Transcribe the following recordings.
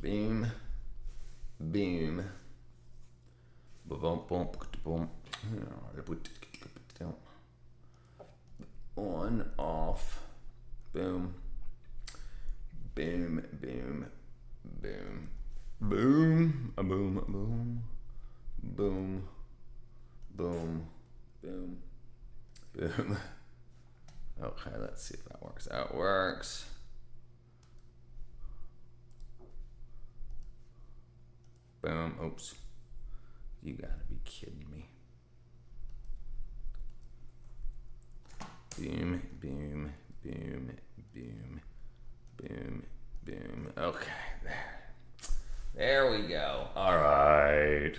Beam. Beam. Boom, boom, boom. On, off. Boom. Boom, boom, boom. Boom. A boom, boom. Boom. Boom. Boom. Boom. Okay, let's see if that works. That works. Boom. Oops. You gotta be kidding me. Boom, boom, boom, boom, boom, boom. Okay, there. There we go. All right.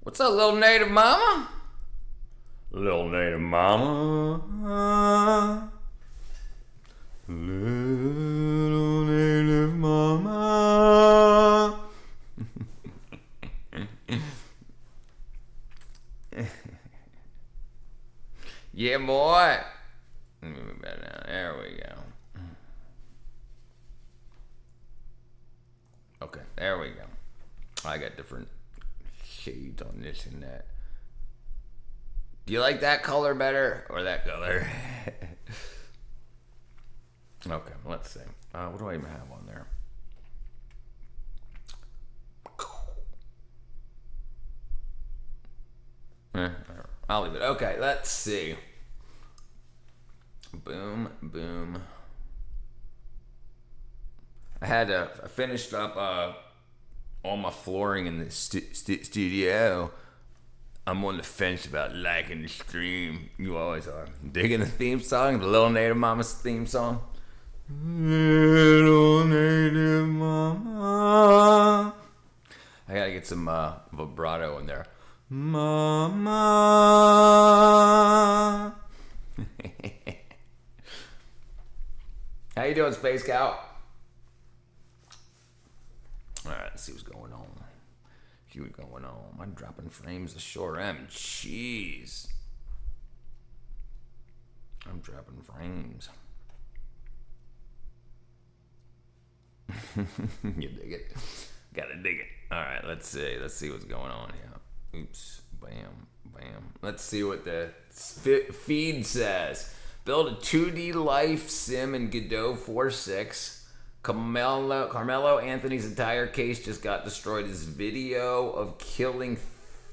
What's up, little native mama? Little native mama. Little native mama. Yeah, boy. There we go. Okay, there we go. I got different shades on this and that. Do you like that color better or that color? Okay, let's see. What do I even have on there? I'll leave it. Okay, let's see. Boom, boom. I finished up all my flooring in the studio. I'm on the fence about liking the stream. You always are. Digging the theme song, the Little Native Mama's theme song. Little Native Mama. I gotta get some vibrato in there. Mama. How you doing, Space Cow? Alright, let's see what's going on. See what's going on. I'm dropping frames. I sure am. Jeez. I'm dropping frames. You dig it? Gotta dig it. Alright, let's see. Let's see what's going on here. Oops. Bam. Bam. Let's see what the feed says. Build a 2D life sim in Godot 4.6. Carmelo Anthony's entire case just got destroyed. His video of killing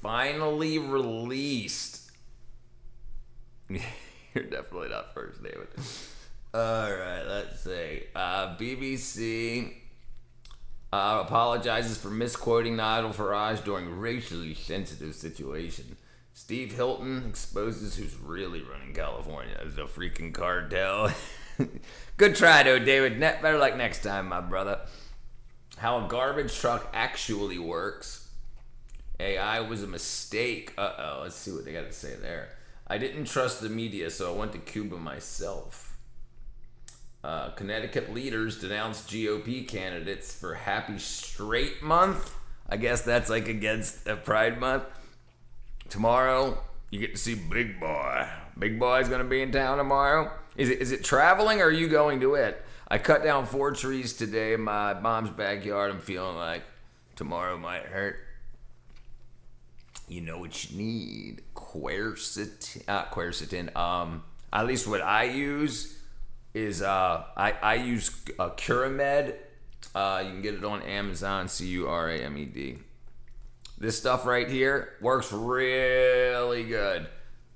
finally released. You're definitely not first, David. Alright, let's see. BBC apologizes for misquoting Nigel Farage during racially sensitive situation. Steve Hilton exposes who's really running California as a freaking cartel. Good try, though, David. Better luck next time, my brother. How a garbage truck actually works. AI was a mistake. Uh-oh, let's see what they got to say there. I didn't trust the media, so I went to Cuba myself. Connecticut leaders denounced GOP candidates for Happy Straight Month. I guess that's like against Pride Month. Tomorrow, you get to see Big Boy. Big Boy's going to be in town tomorrow. Is it traveling or are you going to it? I cut down 4 trees today in my mom's backyard. I'm feeling like tomorrow might hurt. You know what you need. Quercetin. At least what I use is I use Curamed. You can get it on Amazon. Curamed. This stuff right here works really good.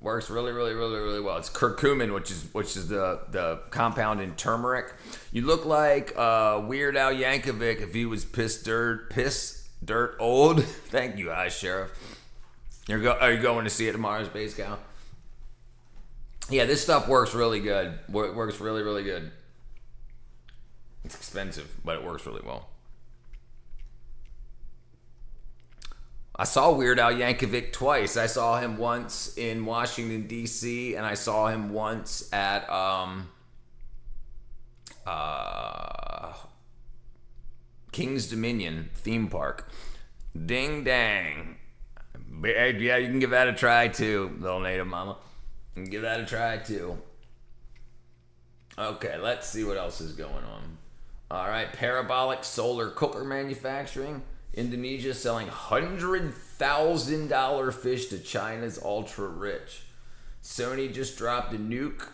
Works really, really, really, really well. It's curcumin, which is the compound in turmeric. You look like Weird Al Yankovic if he was piss dirt old. Thank you, High Sheriff. Are you going to see it tomorrow, Space Cow? Yeah, this stuff works really good. Works really, really good. It's expensive, but it works really well. I saw Weird Al Yankovic twice. I saw him once in Washington, D.C., and I saw him once at King's Dominion theme park. Ding dang. Yeah, you can give that a try too, little native mama. You can give that a try too. Okay, let's see what else is going on. All right, parabolic solar cooker manufacturing. Indonesia selling $100,000 fish to China's ultra rich. Sony just dropped a nuke.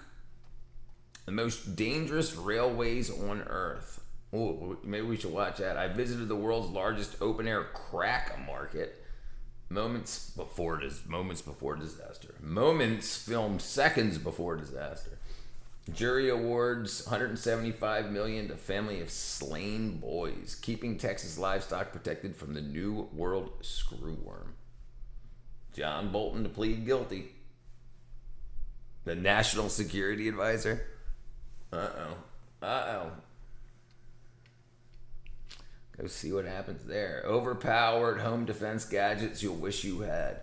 The most dangerous railways on Earth. Ooh, maybe we should watch that. I visited the world's largest open air crack market. Moments before disaster. Moments filmed seconds before disaster. Jury awards $175 million to family of slain boys, keeping Texas livestock protected from the New World screwworm. John Bolton to plead guilty. The National Security Advisor. Uh-oh. Go see what happens there. Overpowered home defense gadgets you'll wish you had.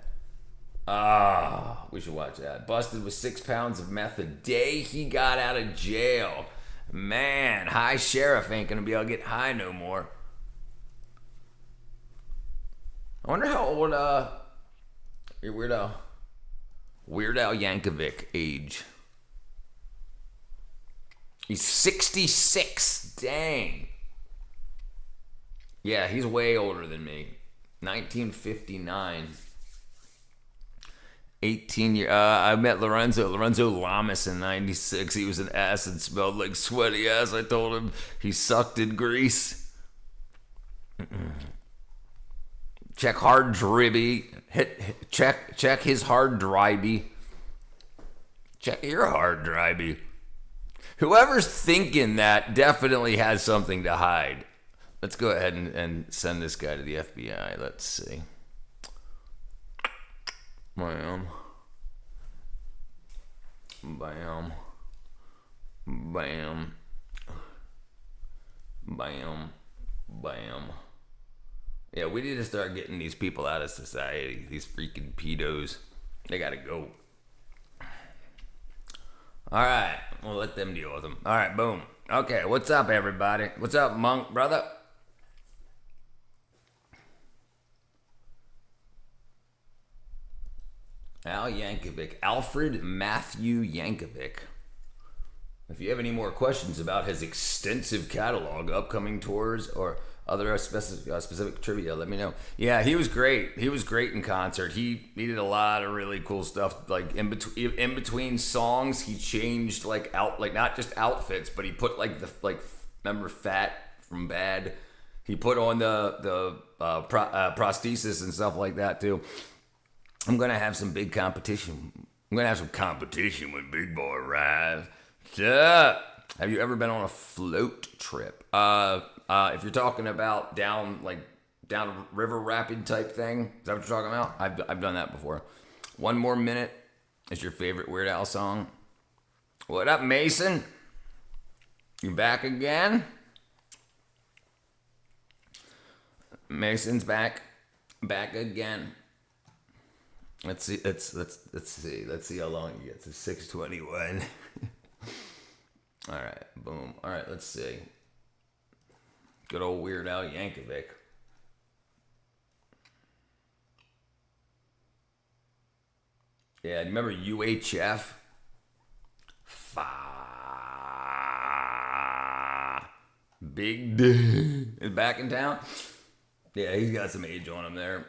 We should watch that. Busted with 6 pounds of meth the day he got out of jail. Man, high sheriff ain't gonna be able to get high no more. I wonder how old your Weird Al Yankovic age. He's 66. Dang. Yeah, he's way older than me. 1959. 18 years. I met Lorenzo Lamas in 96. He was an ass and smelled like sweaty ass. I told him he sucked in grease. Check hard dribby. Check his hard dribby. Check your hard dribby. Whoever's thinking that definitely has something to hide. Let's go ahead and send this guy to the FBI. Let's see. Bam. Yeah, we need to start getting these people out of society. These freaking pedos. They gotta go. Alright, we'll let them deal with them. Alright, boom. Okay, what's up, everybody? What's up, Monk, brother? Alfred Matthew Yankovic. If you have any more questions about his extensive catalog, upcoming tours, or other specific trivia, let me know. Yeah, he was great. He was great in concert. He did a lot of really cool stuff. Like in between songs, he changed not just outfits, but he put remember Fat from Bad. He put on the prosthesis and stuff like that too. I'm gonna have some big competition. I'm gonna have some competition when Big Boy arrives. Yeah. Have you ever been on a float trip? If you're talking about down a river rapid type thing, is that what you're talking about? I've done that before. One More Minute is your favorite Weird Al song. What up, Mason? You back again? Mason's back again. Let's see how long you get to 6:21. All right, boom. All right, let's see. Good old Weird Al Yankovic. Yeah, remember UHF? Big D is back in town. Yeah, he's got some age on him there.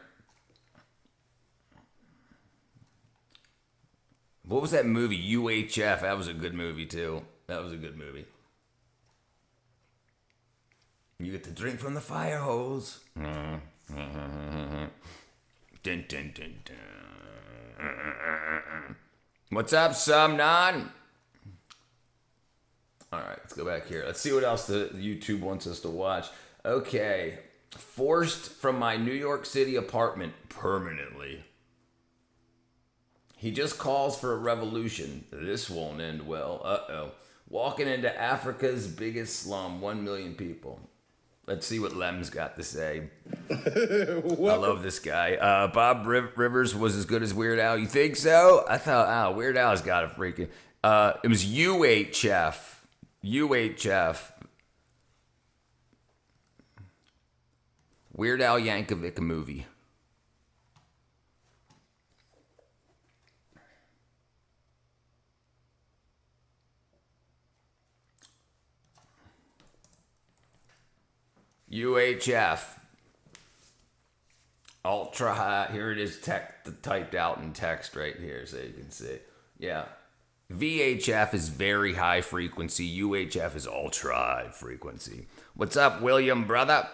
What was that movie? UHF. That was a good movie, too. That was a good movie. You get to drink from the fire hose. Dun, dun, dun, dun. What's up, Sumnon? Alright, let's go back here. Let's see what else the YouTube wants us to watch. Okay. Forced from my New York City apartment permanently. He just calls for a revolution. This won't end well. Uh-oh. Walking into Africa's biggest slum, 1 million people. Let's see what Lem's got to say. I love this guy. Bob Rivers was as good as Weird Al. You think so? I thought, Weird Al's got a freaking... it was UHF. UHF. Weird Al Yankovic movie. UHF. Ultra high. Here it is typed out in text right here so you can see. Yeah. VHF is very high frequency. UHF is ultra high frequency. What's up, William, brother?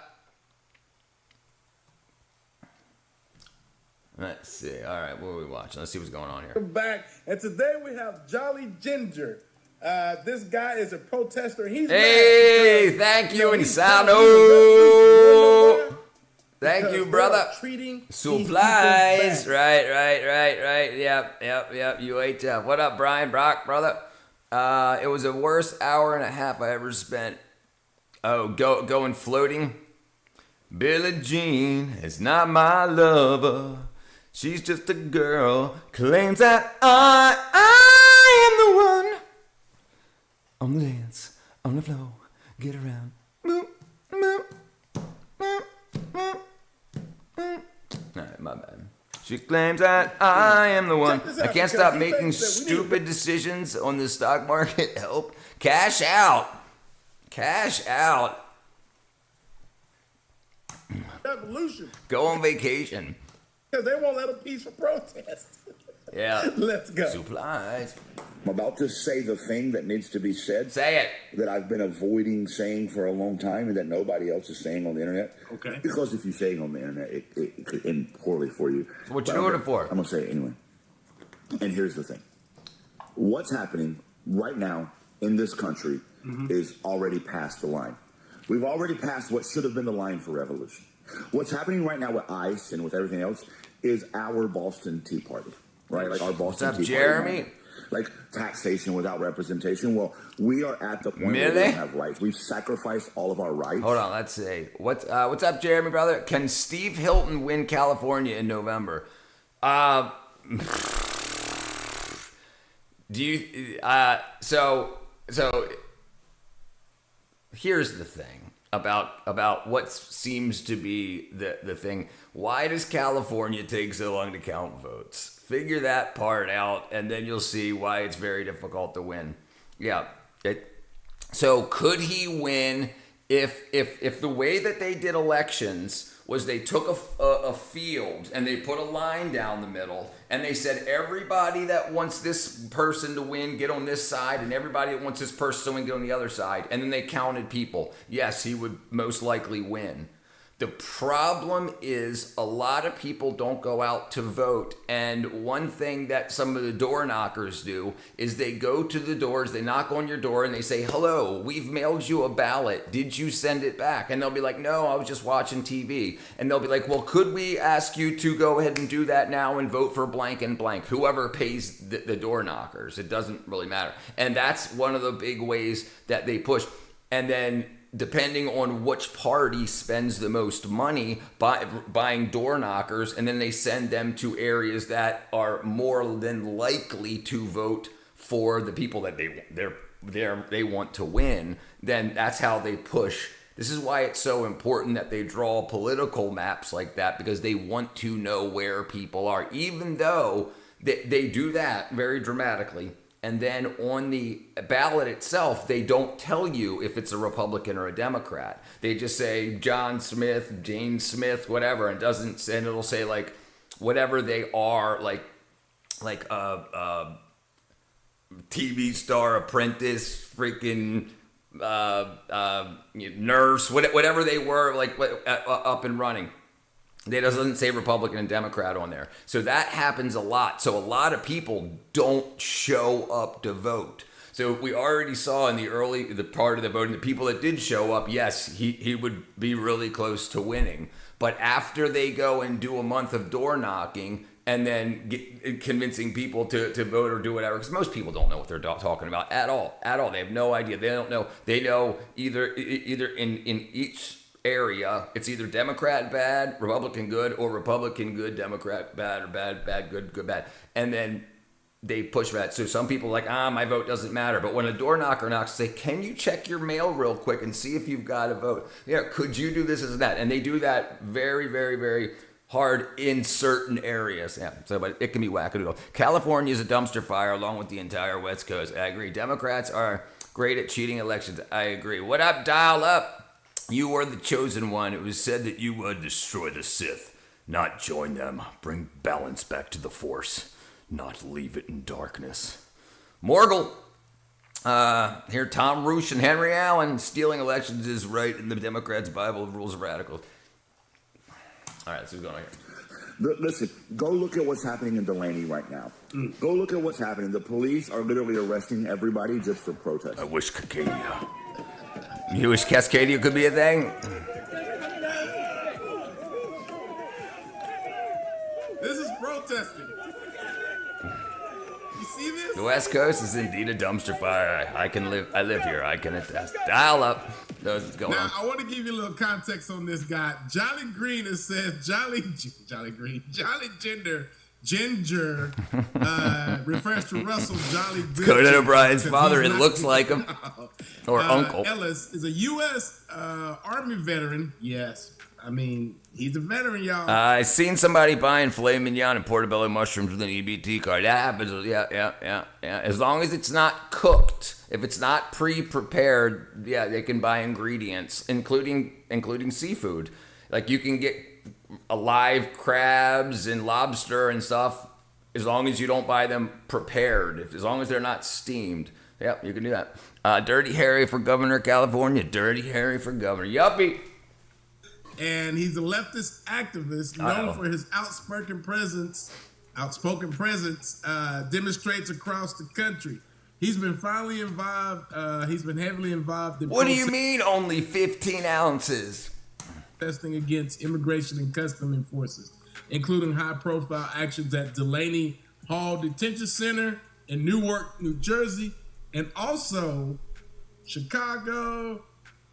Let's see. All right, what are we watching? Let's see what's going on here. Back, and today we have Jolly Ginger. This guy is a protester. Hey, thank you, Insano. Thank you, brother. Supplies. Right. Yep. UHF. What up, Brian Brock, brother? It was the worst hour and a half I ever spent. Oh, going floating. Billie Jean is not my lover. She's just a girl. Claims that I am the one. On the dance, on the floor, get around. Boop, boop, boop, boop. Alright, my bad. She claims that I am the one. I can't stop making stupid decisions on the stock market. Help. Cash out. Cash out. Revolution. Go on vacation. Because they won't let a peaceful protest. Yeah. Let's go. Supplies. I'm about to say the thing that needs to be said. Say it. That I've been avoiding saying for a long time and that nobody else is saying on the internet. Okay. Because if you say it on the internet, it could end poorly for you. So what you doing it for? I'm going to say it anyway. And here's the thing. What's happening right now in this country is already past the line. We've already passed what should have been the line for revolution. What's happening right now with ICE and with everything else is our Boston Tea Party. Right, like our Boston What's up, Tea Jeremy? Party, like taxation without representation. Well, we are at the point Really? where we don't have rights. We've sacrificed all of our rights. Let's see. What's up, Jeremy, brother? Can Steve Hilton win California in November? Do you? So here's the thing about what seems to be the thing. Why does California take so long to count votes? Figure that part out, and then you'll see why it's very difficult to win. Yeah. So could he win if the way that they did elections was they took a field and they put a line down the middle and they said everybody that wants this person to win get on this side and everybody that wants this person to win get on the other side, and then they counted people, yes, he would most likely win. The problem is a lot of people don't go out to vote, and one thing that some of the door knockers do is they go to the doors, they knock on your door, and they say, hello, we've mailed you a ballot. Did you send it back? And they'll be like, no, I was just watching TV. And they'll be like, well, could we ask you to go ahead and do that now and vote for blank and blank? Whoever pays the door knockers, it doesn't really matter. And that's one of the big ways that they push. And then depending on which party spends the most money buying door knockers, and then they send them to areas that are more than likely to vote for the people that they want to win, then that's how they push. This is why it's so important that they draw political maps like that, because they want to know where people are, even though they do that very dramatically. And then on the ballot itself, they don't tell you if it's a Republican or a Democrat. They just say John Smith, Jane Smith, whatever, and it'll say like whatever they are, like a TV star, apprentice, freaking nurse, whatever they were, like up and running. It doesn't say Republican and Democrat on there. So that happens a lot. So a lot of people don't show up to vote. So we already saw in the part of the voting, the people that did show up, yes, he would be really close to winning. But after they go and do a month of door knocking and then convincing people to vote or do whatever, because most people don't know what they're talking about at all. They have no idea. They don't know. They know either in each area, it's either Democrat bad, Republican good, or Republican good, Democrat bad, or bad, good, bad. And then they push that. So some people are like, my vote doesn't matter. But when a door knocker knocks, say, can you check your mail real quick and see if you've got a vote? Yeah, could you do this and that? And they do that very, very, very hard in certain areas. Yeah, so but it can be wackadoodle. California is a dumpster fire along with the entire West Coast. I agree. Democrats are great at cheating elections. I agree. What up, dial up? You are the chosen one. It was said that you would destroy the Sith, not join them. Bring balance back to the Force, not leave it in darkness. Morgul. Here, Tom Roosh and Henry Allen. Stealing elections is right in the Democrats' Bible of rules of radicals. All right, so what's going on here? Listen, go look at what's happening in Delaney right now. Go look at what's happening. The police are literally arresting everybody just for protest. I wish Cascadia. You wish Cascadia could be a thing? This is protesting. You see this? The West Coast is indeed a dumpster fire. I live here. I can attest. Dial up. Knows what's going on. Now, I want to give you a little context on this guy. Jolly Green, it says Jolly Ginger refers to Russell Jolly Good. Conan O'Brien's father, it looks like him. Or uncle. Ellis is a U.S. Army veteran. Yes. I mean, he's a veteran, y'all. I seen somebody buying filet mignon and portobello mushrooms with an EBT card. That happens. Yeah. As long as it's not cooked, if it's not pre-prepared, yeah, they can buy ingredients, including seafood. Like you can get live crabs and lobster and stuff, as long as you don't buy them prepared. As long as they're not steamed. Yep, you can do that. Dirty Harry for governor of California. Dirty Harry for governor. Yuppie. And he's a leftist activist known for his outspoken presence demonstrates across the country. He's been heavily involved in What do you mean only 15 ounces? protesting against immigration and custom enforcement, including high-profile actions at Delaney Hall Detention Center in Newark, New Jersey, and also Chicago,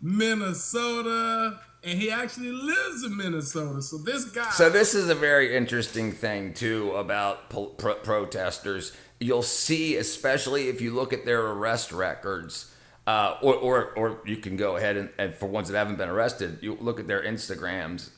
Minnesota, and he actually lives in Minnesota. So this is a very interesting thing too about protesters. You'll see, especially if you look at their arrest records, or you can go ahead and for ones that haven't been arrested, you look at their Instagrams,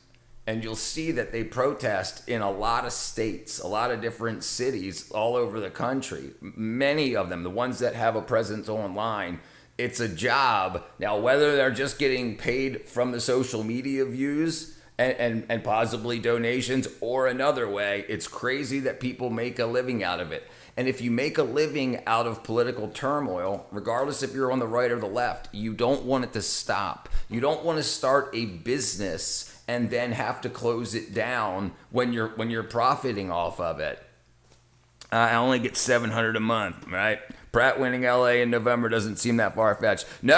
and you'll see that they protest in a lot of states, a lot of different cities all over the country. Many of them, the ones that have a presence online, it's a job. Now, whether they're just getting paid from the social media views and possibly donations or another way, it's crazy that people make a living out of it. And if you make a living out of political turmoil, regardless if you're on the right or the left, you don't want it to stop. You don't want to start a business and then have to close it down when you're profiting off of it. I only get $700 a month, right? Pratt winning LA in November doesn't seem that far-fetched. No.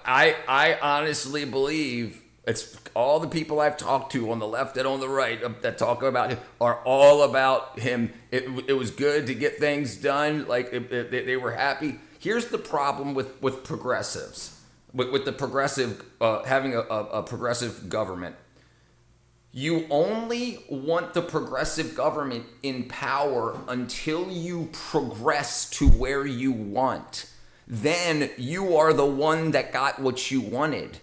I honestly believe it's all the people I've talked to on the left and on the right that talk about him are all about him. It was good to get things done. Like they were happy. Here's the problem with progressives, with the progressive having a progressive government. You only want the progressive government in power until you progress to where you want. Then you are the one that got what you wanted.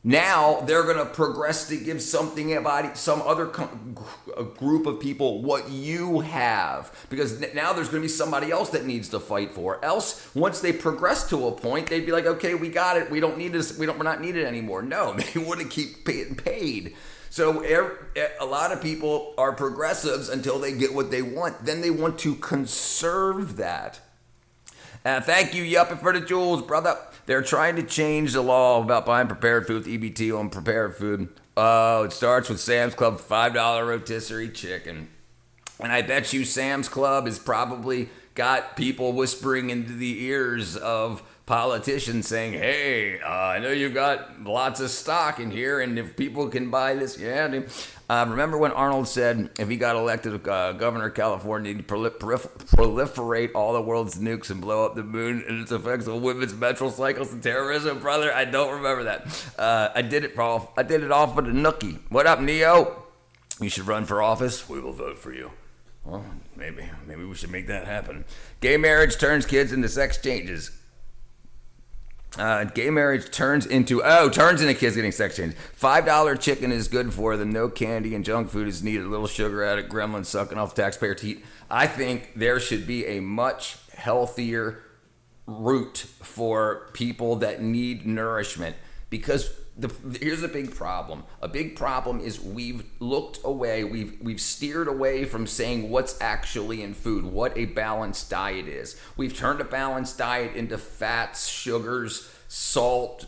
Now they're going to progress to give some other group of people what you have, because now there's going to be somebody else that needs to fight for. Else, once they progress to a point, they'd be like, okay, we got it. We don't need this. We're not needed anymore. No, they want to keep getting paid. So a lot of people are progressives until they get what they want. Then they want to conserve that. Thank you, Yuppie, for the jewels, brother. They're trying to change the law about buying prepared food with EBT on prepared food. Oh, it starts with Sam's Club $5 rotisserie chicken. And I bet you Sam's Club has probably got people whispering into the ears of politicians saying, hey, I know you got lots of stock in here, and if people can buy this, yeah. Remember when Arnold said if he got elected governor of California, he'd proliferate all the world's nukes and blow up the moon and its effects on women's menstrual cycles and terrorism? Brother, I don't remember that. I did it all for the nookie. What up, Neo? You should run for office. We will vote for you. Well, maybe we should make that happen. Gay marriage turns kids into sex changes. Gay marriage turns into kids getting sex changes. $5 chicken is good for them. No candy and junk food is needed. A little sugar added, gremlin sucking off taxpayer teat. I think there should be a much healthier route for people that need nourishment. Because here's a big problem. A big problem is we've looked away, we've steered away from saying what's actually in food, what a balanced diet is. We've turned a balanced diet into fats, sugars, salt,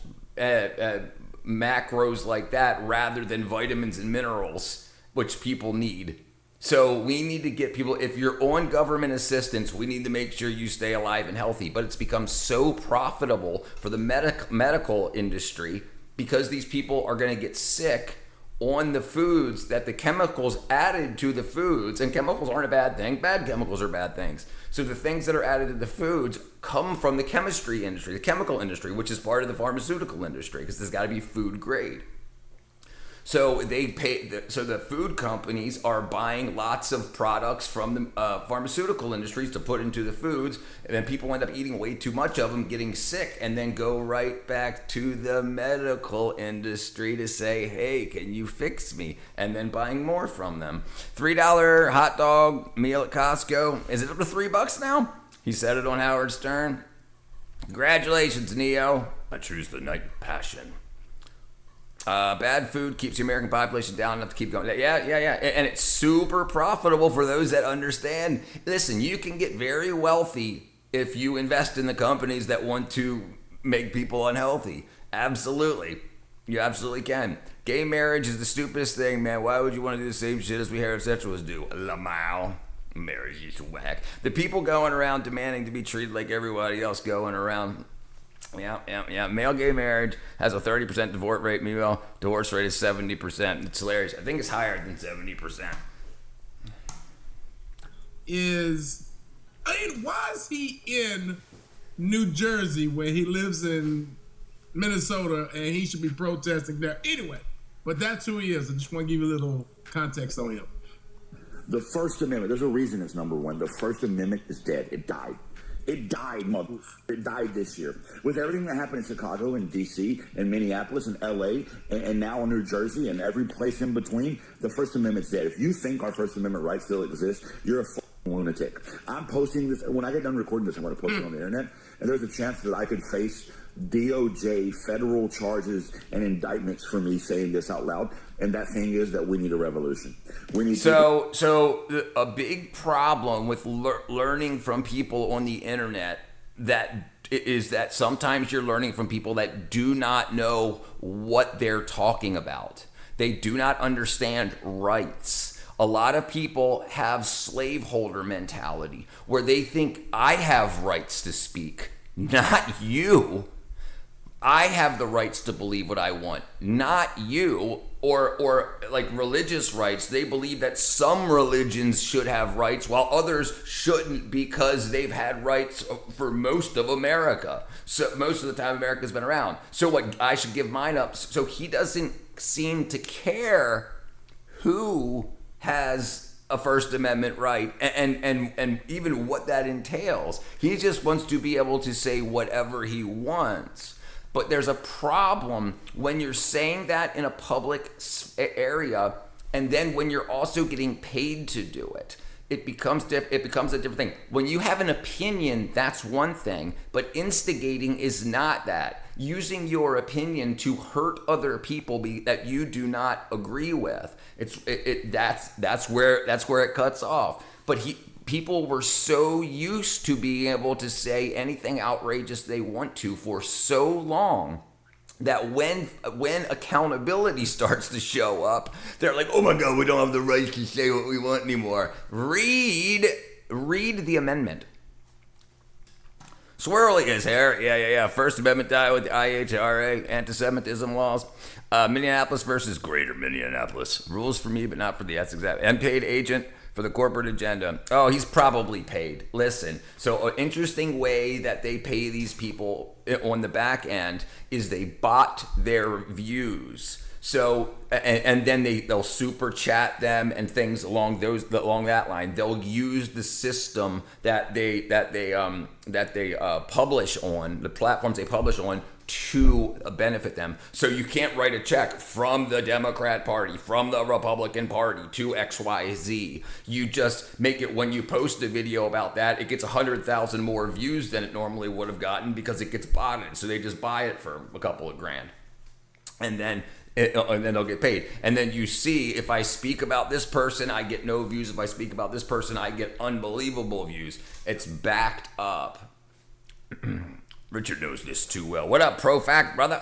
macros like that, rather than vitamins and minerals, which people need. So we need to get people, if you're on government assistance, we need to make sure you stay alive and healthy. But it's become so profitable for the medical industry because these people are going to get sick on the foods that the chemicals added to the foods, and chemicals aren't a bad thing. Bad chemicals are bad things. So the things that are added to the foods come from the chemistry industry, the chemical industry, which is part of the pharmaceutical industry, because there's got to be food grade. So the food companies are buying lots of products from the pharmaceutical industries to put into the foods, and then people end up eating way too much of them, getting sick, and then go right back to the medical industry to say, hey, can you fix me? And then buying more from them. $3 hot dog meal at Costco. Is it up to $3 now? He said it on Howard Stern. Congratulations, Neo. I choose the night of passion. Bad food keeps the American population down enough to keep going. Yeah. And it's super profitable for those that understand. Listen, you can get very wealthy if you invest in the companies that want to make people unhealthy. Absolutely. You absolutely can. Gay marriage is the stupidest thing, man. Why would you want to do the same shit as we heterosexuals do? Lamau. Marriage is whack. The people going around demanding to be treated like everybody else going around. Yeah. Male gay marriage has a 30% divorce rate. Meanwhile, divorce rate is 70%. It's hilarious. I think it's higher than 70%. Why is he in New Jersey where he lives in Minnesota and he should be protesting there? Anyway, but that's who he is. I just want to give you a little context on him. The First Amendment, there's a reason it's number one. The First Amendment is dead. It died. It died, It died this year. With everything that happened in Chicago and D.C. and Minneapolis and L.A. and now in New Jersey and every place in between, the First Amendment's dead. If you think our First Amendment rights still exist, you're a lunatic. I'm posting this. When I get done recording this, I'm going to post it on the internet. And there's a chance that I could face DOJ federal charges and indictments for me saying this out loud. And that thing is that we need a revolution. We need So a big problem with learning from people on the internet is that sometimes you're learning from people that do not know what they're talking about. They do not understand rights. A lot of people have slaveholder mentality where they think I have rights to speak, not you. I have the rights to believe what I want, not you. Or like religious rights, they believe that some religions should have rights while others shouldn't because they've had rights for most of America. So most of the time America's been around. So what, I should give mine up. So he doesn't seem to care who has a First Amendment right and even what that entails. He just wants to be able to say whatever he wants. But there's a problem when you're saying that in a public area, and then when you're also getting paid to do it, it becomes a different thing. When you have an opinion, that's one thing, but instigating is not that. Using your opinion to hurt other people that you do not agree with, that's where it cuts off. But people were so used to being able to say anything outrageous they want to for so long that when accountability starts to show up, they're like, oh my God, we don't have the right to say what we want anymore. Read the amendment. Swirly is here. Yeah. First Amendment died with the IHRA, anti-Semitism laws. Minneapolis versus Greater Minneapolis. Rules for me, but not for the Essex. Unpaid agent for the corporate agenda. Oh, he's probably paid. Listen, so an interesting way that they pay these people on the back end is they bot their views. So and then they'll super chat them and things along that line. They'll use the system that they publish on, the platforms they publish on, to benefit them. So you can't write a check from the Democrat Party, from the Republican Party to XYZ. You just make it, when you post a video about that, it gets 100,000 more views than it normally would have gotten because it gets botted. So they just buy it for a couple of grand. and then they'll get paid. And then you see, if I speak about this person, I get no views. If I speak about this person, I get unbelievable views. It's backed up. Richard knows this too well. What up, ProFact, brother?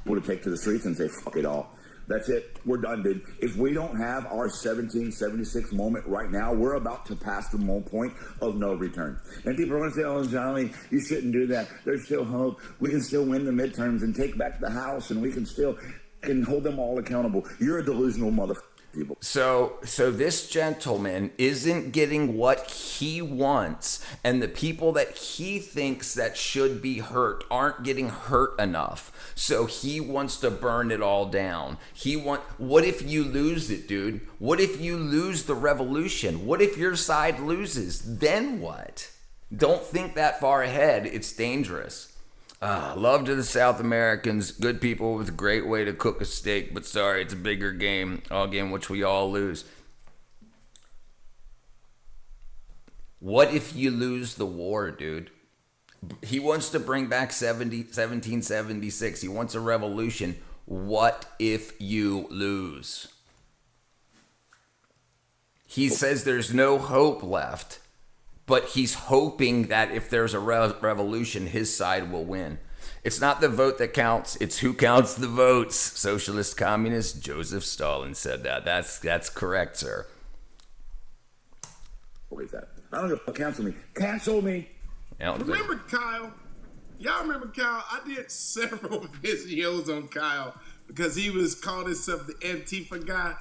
Would take to the streets and say, fuck it all. That's it. We're done, dude. If we don't have our 1776 moment right now, we're about to pass the point of no return. And people are going to say, oh, Johnny, you shouldn't do that. There's still hope. We can still win the midterms and take back the House, and we can still hold them all accountable. You're a delusional motherfucker. People. So this gentleman isn't getting what he wants, and the people that he thinks that should be hurt aren't getting hurt enough. So he wants to burn it all down. What if you lose it, dude? What if you lose the revolution? What if your side loses? Then what? Don't think that far ahead. It's dangerous. Love to the South Americans, good people with a great way to cook a steak, but sorry, it's a bigger game, a game which we all lose. What if you lose the war, dude? He wants to bring back 1776. He wants a revolution. What if you lose? He says there's no hope left. But he's hoping that if there's a revolution, his side will win. It's not the vote that counts. It's who counts the votes. Socialist communist Joseph Stalin said that. That's correct, sir. What is that? I don't know if cancel me. Cancel me. Remember Kyle? Y'all remember Kyle? I did several videos on Kyle because he was called himself the Antifa guy.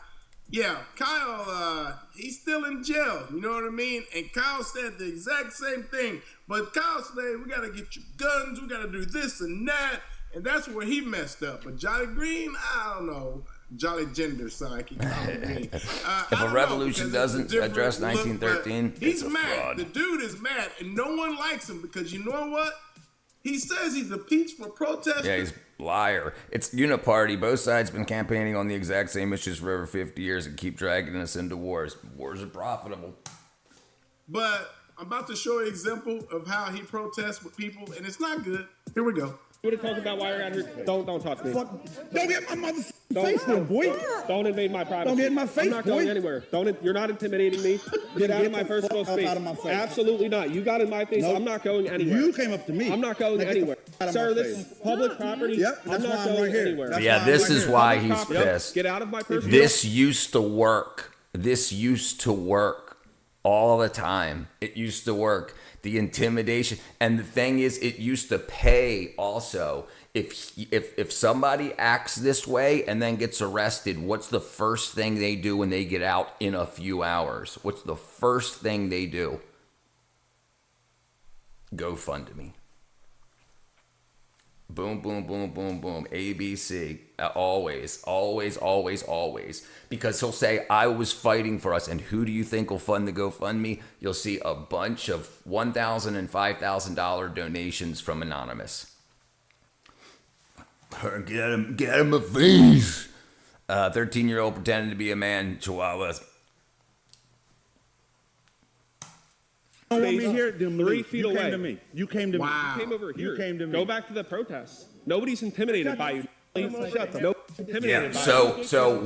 Yeah, Kyle, he's still in jail, you know what I mean? And Kyle said the exact same thing. But Kyle said, we got to get your guns, we got to do this and that. And that's where he messed up. But Jolly Green, I don't know. Jolly Gender, so I keep calling him. If a revolution doesn't address 1913, he's it's mad. fraud. The dude is mad, and no one likes him because you know what? He says he's a peaceful protester. Yeah, he's a liar. It's uniparty. Both sides been campaigning on the exact same issues for over 50 years and keep dragging us into wars. Wars are profitable. But I'm about to show you an example of how he protests with people, and it's not good. Here we go. You want to talk about why you're out here? Don't touch me. Don't get my motherfucking face there, boy. Don't invade my privacy. Don't get in my face, I'm not going boy. anywhere. You're not intimidating me. Get out of my personal space. Out of my face. Absolutely not. You got in my face. Nope. I'm not going anywhere. You came up to me. I'm not going Now get the anywhere. out of Sir, my this face. is public property. Yep, I'm that's not why I'm going right here. anywhere. That's Yeah, why this I'm is right why here. he's Public property. pissed. Get out of my personal This used to work. This used to work all the time. It used to work. The intimidation. And the thing is, it used to pay also. If somebody acts this way and then gets arrested, what's the first thing they do when they get out in a few hours? What's the first thing they do? GoFundMe. Boom, boom, boom, boom, boom. ABC. Always, always, always, always. Because he'll say, I was fighting for us. And who do you think will fund the GoFundMe? You'll see a bunch of $1,000 and $5,000 donations from Anonymous. Get him a face. 13-year-old pretending to be a man, Chihuahua. You don't want me here, then 3 leave. feet You away. came to me. You came to me. Wow. You came over here. You came to me. Go back to the protests. Nobody's intimidated by you. Shut No intimidated by you. So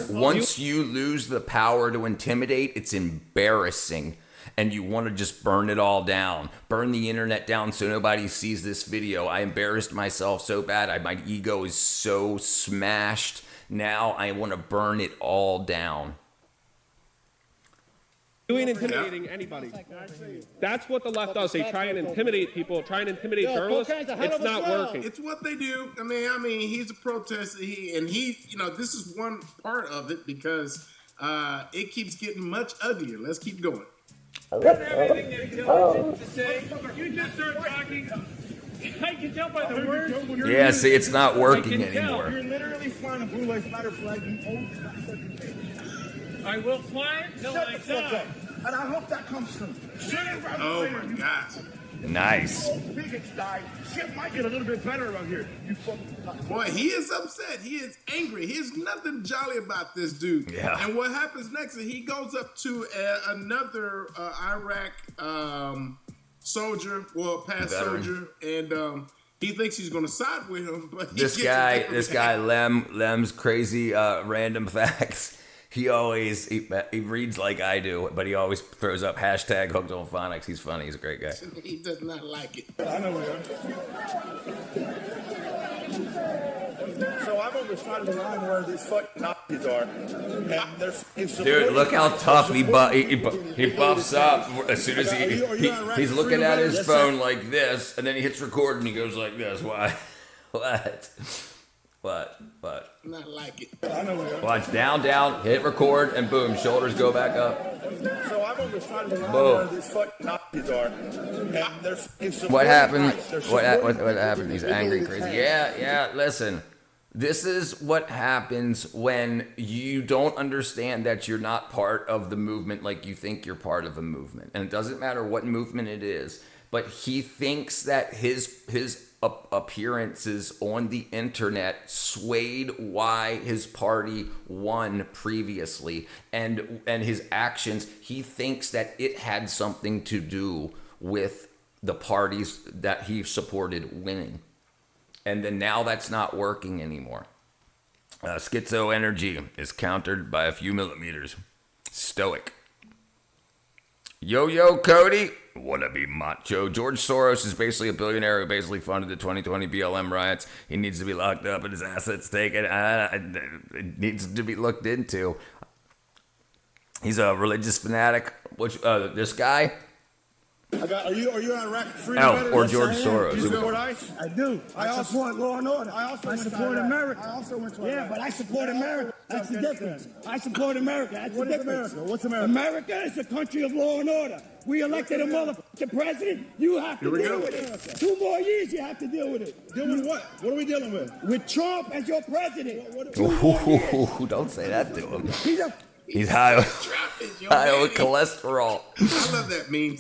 once you lose the power to intimidate, it's embarrassing. And you want to just burn it all down. Burn the internet down so nobody sees this video. I embarrassed myself so bad. My ego is so smashed. Now I want to burn it all down. You ain't intimidating anybody. That's what the left does. They try and intimidate people, try and intimidate journalists. It's not working. It's what they do. I mean, he's a protester. This is one part of it because it keeps getting much uglier. Let's keep going. Everything that he to say. You just start talking. I can tell by the words. Yeah, see, it's not working anymore. You're literally flying a Blue Lives Matter flag. You own I will fly it till I die. And I hope that comes soon. Oh my gosh. Nice. Bigots died. Shit might get a little bit better around here. You fucking. Boy, he is upset. He is angry. There's nothing jolly about this dude. Yeah. And what happens next is he goes up to another Iraq soldier, past Veteran. soldier, and he thinks he's going to side with him, but he This gets guy, Lem's crazy random facts. He always he reads like I do, but he always throws up hashtag Hooked on Phonics. He's funny. He's a great guy. He does not like it. I know we are. So I'm on the side of the line where these fucking Nazis are. And Dude, look how tough he buffs up as soon as he's looking at his phone like this, and then he hits record and he goes like this. Why? What? Not like it. I know we are. Watch, down, hit record, and boom, shoulders go back up. So I'm on the side of the line Boom. where these fucking Nazis are. And What happened? What happened? He's angry, crazy. Yeah. Listen, this is what happens when you don't understand that you're not part of the movement like you think you're part of a movement, and it doesn't matter what movement it is. But he thinks that his appearances on the internet swayed why his party won previously, and his actions, he thinks that it had something to do with the parties that he supported winning. And then now that's not working anymore. Schizo energy is countered by a few millimeters. Stoic. Yo, Cody. Wanna be macho. George Soros is basically a billionaire who basically funded the 2020 BLM riots. He needs to be locked up and his assets taken. It needs to be looked into. He's a religious fanatic. This guy? Are you on Iraq freedom? Or George Soros. You support ICE? I do. I support law and order. I support America. I also went to Yeah, but I support America. That's the difference. I support America. That's the difference. What's America? America is a country of law and order. We elected a motherfucking president. You have to deal with it. 2 more years you have to deal with it. Deal with what? What are we dealing with? With Trump as your president. Ooh, don't say that to him. He's high on cholesterol. I love that meme.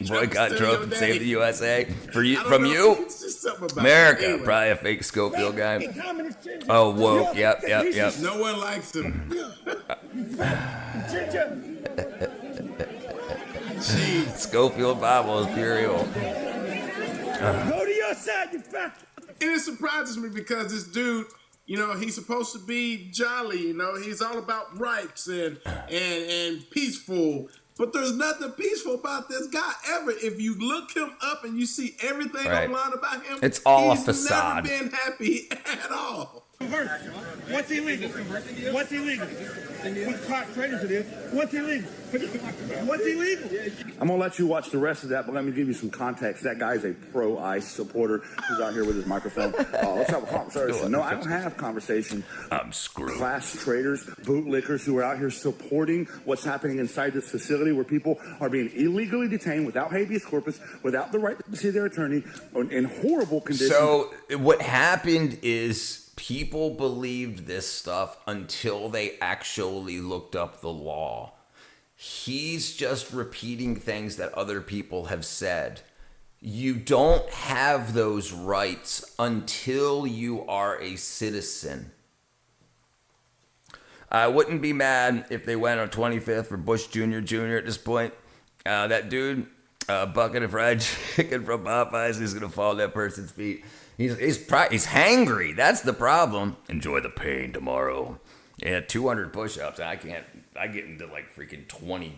Boycott Trump and save the USA. From you? It's just something about America. it. Anyway. Probably a fake Schofield guy. Oh, woke. Yep. No one likes him. Schofield Bible is pure evil. Go to your side, you fat. And it surprises me because this dude, he's supposed to be jolly, he's all about rights and peaceful. But there's nothing peaceful about this guy ever. If you look him up and you see everything online about him, it's all he's a facade. Never been happy at all. What's illegal? What's illegal? What clock traders it is? What's illegal? What's illegal? I'm gonna let you watch the rest of that, but let me give you some context. That guy's a pro-ICE supporter who's out here with his microphone. Let's have a conversation. No, I don't have conversation. I'm screwed. Class traders, bootlickers who are out here supporting what's happening inside this facility where people are being illegally detained without habeas corpus, without the right to see their attorney, in horrible conditions. So what happened is people believed this stuff until they actually looked up the law. He's just repeating things that other people have said. You don't have those rights until you are a citizen. I wouldn't be mad if they went on 25th for Bush Jr. at this point. That dude, a bucket of fried chicken from Popeyes, is going to fall at that person's feet. He's hangry. That's the problem. Enjoy the pain tomorrow. Yeah, 200 push-ups. I get into like freaking 20,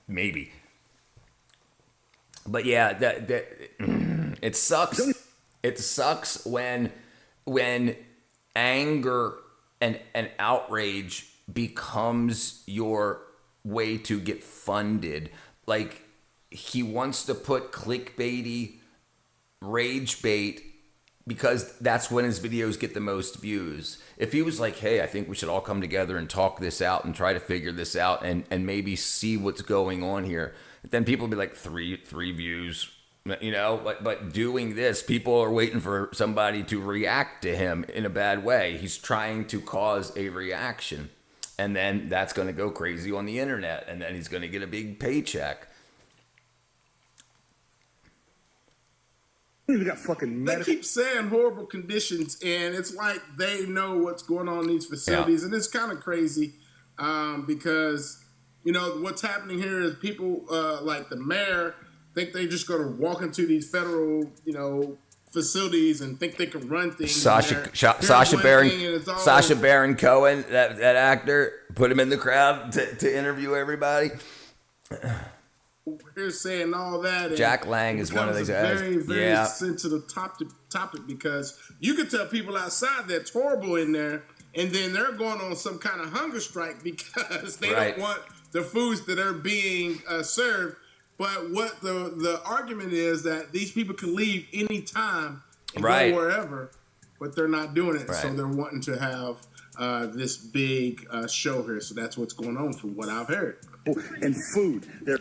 maybe. But yeah, it sucks. It sucks when anger and outrage becomes your way to get funded. Like, he wants to put clickbaity rage bait because that's when his videos get the most views. If he was like, hey, I think we should all come together and talk this out and try to figure this out and maybe see what's going on here, then people would be like three views, but doing this, people are waiting for somebody to react to him in a bad way. He's trying to cause a reaction, and then that's going to go crazy on the internet, and then he's going to get a big paycheck. We got fucking They keep saying horrible conditions, and it's like they know what's going on in these facilities, and it's kind of crazy because what's happening here is people like the mayor think they're just going to walk into these federal, facilities and think they can run things. Sacha Baron Cohen, that actor, put him in the crowd to interview everybody. We're saying all that. Jack Lang is one of those guys. Very, very sensitive topic because you can tell people outside that's horrible in there, and then they're going on some kind of hunger strike because they don't want the foods that are being served. But what the argument is that these people can leave any time and go wherever, but they're not doing it. So they're wanting to have this big show here. So that's what's going on from what I've heard. And food. They're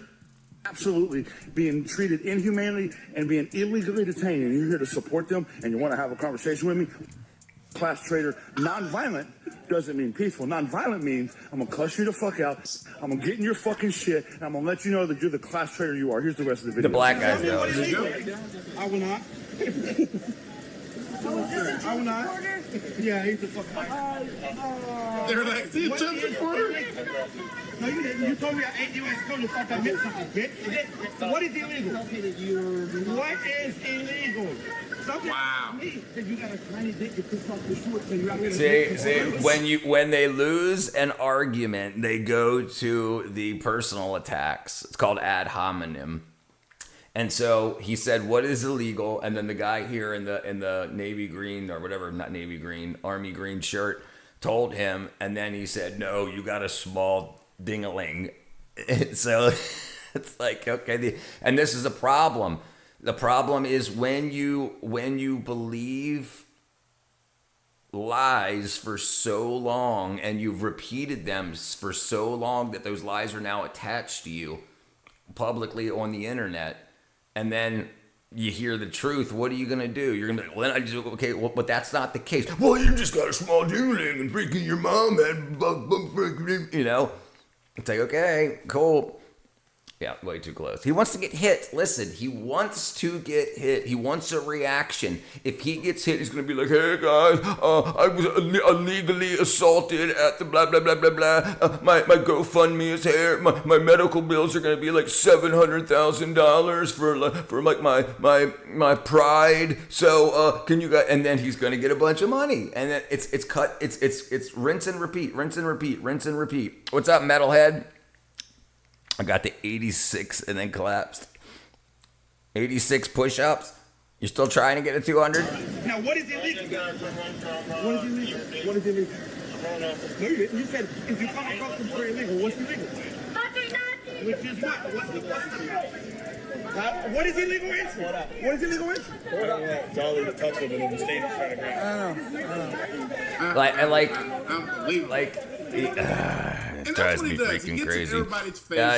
absolutely being treated inhumanely and being illegally detained. And you're here to support them and you want to have a conversation with me. Class traitor, nonviolent doesn't mean peaceful. Nonviolent means I'm gonna cuss you the fuck out, I'm gonna get in your fucking shit, and I'm gonna let you know that you're the class traitor you are. Here's the rest of the video. The black guys know. I will not. I will not. Yeah, he's the fucking. They're like, see a Trump supporter? No, you didn't. You told me I ate you and told you thought I meant something, bitch. What is illegal? What is illegal? Wow. See, when they lose an argument, they go to the personal attacks. It's called ad hominem. And so he said, "What is illegal?" And then the guy here in the navy green or whatever, not navy green, army green shirt, told him. And then he said, "No, you got a small ding-a-ling." So it's like, okay, and this is a problem. The problem is when you believe lies for so long and you've repeated them for so long that those lies are now attached to you publicly on the internet, and then you hear the truth. What are you gonna do? You're gonna be like, well, then I just okay, well, but that's not the case. Well, you just got a small ding-a-ling and freaking your mom and it's like, okay, cool. Yeah, way too close. He wants to get hit. Listen, he wants to get hit. He wants a reaction. If he gets hit, he's going to be like, hey, guys, I was illegally assaulted at the blah, blah, blah, blah, blah. My GoFundMe is here. My medical bills are going to be like $700,000 for like my pride. So can you guys, and then he's going to get a bunch of money. And then it's rinse and repeat, rinse and repeat, rinse and repeat. What's up, metalhead? I got the 86 and then collapsed. 86 push-ups. You're still trying to get a 200? Now, what is illegal? What is illegal? What is illegal? No, you didn't. You said, if you come across them for illegal, what's illegal? Which is what? What is illegal entry? What is illegal entry? Dolly to touch him and then the state is trying to grab It drives me freaking crazy.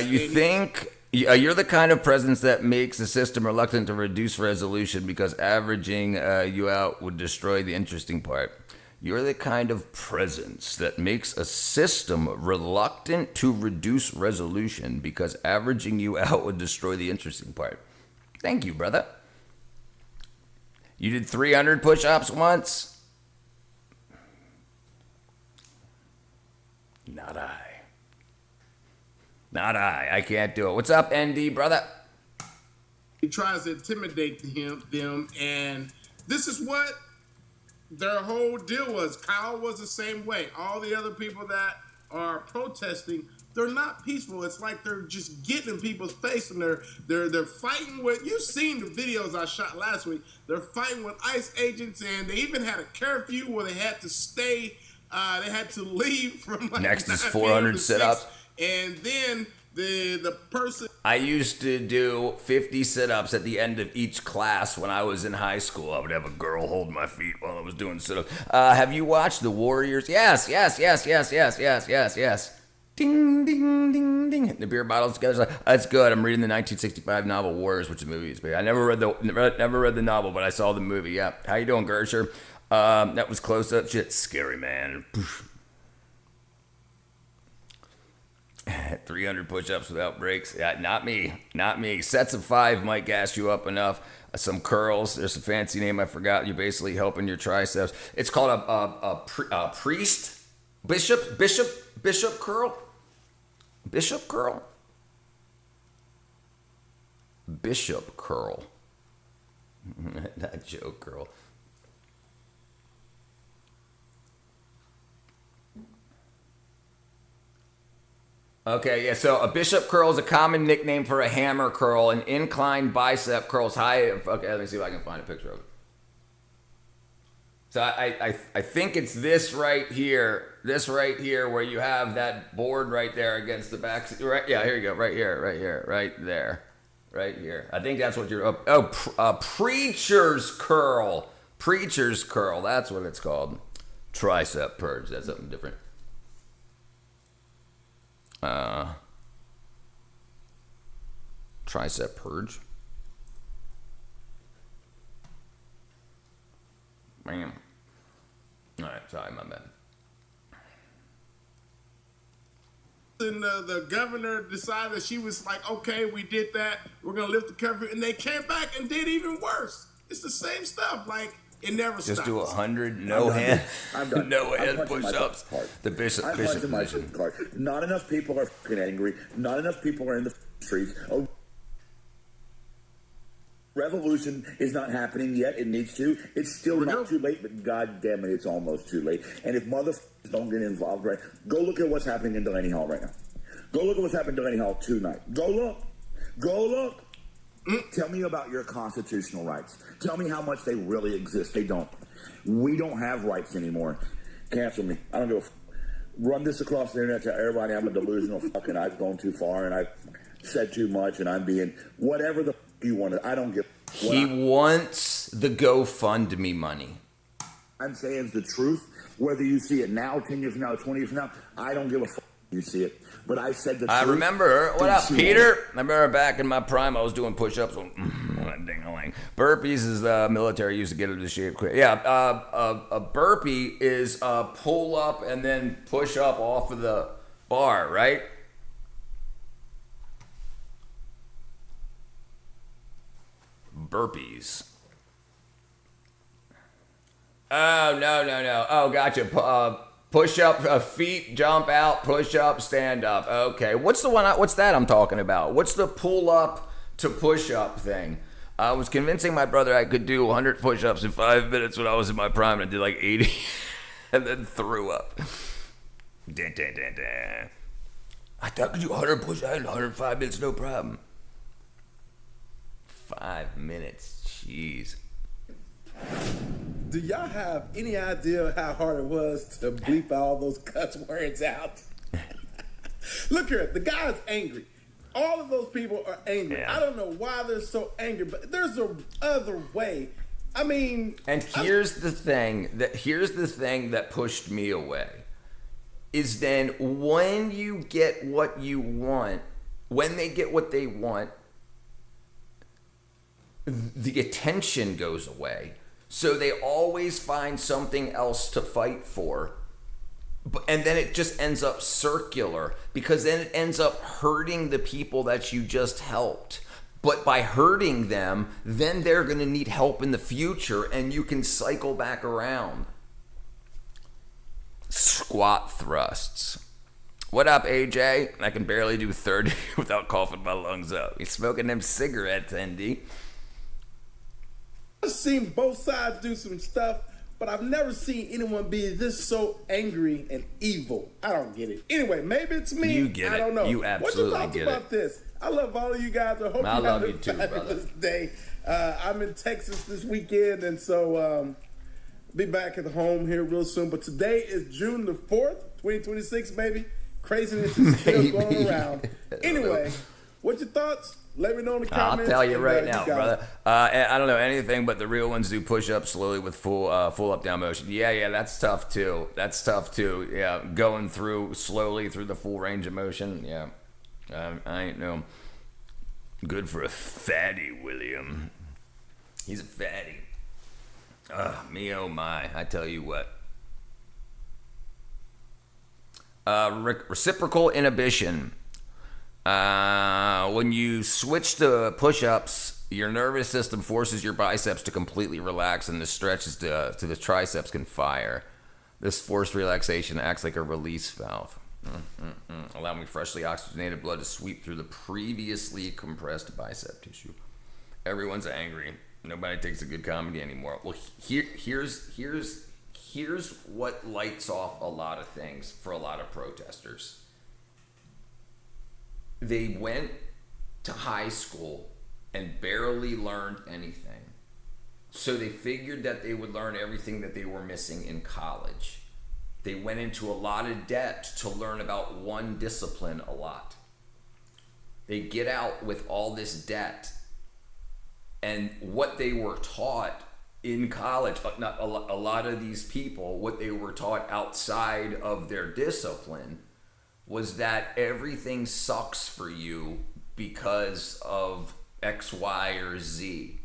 You think you're the kind of presence that makes the system reluctant to reduce resolution because averaging you out would destroy the interesting part. You're the kind of presence that makes a system reluctant to reduce resolution because averaging you out would destroy the interesting part. Thank you, brother. You did 300 push-ups once? Not I. I can't do it. What's up, ND, brother? He tries to intimidate them, and this is what their whole deal was. Kyle was the same way. All the other people that are protesting, they're not peaceful. It's like they're just getting in people's face, and they're fighting with. You've seen the videos I shot last week. They're fighting with ICE agents, and they even had a curfew where they had to stay. They had to leave from like next is 400 sit-ups, and then the person. I used to do 50 sit-ups at the end of each class when I was in high school. I would have a girl hold my feet while I was doing sit-ups. Have you watched The Warriors? Yes. Ding, ding, ding, ding. Hitting the beer bottles together. That's good. I'm reading the 1965 novel Warriors, which the movie is. I never read the novel, but I saw the movie. Yeah. How you doing, Gersher? That was close up. Shit, scary, man. 300 push-ups without breaks. Yeah, not me. Sets of 5 might gas you up enough. Some curls. There's a fancy name I forgot. You're basically helping your triceps. It's called a priest, bishop curl. Bishop curl. bishop curl. Not Joe curl. Okay, yeah, so a bishop curl is a common nickname for a hammer curl. An inclined bicep curls high. Okay, let me see if I can find a picture of it. So I think it's this right here where you have that board right there against the back. Right, yeah, here you go, right here, right there, right here. I think that's what you're. Preacher's curl. Preacher's curl. That's what it's called. Tricep purge. That's something different. Tricep purge. Bam. All right, sorry, my bad. And the governor decided that she was like, okay, we did that. We're going to lift the curfew. And they came back and did even worse. It's the same stuff. Like, it never stops. Just do 100 no hand I'm push-ups. The bishop position. Not enough people are fucking angry. Not enough people are in the streets. Oh, revolution is not happening yet. It needs to. It's still not too late, but god damn it, it's almost too late. And if motherfuckers don't get involved, right, go look at what's happening in Delaney Hall right now. Go look at what's happening in Delaney Hall tonight. Go look. Go look. Tell me about your constitutional rights. Tell me how much they really exist. They don't. We don't have rights anymore. Cancel me. I don't give a run this across the internet to everybody. I'm a delusional fucking I've gone too far and I've said too much and I'm being whatever the you want. I don't give. He wants the GoFundMe money. I'm saying is the truth. Whether you see it now, 10 years from now, 20 years from now, I don't give a fuck. You see it. But I said the truth. I remember. What up, Peter? I remember back in my prime, I was doing push-ups. Ding-a-ling. Burpees is the military used to get into shape quick. Yeah, a burpee is a pull up and then push up off of the bar, right? Burpees. Oh, no. Oh, gotcha. Push up, feet, jump out, push up, stand up. Okay. What's that I'm talking about? What's the pull up to push up thing? I was convincing my brother I could do 100 push ups in 5 minutes when I was in my prime, and I did like 80 and then threw up. I thought I could do 100 push ups in 105 minutes, no problem. 5 minutes, jeez. Do y'all have any idea how hard it was to bleep all those cuss words out? Look here, the guy's angry. All of those people are angry. Yeah. I don't know why they're so angry, but there's a other way. I mean, and here's the thing that pushed me away is then when you get what you want, when they get what they want, the attention goes away. So they always find something else to fight for. And then it just ends up circular because then it ends up hurting the people that you just helped. But by hurting them, then they're going to need help in the future and you can cycle back around. Squat thrusts. What up, AJ? I can barely do 30 without coughing my lungs up. He's smoking them cigarettes, Andy. I've seen both sides do some stuff, but I've never seen anyone be this so angry and evil. I don't get it. Anyway, maybe it's me. You get it. I don't know. You absolutely get it. What you thoughts about this? I love all of you guys. I hope you have a fabulous day. I'm in Texas this weekend, and so be back at the home here real soon. But today is June the 4th, 2026, baby. Craziness is still going around. Anyway, what's your thoughts? Let me know in the comments. I'll tell you right now, brother. I don't know anything but the real ones do push-ups slowly with full up down motion. Yeah, that's tough too. Yeah, going through slowly through the full range of motion. Yeah, I ain't no good for a fatty, William. He's a fatty. Me oh my! I tell you what. Reciprocal inhibition. When you switch to push-ups, your nervous system forces your biceps to completely relax and the stretches to the triceps can fire. This forced relaxation acts like a release valve. Allowing freshly oxygenated blood to sweep through the previously compressed bicep tissue. Everyone's angry. Nobody takes a good comedy anymore. Well, here's what lights off a lot of things for a lot of protesters. They went to high school and barely learned anything. So they figured that they would learn everything that they were missing in college. They went into a lot of debt to learn about one discipline a lot. They get out with all this debt, and what they were taught in college, not a lot of these people, what they were taught outside of their discipline was that everything sucks for you because of X, Y, or Z.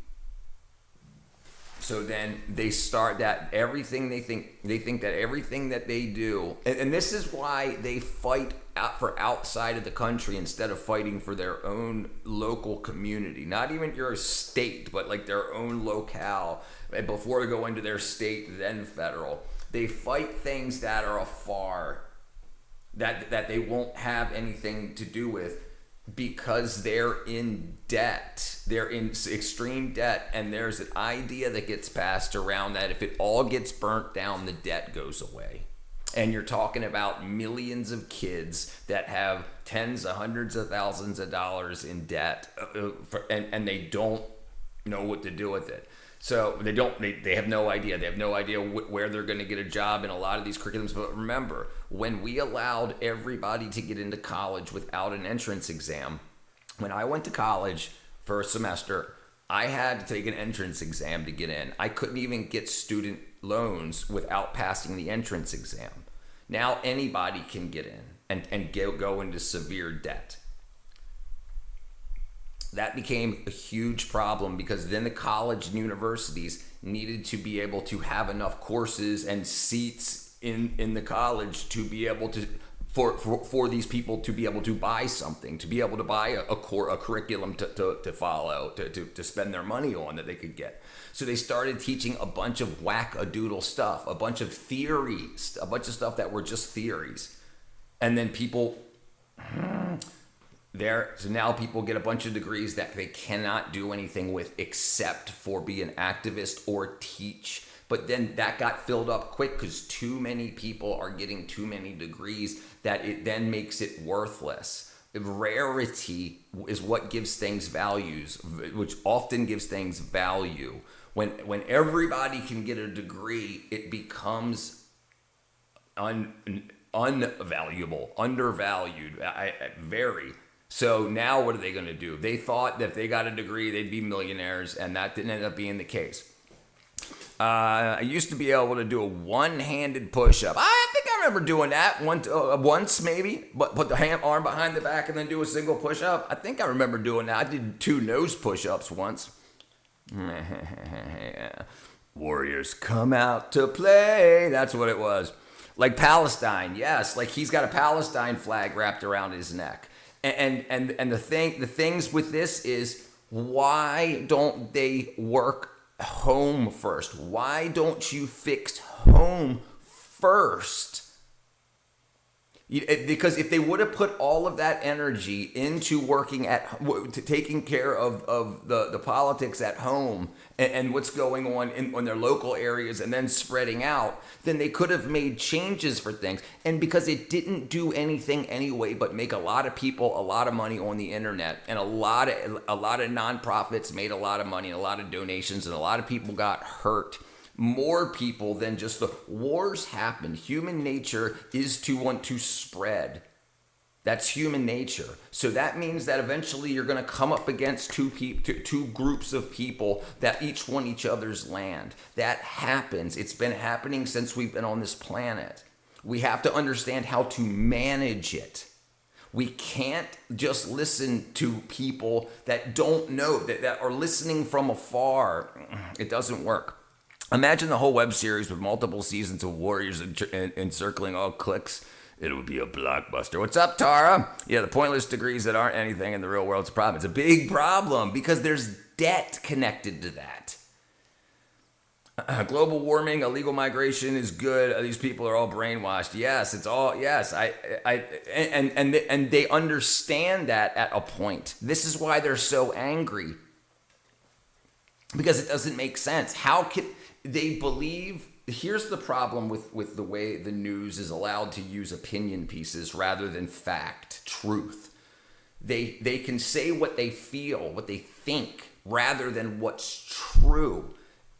So then they start that everything they think that everything that they do, and this is why they fight out for outside of the country instead of fighting for their own local community, not even your state, but like their own locale. And before they go into their state, then federal, they fight things that are afar, that they won't have anything to do with, because they're in debt. They're in extreme debt, and there's an idea that gets passed around that if it all gets burnt down, the debt goes away. And you're talking about millions of kids that have tens of hundreds of thousands of dollars in debt, and they don't know what to do with it. So they have no idea. They have no idea where they're going to get a job in a lot of these curriculums. But remember, when we allowed everybody to get into college without an entrance exam, when I went to college for a semester, I had to take an entrance exam to get in. I couldn't even get student loans without passing the entrance exam. Now anybody can get in and go into severe debt. That became a huge problem, because then the college and universities needed to be able to have enough courses and seats in the college to be able to, for these people to be able to buy something, to be able to buy a curriculum to follow, to spend their money on that they could get. So they started teaching a bunch of whack-a-doodle stuff, a bunch of theories, a bunch of stuff that were just theories. And then people... So now people get a bunch of degrees that they cannot do anything with except for be an activist or teach. But then that got filled up quick because too many people are getting too many degrees that it then makes it worthless. Rarity is what gives things values, which often gives things value. When everybody can get a degree, it becomes unvaluable, undervalued, very. So now what are they going to do? They thought that if they got a degree, they'd be millionaires, and that didn't end up being the case. I used to be able to do a one-handed push-up. I think I remember doing that once maybe, but put the arm behind the back and then do a single push-up. I think I remember doing that. I did 2 nose push-ups once. Warriors come out to play. That's what it was. Like Palestine, yes. Like he's got a Palestine flag wrapped around his neck. And the things with this is, why don't they work home first? Why don't you fix home first? Because if they would have put all of that energy into working to taking care of the politics at home and what's going on in their local areas and then spreading out, then they could have made changes for things. And because it didn't do anything anyway but make a lot of people a lot of money on the internet, and a lot of nonprofits made a lot of money, and a lot of donations, and a lot of people got hurt. More people than just the wars happen. Human nature is to want to spread. That's human nature. So that means that eventually you're going to come up against two groups of people that each want each other's land. That happens. It's been happening since we've been on this planet. We have to understand how to manage it. We can't just listen to people that don't know, that are listening from afar. It doesn't work. Imagine the whole web series with multiple seasons of warriors encircling all cliques. It would be a blockbuster. What's up, Tara? Yeah, the pointless degrees that aren't anything in the real world's a problem. It's a big problem because there's debt connected to that. Global warming, illegal migration is good. These people are all brainwashed. Yes, it's all yes. And they understand that at a point. This is why they're so angry, because it doesn't make sense. How can they believe? Here's the problem with the way the news is allowed to use opinion pieces rather than fact, truth. They can say what they feel, what they think, rather than what's true.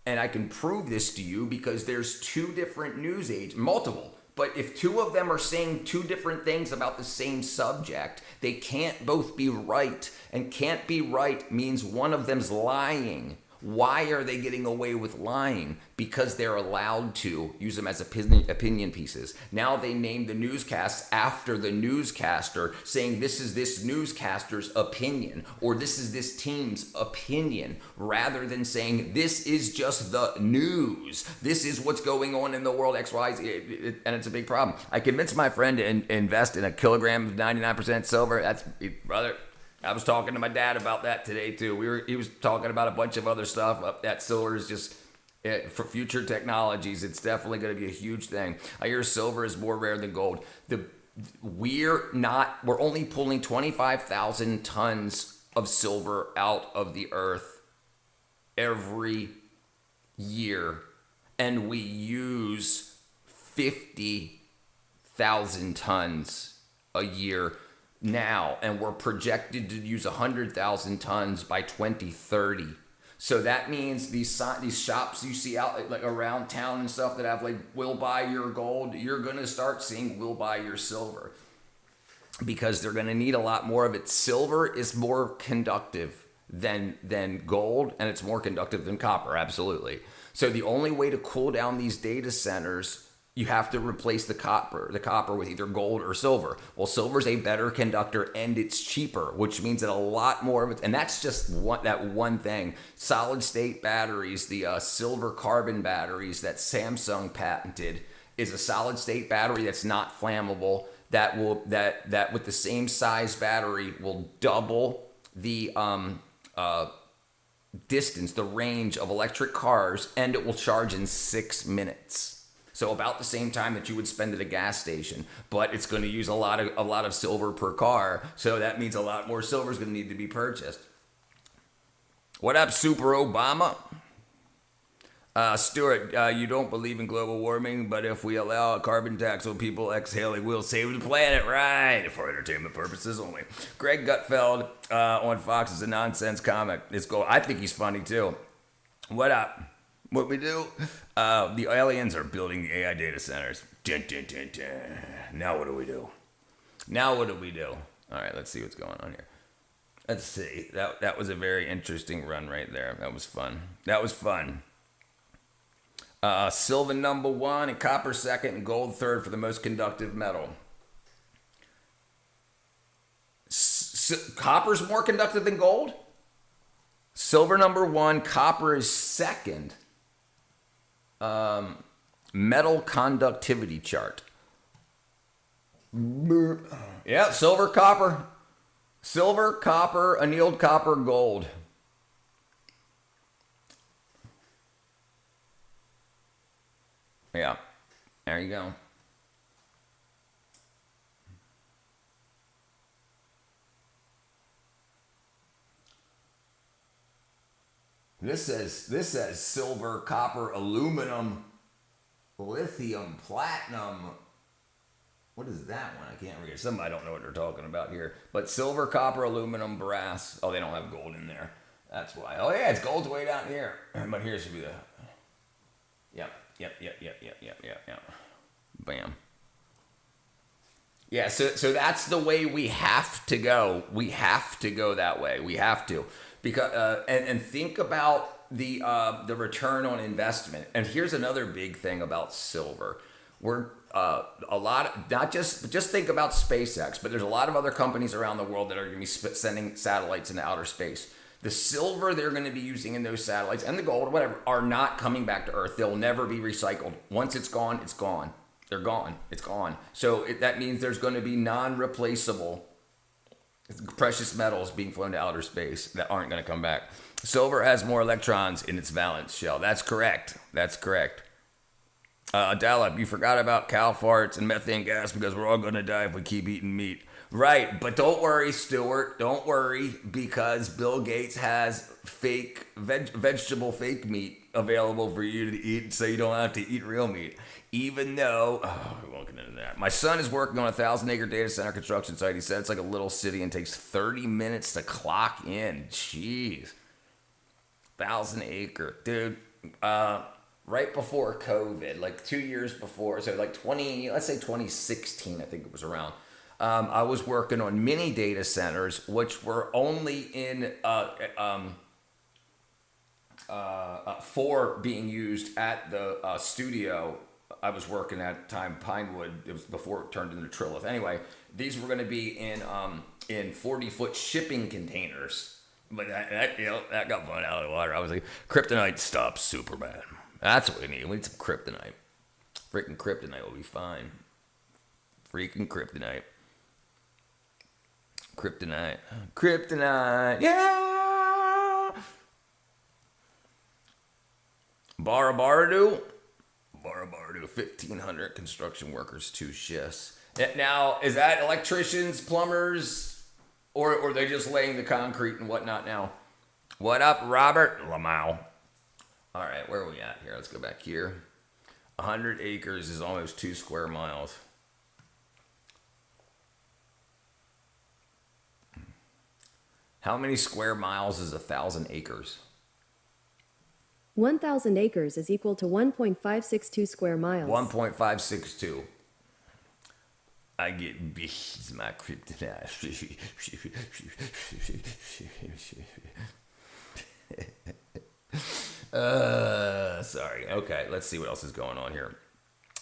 And I can prove this to you because there's two different news aides, multiple. But if two of them are saying two different things about the same subject, they can't both be right. And can't be right means one of them's lying. Why are they getting away with lying? Because they're allowed to use them as opinion pieces. Now they name the newscasts after the newscaster, saying this is this newscaster's opinion, or this is this team's opinion, rather than saying this is just the news. This is what's going on in the world, X, Y, Z, and it's a big problem. I convinced my friend to invest in a kilogram of 99% silver. That's, brother, I was talking to my dad about that today too. He was talking about a bunch of other stuff. That silver is just for future technologies. It's definitely going to be a huge thing. I hear silver is more rare than gold. We're only pulling 25,000 tons of silver out of the earth every year, and we use 50,000 tons a year now, and we're projected to use 100,000 tons by 2030. So that means these shops you see out like around town and stuff that have like "we'll buy your gold," you're gonna start seeing "we'll buy your silver," because they're gonna need a lot more of it. Silver is more conductive than gold, and it's more conductive than copper, absolutely. So the only way to cool down these data centers, you have to replace the copper with either gold or silver. Well, silver's a better conductor and it's cheaper, which means that a lot more of it, and that's just one thing. Solid state batteries, the silver carbon batteries that Samsung patented, is a solid state battery that's not flammable, that with the same size battery will double the distance, the range of electric cars, and it will charge in 6 minutes. So about the same time that you would spend at a gas station, but it's going to use a lot of silver per car. So that means a lot more silver is going to need to be purchased. What up, Super Obama? Stuart, you don't believe in global warming, but if we allow a carbon tax on people exhaling, we'll save the planet, right? For entertainment purposes only. Greg Gutfeld on Fox is a nonsense comic. I think he's funny too. What up? What we do? The aliens are building the AI data centers. Dun, dun, dun, dun. Now what do we do? All right, let's see what's going on here. Let's see. That was a very interesting run right there. That was fun. Silver number 1 and copper second and gold third for the most conductive metal. Copper's more conductive than gold? Silver number 1, copper is second. Metal conductivity chart. Yeah, silver, copper, annealed copper, gold. Yeah, there you go. This says silver, copper, aluminum, lithium, platinum. What is that one? I can't read it. I don't know what they're talking about here. But silver, copper, aluminum, brass. Oh, they don't have gold in there. That's why. Oh yeah, it's gold's way down here. But here should be the. Yep. Bam. Yeah. So that's the way we have to go. We have to go that way. We have to. Because and think about the return on investment. And here's another big thing about silver. We're a lot, not just think about SpaceX, but there's a lot of other companies around the world that are going to be sending satellites into outer space. The silver they're going to be using in those satellites and the gold, whatever, are not coming back to Earth. They'll never be recycled. Once it's gone, it's gone. They're gone. It's gone. So that means there's going to be non-replaceable precious metals being flown to outer space that aren't going to come back. Silver has more electrons in its valence shell. That's correct. That's correct. Dalip, you forgot about cow farts and methane gas because we're all going to die if we keep eating meat. Right, but don't worry, Stuart. Don't worry, because Bill Gates has fake vegetable fake meat available for you to eat, so you don't have to eat real meat. Even though, we won't get into that. My son is working on a 1,000-acre data center construction site. He said it's like a little city and takes 30 minutes to clock in. Jeez. 1,000-acre. Dude, right before COVID, like 2 years before, so like 2016, I think it was around. I was working on mini data centers, which were only in for being used at the studio I was working at the time, Pinewood. It was before it turned into Trilith. Anyway, these were going to be in 40-foot shipping containers. But that got blown out of the water. I was like, kryptonite stops Superman. That's what we need. We need some kryptonite. Freaking kryptonite will be fine. Freaking kryptonite. Kryptonite, yeah! Barabaradu, 1,500 construction workers, 2 shifts. Now, is that electricians, plumbers, or are they just laying the concrete and whatnot now? What up, Robert Lamau? All right, where are we at here? Let's go back here. 100 acres is almost 2 square miles. How many square miles is 1,000 acres? 1,000 acres is equal to 1.562 square miles. 1.562. I get bees, my kryptonite. Sorry. Okay, let's see what else is going on here.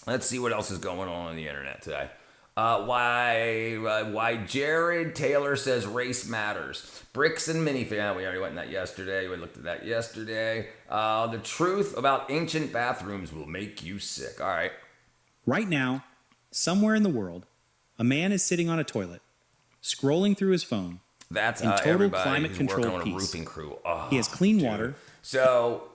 Let's see what else is going on the internet today. Why Jared Taylor says race matters. Bricks and minifan. We already went in that yesterday. We looked at that yesterday. The truth about ancient bathrooms will make you sick. All right. Right now, somewhere in the world, a man is sitting on a toilet, scrolling through his phone. That's in how total everybody climate who's control working on a peace. roofing crew. Oh, He has clean water. So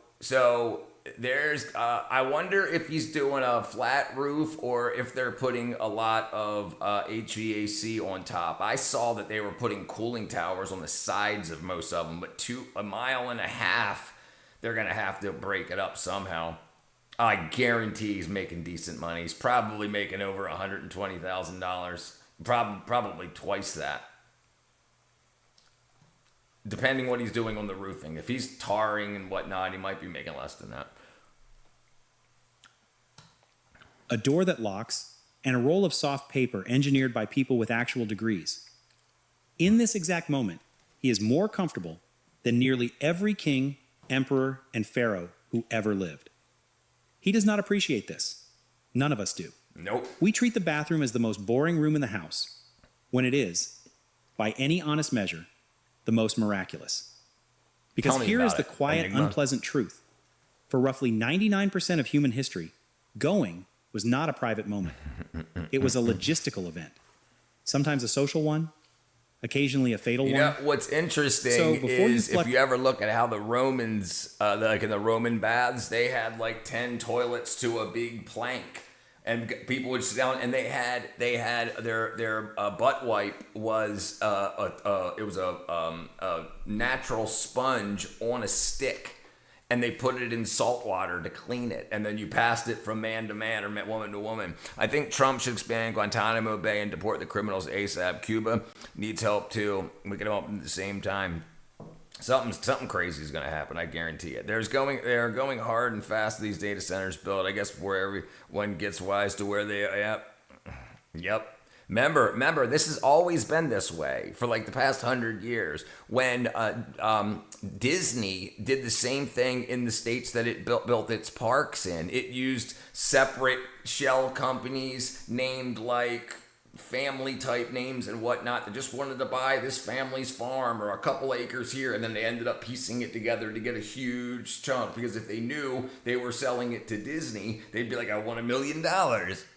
there's, I wonder if he's doing a flat roof or if they're putting a lot of HVAC on top. I saw that they were putting cooling towers on the sides of most of them, but 1.5 miles, they're going to have to break it up somehow. I guarantee he's making decent money. He's probably making over $120,000, probably twice that. Depending what he's doing on the roofing. If he's tarring and whatnot, he might be making less than that. A door that locks, and a roll of soft paper engineered by people with actual degrees. In this exact moment, he is more comfortable than nearly every king, emperor, and pharaoh who ever lived. He does not appreciate this. None of us do. Nope. We treat the bathroom as the most boring room in the house, when it is, by any honest measure, the most miraculous. Because here is the quiet, unpleasant truth. For roughly 99% of human history, going was not a private moment. It was a logistical event. Sometimes a social one, occasionally a fatal one. You know, what's interesting is if you ever look at how the Romans, like in the Roman baths, they had like 10 toilets to a big plank. And people would sit down, and they had their butt wipe was it was a natural sponge on a stick, and they put it in salt water to clean it, and then you passed it from man to man or woman to woman. I think Trump should expand Guantanamo Bay and deport the criminals ASAP. Cuba needs help too. We can help them at the same time. Something crazy is going to happen. I guarantee it. They're going hard and fast. These data centers built. I guess before everyone gets wise to where they are. Yep. Remember, this has always been this way for like the past 100 years. When Disney did the same thing in the states that it built its parks in, it used separate shell companies named like family type names and whatnot that just wanted to buy this family's farm or a couple acres here, and then they ended up piecing it together to get a huge chunk, because if they knew they were selling it to Disney, they'd be like, I want $1 million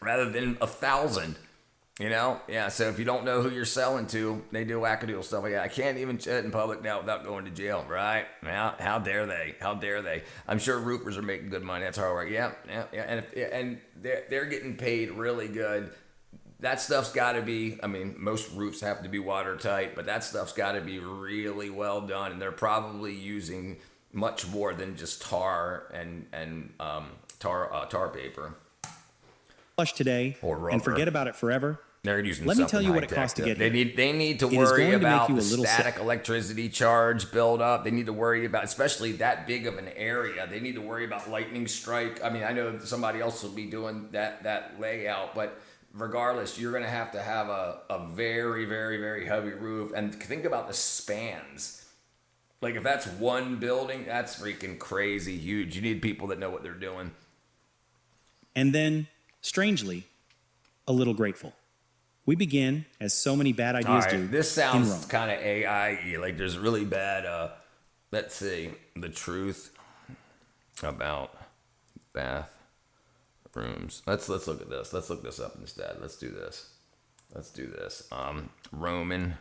rather than 1,000. You know? Yeah, so if you don't know who you're selling to, they do wackadoodle stuff like that. I can't even chat in public now without going to jail, right? How dare they? How dare they? I'm sure roofers are making good money. That's hard work. Yeah. And they're getting paid really good. That stuff's got to be, I mean, most roofs have to be watertight, but that stuff's got to be really well done. And they're probably using much more than just tar and tar paper. Flush today and forget about it forever. They're using. Let me tell you what it costs to get here. They need to worry about the static electricity charge build up. They need to worry about, especially that big of an area. They need to worry about lightning strike. I mean, I know somebody else will be doing that layout, but regardless, you're going to have a very, very, very heavy roof. And think about the spans. Like if that's one building, that's freaking crazy huge. You need people that know what they're doing. And then, strangely, a little grateful. We begin, as so many bad ideas do, this sounds kind of AI-y. Like there's really bad, let's see, the truth about bathrooms. Let's look at this. Let's look this up instead. Let's do this. Roman,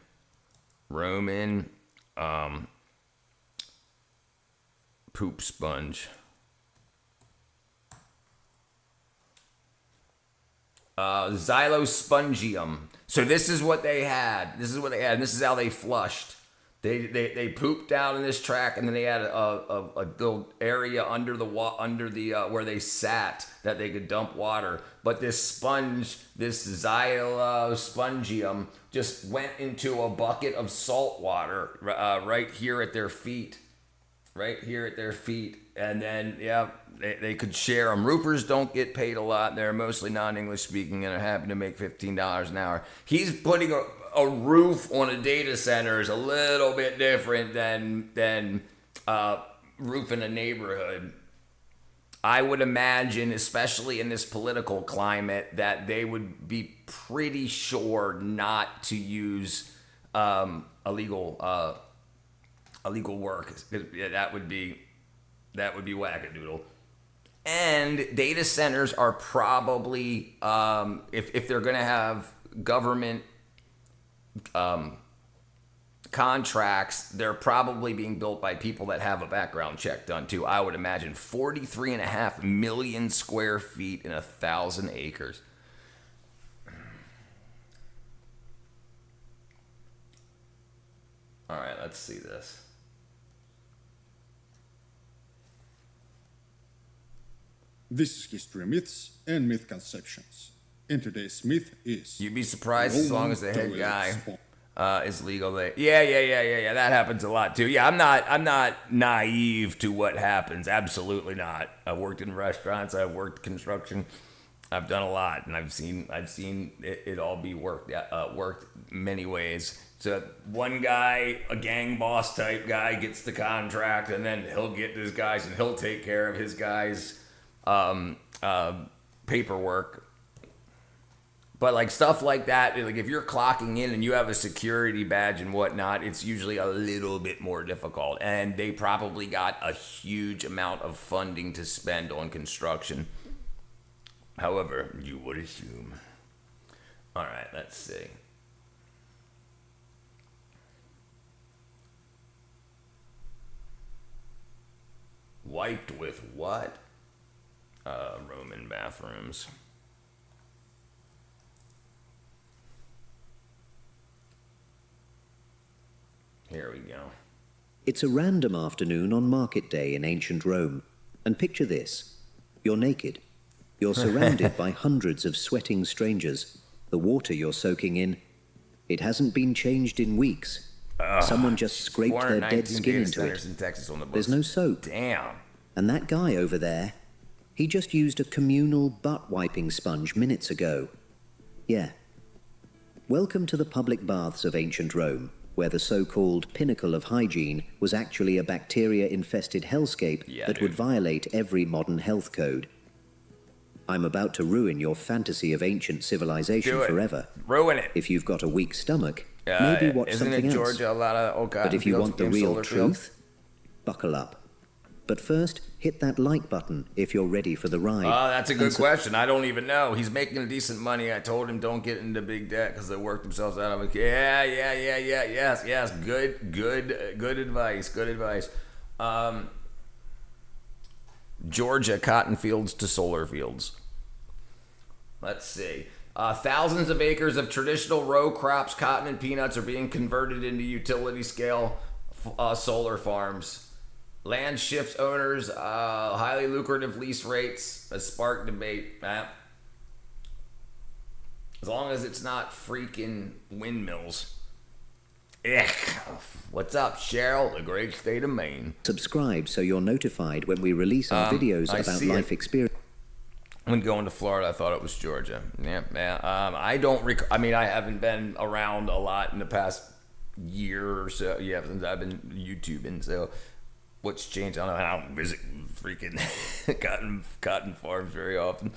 poop sponge. Xylospongium. So this is what they had. And this is how they flushed. They pooped out in this track, and then they had a little area under the where they sat that they could dump water. But this sponge, this Xylospongium, just went into a bucket of salt water right here at their feet. And then, they could share them. Roofers don't get paid a lot. They're mostly non-English speaking and are happy to make $15 an hour. He's putting a roof on a data center is a little bit different than roofing a neighborhood. I would imagine, especially in this political climate, that they would be pretty sure not to use illegal work. That would be wackadoodle. And data centers are probably, if they're going to have government contracts, they're probably being built by people that have a background check done too. I would imagine 43.5 million square feet in 1,000 acres. All right, let's see this. This is History Myths and Myth Conceptions. And today's myth is... You'd be surprised as long as the head guy is legal. Yeah. That happens a lot too. Yeah, I'm not naive to what happens. Absolutely not. I've worked in restaurants. I've worked construction. I've done a lot, and I've seen it all be worked many ways. So one guy, a gang boss type guy, gets the contract, and then he'll get his guys, and he'll take care of his guys' paperwork. But like stuff like that, like if you're clocking in and you have a security badge and whatnot, it's usually a little bit more difficult. And they probably got a huge amount of funding to spend on construction. However, you would assume. All right, let's see. Wiped with what? Roman bathrooms. Here we go. It's a random afternoon on market day in ancient Rome. And picture this. You're naked. You're surrounded by hundreds of sweating strangers. The water you're soaking in, it hasn't been changed in weeks. Someone just scraped their dead skin into it. There's no soap. Damn. And that guy over there, he just used a communal butt-wiping sponge minutes ago. Yeah. Welcome to the public baths of ancient Rome, where the so-called pinnacle of hygiene was actually a bacteria-infested hellscape that would violate every modern health code. I'm about to ruin your fantasy of ancient civilization forever. Ruin it. If you've got a weak stomach, maybe watch something else. Isn't it Georgia a lot of... But if you want the real truth, buckle up. But first, hit that like button if you're ready for the ride. That's a good question. I don't even know. He's making decent money. I told him don't get into big debt because they work themselves out. I'm like, yes. Good advice. Good advice. Georgia, cotton fields to solar fields. Let's see. Thousands of acres of traditional row crops, cotton and peanuts, are being converted into utility scale solar farms. Land shifts owners, highly lucrative lease rates has sparked debate. As long as it's not freaking windmills. What's up, Cheryl? The great state of Maine. Subscribe so you're notified when we release our videos about life experience. When going to Florida, I thought it was Georgia. Yeah. I don't. I haven't been around a lot in the past year or so. Yeah, since I've been YouTubing. So, what's changed? I don't visit freaking cotton farms very often.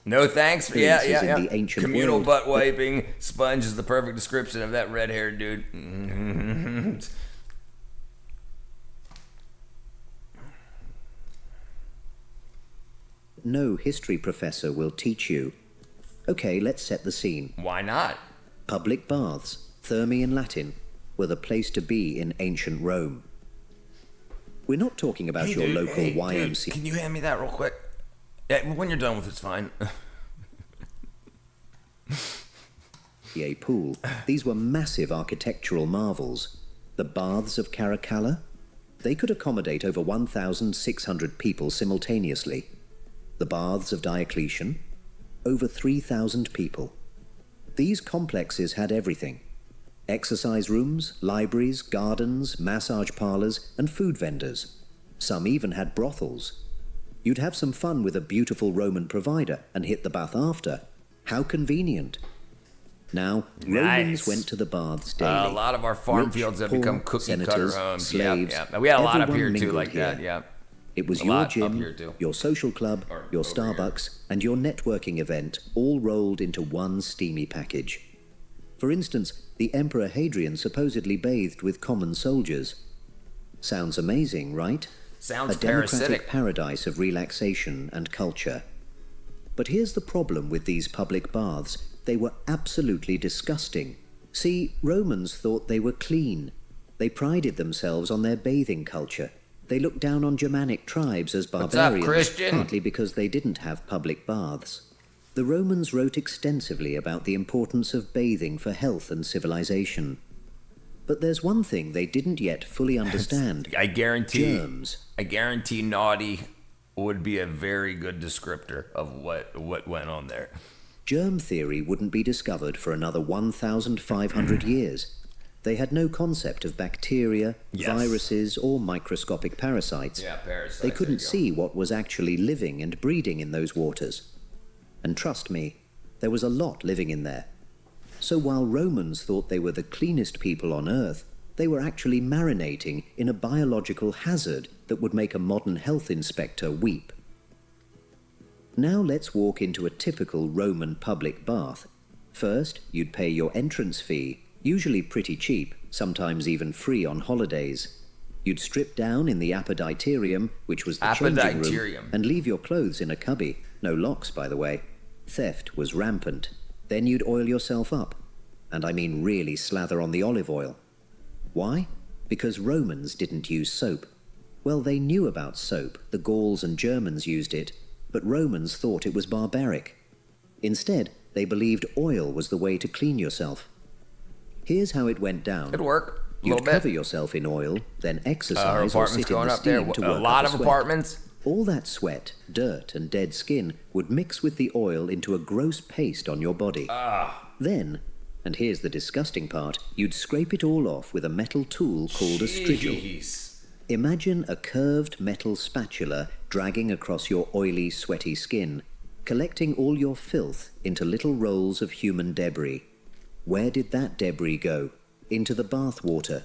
No thanks. Yeah. The Communal butt wiping sponge is the perfect description of that red-haired dude. No history professor will teach you. Okay, let's set the scene. Why not? Public baths, Thermae in Latin, were the place to be in ancient Rome. We're not talking about your local YMCA. Dude, can you hand me that real quick? Yeah, when you're done with it's fine. Pool. These were massive architectural marvels. The baths of Caracalla? They could accommodate over 1,600 people simultaneously. The baths of Diocletian? Over 3,000 people. These complexes had everything. Exercise rooms, libraries, gardens, massage parlors, and food vendors. Some even had brothels. You'd have some fun with a beautiful Roman provider and hit the bath after. How convenient. Now, Romans went to the baths daily. A lot of our farm fields have become cookie-cutter homes. Slaves, yeah. We had a lot up here, too, like that, yeah. It was your gym, your social club, your Starbucks, and your networking event all rolled into one steamy package. For instance, the Emperor Hadrian supposedly bathed with common soldiers. Sounds amazing, right? Sounds a democratic paradise of relaxation and culture. But here's the problem with these public baths. They were absolutely disgusting. See, Romans thought they were clean. They prided themselves on their bathing culture. They looked down on Germanic tribes as barbarians, what's up, Christian? Partly because they didn't have public baths. The Romans wrote extensively about the importance of bathing for health and civilization. But there's one thing they didn't yet fully understand. I guarantee germs. I guarantee naughty would be a very good descriptor of what went on there. Germ theory wouldn't be discovered for another 1,500 years. They had no concept of bacteria, viruses, or microscopic parasites. Yeah, parasites. They couldn't see what was actually living and breeding in those waters. And trust me, there was a lot living in there. So while Romans thought they were the cleanest people on earth, they were actually marinating in a biological hazard that would make a modern health inspector weep. Now let's walk into a typical Roman public bath. First, you'd pay your entrance fee, usually pretty cheap, sometimes even free on holidays. You'd strip down in the Apoditerium, which was the changing room, and leave your clothes in a cubby. No locks, by the way. Theft was rampant. Then you'd oil yourself up. And I mean really slather on the olive oil. Why? Because Romans didn't use soap. Well, they knew about soap. The Gauls and Germans used it. But Romans thought it was barbaric. Instead, they believed oil was the way to clean yourself. Here's how it went down. It'd work. You'd cover yourself in oil, then exercise or sit in the steam to work a lot up of sweat. apartments. All that sweat, dirt, and dead skin would mix with the oil into a gross paste on your body. Then, and here's the disgusting part, you'd scrape it all off with a metal tool called a strigil. Imagine a curved metal spatula dragging across your oily, sweaty skin, collecting all your filth into little rolls of human debris. Where did that debris go? Into the bath water.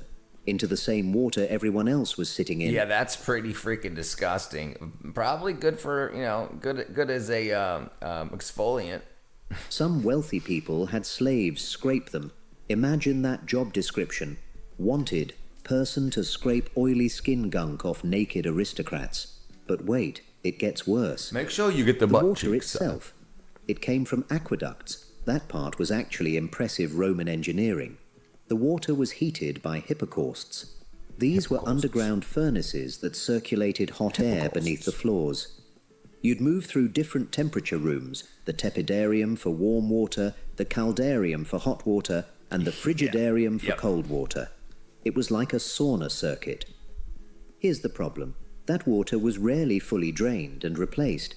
Into the same water everyone else was sitting in. Yeah, that's pretty freaking disgusting. Probably good for, good as a exfoliant. Some wealthy people had slaves scrape them. Imagine that job description. Wanted, person to scrape oily skin gunk off naked aristocrats. But wait, it gets worse. Make sure you get the butt water cheeks itself. It came from aqueducts. That part was actually impressive Roman engineering. The water was heated by hippocausts. These were underground furnaces that circulated hot air beneath the floors. You'd move through different temperature rooms, the tepidarium for warm water, the caldarium for hot water, and the frigidarium for cold water. It was like a sauna circuit. Here's the problem. That water was rarely fully drained and replaced.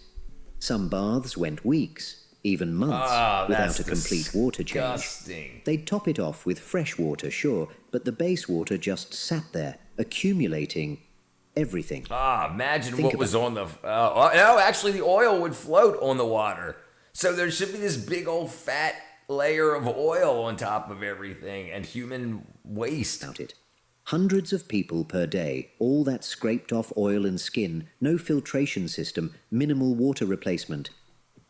Some baths went weeks, even months, without a complete water change. They'd top it off with fresh water, sure, but the base water just sat there, accumulating everything. Imagine what was on the... no, actually the oil would float on the water. So there should be this big old fat layer of oil on top of everything and human waste. Hundreds of people per day, all that scraped off oil and skin, no filtration system, minimal water replacement.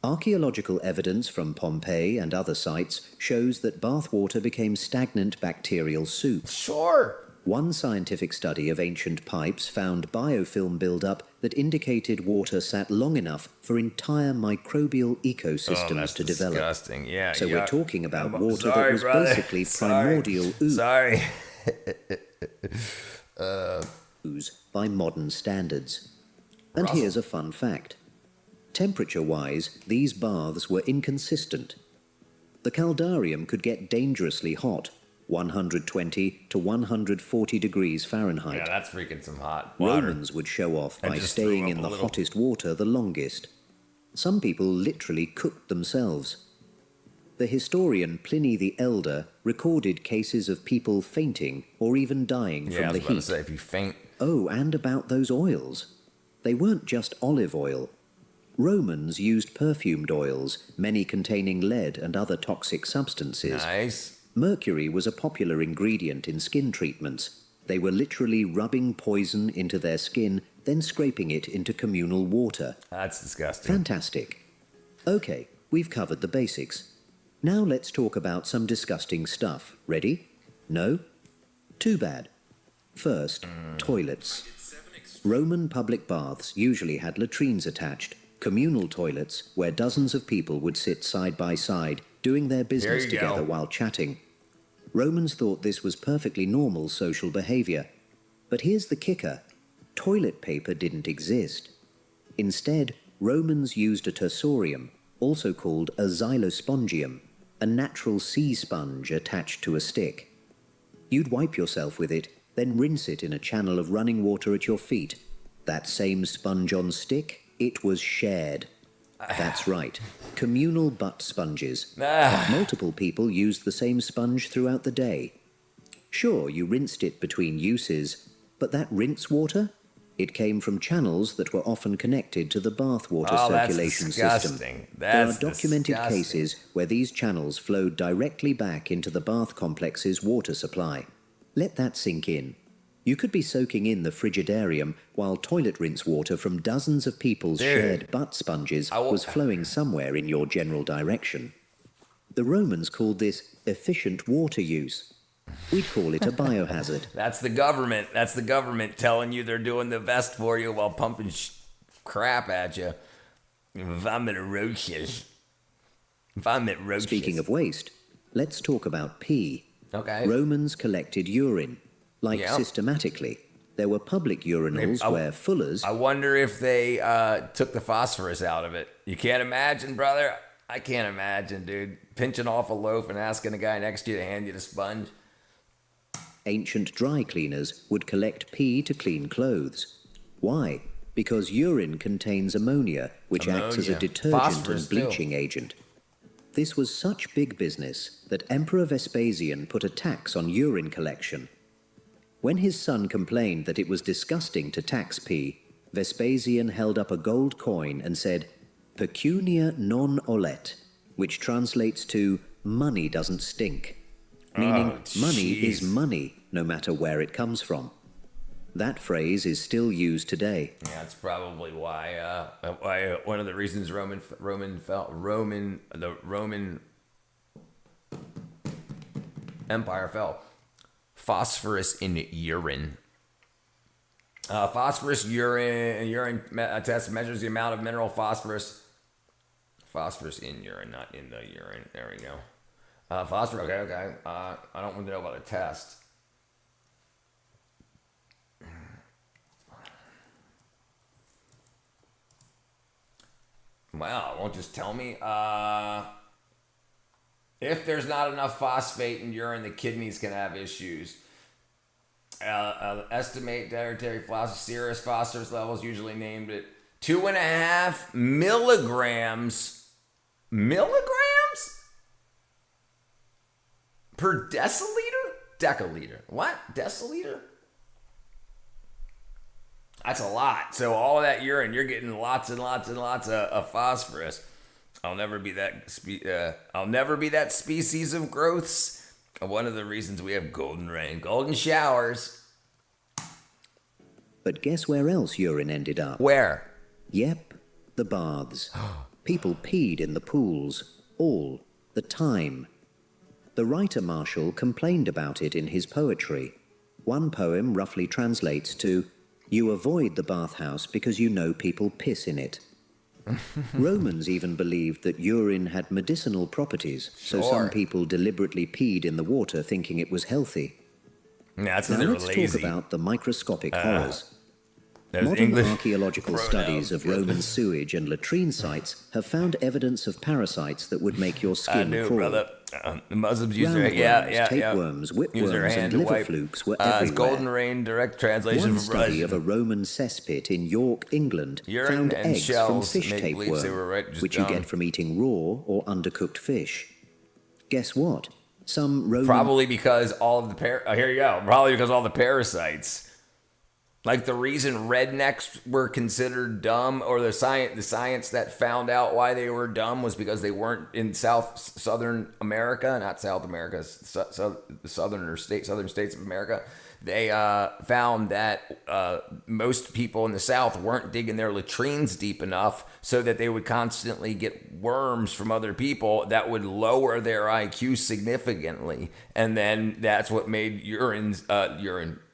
Archaeological evidence from Pompeii and other sites shows that bath water became stagnant bacterial soup. Sure. One scientific study of ancient pipes found biofilm buildup that indicated water sat long enough for entire microbial ecosystems to develop. Disgusting. Yeah. So we're talking about water sorry, that was brother. basically primordial ooze. Sorry. Ooze by modern standards. And here's a fun fact. Temperature-wise, these baths were inconsistent. The caldarium could get dangerously hot, 120 to 140 degrees Fahrenheit. Yeah, that's freaking some hot water. Romans would show off by staying in the hottest water the longest. Some people literally cooked themselves. The historian Pliny the Elder recorded cases of people fainting or even dying from the heat. To say, if you faint. Oh, and about those oils. They weren't just olive oil. Romans used perfumed oils, many containing lead and other toxic substances. Nice. Mercury was a popular ingredient in skin treatments. They were literally rubbing poison into their skin, then scraping it into communal water. That's disgusting. Fantastic. Okay, we've covered the basics. Now let's talk about some disgusting stuff. Ready? No? Too bad. First, toilets. Roman public baths usually had latrines attached, communal toilets where dozens of people would sit side by side, doing their business together while chatting. Romans thought this was perfectly normal social behavior. But here's the kicker. Toilet paper didn't exist. Instead, Romans used a tersorium, also called a xylospongium, a natural sea sponge attached to a stick. You'd wipe yourself with it, then rinse it in a channel of running water at your feet. That same sponge on stick, it was shared. That's right, communal butt sponges. Multiple people used the same sponge throughout the day. Sure, you rinsed it between uses, but that rinse water? It came from channels that were often connected to the bathwater circulation system. There are documented cases where these channels flowed directly back into the bath complex's water supply. Let that sink in. You could be soaking in the frigidarium while toilet rinse water from dozens of people's shared butt sponges was flowing somewhere in your general direction. The Romans called this efficient water use. We'd call it a biohazard. That's the government. That's the government telling you they're doing the best for you while pumping crap at you. If I'm at roaches. Speaking of waste, let's talk about pee. Okay. Romans collected urine. Systematically. There were public urinals where fullers... I wonder if they took the phosphorus out of it. You can't imagine, brother. I can't imagine, dude. Pinching off a loaf and asking the guy next to you to hand you the sponge. Ancient dry cleaners would collect pee to clean clothes. Why? Because urine contains ammonia, which acts as a detergent and bleaching agent. This was such big business that Emperor Vespasian put a tax on urine collection. When his son complained that it was disgusting to tax pee, Vespasian held up a gold coin and said, "Pecunia non olet," which translates to "money doesn't stink," meaning money is money, no matter where it comes from. That phrase is still used today. Yeah, that's probably why one of the reasons the Roman Empire fell. phosphorus in urine. Phosphorus urine test measures the amount of mineral phosphorus. Phosphorus in urine, not in the urine. There we go. Phosphorus. Okay. I don't want to know about a test. Well, won't just tell me. If there's not enough phosphate in urine, the kidneys can have issues. Estimate dietary serous phosphorus levels, usually named at 2.5 milligrams per deciliter. What? Deciliter? That's a lot. So all of that urine, you're getting lots and lots and lots of phosphorus. I'll never be that species of growths. One of the reasons we have golden rain, golden showers. But guess where else urine ended up? Where? Yep, the baths. People peed in the pools all the time. The writer Marshall complained about it in his poetry. One poem roughly translates to, "You avoid the bathhouse because you know people piss in it." Romans even believed that urine had medicinal properties, so some people deliberately peed in the water thinking it was healthy. Now let's talk about the microscopic horrors. Modern archaeological studies of Roman sewage and latrine sites have found evidence of parasites that would make your skin crawl. Brother. The Muslims use their tapeworms, whipworms, and liver flukes were everywhere. Golden rain, direct translation One from study Russian. of a Roman cesspit in York, England, found eggs from fish tapeworm, which you get from eating raw or undercooked fish. Guess what? Some Roman... Probably because all of the Probably because all the parasites. Like the reason rednecks were considered dumb, or the science that found out why they were dumb was because they weren't in southern America, not South America, southern states of America. They found that most people in the South weren't digging their latrines deep enough, so that they would constantly get worms from other people that would lower their IQ significantly. And then that's what made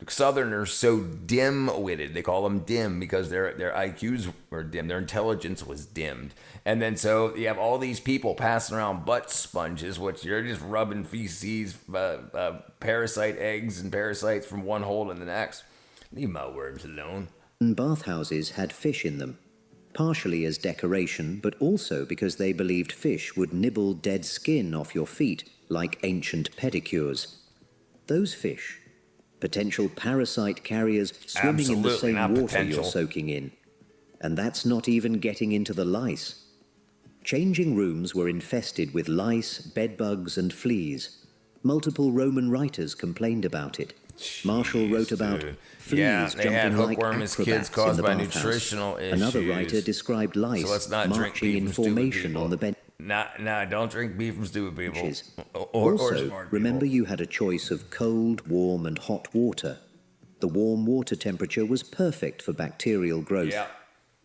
Southerners so dim-witted. They call them dim because their IQs were dim. Their intelligence was dimmed. And then so you have all these people passing around butt sponges, which you're just rubbing feces, parasite eggs and parasites from one hole to the next. Leave my worms alone. Bathhouses had fish in them, partially as decoration, but also because they believed fish would nibble dead skin off your feet like ancient pedicures. Those fish, potential parasite carriers swimming in the same water you're soaking in. And that's not even getting into the lice. Changing rooms were infested with lice, bedbugs, and fleas. Multiple Roman writers complained about it. Marshall wrote about fleas jumping like acrobats kids caused in the by nutritional issues. Another writer described lice marching in formation on the bench. Nah, don't drink beef from stupid people. Also, remember you had a choice of cold, warm, and hot water. The warm water temperature was perfect for bacterial growth. Yeah.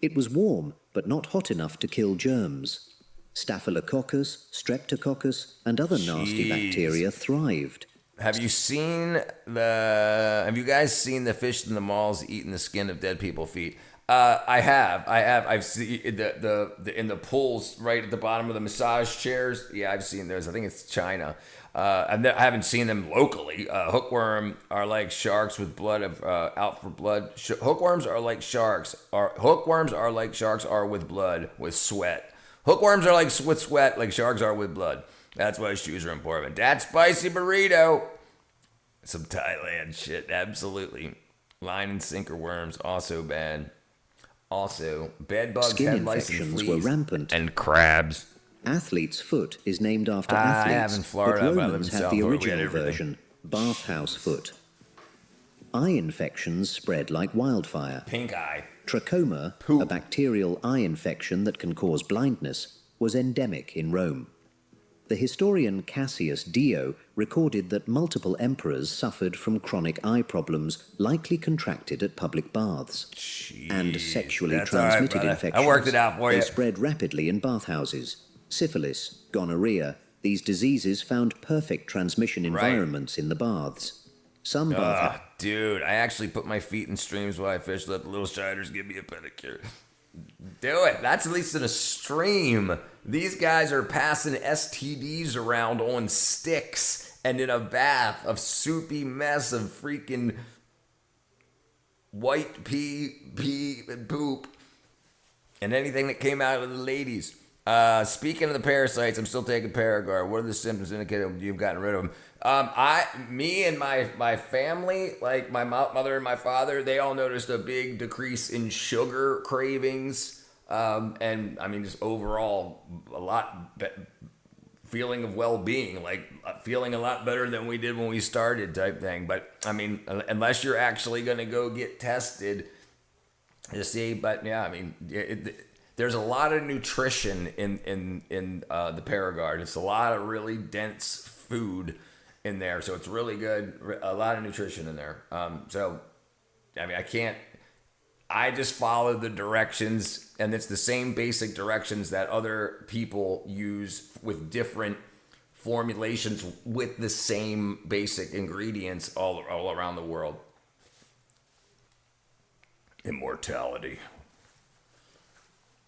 It was warm, but not hot enough to kill germs. Staphylococcus, streptococcus, and other nasty bacteria thrived. Have you guys seen the fish in the malls eating the skin of dead people's feet? I have. I've seen the in the pools right at the bottom of the massage chairs. Yeah, I've seen those. I think it's China. I haven't seen them locally. Hookworm are like sharks with blood out for blood. Hookworms are like sharks. Hookworms are like sharks are with blood with sweat. Hookworms are like with sweat like sharks are with blood. That's why shoes are important. That spicy burrito. Some Thailand shit. Absolutely. Line and sinker worms also bad. Also, bed bugs, skin head lice, and infections fleas, were rampant. And crabs. Athlete's foot is named after athletes, I have in Florida, but Romans had the original version, bathhouse foot. Eye infections spread like wildfire. Pink eye. Trachoma, a bacterial eye infection that can cause blindness, was endemic in Rome. The historian Cassius Dio recorded that multiple emperors suffered from chronic eye problems likely contracted at public baths. Jeez, and sexually transmitted infections. I worked it out for you. They spread rapidly in bathhouses. Syphilis, gonorrhea, these diseases found perfect transmission environments in the baths. Some bath. Dude, I actually put my feet in streams while I fish. Let the little shiners give me a pedicure. Do it. That's at least in a stream. These guys are passing STDs around on sticks and in a bath of soupy mess of freaking white pee, and poop, and anything that came out of the ladies. Speaking of the parasites, I'm still taking Paragard. What are the symptoms indicating you've gotten rid of them? Me and my family, like my mother and my father, they all noticed a big decrease in sugar cravings, and I mean just overall a lot feeling of well-being, like feeling a lot better than we did when we started, type thing. But I mean, unless you're actually gonna go get tested to see, but yeah, I mean, there's a lot of nutrition in the Paragard. It's a lot of really dense food in there, so it's really good. A lot of nutrition in there. So, I mean, I just follow the directions, and it's the same basic directions that other people use with different formulations with the same basic ingredients all around the world. Immortality.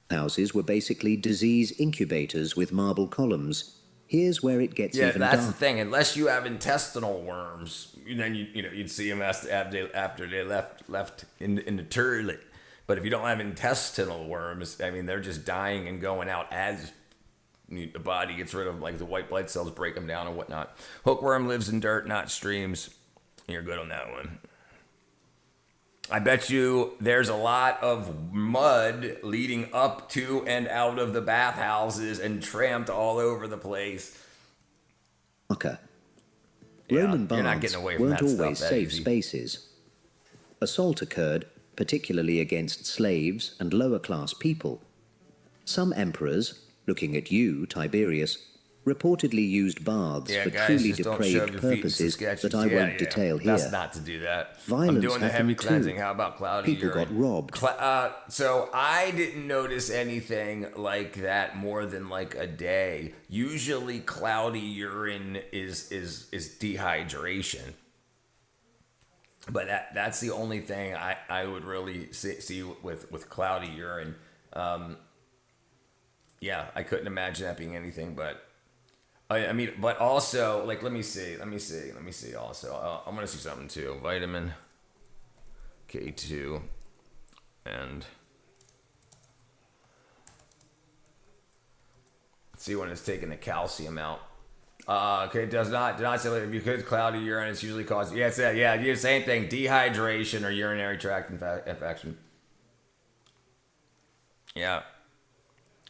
Houses were basically disease incubators with marble columns. Here's where it gets even darker. Yeah, that's the thing. Unless you have intestinal worms, then you'd see them after they left in the toilet. But if you don't have intestinal worms, I mean, they're just dying and going out as the body gets rid of them, like the white blood cells break them down and whatnot. Hookworm lives in dirt, not streams. You're good on that one. I bet you there's a lot of mud leading up to and out of the bathhouses and tramped all over the place. Okay. Roman you're not baths getting away from weren't that always stuff that safe easy. spaces. Assault occurred, particularly against slaves and lower-class people. Some emperors, looking at you, Tiberius, reportedly used baths for truly depraved purposes that I won't detail here. That's not to do that. Violence I'm doing the heavy happened too. cleansing. How about cloudy People urine? got robbed. So I didn't notice anything like that more than like a day. Usually cloudy urine is dehydration. But that's the only thing I would really see with cloudy urine. Yeah, I couldn't imagine that being anything but. I mean, but also, like, let me see. Also, I'm gonna see something too. Vitamin K2 and see when it's taking the calcium out. Okay, it does not say if you could cloudy urine, it's usually caused. Yeah, it's the same thing. Dehydration or urinary tract infection. Yeah.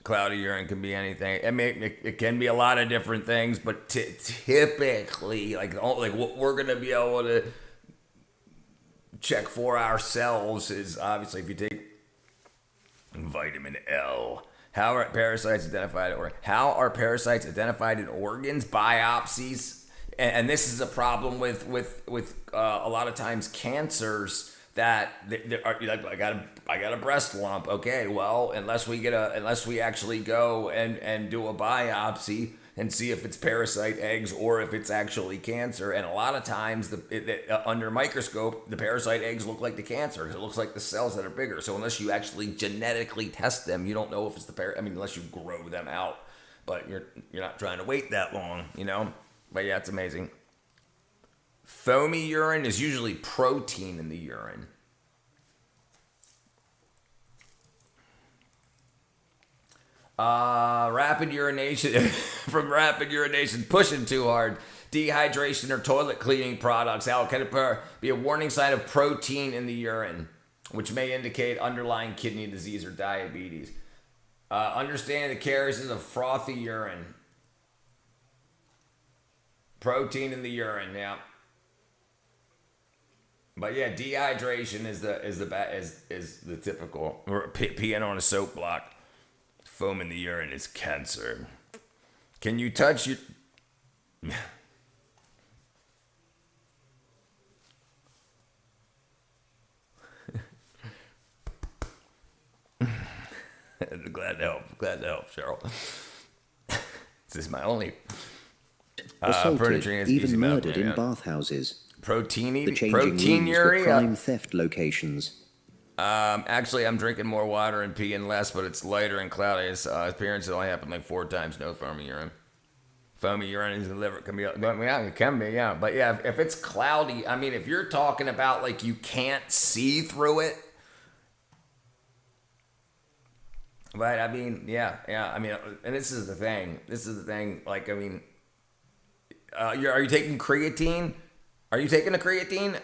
Cloudy urine can be anything. I mean, it can be a lot of different things, but typically, like what we're gonna be able to check for ourselves is obviously if you take vitamin L. How are parasites identified in organs? Biopsies, and this is a problem with a lot of times cancers. That I got a breast lump. Okay, well, unless we actually go and do a biopsy and see if it's parasite eggs or if it's actually cancer, and a lot of times under microscope the parasite eggs look like the cancer. It looks like the cells that are bigger. So unless you actually genetically test them, you don't know if it's the unless you grow them out, but you're not trying to wait that long, But yeah, it's amazing. Foamy urine is usually protein in the urine. Rapid urination, pushing too hard, dehydration or toilet cleaning products. How can it be a warning sign of protein in the urine, which may indicate underlying kidney disease or diabetes. Understanding the cases of frothy urine. Protein in the urine, yeah. But yeah, dehydration is the typical. Or peeing on a soap block. Foam in the urine is cancer. Can you touch your? Glad to help, Cheryl. This is my only. Assaulted, even murdered in bathhouses. The changing rooms were crime theft locations. Actually, I'm drinking more water and peeing less, but it's lighter and cloudy. His appearances only happened like 4 times. No foamy urine. Foamy urine in the liver can be, yeah, it can be, yeah. But yeah, if it's cloudy, I mean, if you're talking about like you can't see through it, right? I mean, yeah. I mean, and this is the thing. Like, I mean, are you taking creatine? Are you taking a creatine?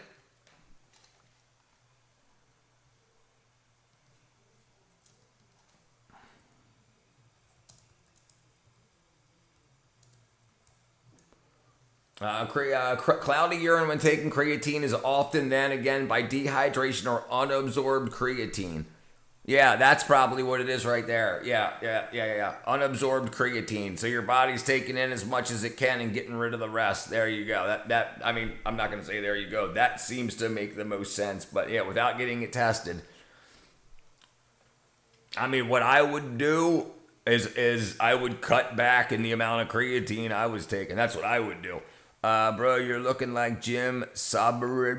Cloudy urine when taking creatine is often then again by dehydration or unabsorbed creatine. Yeah, that's probably what it is right there. Yeah. Unabsorbed creatine. So your body's taking in as much as it can and getting rid of the rest. There you go. That I mean, I'm not going to say there you go. That seems to make the most sense. But yeah, without getting it tested. I mean, what I would do is I would cut back in the amount of creatine I was taking. That's what I would do. Bro, you're looking like Jim Sauber.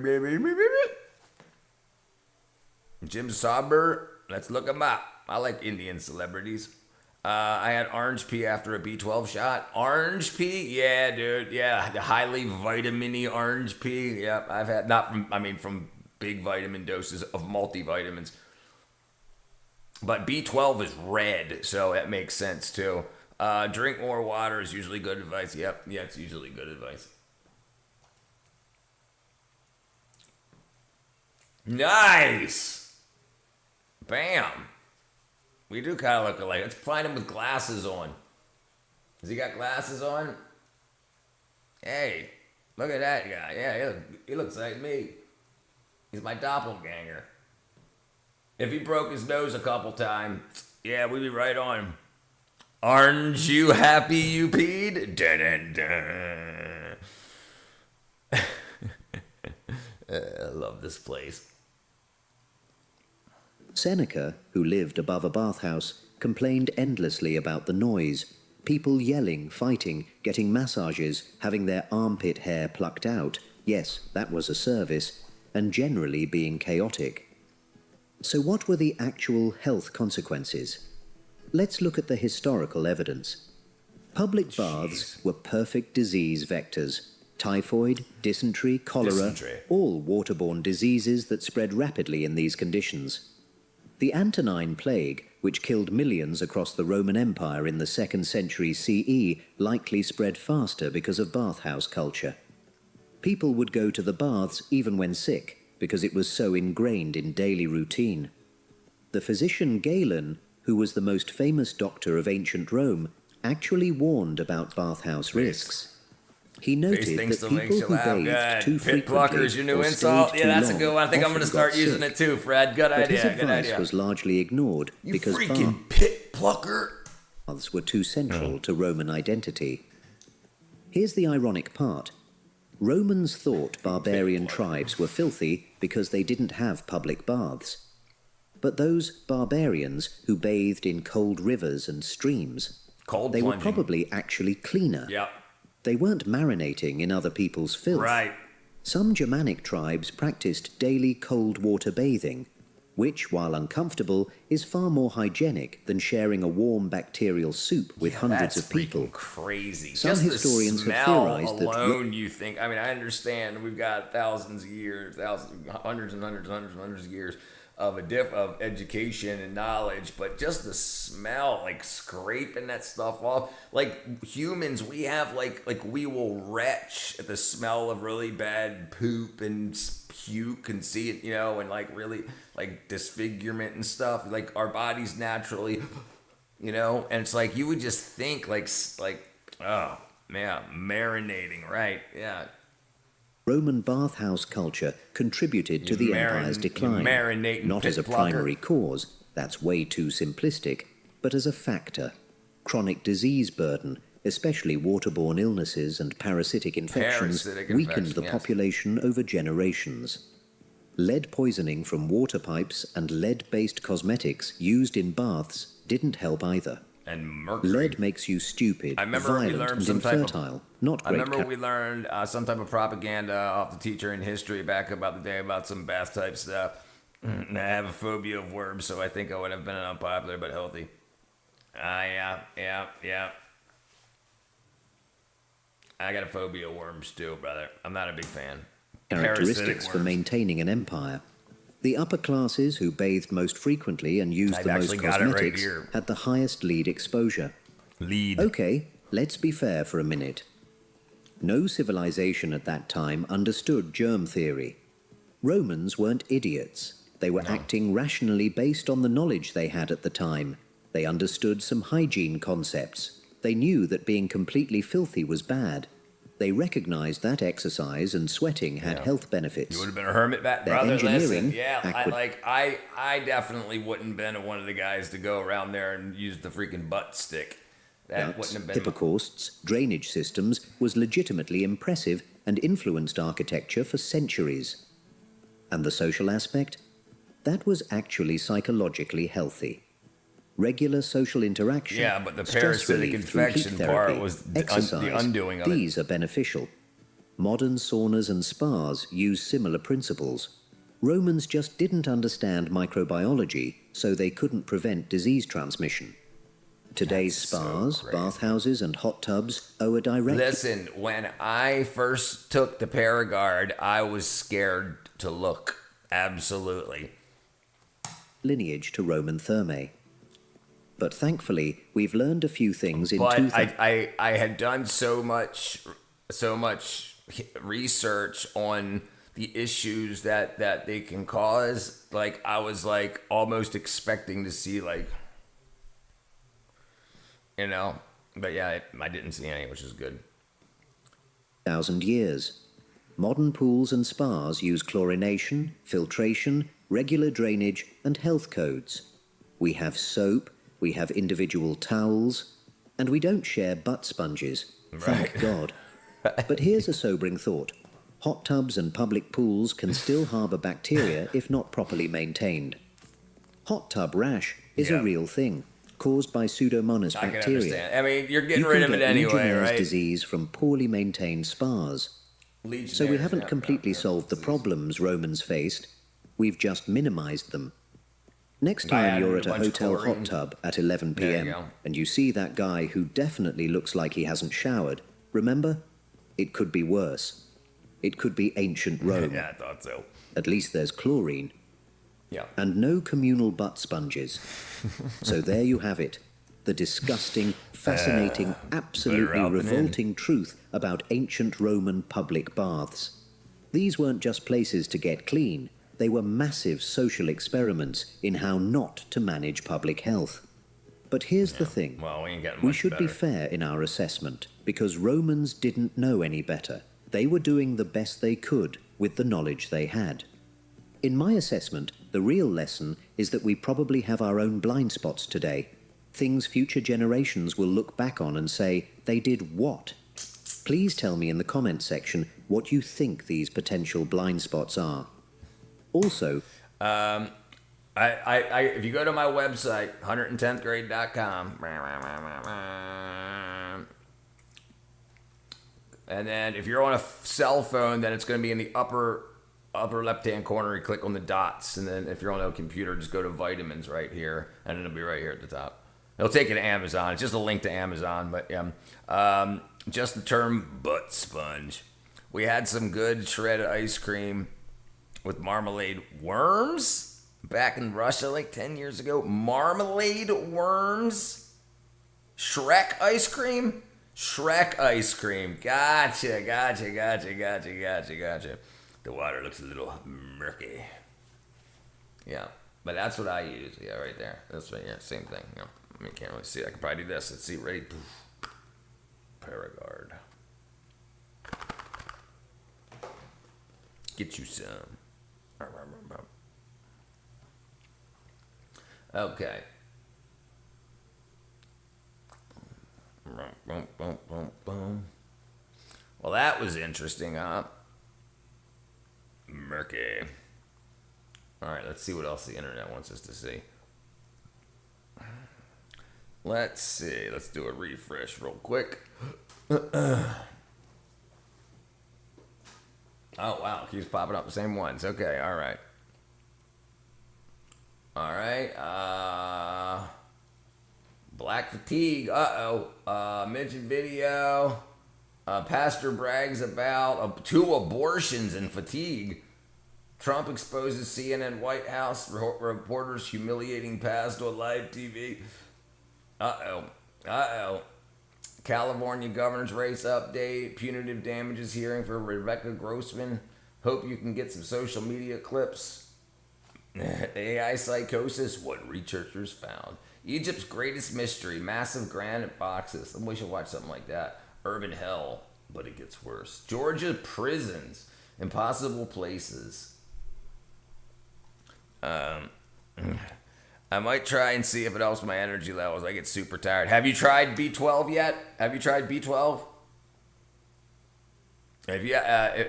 Jim Sauber. Let's look him up. I like Indian celebrities. I had orange pea after a B12 shot. Orange pea? Yeah, dude. Yeah, the highly vitamin-y orange pea. Yeah, I've had, from big vitamin doses of multivitamins. But B12 is red, so that makes sense too. Drink more water is usually good advice. Yep, yeah, it's usually good advice. Nice! Bam! We do kind of look alike. Let's find him with glasses on. Has he got glasses on? Hey, look at that guy. Yeah, he looks like me. He's my doppelganger. If he broke his nose a couple times, yeah, we'd be right on him. Aren't you happy you peed? Dun-dun-dun. I love this place. Seneca, who lived above a bathhouse, complained endlessly about the noise. People yelling, fighting, getting massages, having their armpit hair plucked out. Yes, that was a service, and generally being chaotic. So what were the actual health consequences? Let's look at the historical evidence. Public baths were perfect disease vectors. Typhoid, dysentery, cholera, all waterborne diseases that spread rapidly in these conditions. The Antonine Plague, which killed millions across the Roman Empire in the 2nd century CE, likely spread faster because of bathhouse culture. People would go to the baths even when sick, because it was so ingrained in daily routine. The physician Galen, who was the most famous doctor of ancient Rome, actually warned about bathhouse risks. He noted that people who bathed too frequently your new insult. Yeah, that's a good one. I think I'm going to start using it too, Fred. Good idea. His advice was largely ignored because freaking pit plucker. Baths were too central to Roman identity. Here's the ironic part. Romans thought barbarian tribes were filthy because they didn't have public baths. But those barbarians who bathed in cold rivers and streams, they were probably actually cleaner. Yep. They weren't marinating in other people's filth. Right. Some Germanic tribes practiced daily cold water bathing, which, while uncomfortable, is far more hygienic than sharing a warm bacterial soup with hundreds of people. That's crazy. Some historians have theorized that alone, you think, I mean, I understand we've got thousands of years, hundreds of years of education and knowledge, but just the smell, like scraping that stuff off, like humans, we have like we will retch at the smell of really bad poop and puke and see it, and like really like disfigurement and stuff. Like our bodies naturally, and it's like you would just think like oh man, marinating, right? Yeah. Roman bathhouse culture contributed to the empire's decline, not as a primary cause, that's way too simplistic, but as a factor. Chronic disease burden, especially waterborne illnesses and parasitic infections, weakened the population over generations. Lead poisoning from water pipes and lead-based cosmetics used in baths didn't help either. and mercury. Lead makes you stupid, violent, and infertile. Not great. I remember we learned some type of propaganda off the teacher in history back about the day about some bath type stuff. I have a phobia of worms, so I think I would have been unpopular but healthy. Yeah. I got a phobia of worms too, brother. I'm not a big fan. Characteristics for maintaining an empire. The upper classes who bathed most frequently and used the most cosmetics had the highest lead exposure. Okay, let's be fair for a minute. No civilization at that time understood germ theory. Romans weren't idiots. They were acting rationally based on the knowledge they had at the time. They understood some hygiene concepts. They knew that being completely filthy was bad. They recognized that exercise and sweating had health benefits. You would have been a hermit back, brother. Listen, I definitely wouldn't have been one of the guys to go around there and use the freaking butt stick. That wouldn't have been. Hippocausts, drainage systems was legitimately impressive and influenced architecture for centuries. And the social aspect? That was actually psychologically healthy. Regular social interaction, but the parasitic infection part was the undoing of it. These are beneficial. Modern saunas and spas use similar principles. Romans just didn't understand microbiology, so they couldn't prevent disease transmission. Today's spas, bathhouses, and hot tubs owe a direct... Listen, when I first took the Paragard, I was scared to look. Absolutely. Lineage to Roman thermae. But thankfully, we've learned a few things in But I had done so much research on the issues that they can cause. Like, I was like almost expecting to see like, you know, but yeah, I didn't see any, which is good. 1,000 years. Modern pools and spas use chlorination, filtration, regular drainage, and health codes. We have soap. We have individual towels, and we don't share butt sponges. Thank God. But here's a sobering thought. Hot tubs and public pools can still harbor bacteria if not properly maintained. Hot tub rash is a real thing, caused by Pseudomonas bacteria. I mean, you're getting rid of it anyway, right? Disease from poorly maintained spas. So we haven't completely solved the problems Romans faced. We've just minimized them. Next time you're at a hotel hot tub at 11 p.m. and you see that guy who definitely looks like he hasn't showered, remember, it could be worse. It could be ancient Rome. Yeah, I thought so. At least there's chlorine. Yeah. And no communal butt sponges. So there you have it. The disgusting, fascinating, absolutely revolting truth about ancient Roman public baths. These weren't just places to get clean. They were massive social experiments in how not to manage public health. But here's the thing. Well, we should be fair in our assessment, because Romans didn't know any better. They were doing the best they could with the knowledge they had. In my assessment, the real lesson is that we probably have our own blind spots today. Things future generations will look back on and say, they did what? Please tell me in the comments section what you think these potential blind spots are. Also, if you go to my website, 110thgrade.com, and then if you're on a cell phone, then it's going to be in the upper left-hand corner. You click on the dots, and then if you're on a computer, just go to vitamins right here, and it'll be right here at the top. It'll take you to Amazon. It's just a link to Amazon, but just the term butt sponge. We had some good shredded ice cream with marmalade worms back in Russia like 10 years ago. Marmalade worms. Shrek ice cream. Shrek ice cream. Gotcha. The water looks a little murky. Yeah, but that's what I use. Yeah, right there. That's right. Yeah, same thing. Yeah. I mean, can't really see it. I can probably do this. Let's see. Ready? Paragard. Get you some. Okay. Well, that was interesting, huh? Murky. All right, let's see what else the internet wants us to see. Let's see. Let's do a refresh real quick. Oh, wow. It keeps popping up the same ones. Okay, all right. All right. Black fatigue. Mentioned video. Pastor brags about 2 abortions and fatigue. Trump exposes CNN White House reporters humiliating past on live TV. California governor's race update. Punitive damages hearing for Rebecca Grossman. Hope you can get some social media clips. AI psychosis, what researchers found. Egypt's greatest mystery, massive granite boxes. We should watch something like that. Urban hell, but it gets worse. Georgia prisons, impossible places. I might try and see if it helps my energy levels. I get super tired. Have you tried B12 yet? Have you tried B12? If you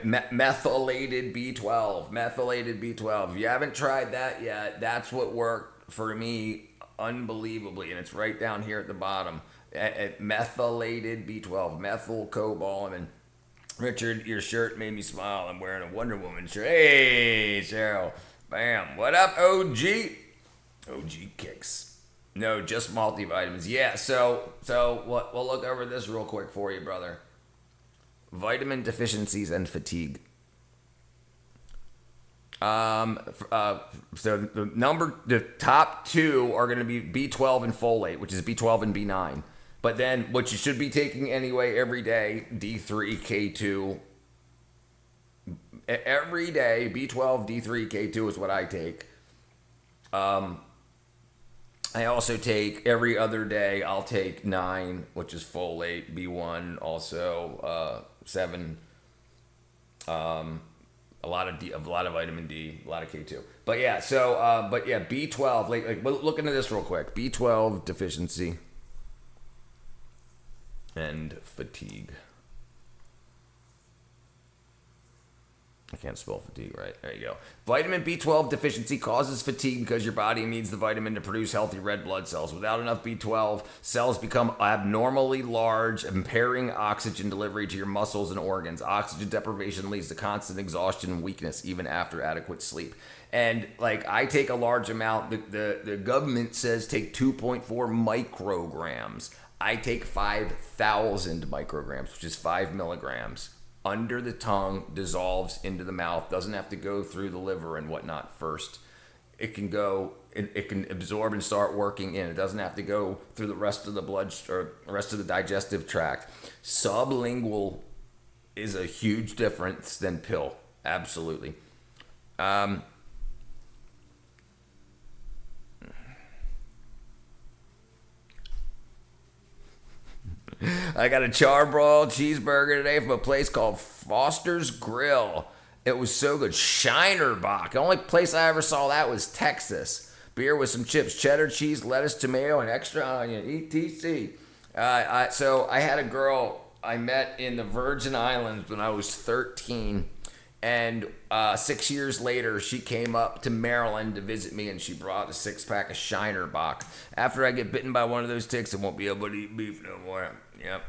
methylated B12, methylated B12. If you haven't tried that yet, that's what worked for me unbelievably, and it's right down here at the bottom. Methylated B12, methylcobalamin. Richard, your shirt made me smile. I'm wearing a Wonder Woman shirt. Hey, Cheryl. Bam. What up, OG? OG kicks. No, just multivitamins. Yeah, so we'll look over this real quick for you, brother. Vitamin deficiencies and fatigue. So the top 2 are going to be B12 and folate, which is B12 and B9. But then what you should be taking anyway every day, D3, K2. Every day, B12, D3, K2 is what I take. I also take every other day, I'll take 9, which is folate, B1, also 7, a lot of vitamin D, a lot of K2. But yeah, so B12, like look into this real quick. B12 deficiency and fatigue. I can't spell fatigue right. There you go. Vitamin B12 deficiency causes fatigue because your body needs the vitamin to produce healthy red blood cells. Without enough B12, cells become abnormally large, impairing oxygen delivery to your muscles and organs. Oxygen deprivation leads to constant exhaustion and weakness, even after adequate sleep. And like I take a large amount. The government says take 2.4 micrograms. I take 5,000 micrograms, which is 5 milligrams. Under the tongue, dissolves into the mouth, doesn't have to go through the liver and whatnot first. It can go, it can absorb and start working in. It doesn't have to go through the rest of the rest of the digestive tract. Sublingual is a huge difference than pill, absolutely. I got a charbroiled cheeseburger today from a place called Foster's Grill. It was so good. Shinerbach. The only place I ever saw that was Texas. Beer with some chips, cheddar cheese, lettuce, tomato, and extra onion. ETC. So I had a girl I met in the Virgin Islands when I was 13. And 6 years later, she came up to Maryland to visit me, and she brought a 6-pack of Shinerbach. After I get bitten by one of those ticks, I won't be able to eat beef no more. Yep.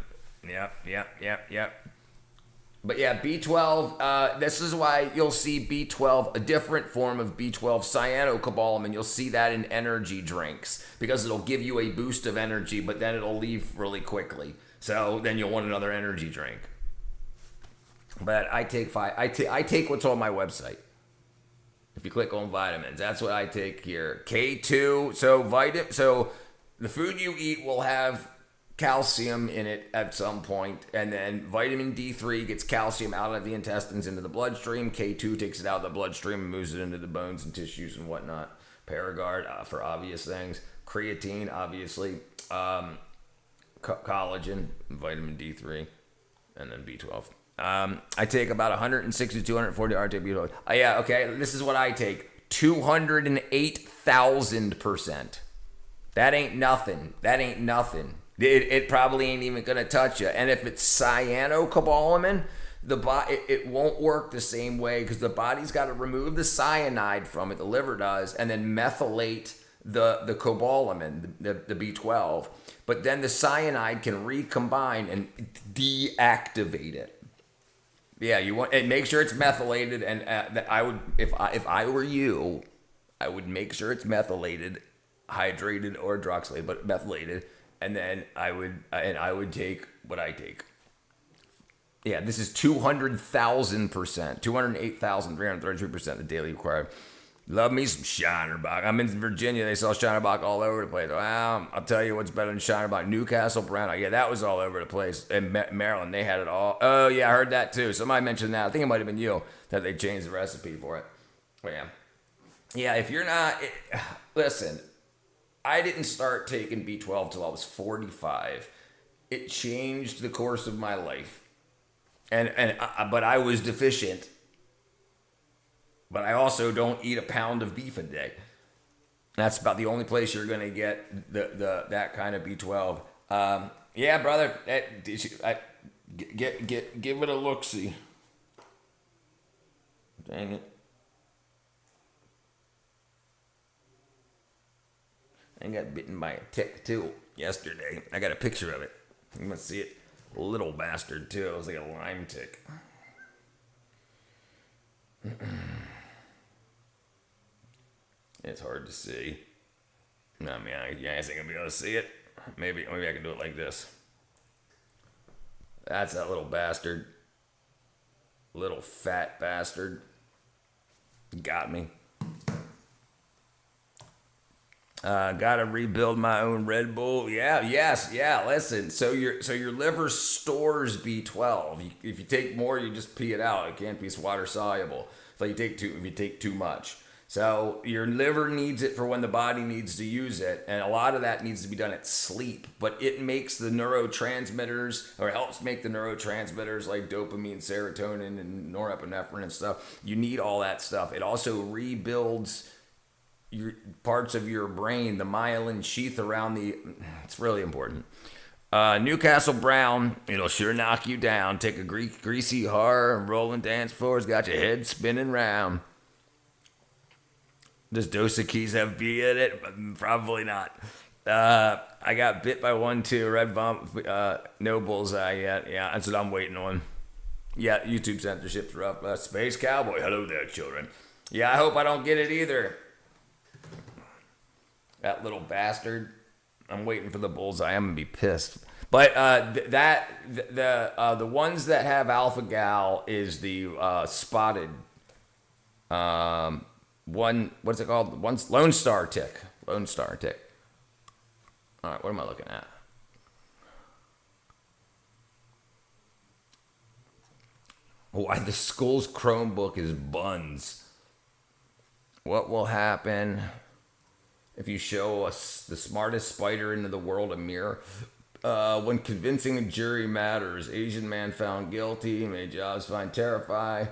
But yeah, B12, this is why you'll see B12, a different form of B12, cyanocobalamin. You'll see that in energy drinks because it'll give you a boost of energy, but then it'll leave really quickly. So then you'll want another energy drink. But I take I take what's on my website. If you click on vitamins, that's what I take here. K2. So the food you eat will have calcium in it at some point, and then vitamin D3 gets calcium out of the intestines into the bloodstream. K2 takes it out of the bloodstream and moves it into the bones and tissues and whatnot. Paragard for obvious things. Creatine, obviously. Collagen, vitamin D3, and then B12. I take about 160 to 240 RTB. Yeah, okay. This is what I take. 208,000%. That ain't nothing. It probably ain't even gonna touch you. And if it's cyanocobalamin, it won't work the same way because the body's got to remove the cyanide from it. The liver does, and then methylate the cobalamin, the B12, but then the cyanide can recombine and deactivate it. Yeah, you want and make sure it's methylated. And I would, if I were you, I would make sure it's methylated, hydrated or hydroxylated, but methylated. And then I would take what I take. Yeah, this is 200,000%, 208,333% the daily required. Love me some Shinerbach. I'm in Virginia. They sell Shinerbach all over the place. Well, I'll tell you what's better than Shinerbach. Newcastle Brown. Yeah, that was all over the place. In Maryland, they had it all. Oh, yeah, I heard that too. Somebody mentioned that. I think it might have been you that they changed the recipe for it. But yeah. Yeah, if you're not... listen, I didn't start taking B12 till I was 45. It changed the course of my life. But I was deficient. But I also don't eat a pound of beef a day. That's about the only place you're going to get that kind of B12. Yeah, brother. Give it a look-see. Dang it. I got bitten by a tick, too, yesterday. I got a picture of it. You must see it. Little bastard, too. It was like a Lyme tick. It's hard to see. I mean, you guys ain't gonna be able to see it. Maybe I can do it like this. That's that little bastard. Little fat bastard. Got me. Gotta rebuild my own Red Bull. Yeah, listen. So your liver stores B12. If you take more, you just pee it out. It can't be water soluble. So if you take too much. So your liver needs it for when the body needs to use it, and a lot of that needs to be done at sleep. But it makes the neurotransmitters, or helps make the neurotransmitters like dopamine, serotonin, and norepinephrine and stuff. You need all that stuff. It also rebuilds your parts of your brain, the myelin sheath around the. It's really important. Newcastle Brown, it'll sure knock you down. Take a greasy horror and rolling dance floors, got your head spinning round. Does Dos Equis have B in it? Probably not. I got bit by one too. Red bump, no bullseye yet. Yeah, that's what I'm waiting on. Yeah, YouTube censorship's rough. Space Cowboy, hello there, children. Yeah, I hope I don't get it either. That little bastard. I'm waiting for the bullseye. I'm gonna be pissed. But the ones that have alpha gal is the spotted. One, what's it called? One's Lone Star tick. Lone Star tick. All right, what am I looking at? Why the school's Chromebook is buns. What will happen if you show us the smartest spider into the world a mirror? When convincing a jury matters, Asian man found guilty, made jobs find terrify.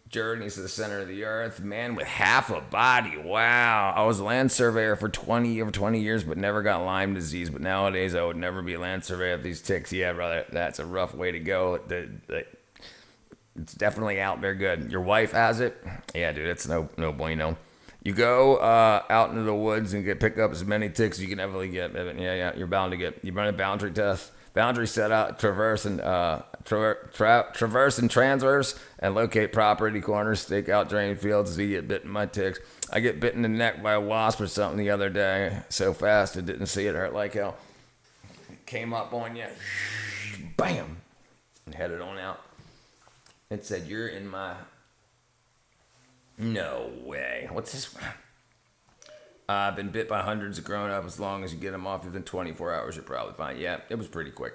Journeys to the center of the earth. Man with half a body. Wow. I was a land surveyor for 20 years, but never got Lyme disease. But nowadays, I would never be a land surveyor of these ticks. Yeah, brother, that's a rough way to go. It's definitely out there good. Your wife has it? Yeah, dude, it's no bueno. You go out into the woods and pick up as many ticks as you can ever get. Yeah, you're bound to get. You run a boundary test. Boundary set out, traverse and transverse, and locate property corners, stake out drain fields as you get bitten by ticks. I get bitten in the neck by a wasp or something the other day. So fast I didn't see it. Hurt like hell. It came up on you. Bam. And headed on out. It said, you're in my... No way. What's this? I've been bit by hundreds of grown-ups. As long as you get them off within 24 hours, you're probably fine. Yeah, it was pretty quick.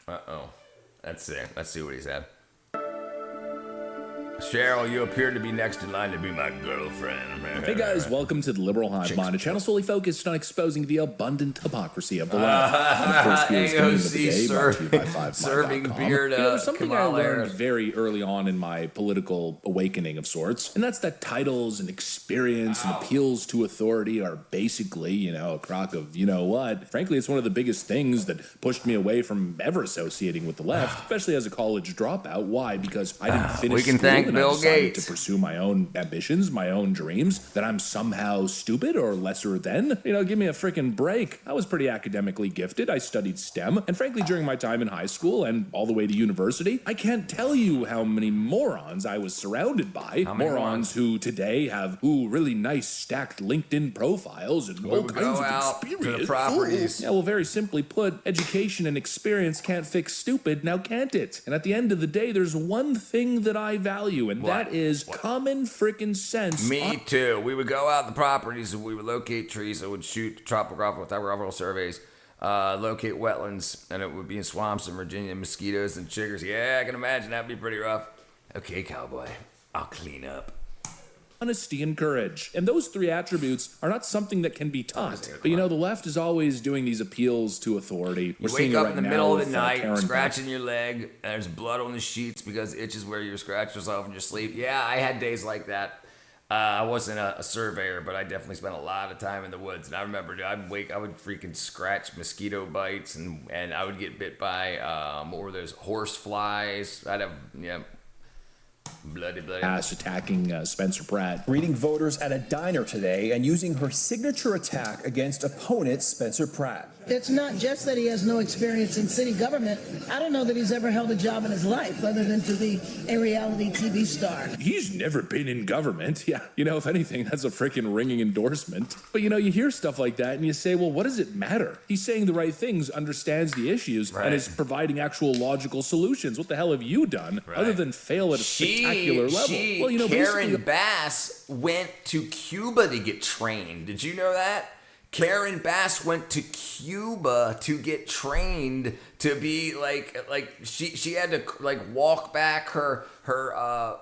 Uh-oh. Let's see what he's had. Cheryl, you appear to be next in line to be my girlfriend. Hey guys, welcome to the Liberal Hive Mind, a channel solely focused on exposing the abundant hypocrisy of the left. And of course, here's the of the day, brought to you by 5mind.com. Serving beer to there's something I learned very early on in my political awakening of sorts, and that's that titles and experience and appeals to authority are basically, a crock of what. Frankly, it's one of the biggest things that pushed me away from ever associating with the left, especially as a college dropout. Why? Because I didn't finish We can school. thank and I decided to pursue my own ambitions, my own dreams, that I'm somehow stupid or lesser than. You know, give me a freaking break. I was pretty academically gifted. I studied STEM, and frankly, during my time in high school and all the way to university, I can't tell you how many morons I was surrounded by. Morons who today have really nice stacked LinkedIn profiles and all kinds of experience. To the properties. Yeah, well, very simply put, education and experience can't fix stupid, now can't it? And at the end of the day, there's one thing that I value, and that is common freaking sense. Me too. We would go out the properties and we would locate trees. I would shoot topographical surveys, locate wetlands, and it would be in swamps in Virginia, mosquitoes and chiggers. Yeah, I can imagine that'd be pretty rough. Okay, cowboy, I'll clean up. Honesty and courage. And those three attributes are not something that can be taught. But you know, the left is always doing these appeals to authority. You wake up in the middle of the night, scratching your leg, and there's blood on the sheets because it itches where you scratch yourself in your sleep. Yeah, I had days like that. I wasn't a surveyor, but I definitely spent a lot of time in the woods. And I remember, I would freaking scratch mosquito bites, and I would get bit by more of those horse flies. I'd have, bloody. Ass attacking Spencer Pratt. Greeting voters at a diner today and using her signature attack against opponent Spencer Pratt. It's not just that he has no experience in city government. I don't know that he's ever held a job in his life other than to be a reality TV star. He's never been in government. Yeah, if anything, that's a freaking ringing endorsement. But you hear stuff like that and you say, well, what does it matter? He's saying the right things, understands the issues, and is providing actual logical solutions. What the hell have you done other than fail at a spectacular level? Karen Bass went to Cuba to get trained. Did you know that? Karen Bass went to Cuba to get trained to be she had to walk back her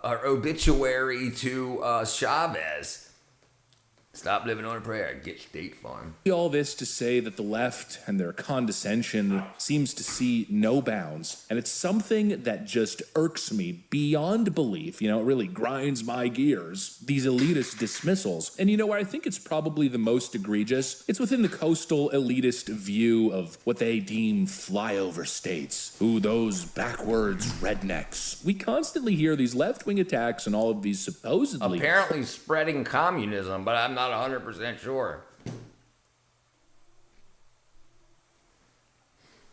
obituary to Chavez. Stop living on a prayer. Get State Farm. All this to say that the left and their condescension seems to see no bounds. And it's something that just irks me beyond belief. It really grinds my gears. These elitist dismissals. And where I think it's probably the most egregious? It's within the coastal elitist view of what they deem flyover states. Ooh, those backwards rednecks. We constantly hear these left-wing attacks and all of these supposedly... apparently spreading communism, but I'm not 100% sure.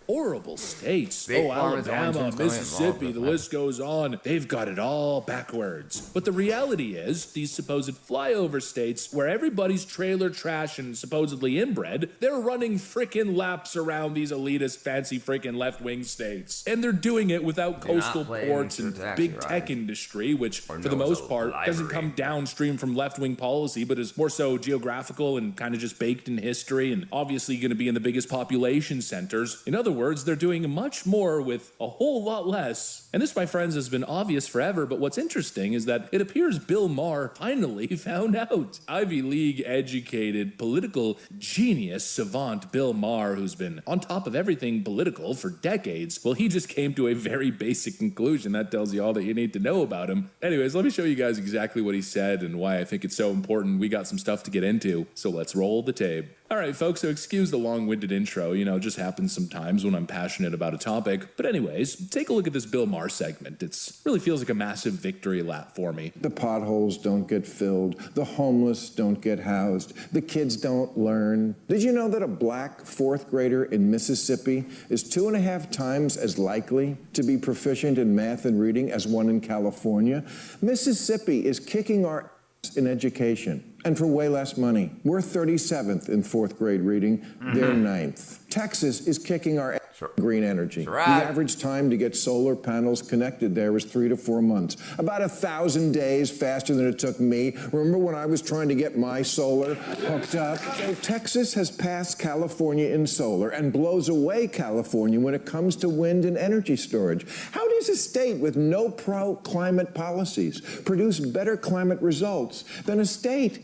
Horrible states. Alabama, Mississippi, the list goes on. They've got it all backwards. But the reality is, these supposed flyover states where everybody's trailer trash and supposedly inbred, they're running frickin' laps around these elitist, fancy frickin' left-wing states. And they're doing it without coastal ports and big tech industry, which for the most part doesn't come downstream from left-wing policy, but is more so geographical and kind of just baked in history and obviously going to be in the biggest population centers. In other words, they're doing much more with a whole lot less. And this, my friends, has been obvious forever, but what's interesting is that it appears Bill Maher finally found out. Ivy League educated political genius savant Bill Maher, who's been on top of everything political for decades, well, he just came to a very basic conclusion. That tells you all that you need to know about him. Anyways, let me show you guys exactly what he said and why I think it's so important. We got some stuff to get into, so let's roll the tape. All right, folks, so excuse the long-winded intro. It just happens sometimes when I'm passionate about a topic. But anyways, take a look at this Bill Maher segment. It really feels like a massive victory lap for me. The potholes don't get filled. The homeless don't get housed. The kids don't learn. Did you know that a black fourth grader in Mississippi is 2.5 times as likely to be proficient in math and reading as one in California? Mississippi is kicking our ass in education. And for way less money. We're 37th in fourth grade reading. They're 9th. Texas is kicking our ass in green energy. The average time to get solar panels connected there is 3 to 4 months. About 1,000 days faster than it took me. Remember when I was trying to get my solar hooked up? So Texas has passed California in solar and blows away California when it comes to wind and energy storage. How does a state with no pro-climate policies produce better climate results than a state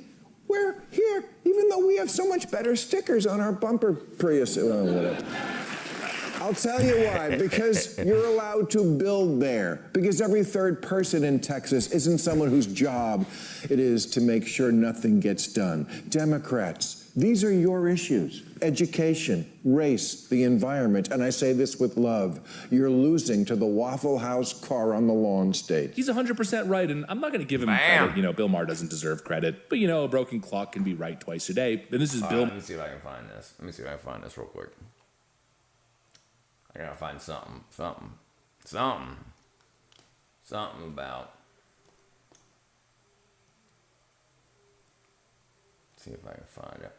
where here, even though we have so much better stickers on our bumper Prius, I'll tell you why, because you're allowed to build there. Because every third person in Texas isn't someone whose job it is to make sure nothing gets done. Democrats, These are your issues. Education, race, the environment. And I say this with love. You're losing to the Waffle House car on the lawn state. He's 100% right, and I'm not going to give him credit. You know, Bill Maher doesn't deserve credit. But, you know, a broken clock can be right twice a day. And this is Bill. Let me see if I can find this. Let me see if I can find this real quick. I gotta find something about. See if I can find it.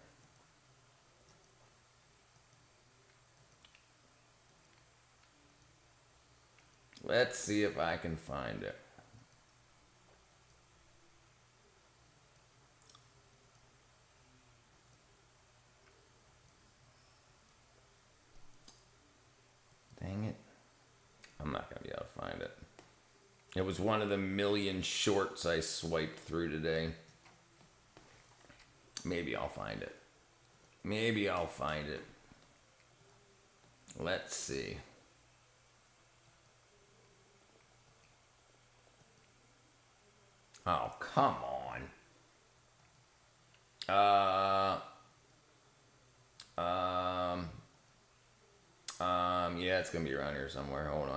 Let's see if I can find it. Dang it. I'm not going to be able to find it. It was one of the million shorts I swiped through today. Maybe I'll find it. Let's see. Oh, come on. Yeah, it's gonna be around here somewhere. Hold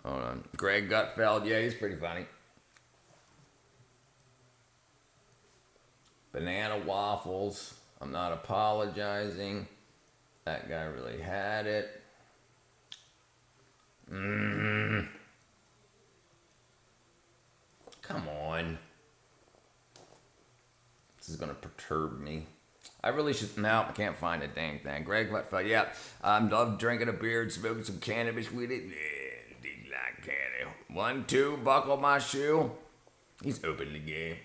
on. Greg Gutfeld, yeah, he's pretty funny. Banana waffles. I'm not apologizing. That guy really had it. Come on. This is gonna perturb me. I really should. No, I can't find a dang thing. Greg Gutfeld, yeah. I love drinking a beer and smoking some cannabis with it. Yeah, like candy. 1, 2, buckle my shoe. He's open the game.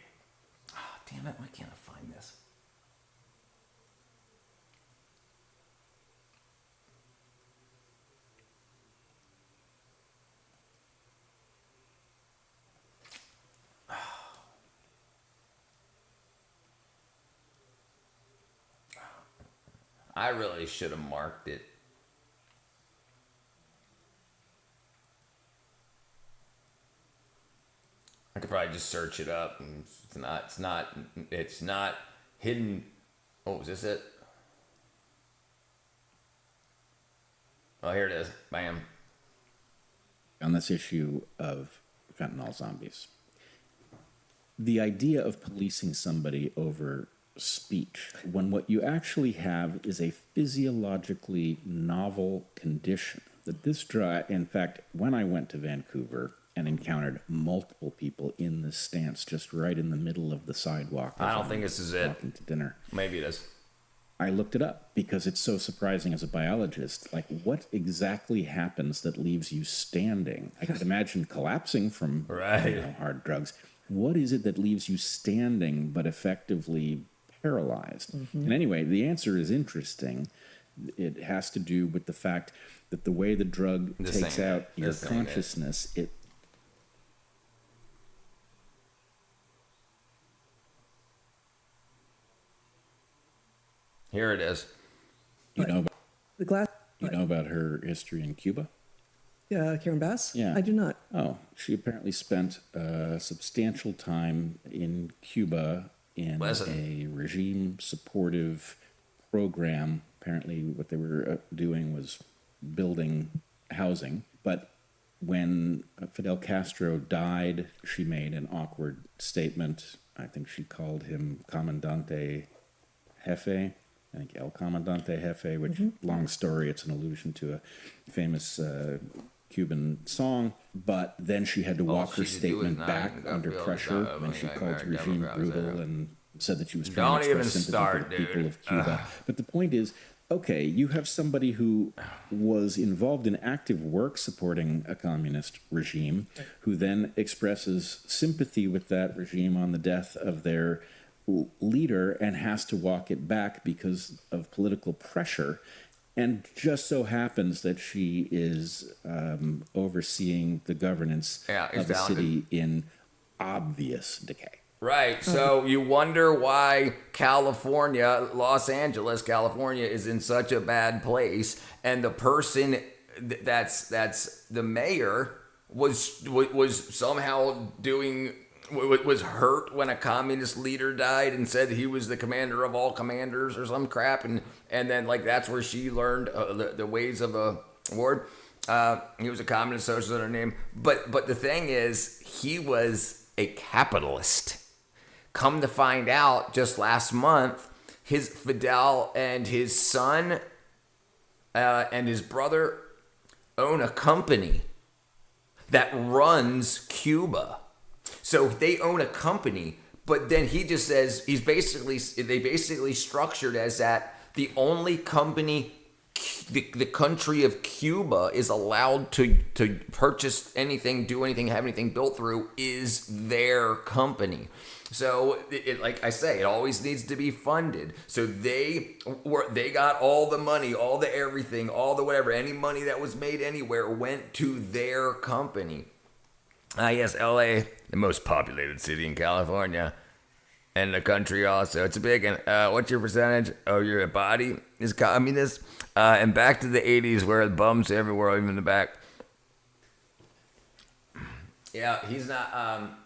Oh, damn it, why can't I find this? I really should have marked it. I could probably just search it up. And it's not hidden. Oh, is this it? Oh, here it is. Bam. On this issue of fentanyl zombies, the idea of policing somebody over speech, when what you actually have is a physiologically novel condition, that this drug, in fact, when I went to Vancouver and encountered multiple people in this stance just right in the middle of the sidewalk. I don't think this is it. Walking to dinner. Maybe it is. I looked it up because it's so surprising as a biologist. Like, what exactly happens that leaves you standing? I could imagine collapsing from hard drugs. What is it that leaves you standing but effectively paralyzed? And anyway, the answer is interesting. It has to do with the fact that the way the drug takes out your consciousness, it Here it is. You know about the glass. You know about her history in Cuba? Yeah, Karen Bass? Yeah. I do not. Oh, she apparently spent substantial time in Cuba in a regime-supportive program. Apparently what they were doing was building housing. But when Fidel Castro died, she made an awkward statement. I think she called him Comandante Jefe. I think El Comandante Jefe, which, long story, it's an allusion to a famous Cuban song. But then she had to walk her statement back under pressure when she called the regime brutal and said that she was trying to express sympathy for the people of Cuba. But the point is, okay, you have somebody who was involved in active work supporting a communist regime, who then expresses sympathy with that regime on the death of their leader and has to walk it back because of political pressure. And just so happens that she is overseeing the governance of the city in obvious decay. Right. So you wonder why California, Los Angeles, California is in such a bad place. And the person that's the mayor was somehow doing was hurt when a communist leader died and said he was the commander of all commanders or some crap, and then like that's where she learned the ways of a war. He was a communist socialist in her name, but the thing is, he was a capitalist. Come to find out, just last month, his Fidel and his son and his brother own a company that runs Cuba. So they own a company, but then he just says they basically structured as that the only company the country of Cuba is allowed to purchase anything, do anything, have anything built through is their company. So it like I say, it always needs to be funded. So they got all the money, all the everything, all the whatever, any money that was made anywhere went to their company. Yes, LA, the most populated city in California. And the country also. It's a big one. What's your percentage of your body is communist? And back to the 80s where the bums everywhere, even in the back. Yeah, he's not on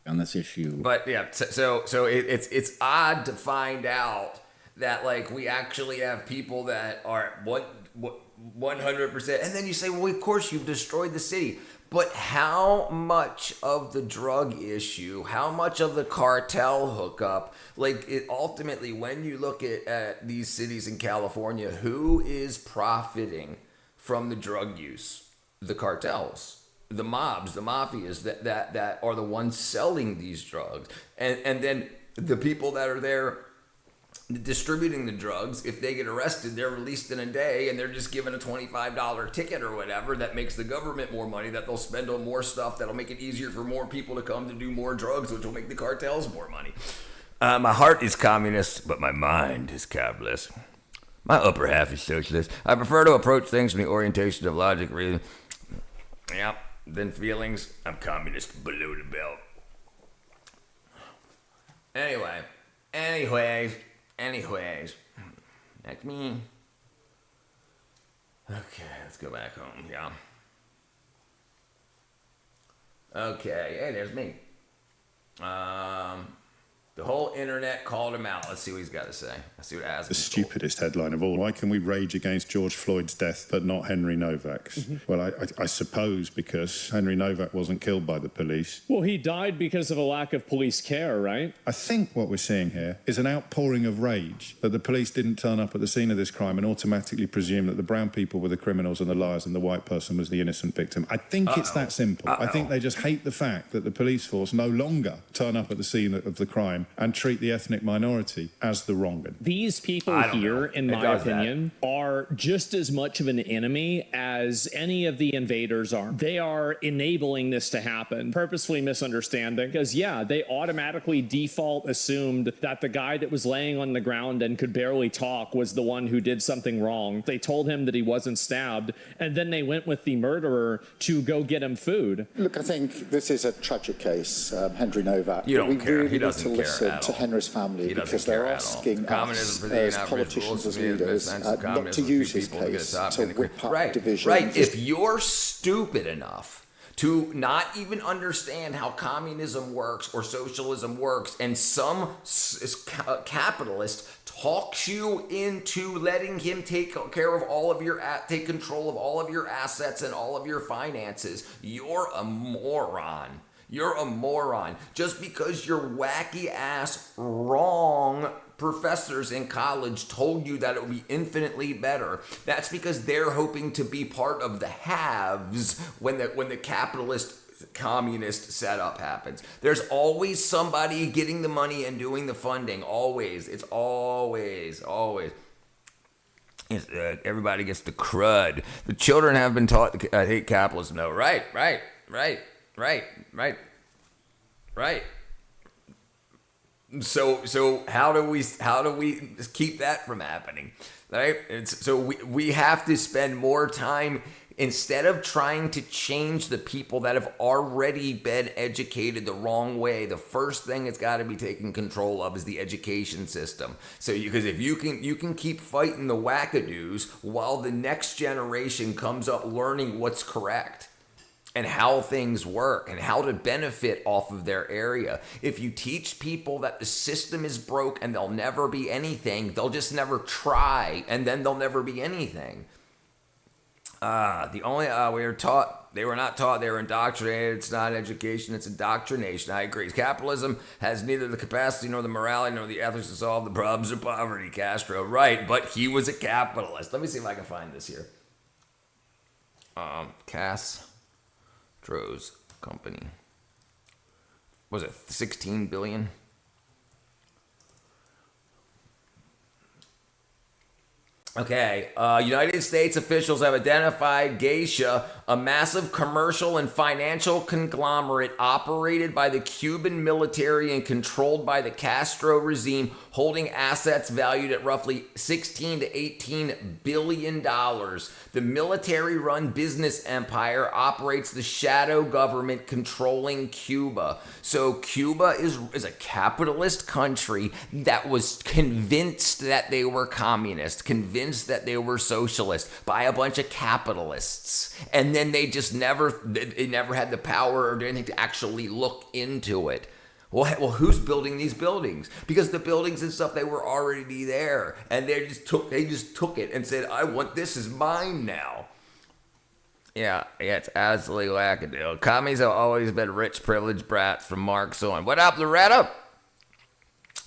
this issue. But yeah, so it's odd to find out that like we actually have people that are 100%, and then you say, well, of course you've destroyed the city. But how much of the drug issue, how much of the cartel hookup, like it ultimately, when you look at these cities in California, who is profiting from the drug use? The cartels, the mobs, the mafias that are the ones selling these drugs. And then the people that are there distributing the drugs, if they get arrested, they're released in a day and they're just given a $25 ticket or whatever that makes the government more money that they'll spend on more stuff that'll make it easier for more people to come to do more drugs, which will make the cartels more money. My heart is communist, but my mind is capitalist. My upper half is socialist. I prefer to approach things from the orientation of logic, reason. Yep, then feelings. I'm communist below the belt. Anyways, that's me. Okay, let's go back home, yeah. Okay, hey, there's me. The whole internet called him out. Let's see what he's got to say. Let's see what Asm's the stupidest headline of all. Why can we rage against George Floyd's death but not Henry Novak's? Mm-hmm. Well, I suppose because Henry Novak wasn't killed by the police. Well, he died because of a lack of police care, right? I think what we're seeing here is an outpouring of rage that the police didn't turn up at the scene of this crime and automatically presume that the brown people were the criminals and the liars and the white person was the innocent victim. I think it's that simple. I think they just hate the fact that the police force no longer turn up at the scene of the crime and treat the ethnic minority as the wrong one. These people here, in my opinion, are just as much of an enemy as any of the invaders are. They are enabling this to happen, purposefully misunderstanding, because, yeah, they automatically default assumed that the guy that was laying on the ground and could barely talk was the one who did something wrong. They told him that he wasn't stabbed, and then they went with the murderer to go get him food. Look, I think this is a tragic case, Henry Novak. You don't care. Really He doesn't need to care listen at to all. Henry's family He because they're asking us as politicians, as leaders, not to use his case to whip up divisions. Right. If you're stupid enough to not even understand how communism works or socialism works, and some capitalist talks you into letting him take control of all of your assets and all of your finances, you're a moron. You're a moron. Just because your wacky ass wrong professors in college told you that it would be infinitely better, that's because they're hoping to be part of the haves when the capitalist communist setup happens. There's always somebody getting the money and doing the funding. Always. It's always. Everybody gets the crud. The children have been taught to hate capitalism. No, right. So how do we keep that from happening? Right? So we have to spend more time, instead of trying to change the people that have already been educated the wrong way. The first thing it's got to be taken control of is the education system. So because if you can keep fighting the wackadoos while the next generation comes up learning what's correct. and how things work and how to benefit off of their area. If you teach people that the system is broke and they'll never be anything, they'll just never try, and then they'll never be anything. We were taught, they were not taught, they were indoctrinated. It's not education, it's indoctrination. I agree. Capitalism has neither the capacity nor the morality nor the ethics to solve the problems of poverty. Castro, right, but he was a capitalist. Let me see if I can find this here. Castro's company. Was it 16 billion? Okay, United States officials have identified Geisha, a massive commercial and financial conglomerate operated by the Cuban military and controlled by the Castro regime, holding assets valued at roughly $16 to $18 billion. The military-run business empire operates the shadow government controlling Cuba. So Cuba is a capitalist country that was convinced that they were communist, convinced that they were socialist by a bunch of capitalists. And then they just never had the power or anything to actually look into it. Well, who's building these buildings? Because the buildings and stuff, they were already there, and they just took it and said, "I want this is mine now." Yeah, it's absolutely wackadoodle. Commies have always been rich, privileged brats from Marx on. What up, Loretta?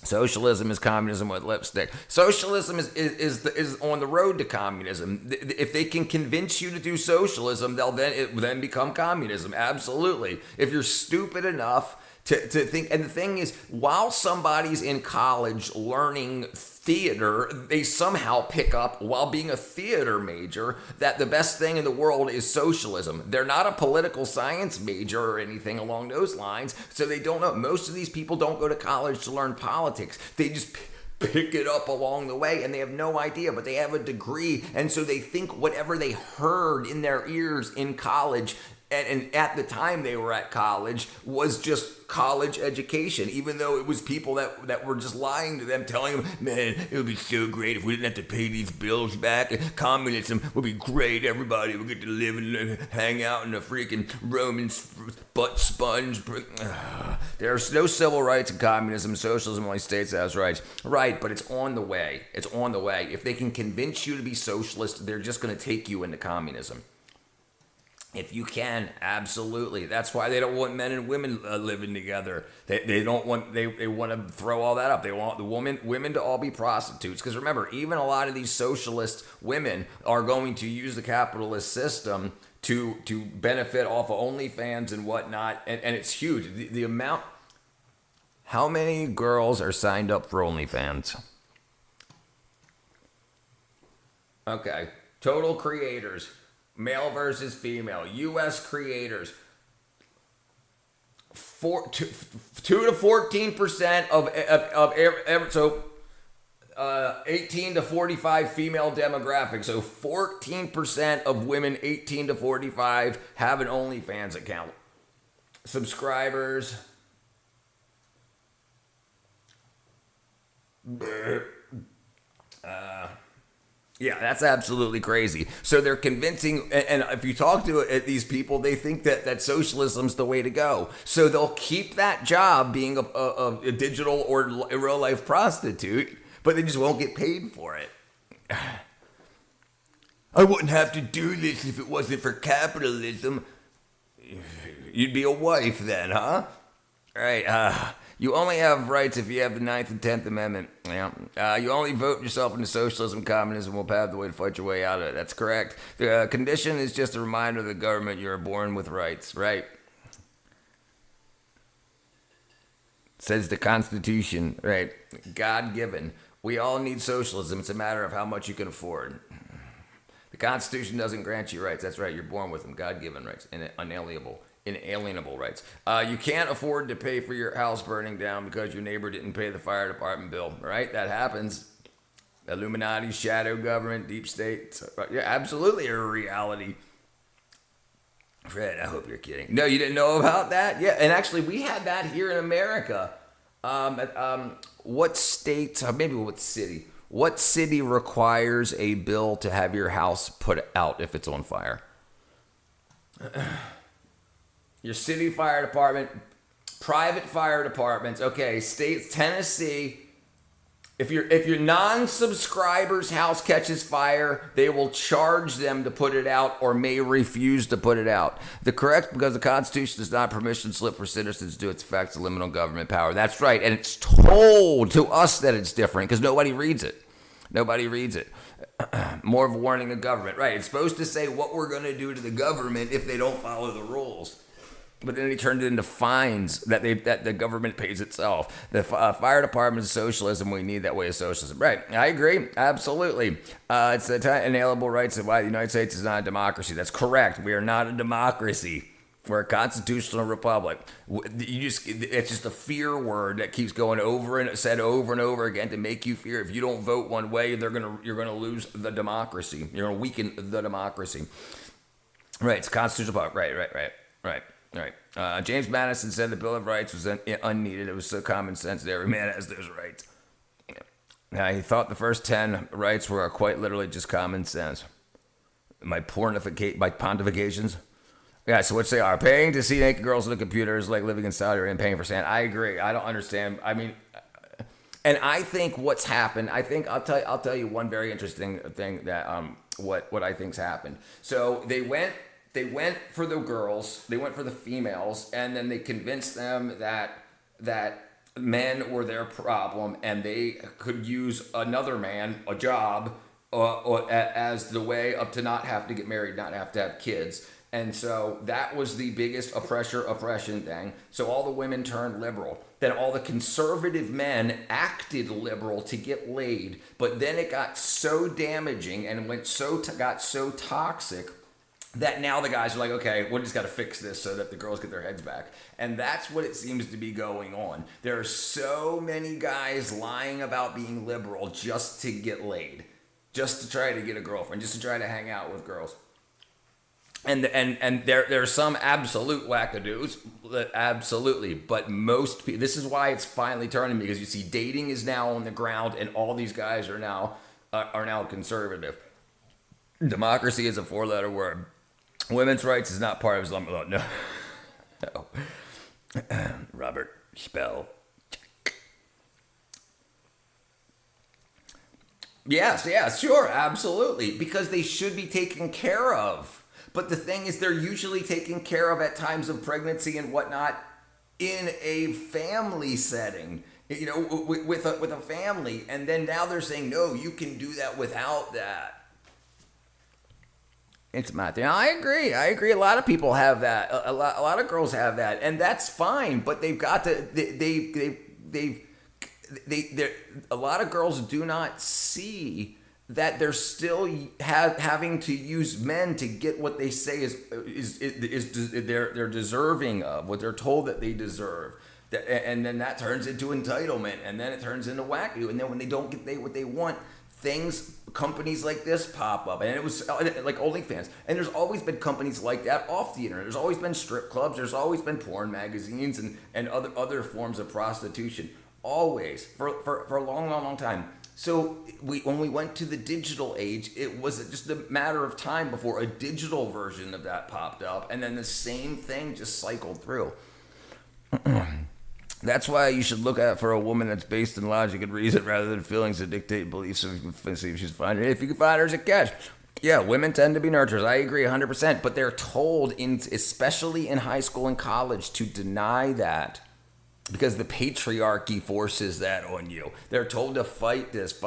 Socialism is communism with lipstick. Socialism is on the road to communism. If they can convince you to do socialism, it will then become communism. Absolutely. If you're stupid enough to think, and the thing is, while somebody's in college learning theater, they somehow pick up, while being a theater major, that the best thing in the world is socialism. They're not a political science major or anything along those lines, so they don't know. Most of these people don't go to college to learn politics. They just pick it up along the way, and they have no idea, but they have a degree, and so they think whatever they heard in their ears in college and at the time they were at college was just college education, even though it was people that were just lying to them, telling them, man, it would be so great if we didn't have to pay these bills back. Communism would be great. Everybody would get to live and hang out in a freaking Roman butt sponge. There's no civil rights in communism. Socialism only states that has rights. Right, but it's on the way. It's on the way. If they can convince you to be socialist, they're just going to take you into communism. If you can, absolutely. That's why they don't want men and women living together. They don't want. They want to throw all that up. They want the women to all be prostitutes. Because remember, even a lot of these socialist women are going to use the capitalist system to benefit off of OnlyFans and whatnot. And it's huge. The amount. How many girls are signed up for OnlyFans? Okay, total creators. Male versus female, U.S. creators, 2 to 14% of 18 to 45 female demographic. So 14% of women 18 to 45 have an OnlyFans account. Subscribers. Yeah, that's absolutely crazy. So they're convincing, and if you talk to these people, they think that socialism's the way to go. So they'll keep that job being a digital or a real life prostitute, but they just won't get paid for it. I wouldn't have to do this if it wasn't for capitalism. You'd be a wife then, huh? All right, you only have rights if you have the 9th and 10th Amendment. Yeah. You only vote yourself into socialism. Communism will pave the way to fight your way out of it. That's correct. The condition is just a reminder of the government you are born with rights, right? Says the Constitution, right? God-given. We all need socialism. It's a matter of how much you can afford. The Constitution doesn't grant you rights. That's right. You're born with them. God-given rights and inalienable rights. You can't afford to pay for your house burning down because your neighbor didn't pay the fire department bill, right? That happens. Illuminati, shadow government, deep state. Yeah, absolutely a reality. Fred, I hope you're kidding. No, you didn't know about that? Yeah, and actually we had that here in America. What state, maybe what city? What city requires a bill to have your house put out if it's on fire? your city fire department, private fire departments. Okay, states, Tennessee. If your non-subscriber's house catches fire, they will charge them to put it out or may refuse to put it out. Because the Constitution does not permission slip for citizens to its effects to limit on government power. That's right, and it's told to us that it's different because nobody reads it. Nobody reads it. More of a warning to government. Right, it's supposed to say what we're going to do to the government if they don't follow the rules. But then he turned it into fines that the government pays itself. The fire department is socialism. We need that way of socialism. Right. I agree. Absolutely. It's the inalienable rights of why the United States is not a democracy. That's correct. We are not a democracy. We're a constitutional republic. It's just a fear word that keeps going said over and over again to make you fear. If you don't vote one way, you're gonna lose the democracy. You're gonna weaken the democracy. Right. It's constitutional republic. Right. James Madison said the Bill of Rights was unneeded. It was so common sense that every man has those rights. Now, he thought the first 10 rights were quite literally just common sense. My pontifications. Yeah, so what they are. Paying to see naked girls on the computer is like living in Saudi Arabia and paying for sand. I agree. I don't understand. I mean, and I think what's happened, I'll tell you one very interesting thing that what I think's happened. So they went for the girls, they went for the females, and then they convinced them that men were their problem and they could use another man, a job, as the way to not have to get married, not have to have kids. And so that was the biggest oppression thing. So all the women turned liberal. Then all the conservative men acted liberal to get laid. But then it got so damaging and got so toxic that now the guys are like, okay, we just got to fix this so that the girls get their heads back. And that's what it seems to be going on. There are so many guys lying about being liberal just to get laid, just to try to get a girlfriend, just to try to hang out with girls. And there are some absolute wackadoos, absolutely. But most people, this is why it's finally turning, because you see dating is now on the ground and all these guys are now conservative. Democracy is a 4-letter word. Women's rights is not part of Islam. Oh, no. Robert Spell. Yes, sure, absolutely. Because they should be taken care of. But the thing is, they're usually taken care of at times of pregnancy and whatnot in a family setting, with a family. And then now they're saying, no, you can do that without that. It's my thing. I agree. A lot of people have that. A lot of girls have that, and that's fine. But they've got to. A lot of girls do not see that they're still having to use men to get what they say is they're deserving of, what they're told that they deserve. And then that turns into entitlement, and then it turns into wacky. And then when they don't get what they want, companies like this pop up. And it was like OnlyFans. And there's always been companies like that off the internet. There's always been strip clubs. There's always been porn magazines and other forms of prostitution. Always. For a long time. So when we went to the digital age, it was just a matter of time before a digital version of that popped up. And then the same thing just cycled through. That's why you should look at for a woman that's based in logic and reason rather than feelings that dictate beliefs. So you can see if she's fine. If you can find her as a catch. Yeah, women tend to be nurturers. I agree 100%. But they're told, especially in high school and college, to deny that. Because the patriarchy forces that on you. They're told to fight this.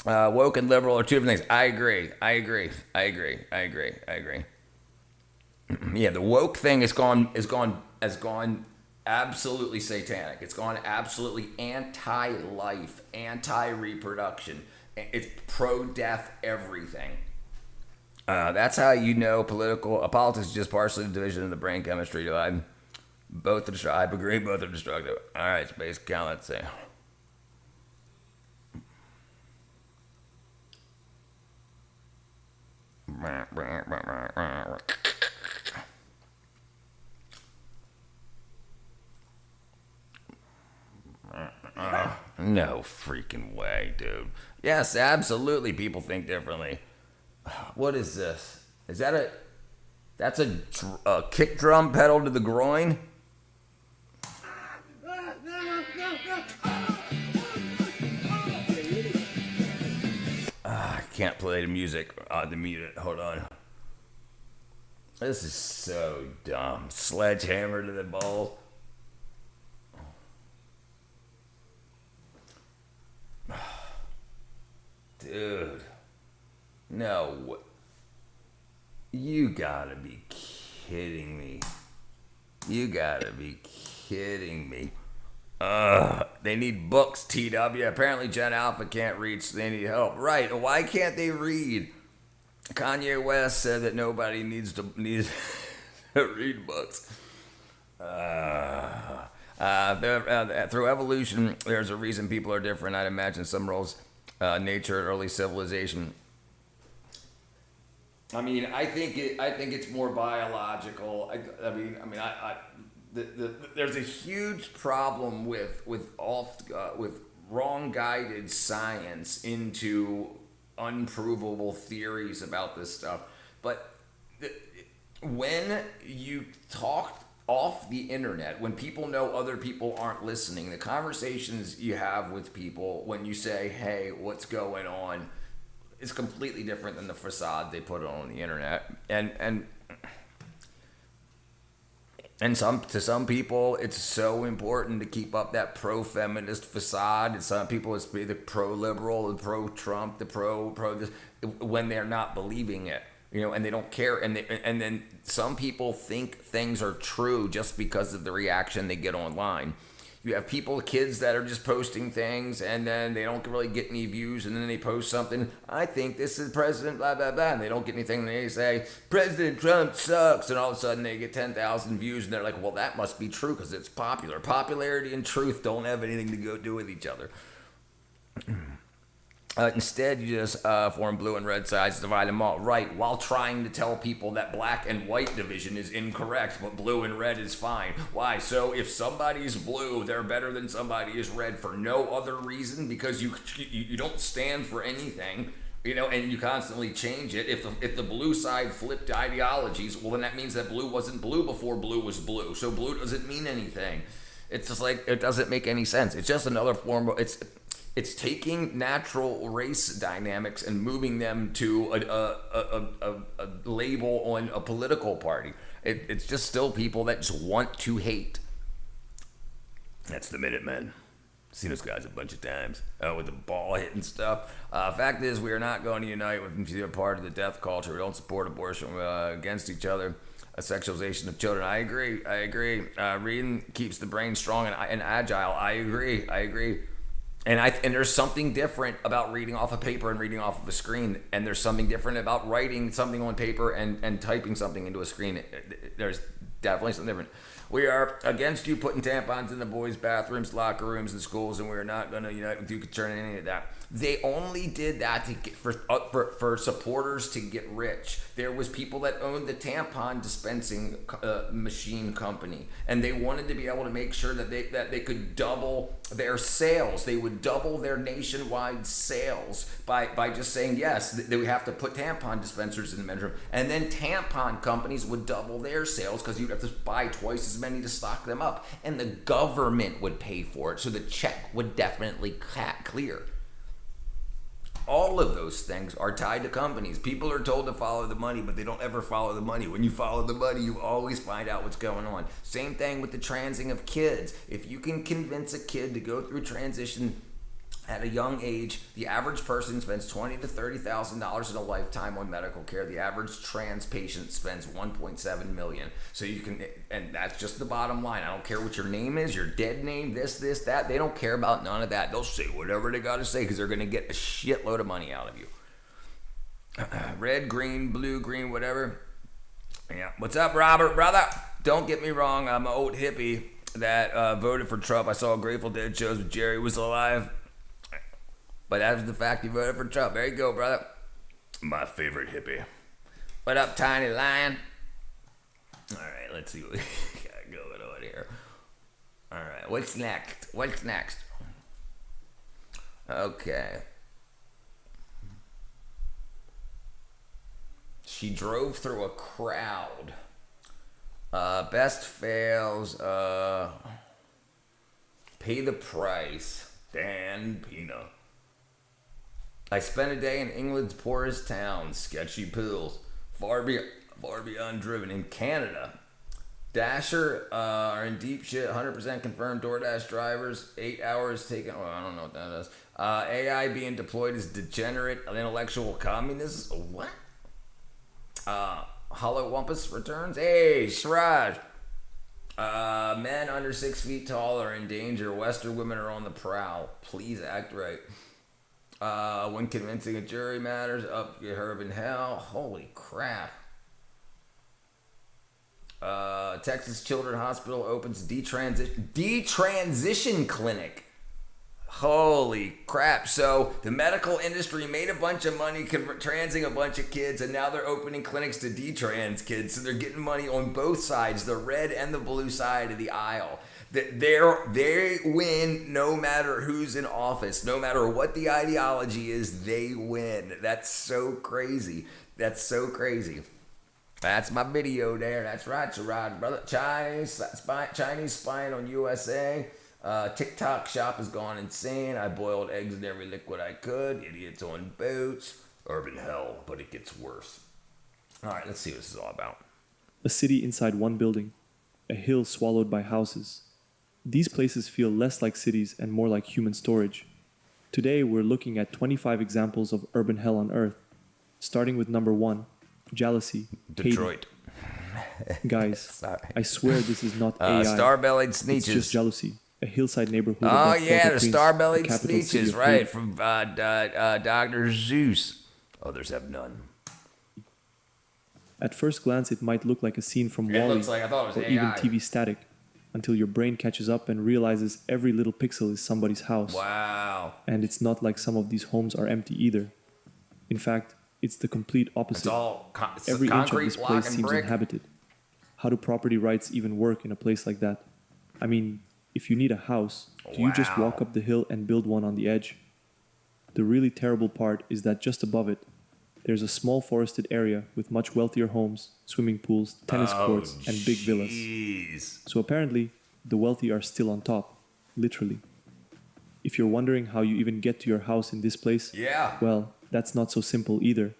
Woke and liberal are two different things. I agree. Yeah, the woke thing has gone absolutely satanic. It's gone absolutely anti-life, anti-reproduction. It's pro-death everything. That's how you know politics is just partially the division of the brain chemistry. I agree, both are destructive. All right, space count, let's see. No freaking way, dude. Yes, absolutely, people think differently. What is this? Is that That's a kick drum pedal to the groin. I can't play the music. The mute it. Hold on. This is so dumb. Sledgehammer to the bowl. Dude. No. You gotta be kidding me. You gotta be kidding me. They need books, TW. Apparently Gen Alpha can't read, so they need help. Right. Why can't they read? Kanye West said that nobody needs to read books. Through evolution, there's a reason people are different. I'd imagine some roles, nature, early civilization. I mean, I think it's more biological. There's a huge problem with wrong guided science into unprovable theories about this stuff. But when you talk off the internet, when people know other people aren't listening, the conversations you have with people when you say, "Hey, what's going on?" is completely different than the facade they put on the internet. And to some people, it's so important to keep up that pro-feminist facade. And some people, it's the pro-liberal, the pro-Trump, the pro this, when they're not believing it, and they don't care. And then some people think things are true just because of the reaction they get online. You have kids that are just posting things, and then they don't really get any views, and then they post something, "I think this is President blah, blah, blah," and they don't get anything, and they say, "President Trump sucks," and all of a sudden they get 10,000 views, and they're like, well, that must be true because it's popular. Popularity and truth don't have anything to do with each other. Instead, you just form blue and red sides, divide them all, right, while trying to tell people that black and white division is incorrect, but blue and red is fine. Why? So if somebody's blue, they're better than somebody is red for no other reason, because you don't stand for anything, and you constantly change it. If the blue side flipped ideologies, well, then that means that blue wasn't blue before blue was blue. So blue doesn't mean anything. It's just like, it doesn't make any sense. It's just another form of, it's taking natural race dynamics and moving them to a label on a political party. It's just still people that just want to hate. That's the Minutemen. Seen those guys a bunch of times with the ball hitting stuff. Fact is, we are not going to unite with either part of the death culture. We don't support abortion against each other. A sexualization of children. I agree. Reading keeps the brain strong and agile. I agree. And there's something different about reading off a paper and reading off of a screen, and there's something different about writing something on paper and typing something into a screen. There's definitely something different. We are against you putting tampons in the boys' bathrooms, locker rooms, and schools, and we are not going to unite with you concerning any of that. They only did that to get for supporters to get rich. There was people that owned the tampon dispensing machine company, and they wanted to be able to make sure that they could double their sales. They would double their nationwide sales by just saying, yes, that we have to put tampon dispensers in the men's room. And then tampon companies would double their sales because you'd have to buy twice as many to stock them up. And the government would pay for it, so the check would definitely clear. All of those things are tied to companies. People are told to follow the money, but they don't ever follow the money. When you follow the money, you always find out what's going on. Same thing with the transing of kids. If you can convince a kid to go through transition at a young age, the average person spends $20,000 to $30,000 in a lifetime on medical care. The average trans patient spends $1.7 million. So you can, and that's just the bottom line. I don't care what your name is, your dead name, this, that. They don't care about none of that. They'll say whatever they got to say because they're going to get a shitload of money out of you. Red, green, blue, green, whatever. Yeah. What's up, Robert, brother? Don't get me wrong. I'm an old hippie that voted for Trump. I saw Grateful Dead shows when Jerry was alive. But that's the fact you voted for Trump. There you go, brother. My favorite hippie. What up, Tiny Lion? All right, let's see what we got going on here. All right, what's next? Okay. She drove through a crowd. Best fails. Pay the price. Dan Pena. I spent a day in England's poorest town. Sketchy pills. Far beyond driven. In Canada. Dasher are in deep shit. 100% confirmed DoorDash drivers. 8 hours taken. Oh, I don't know what that is. AI being deployed as degenerate intellectual communists. What? Hollow Wumpus returns. Hey, Siraj. Men under 6 feet tall are in danger. Western women are on the prowl. Please act right. When convincing a jury matters, up your herb in hell. Holy crap. Texas Children's Hospital opens detransition clinic. Holy crap. So the medical industry made a bunch of money transing a bunch of kids, and now they're opening clinics to detrans kids. So they're getting money on both sides, the red and the blue side of the aisle. They win no matter who's in office. No matter what the ideology is, they win. That's so crazy. That's so crazy. That's my video there. That's right, Sherrod, brother. Chinese spying on USA. TikTok shop has gone insane. I boiled eggs in every liquid I could. Idiots on boats. Urban hell, but it gets worse. All right, let's see what this is all about. A city inside one building. A hill swallowed by houses. These places feel less like cities and more like human storage. Today, we're looking at 25 examples of urban hell on Earth. Starting with number 1. Jealousy. Detroit. Guys, I swear this is not AI. Star-bellied Sneetches. It's just jealousy. A hillside neighborhood. Oh yeah, the star-bellied Sneetches, right, from Dr. Zeus. Others have none. At first glance, it might look like a scene from WALL-E or even TV Static, until your brain catches up and realizes every little pixel is somebody's house. Wow. And it's not like some of these homes are empty either. In fact, it's the complete opposite. It's all every inch of this place seems inhabited. How do property rights even work in a place like that? I mean, if you need a house, do you just walk up the hill and build one on the edge? The really terrible part is that just above it, there's a small forested area with much wealthier homes, swimming pools, tennis courts, and big villas. So apparently, the wealthy are still on top, literally. If you're wondering how you even get to your house in this place, well, that's not so simple either.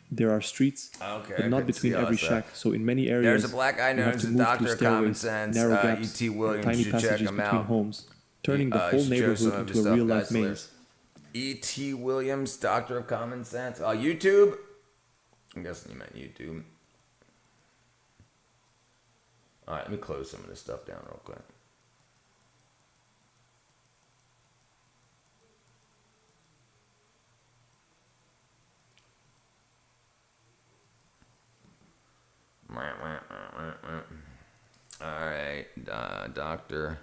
There are streets, but not between every shack. So in many areas, there's a black guy known as the Doctor of Common Sense. Narrow gaps, E.T. Williams, tiny you passages check him between out. homes, turning the whole neighborhood into a real-life maze. E.T. Williams, Doctor of Common Sense. YouTube? I'm guessing you meant YouTube. All right, let me close some of this stuff down real quick. All right, Doctor.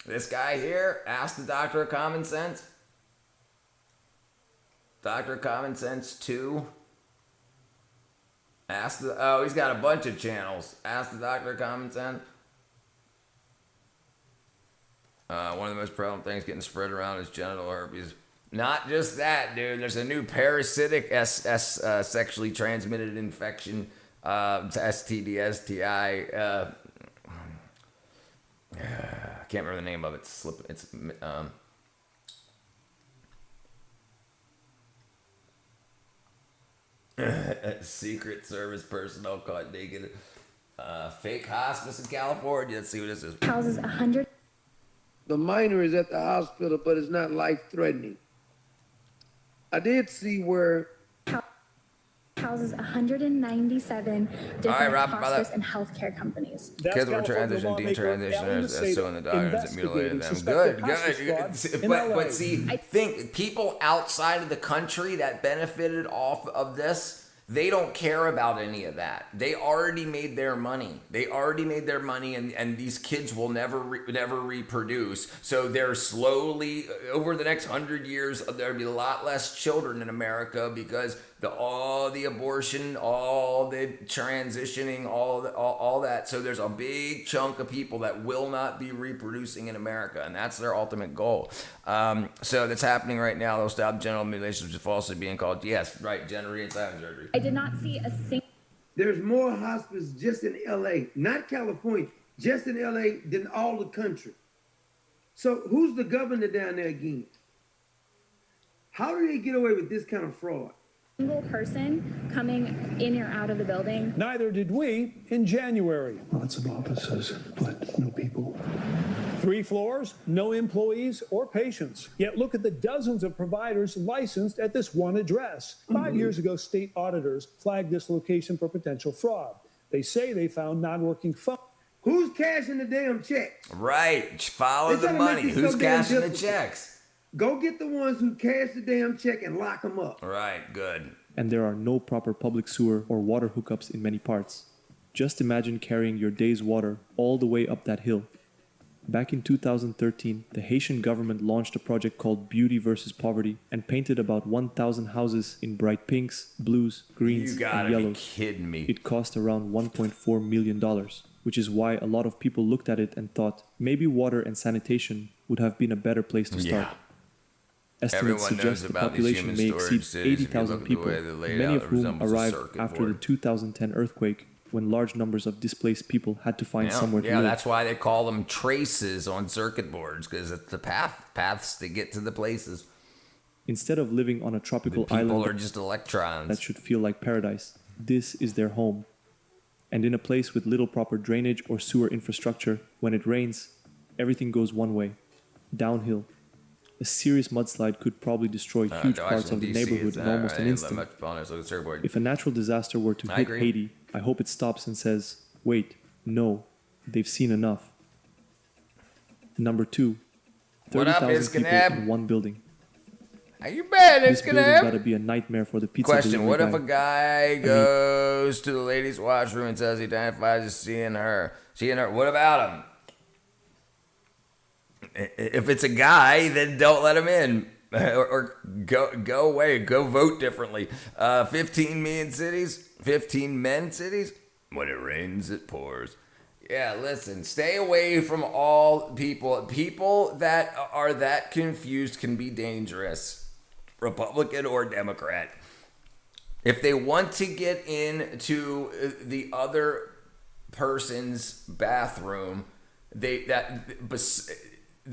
This guy here asked the Doctor of Common Sense. Doctor of Common Sense 2. He's got a bunch of channels. Ask the Doctor of Common Sense. One of the most prevalent things getting spread around is genital herpes. Not just that, dude. There's a new parasitic sexually transmitted infection, STD, STI. I can't remember the name of it. Secret Service personnel caught naked. Fake hospice in California. Let's see what this is. Houses 100. The minor is at the hospital, but it's not life-threatening. I did see where houses 197 different hospice and healthcare companies. Kids were transition, detransitioners, so in the doctors that mutilated them. Good. But see, I think people outside of the country that benefited off of this, they don't care about any of that. They already made their money. And these kids will never reproduce. So they're slowly, over the next 100 years, there'll be a lot less children in America because all the abortion, all the transitioning, all that. So there's a big chunk of people that will not be reproducing in America, and that's their ultimate goal. So that's happening right now. They'll stop genital mutilation, which is falsely being called, yes, right, gender reassignment surgery. I did not see a single. There's more hospice just in LA, not California, just in LA than all the country. So who's the governor down there again? How do they get away with this kind of fraud? Single person coming in or out of the building. Neither did we in January. Lots of offices, but no people. 3 floors, no employees or patients. Yet look at the dozens of providers licensed at this one address. 5 years ago, state auditors flagged this location for potential fraud. They say they found non-working phones. Who's cashing the damn checks? Right, follow the money. Who's cashing the checks? Go get the ones who cash the damn check and lock them up. Right, good. And there are no proper public sewer or water hookups in many parts. Just imagine carrying your day's water all the way up that hill. Back in 2013, the Haitian government launched a project called Beauty versus Poverty and painted about 1,000 houses in bright pinks, blues, greens, You gotta and yellows. be kidding me. It cost around $1.4 million, which is why a lot of people looked at it and thought maybe water and sanitation would have been a better place to start. Estimates Everyone knows suggest the about these population human may storage exceed cities. If you 80,000 look at the people, way they're laid many out, of it whom resembles a arrived circuit after board. the 2010 earthquake, when large numbers of displaced people had to find somewhere to Yeah, live. that's why they call them traces on circuit boards, because it's the paths to get to the places. Instead of living on a tropical The people island are just electrons. that should feel like paradise, this is their home. And in a place with little proper drainage or sewer infrastructure, when it rains, everything goes one way, downhill. A serious mudslide could probably destroy huge parts of the neighborhood in almost an instant. If a natural disaster were to hit Haiti, I hope it stops and says, wait, no, they've seen enough. Number 2, 30,000 people in one building. How you been? This building's gotta be a nightmare for the pizza Question: delivery what if guy. a guy goes to the ladies' washroom and says he identifies as seeing her? What about him? If it's a guy, then don't let him in, or go away. Go vote differently. 15 men cities. When it rains, it pours. Yeah, listen, stay away from all people. People that are that confused can be dangerous, Republican or Democrat. If they want to get into the other person's bathroom,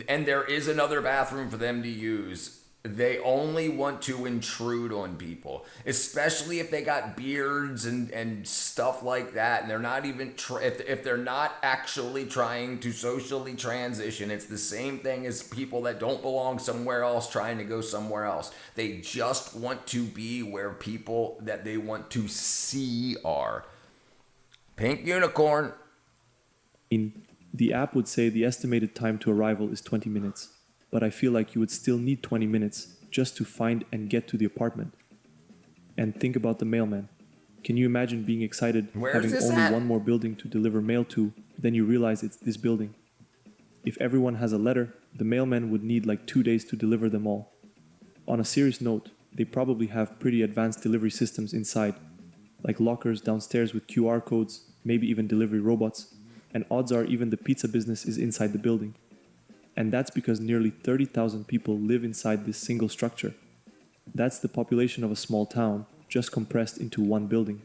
and there is another bathroom for them to use, they only want to intrude on people, especially if they got beards and stuff like that, and they're not even if they're not actually trying to socially transition. It's the same thing as people that don't belong somewhere else trying to go somewhere else. They just want to be where people that they want to see are. Pink unicorn. The app would say the estimated time to arrival is 20 minutes. But I feel like you would still need 20 minutes just to find and get to the apartment. And think about the mailman. Can you imagine being excited having only one more building to deliver mail to, then you realize it's this building? If everyone has a letter, the mailman would need like 2 days to deliver them all. On a serious note, they probably have pretty advanced delivery systems inside, like lockers downstairs with QR codes, maybe even delivery robots, and odds are even the pizza business is inside the building. And that's because nearly 30,000 people live inside this single structure. That's the population of a small town, just compressed into one building.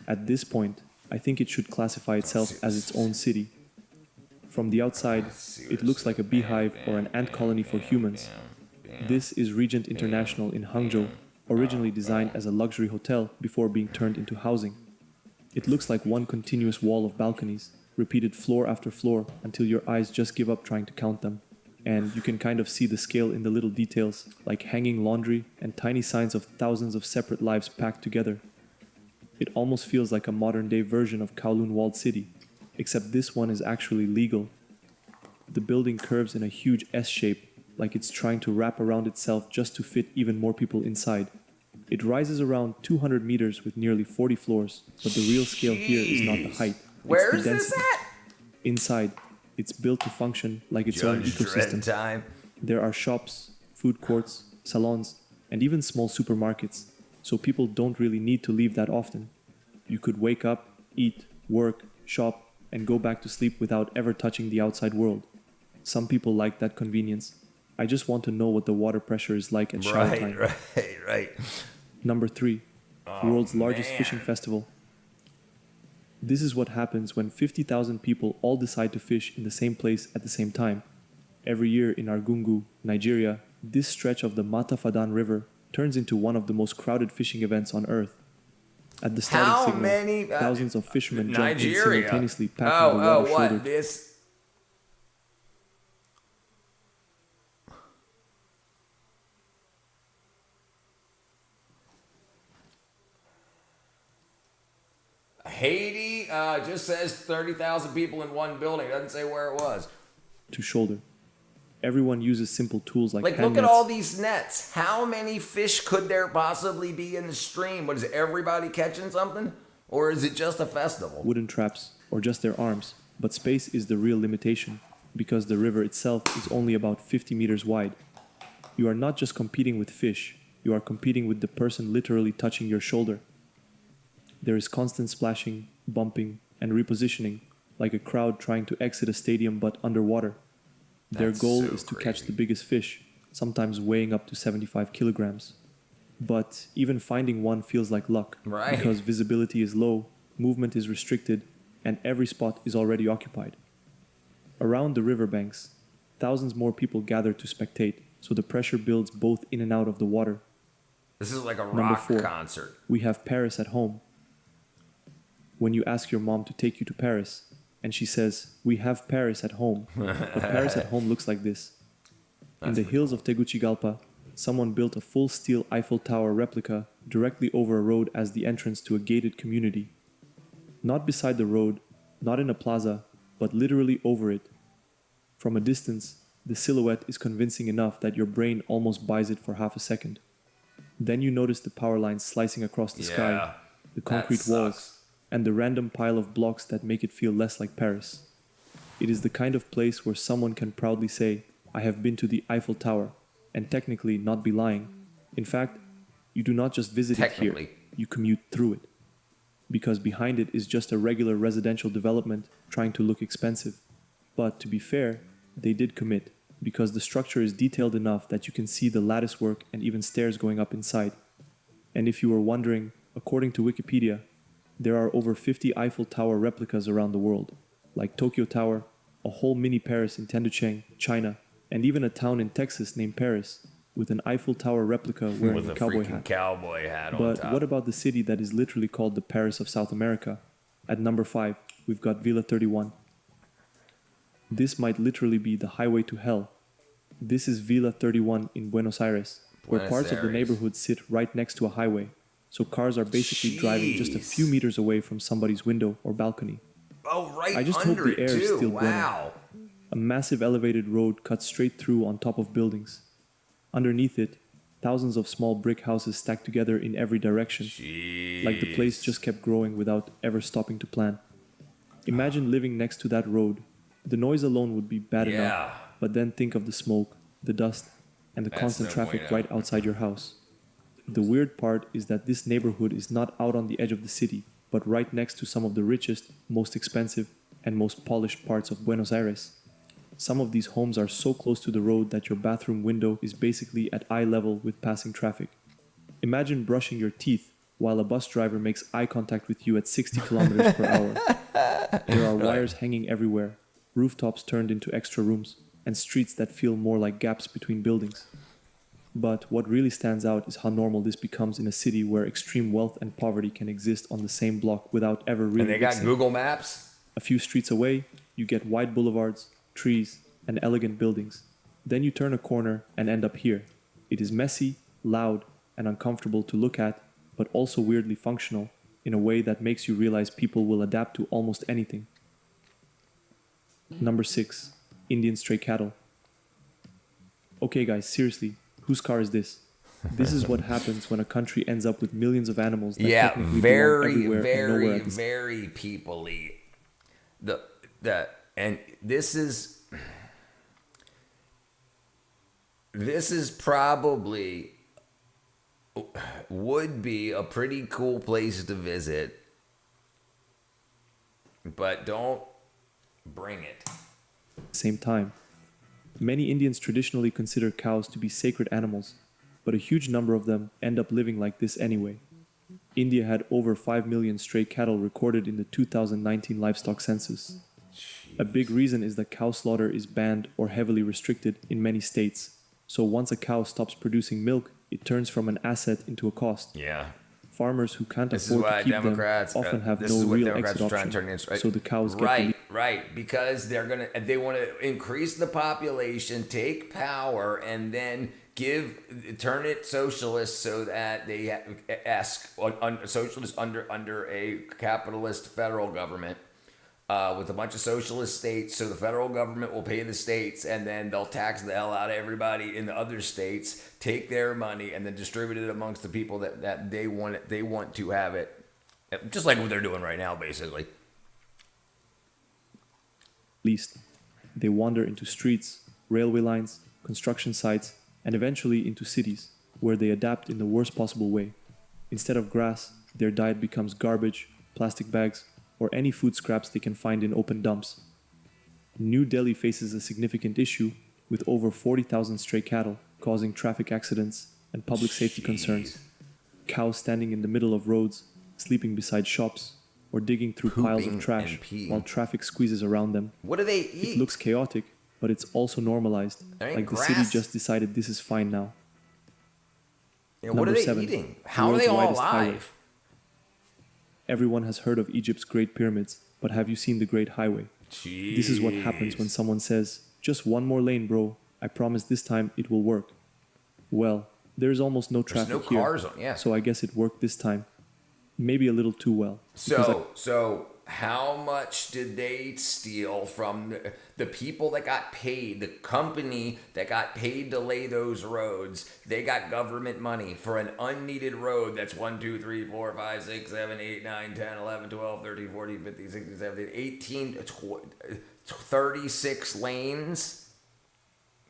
At this point, I think it should classify itself as its own city. From the outside, it looks like a beehive or an ant colony for humans. This is Regent International in Hangzhou, originally designed as a luxury hotel before being turned into housing. It looks like one continuous wall of balconies, repeated floor after floor until your eyes just give up trying to count them. And you can kind of see the scale in the little details, like hanging laundry and tiny signs of thousands of separate lives packed together. It almost feels like a modern-day version of Kowloon Walled City, except this one is actually legal. The building curves in a huge S shape, like it's trying to wrap around itself just to fit even more people inside. It rises around 200 meters with nearly 40 floors, but the real scale here is not the height. Where is this at? Inside, it's built to function like its own ecosystem. There are shops, food courts, salons, and even small supermarkets. So people don't really need to leave that often. You could wake up, eat, work, shop, and go back to sleep without ever touching the outside world. Some people like that convenience. I just want to know what the water pressure is like at shower time. Right. Number 3, world's largest fishing festival. This is what happens when 50,000 people all decide to fish in the same place at the same time. Every year in Argungu, Nigeria, this stretch of the Matafadan River turns into one of the most crowded fishing events on earth. At the starting signal, thousands of fishermen jump in simultaneously, packing the water shoulder. This? Haiti just says 30,000 people in one building. It doesn't say where it was. To shoulder. Everyone uses simple tools like look at all these nets. How many fish could there possibly be in the stream? What, is everybody catching something? Or is it just a festival? Wooden traps, or just their arms. But space is the real limitation, because the river itself is only about 50 meters wide. You are not just competing with fish, you are competing with the person literally touching your shoulder. There is constant splashing, bumping, and repositioning, like a crowd trying to exit a stadium but underwater. Their goal is to catch the biggest fish, sometimes weighing up to 75 kilograms. But even finding one feels like luck, because visibility is low, movement is restricted, and every spot is already occupied. Around the riverbanks, thousands more people gather to spectate, so the pressure builds both in and out of the water. This is like a Number rock 4, concert. We have Paris at home. When you ask your mom to take you to Paris, and she says, "We have Paris at home," but Paris at home looks like this. In the hills of Tegucigalpa, someone built a full steel Eiffel Tower replica directly over a road as the entrance to a gated community. Not beside the road, not in a plaza, but literally over it. From a distance, the silhouette is convincing enough that your brain almost buys it for half a second. Then you notice the power lines slicing across the sky, the concrete walls, and the random pile of blocks that make it feel less like Paris. It is the kind of place where someone can proudly say, "I have been to the Eiffel Tower," and technically not be lying. In fact, you do not just visit it here, you commute through it. Because behind it is just a regular residential development trying to look expensive. But to be fair, they did commit, because the structure is detailed enough that you can see the lattice work and even stairs going up inside. And if you were wondering, according to Wikipedia, there are over 50 Eiffel Tower replicas around the world, like Tokyo Tower, a whole mini Paris in Tenducheng, China, and even a town in Texas named Paris, with an Eiffel Tower replica wearing a cowboy hat. Cowboy hat on But top. what about the city that is literally called the Paris of South America? At number 5, we've got Villa 31. This might literally be the highway to hell. This is Villa 31 in Buenos Aires, where parts of the neighborhood sit right next to a highway. So cars are basically driving just a few meters away from somebody's window or balcony. Oh, right I just hope under the it air is too. still Wow. burning. A massive elevated road cuts straight through on top of buildings. Underneath it, thousands of small brick houses stacked together in every direction. Like the place just kept growing without ever stopping to plan. Imagine living next to that road. The noise alone would be bad enough, but then think of the smoke, the dust, and the constant traffic right outside your house. The weird part is that this neighborhood is not out on the edge of the city, but right next to some of the richest, most expensive, and most polished parts of Buenos Aires. Some of these homes are so close to the road that your bathroom window is basically at eye level with passing traffic. Imagine brushing your teeth while a bus driver makes eye contact with you at 60 kilometers per hour. There are wires hanging everywhere, rooftops turned into extra rooms, and streets that feel more like gaps between buildings. But what really stands out is how normal this becomes in a city where extreme wealth and poverty can exist on the same block without ever really And they got mixing. Google Maps? A few streets away, you get wide boulevards, trees, and elegant buildings. Then you turn a corner and end up here. It is messy, loud, and uncomfortable to look at, but also weirdly functional in a way that makes you realize people will adapt to almost anything. Number 6, Indian stray cattle. Okay guys, seriously, whose car is this? This is what happens when a country ends up with millions of animals that technically belong everywhere and nowhere at the same time. Very people-y. And this is probably would be a pretty cool place to visit, but don't bring it. Same time, many Indians traditionally consider cows to be sacred animals, but a huge number of them end up living like this anyway. India had over 5 million stray cattle recorded in the 2019 livestock census. A big reason is that cow slaughter is banned or heavily restricted in many states. So once a cow stops producing milk, it turns from an asset into a cost. Yeah. Farmers who can't afford to keep them often have no real exit option. So the cows get right, because they want to increase the population, take power, and then turn it socialist so that they ask socialist under a capitalist federal government. With a bunch of socialist states, so the federal government will pay the states, and then they'll tax the hell out of everybody in the other states, take their money, and then distribute it amongst the people that they want to have it, just like what they're doing right now, basically. Least, they wander into streets, railway lines, construction sites, and eventually into cities, where they adapt in the worst possible way. Instead of grass, their diet becomes garbage, plastic bags, or any food scraps they can find in open dumps. New Delhi faces a significant issue with over 40,000 stray cattle causing traffic accidents and public safety concerns. Cows standing in the middle of roads, sleeping beside shops, or digging through piles of trash while traffic squeezes around them. What do they eat? It looks chaotic, but it's also normalized, like the city just decided this is fine now. Yeah, what are they eating? How are they all alive? Everyone has heard of Egypt's Great Pyramids, but have you seen the Great Highway? Jeez. This is what happens when someone says, just one more lane, bro. I promise this time it will work. Well, there's almost no traffic There's no cars here, on, so I guess it worked this time. Maybe a little too well. So how much did they steal from the people that got paid, the company that got paid to lay those roads? They got government money for an unneeded road that's 1, 2, 3, 4, 5, 6, 7, 8, 9, 10, 11, 12, 13, 14, 15, 16, 17, 18, 36 lanes.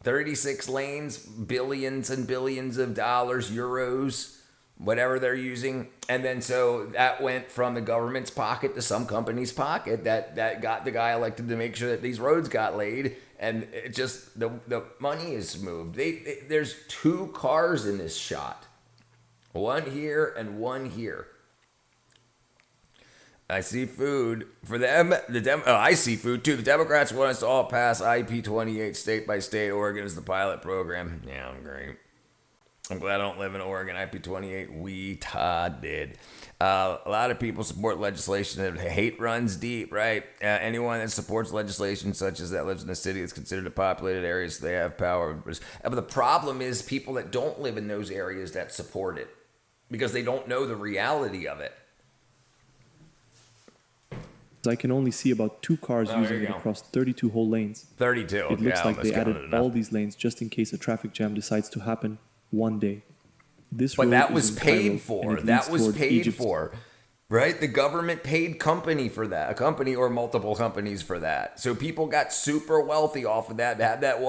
36 lanes, billions and billions of dollars, euros, whatever they're using. And then so that went from the government's pocket to some company's pocket that got the guy elected to make sure that these roads got laid. And it just, the money is moved. There's 2 cars in this shot. One here and one here. I see food. For them, I see food too. The Democrats want us to all pass IP28 state by state. Oregon is the pilot program. Yeah, I'm great. I'm glad I don't live in Oregon. IP28, we did. A lot of people support legislation that hate runs deep, right? Anyone that supports legislation such as that lives in a city that's considered a populated area, so they have power. But the problem is people that don't live in those areas that support it because they don't know the reality of it. I can only see about 2 cars using it across 32 whole lanes. 32. It looks like they added all these lanes just in case a traffic jam decides to happen one day. But that was paid for. That was paid for. Right? The government paid company for that. A company or multiple companies for that. So people got super wealthy off of that. Had that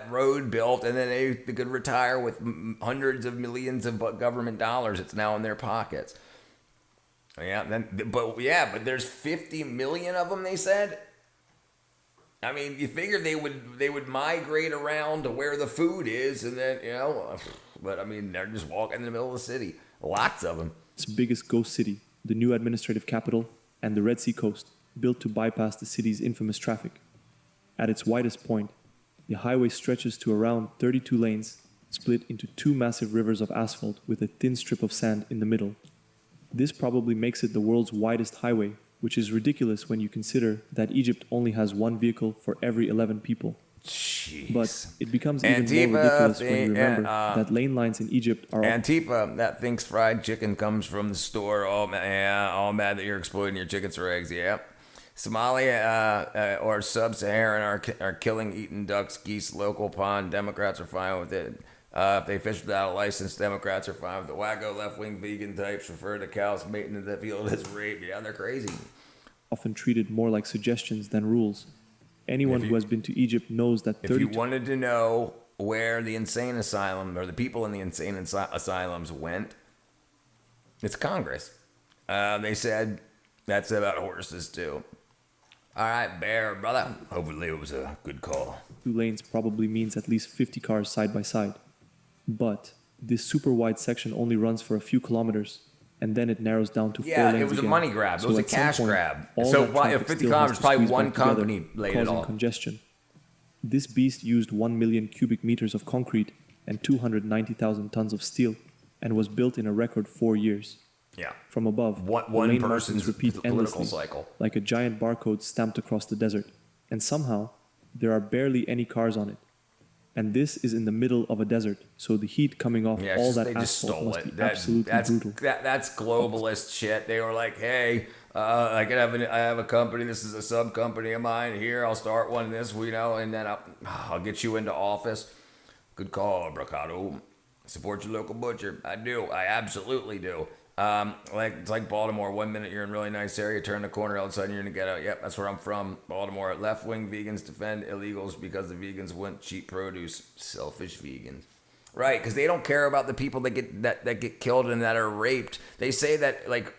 road built, and then they could retire with hundreds of millions of government dollars. It's now in their pockets. Yeah, but there's 50 million of them, they said. I mean, you figure they would migrate around to where the food is, and then, but I mean, they're just walking in the middle of the city. Lots of them. Its biggest ghost city, the new administrative capital, and the Red Sea coast, built to bypass the city's infamous traffic. At its widest point, the highway stretches to around 32 lanes, split into 2 massive rivers of asphalt with a thin strip of sand in the middle. This probably makes it the world's widest highway, which is ridiculous when you consider that Egypt only has 1 vehicle for every 11 people. Jeez. But it becomes even more ridiculous when you remember that lane lines in Egypt are... Antifa, that thinks fried chicken comes from the store. All mad that you're exploiting your chickens for eggs, yeah. Somalia or Sub-Saharan are killing eating ducks, geese, local pond. Democrats are fine with it. If they fish without a license, Democrats are fine with the wacko left-wing vegan types refer to cows mating in the field as rape. Yeah, they're crazy. Often treated more like suggestions than rules. Anyone who has been to Egypt knows that if you wanted to know where the insane asylum or the people in the insane asylums went? It's Congress. They said that's about horses too. All right, Bear, brother. Hopefully it was a good call. 2 lanes probably means at least 50 cars side by side. But this super wide section only runs for a few kilometers, and then it narrows down to 4 lanes. Yeah, it was again. a money grab. It was a at some cash point, grab. all So that traffic if 50 still has kilometers, to probably squeeze one back together, company laid it causing all. congestion. This beast used 1 million cubic meters of concrete and 290,000 tons of steel, and was built in a record 4 years. Yeah. From above, One the lane person's markings repeat political endlessly, cycle. like a giant barcode stamped across the desert. And somehow, there are barely any cars on it. And this is in the middle of a desert, so the heat coming off all that they just asphalt stole must it. be absolutely brutal. That's globalist shit. They were like, hey, I have a company. This is a sub company of mine. Here, I'll start one. This, and then I'll get you into office. Good call, Bracado. Support your local butcher. I do. I absolutely do. It's like Baltimore. 1 minute you're in a really nice area, turn the corner, all of a sudden you're in the ghetto. Yep, that's where I'm from. Baltimore. Left-wing vegans defend illegals because the vegans want cheap produce. Selfish vegans. Right, because they don't care about the people that get killed and that are raped. They say that like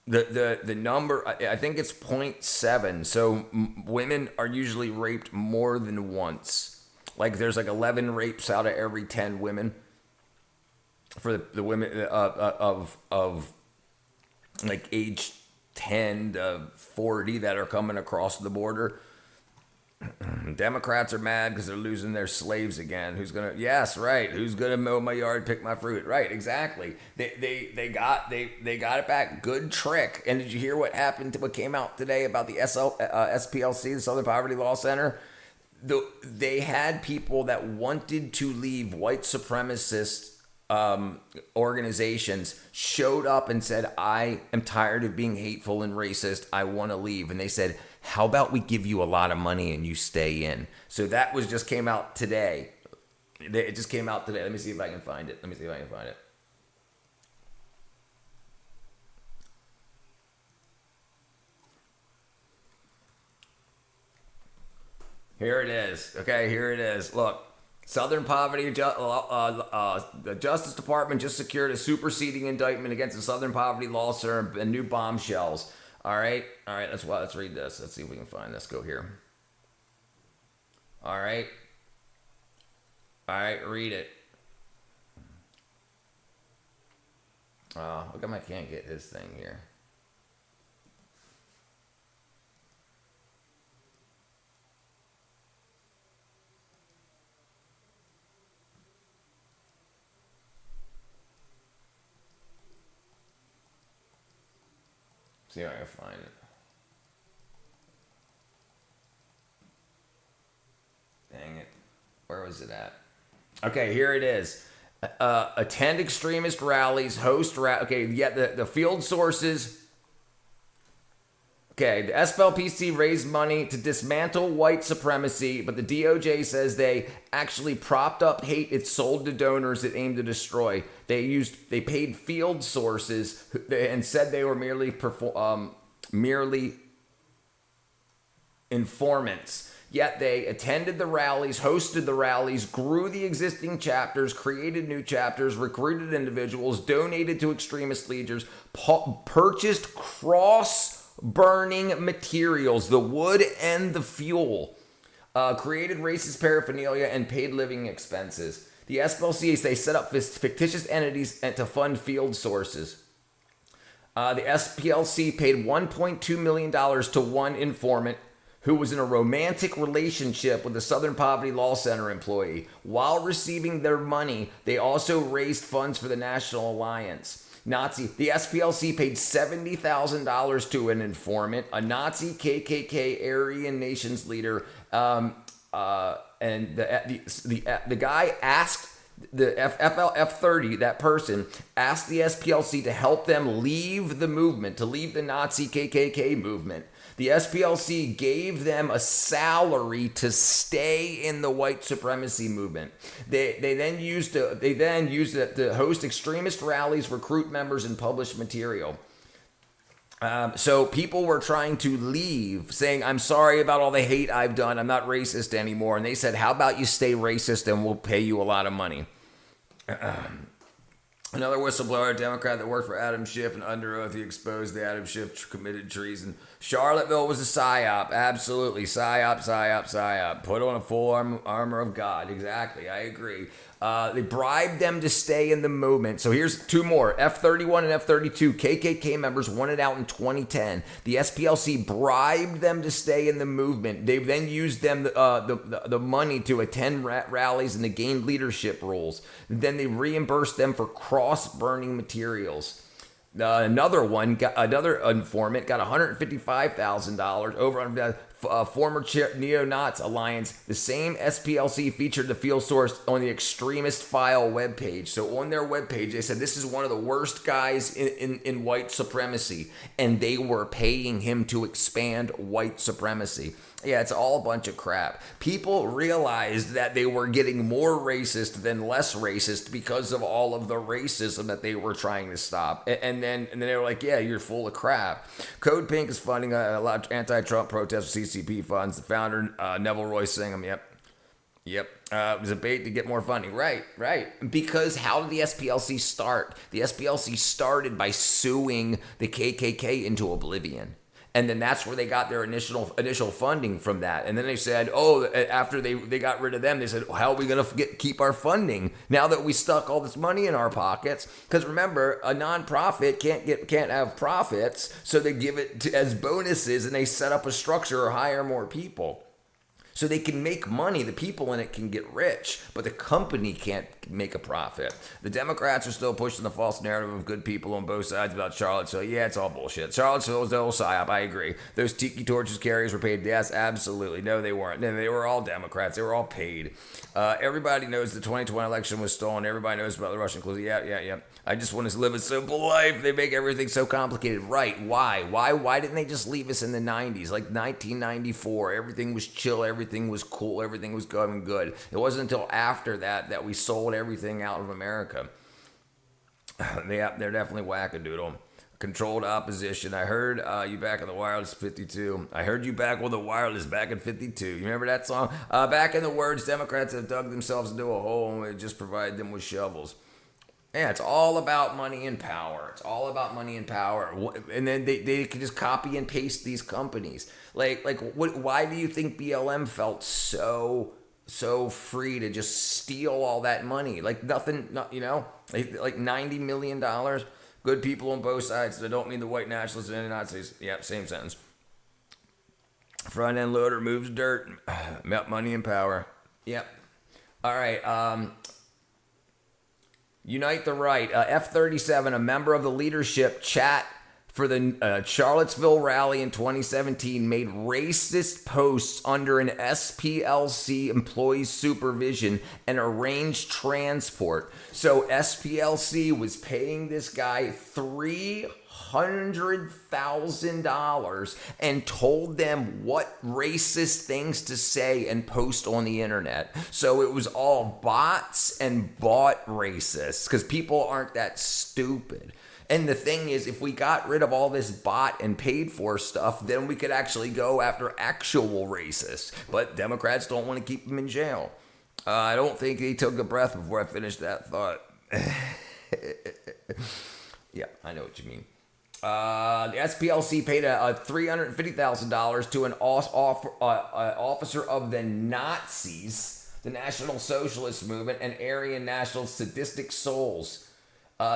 the number, I think it's 0.7. So women are usually raped more than once. Like there's like 11 rapes out of every 10 women. For the women of like age 10 to 40 that are coming across the border. Democrats are mad because they're losing their slaves again. Who's gonna mow my yard, pick my fruit? Right, exactly. They got it back. Good trick. And did you hear what happened? What came out today about the SPLC, the Southern Poverty Law Center? They had people that wanted to leave white supremacist organizations showed up and said, I am tired of being hateful and racist. I want to leave. And they said, how about we give you a lot of money and you stay in? So that just came out today. It just came out today. Let me see if I can find it. Here it is. Okay, here it is. Look. Southern Poverty, the Justice Department just secured a superseding indictment against the Southern Poverty Law Center and new bombshells. All right. Let's read this. Let's see if we can find this. Go here. All right, read it. How come I can't get his thing here? See if I can find it. Dang it. Where was it at? Okay, here it is. Attend extremist rallies, the field sources. Okay, the SPLPC raised money to dismantle white supremacy, but the DOJ says they actually propped up hate it sold to donors it aimed to destroy. They paid field sources and said they were merely informants. Yet they attended the rallies, hosted the rallies, grew the existing chapters, created new chapters, recruited individuals, donated to extremist leaders, purchased burning materials, the wood and the fuel, created racist paraphernalia, and paid living expenses. The SPLC, they set up fictitious entities to fund field sources. The SPLC paid $1.2 million to one informant who was in a romantic relationship with a Southern Poverty Law Center employee. While receiving their money, they also raised funds for the National Alliance. The SPLC paid $70,000 to an informant, a Nazi KKK Aryan Nations leader, and the guy asked the F30, that person asked the SPLC to help them leave the movement, to leave the Nazi KKK movement. The SPLC gave them a salary to stay in the white supremacy movement. They then used it to host extremist rallies, recruit members, and publish material. So people were trying to leave, saying, I'm sorry about all the hate I've done. I'm not racist anymore. And they said, how about you stay racist and we'll pay you a lot of money. Another whistleblower, a Democrat that worked for Adam Schiff, and under oath he exposed the Adam Schiff committed treason. Charlottesville was a psyop. Absolutely. Psyop. Put on a full armor of God. Exactly. I agree. They bribed them to stay in the movement. So here's two more. F-31 and F-32 KKK members wanted out in 2010. The SPLC bribed them to stay in the movement. They then used them the money to attend rallies and to gain leadership roles. Then they reimbursed them for cross-burning materials. Another informant got $155,000 over on the former Neo-Nazi Alliance. The same SPLC featured the field source on the Extremist File webpage. So on their webpage, they said this is one of the worst guys in white supremacy, and they were paying him to expand white supremacy. Yeah, it's all a bunch of crap. People realized that they were getting more racist than less racist because of all of the racism that they were trying to stop. And then they were like, yeah, you're full of crap. Code Pink is funding a lot of anti-Trump protests with CCP funds. The founder, Neville Roy Singham, yep. It was a bait to get more funding. Right. Because how did the SPLC start? The SPLC started by suing the KKK into oblivion. And then that's where they got their initial funding from that. And then they said, after they got rid of them, they said, how are we going to keep our funding now that we stuck all this money in our pockets? Because remember, a nonprofit can't have profits, so they give it as bonuses, and they set up a structure or hire more people. So they can make money, the people in it can get rich, but the company can't make a profit. The Democrats are still pushing the false narrative of good people on both sides about Charlottesville. Yeah, it's all bullshit. Charlottesville is the whole psyop, I agree. Those tiki torches carriers were paid. Yes, absolutely. No, they weren't. No, they were all Democrats. They were all paid. Everybody knows the 2020 election was stolen. Everybody knows about the Russian collusion. Yeah. I just want to live a simple life. They make everything so complicated. Right. Why didn't they just leave us in the 90s? Like 1994, everything was chill, everything was cool, everything was going good. It wasn't until after that we sold everything out of America. They're definitely wackadoodle. Controlled opposition. I heard you back on the wireless 52. I heard you back on the wireless back in 52. You remember that song? Back in the words, Democrats have dug themselves into a hole and we just provide them with shovels. Yeah, it's all about money and power. It's all about money and power. And then they can just copy and paste these companies. Why do you think BLM felt so free to just steal all that money? Like nothing, like $90 million. Good people on both sides. I don't mean the white nationalists and the Nazis. Yep, same sentence. Front end loader moves dirt. Money and power. Yep. All right. Unite the Right. F-37, a member of the leadership chat for the Charlottesville rally in 2017, made racist posts under an SPLC employee's supervision and arranged transport. So SPLC was paying this guy $300,000 and told them what racist things to say and post on the internet. So it was all bots and bought racists because people aren't that stupid. And the thing is, if we got rid of all this bot and paid for stuff, then we could actually go after actual racists. But Democrats don't want to keep them in jail. I don't think he took a breath before I finished that thought. Yeah, I know what you mean. The SPLC paid $350,000 to an officer of the Nazis, the National Socialist Movement, and Aryan National Sadistic Souls.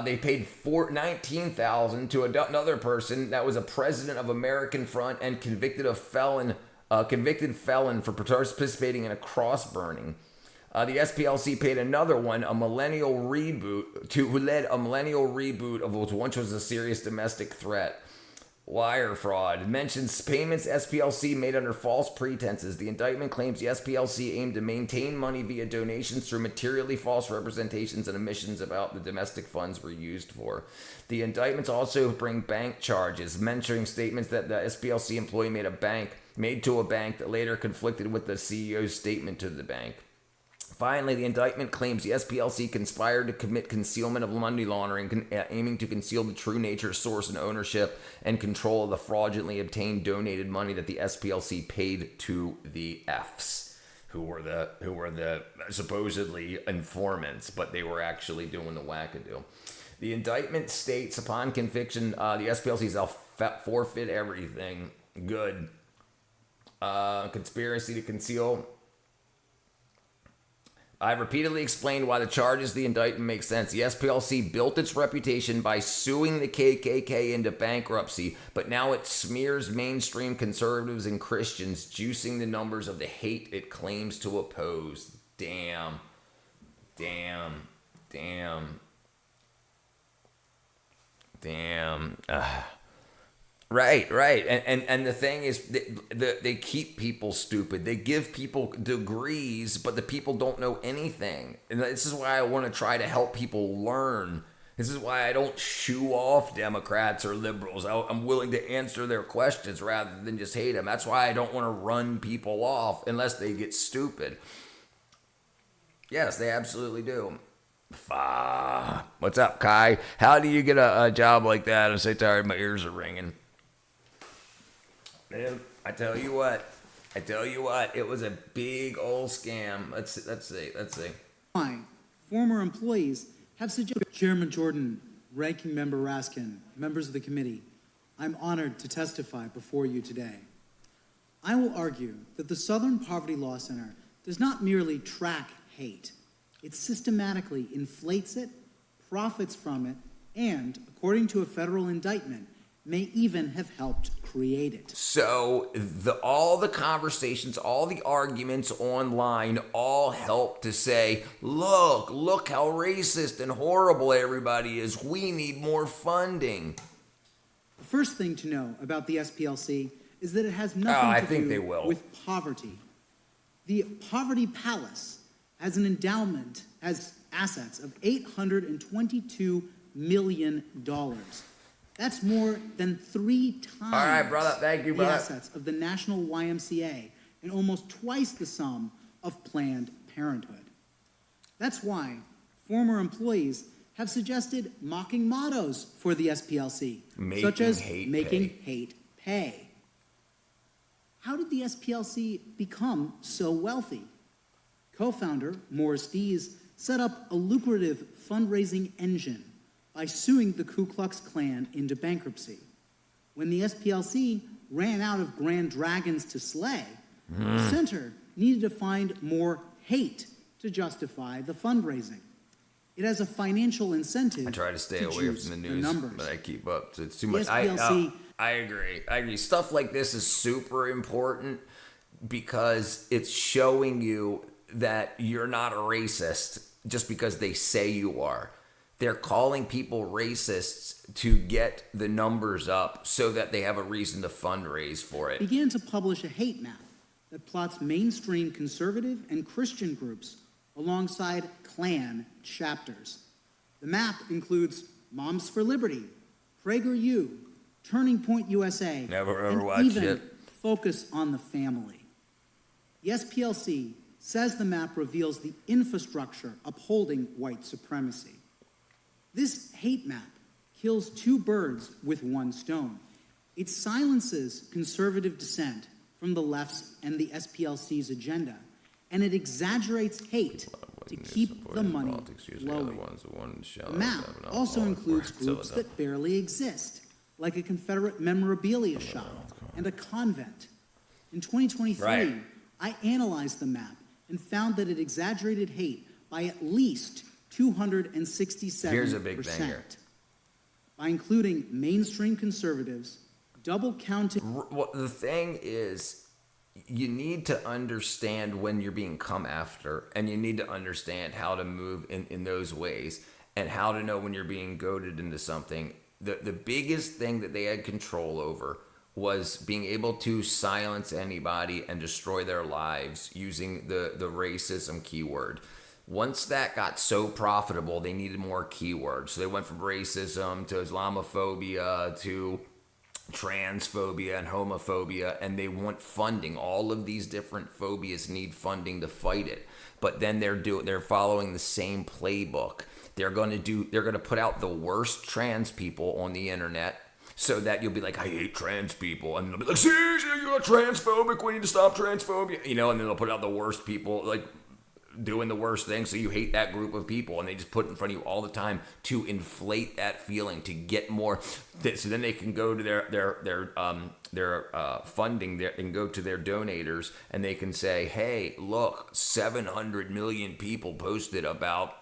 They paid $19,000 to another person that was a president of American Front and convicted felon for participating in a cross burning. The SPLC paid another one, who led a millennial reboot of what once was a serious domestic threat. Wire fraud. It mentions payments SPLC made under false pretenses. The indictment claims the SPLC aimed to maintain money via donations through materially false representations and omissions about the domestic funds were used for. The indictments also bring bank charges, mentioning statements that the SPLC employee made to a bank that later conflicted with the CEO's statement to the bank. Finally, the indictment claims the SPLC conspired to commit concealment of money laundering, aiming to conceal the true nature, source, and ownership and control of the fraudulently obtained donated money that the SPLC paid to the Fs, who were the supposedly informants, but they were actually doing the wackadoo. The indictment states, upon conviction, the SPLC shall forfeit everything. Good. Conspiracy to conceal. I've repeatedly explained why the charges of the indictment make sense. The SPLC built its reputation by suing the KKK into bankruptcy, but now it smears mainstream conservatives and Christians, juicing the numbers of the hate it claims to oppose. Damn. Right. And the thing is, they keep people stupid. They give people degrees, but the people don't know anything. And this is why I want to try to help people learn. This is why I don't shoo off Democrats or liberals. I'm willing to answer their questions rather than just hate them. That's why I don't want to run people off unless they get stupid. Yes, they absolutely do. What's up, Kai? How do you get a job like that? I'm so tired, my ears are ringing. Man, I tell you what, it was a big old scam. Let's see. Former employees have suggested. Chairman Jordan, Ranking Member Raskin, members of the committee, I'm honored to testify before you today. I will argue that the Southern Poverty Law Center does not merely track hate. It systematically inflates it, profits from it, and, according to a federal indictment, may even have helped create it. So all the conversations, all the arguments online all help to say, look how racist and horrible everybody is. We need more funding. The first thing to know about the SPLC is that it has nothing to do with poverty. The Poverty Palace has an endowment, has assets of $822 million. That's more than 3 times all right, brother. Thank you, brother. the assets of the National YMCA and almost twice the sum of Planned Parenthood. That's why former employees have suggested mocking mottos for the SPLC, such as making hate pay. How did the SPLC become so wealthy? Co-founder Morris Dees set up a lucrative fundraising engine by suing the Ku Klux Klan into bankruptcy. When the SPLC ran out of grand dragons to slay, the center needed to find more hate to justify the fundraising. It has a financial incentive. I try to stay away from the news, but I keep up. So it's too much. SPLC, I agree. Stuff like this is super important because it's showing you that you're not a racist just because they say you are. They're calling people racists to get the numbers up so that they have a reason to fundraise for it. Began to publish a hate map that plots mainstream conservative and Christian groups alongside Klan chapters. The map includes Moms for Liberty, PragerU, Turning Point USA, and even Focus on the Family. The SPLC says the map reveals the infrastructure upholding white supremacy. This hate map kills 2 birds with 1 stone. It silences conservative dissent from the left's and the SPLC's agenda, and it exaggerates hate to keep the money flowing. The map also includes groups that barely exist, like a Confederate memorabilia shop and a convent. In 2023, I analyzed the map and found that it exaggerated hate by at least 267%. Here's a big thing here. By including mainstream conservatives, double counting. Well, the thing is, you need to understand when you're being come after, and you need to understand how to move in those ways, and how to know when you're being goaded into something. The biggest thing that they had control over was being able to silence anybody and destroy their lives using the racism keyword. Once that got so profitable, they needed more keywords. So they went from racism to Islamophobia to transphobia and homophobia, and they want funding. All of these different phobias need funding to fight it. But then they're following the same playbook. They're going to put out the worst trans people on the internet, so that you'll be like, I hate trans people, and they'll be like, see, you're transphobic, we need to stop transphobia, and then they'll put out the worst people, like doing the worst thing, so you hate that group of people, and they just put it in front of you all the time to inflate that feeling, to get more, so then they can go to their funding, and go to their donators, and they can say, hey, look, 700 million people posted about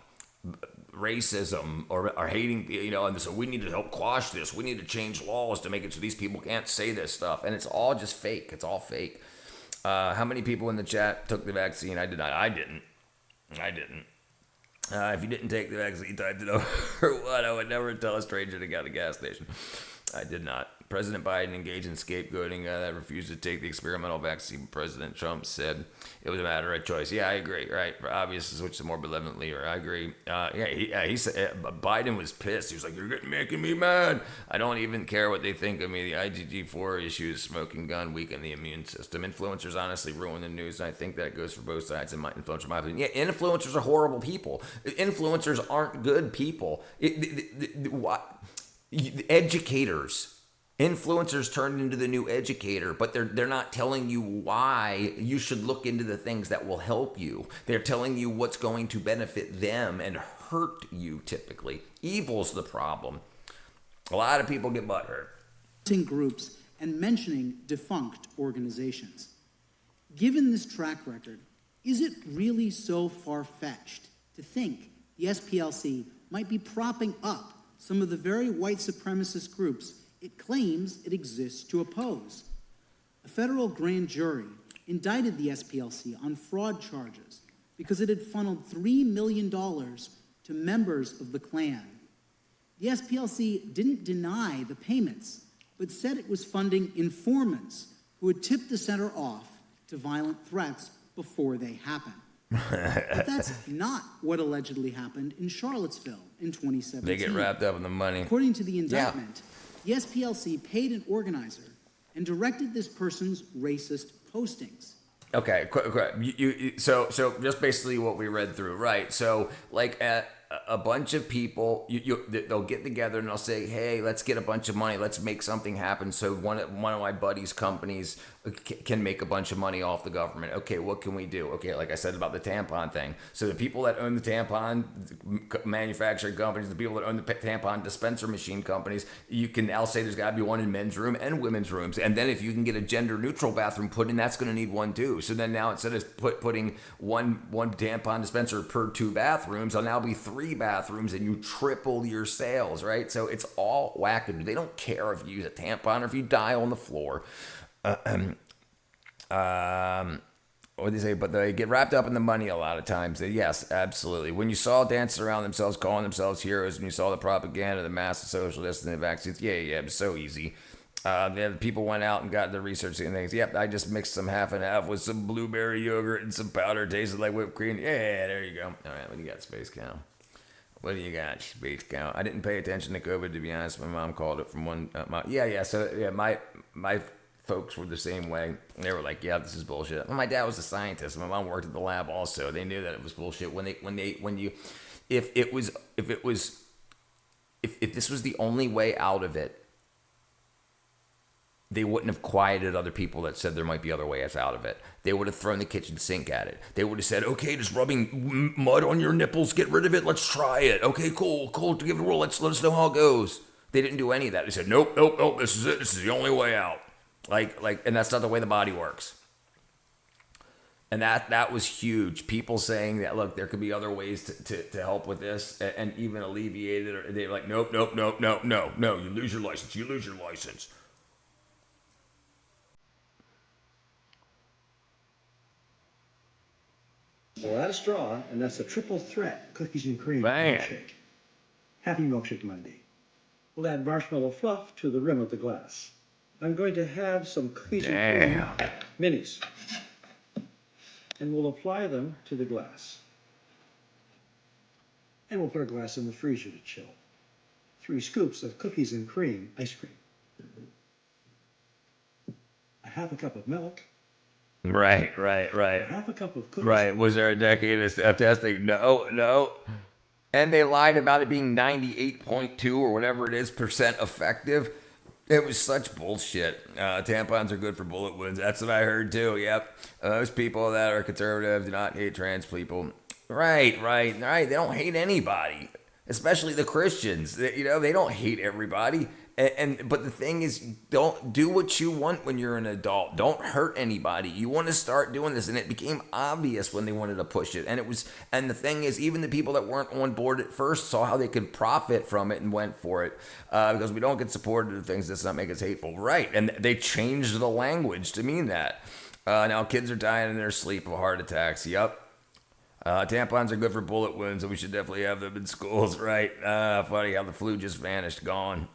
racism or hating, and so we need to help quash this. We need to change laws to make it so these people can't say this stuff. And it's all just fake. It's all fake. How many people in the chat took the vaccine? I did not. I didn't. If you didn't take the vaccine, typed it over what? I would never tell a stranger to go to a gas station. I did not. President Biden engaged in scapegoating that refused to take the experimental vaccine. President Trump said it was a matter of choice. Yeah, I agree. Right. For obvious to switch to more benevolent leader. I agree. He said Biden was pissed. He was like, you're making me mad. I don't even care what they think of me. The IgG4 issues, smoking gun, weaken the immune system. Influencers honestly ruin the news. And I think that goes for both sides in my opinion. Yeah, influencers are horrible people. Influencers aren't good people. Educators. Influencers turned into the new educator, but they're not telling you why you should look into the things that will help you. They're telling you what's going to benefit them and hurt you, typically. Evil's the problem. A lot of people get butthurt. Groups and mentioning defunct organizations. Given this track record, is it really so far-fetched to think the SPLC might be propping up some of the very white supremacist groups it claims it exists to oppose? A federal grand jury indicted the SPLC on fraud charges because it had funneled $3 million to members of the Klan. The SPLC didn't deny the payments, but said it was funding informants who had tipped the center off to violent threats before they happened. But that's not what allegedly happened in Charlottesville in 2017. They get wrapped up in the money. According to the indictment, the SPLC paid an organizer and directed this person's racist postings. Okay, so just basically what we read through, right? So like a bunch of people, they'll get together and they'll say, hey, let's get a bunch of money, let's make something happen so one of my buddies' companies can make a bunch of money off the government. Okay, what can we do? Okay, like I said about the tampon thing. So the people that own the tampon manufacturing companies, the people that own the tampon dispenser machine companies, I'll say there's got to be one in men's room and women's rooms. And then if you can get a gender neutral bathroom put in, that's going to need one too. So then now instead of putting one tampon dispenser per 2 bathrooms, there'll now be 3 bathrooms, and you triple your sales, right? So it's all wackadoo. They don't care if you use a tampon or if you die on the floor. What do they say? But they get wrapped up in the money a lot of times. Yes, absolutely. When you saw dancing around themselves, calling themselves heroes, when you saw the propaganda, the massive social distancing, the vaccines, yeah, it was so easy. The people went out and got the research and things. Yep, I just mixed some half and half with some blueberry yogurt and some powder, tasted like whipped cream. Yeah, there you go. All right, what do you got, Space Cow? What do you got, Space Cow? I didn't pay attention to COVID, to be honest. My mom called it from one. My folks were the same way. They were like, "Yeah, this is bullshit." Well, my dad was a scientist. My mom worked at the lab also. They knew that it was bullshit. If this was the only way out of it, they wouldn't have quieted other people that said there might be other ways out of it. They would have thrown the kitchen sink at it. They would have said, okay, just rubbing mud on your nipples, get rid of it, let's try it. Okay, cool, give it a whirl, let us know how it goes. They didn't do any of that. They said, nope, this is it, this is the only way out. And that's not the way the body works. And that was huge. People saying that, look, there could be other ways to help with this and even alleviate it. Or they're like, nope, you lose your license. Well, add a straw, and that's a triple threat cookies and cream milkshake. Happy Milkshake Monday. We'll add marshmallow fluff to the rim of the glass. I'm going to have some cookies and cream minis, and we'll apply them to the glass. And we'll put our glass in the freezer to chill. 3 scoops of cookies and cream ice cream. half a cup of milk. Right. Half a cup of cookies. Right. Was there a decade of testing? No. And they lied about it being 98.2 or whatever it is % effective. It was such bullshit. Tampons are good for bullet wounds. That's what I heard too. Yep. Those people that are conservative do not hate trans people. Right. They don't hate anybody, especially the Christians. They don't hate everybody. But the thing is, don't do what you want when you're an adult. Don't hurt anybody. You want to start doing this, and it became obvious when they wanted to push it. And the thing is, even the people that weren't on board at first saw how they could profit from it and went for it. Because we don't get supported in things that does not make us hateful, right? And they changed the language to mean that. Now kids are dying in their sleep of heart attacks. Yep. Tampons are good for bullet wounds, and we should definitely have them in schools, right? Funny how the flu just vanished. Gone.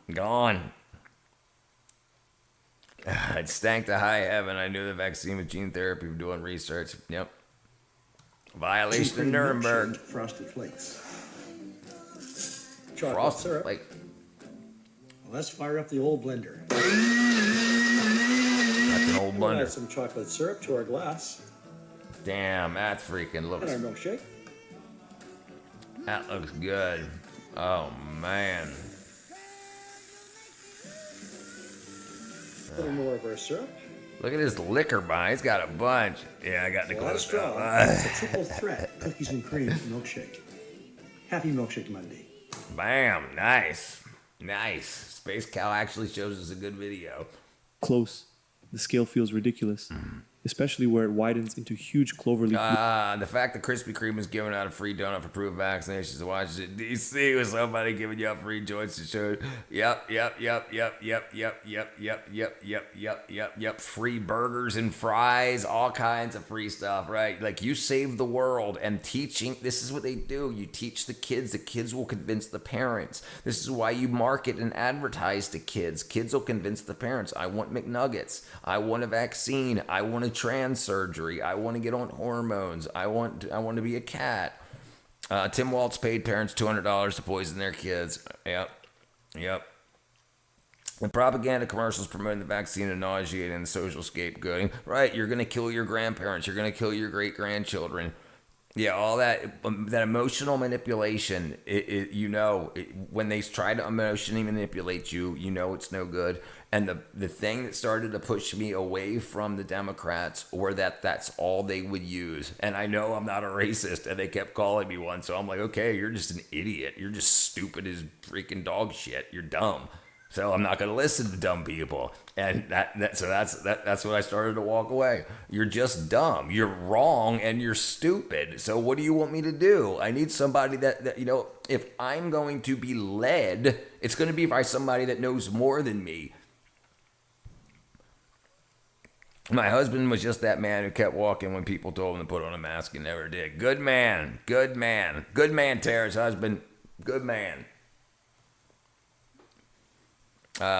It stank to high heaven. I knew the vaccine with gene therapy for doing research. Yep. Violation of Nuremberg. Frosted Flakes. Frosted syrup. Flake. Well, let's fire up the old blender. That's an old We'll add blender. some chocolate syrup to our glass. Damn, that freaking looks. And our milkshake. That looks good. Oh man. A little more of our syrup. Look at this liquor buy. He's got a bunch. Yeah, I got the Well, that's close straw. up. It's a triple threat cookies and cream milkshake. Happy Milkshake Monday. Bam. Nice. Space Cow actually shows us a good video. Close. The scale feels ridiculous, especially where it widens into huge cloverleaf. The fact that Krispy Kreme is giving out a free donut for approved vaccinations in Washington, D.C. with somebody giving you out free joints to show. Yep. Free burgers and fries, all kinds of free stuff, right? Like you save the world and teaching. This is what they do. You teach the kids will convince the parents. This is why you market and advertise to kids. Kids will convince the parents. I want McNuggets. I want a vaccine. I want a trans surgery. I want to get on hormones. I want to be a cat. Tim Waltz paid parents $200 to poison their kids. Yep. The propaganda commercials promoting the vaccine are nauseating and social scapegoating. Right, you're going to kill your grandparents. You're going to kill your great-grandchildren. Yeah, all that emotional manipulation, when they try to emotionally manipulate you, it's no good. And the thing that started to push me away from the Democrats were that's all they would use. And I know I'm not a racist, and they kept calling me one. So I'm like, okay, you're just an idiot. You're just stupid as freaking dog shit. You're dumb. So I'm not going to listen to dumb people. And that's when I started to walk away. You're just dumb. You're wrong and you're stupid. So what do you want me to do? I need somebody that if I'm going to be led, it's going to be by somebody that knows more than me. My husband was just that man who kept walking when people told him to put on a mask and never did. Good man. Tara's husband. Good man.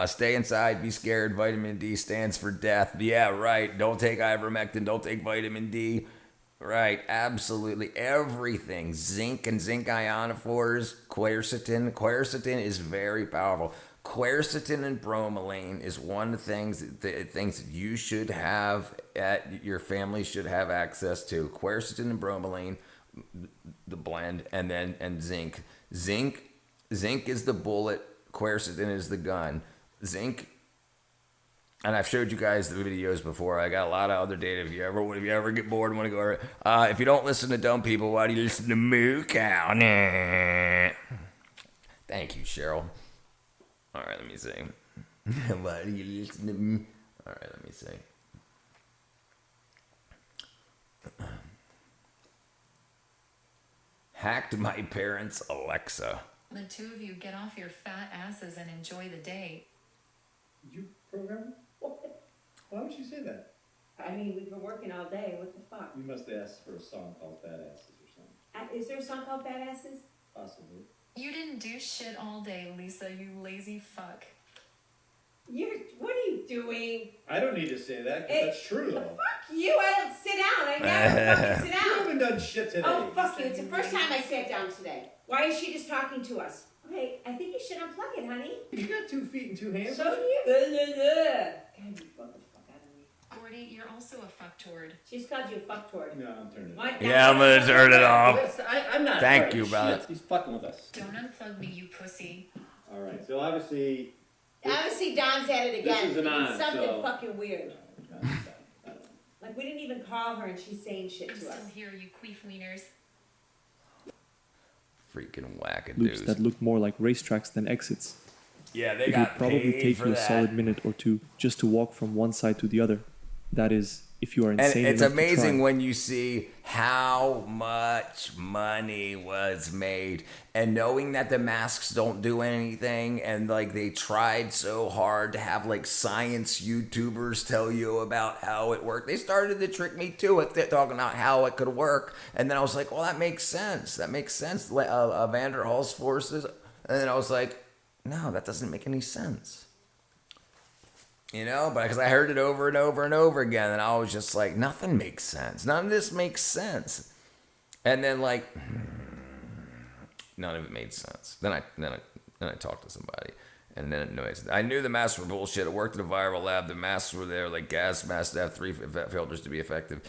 Stay inside, be scared. Vitamin D stands for death. Yeah, right. Don't take ivermectin. Don't take vitamin D. Right, absolutely. Everything. Zinc and zinc ionophores. Quercetin. Quercetin is very powerful. Quercetin and bromelain is one of the things that you should have, your family should have access to. Quercetin and bromelain, the blend, and zinc. Zinc is the bullet. Quercetin is the gun. Zinc, and I've showed you guys the videos before. I got a lot of other data. If you ever get bored and want to go, if you don't listen to dumb people, why do you listen to Moo Cow? Nah. Thank you, Cheryl. All right, let me see. Why do you listen to me? All right, let me see. Hacked my parents' Alexa. The two of you get off your fat asses and enjoy the day. You program? Why would you say that? I mean, we've been working all day. What the fuck? You must have asked for a song called Fat Asses or something. Is there a song called Fat Asses? Possibly. You didn't do shit all day, Lisa, you lazy fuck. What are you doing? I don't need to say that, because that's true, though. Fuck you! I don't sit down. I never fucking sit down. You haven't done shit today. Oh, fuck you. It's the first time I sat down today. Why is she just talking to us? Okay, I think you should unplug it, honey. You got 2 feet and 2 hands. So do you. God, you bug the fuck out of me. Gordy, you're also a fucktord. She's called you a fucktord. No, I'm turning it off. Yeah, I'm gonna turn it off. I'm not. Thank you, brother. He's fucking with us. Don't unplug me, you pussy. All right. So obviously. Obviously, Don's at it again. This is an on, something so- fucking weird. Like, we didn't even call her and she's saying shit I'm to still us. here, you queefleeners. Freaking wackadoos. Loops that look more like racetracks than exits. Yeah, they It got would probably paid take for you a that. solid minute or two just to walk from one side to the other. That is, if you are And insane it's enough to amazing try. when you see how much money was made, and knowing that the masks don't do anything, and like they tried so hard to have like science YouTubers tell you about how it worked. They started to trick me too at talking about how it could work, and then I was like, well, that makes sense. That makes sense. Van der Haal's forces, and then I was like, no, that doesn't make any sense. You know, but because I heard it over and over and over again, and I was just like, nothing makes sense. None of this makes sense. And then like, none of it made sense. Then I talked to somebody, and then it made sense. I knew the masks were bullshit. It worked at a viral lab. The masks were there, like gas masks to have 3 filters to be effective.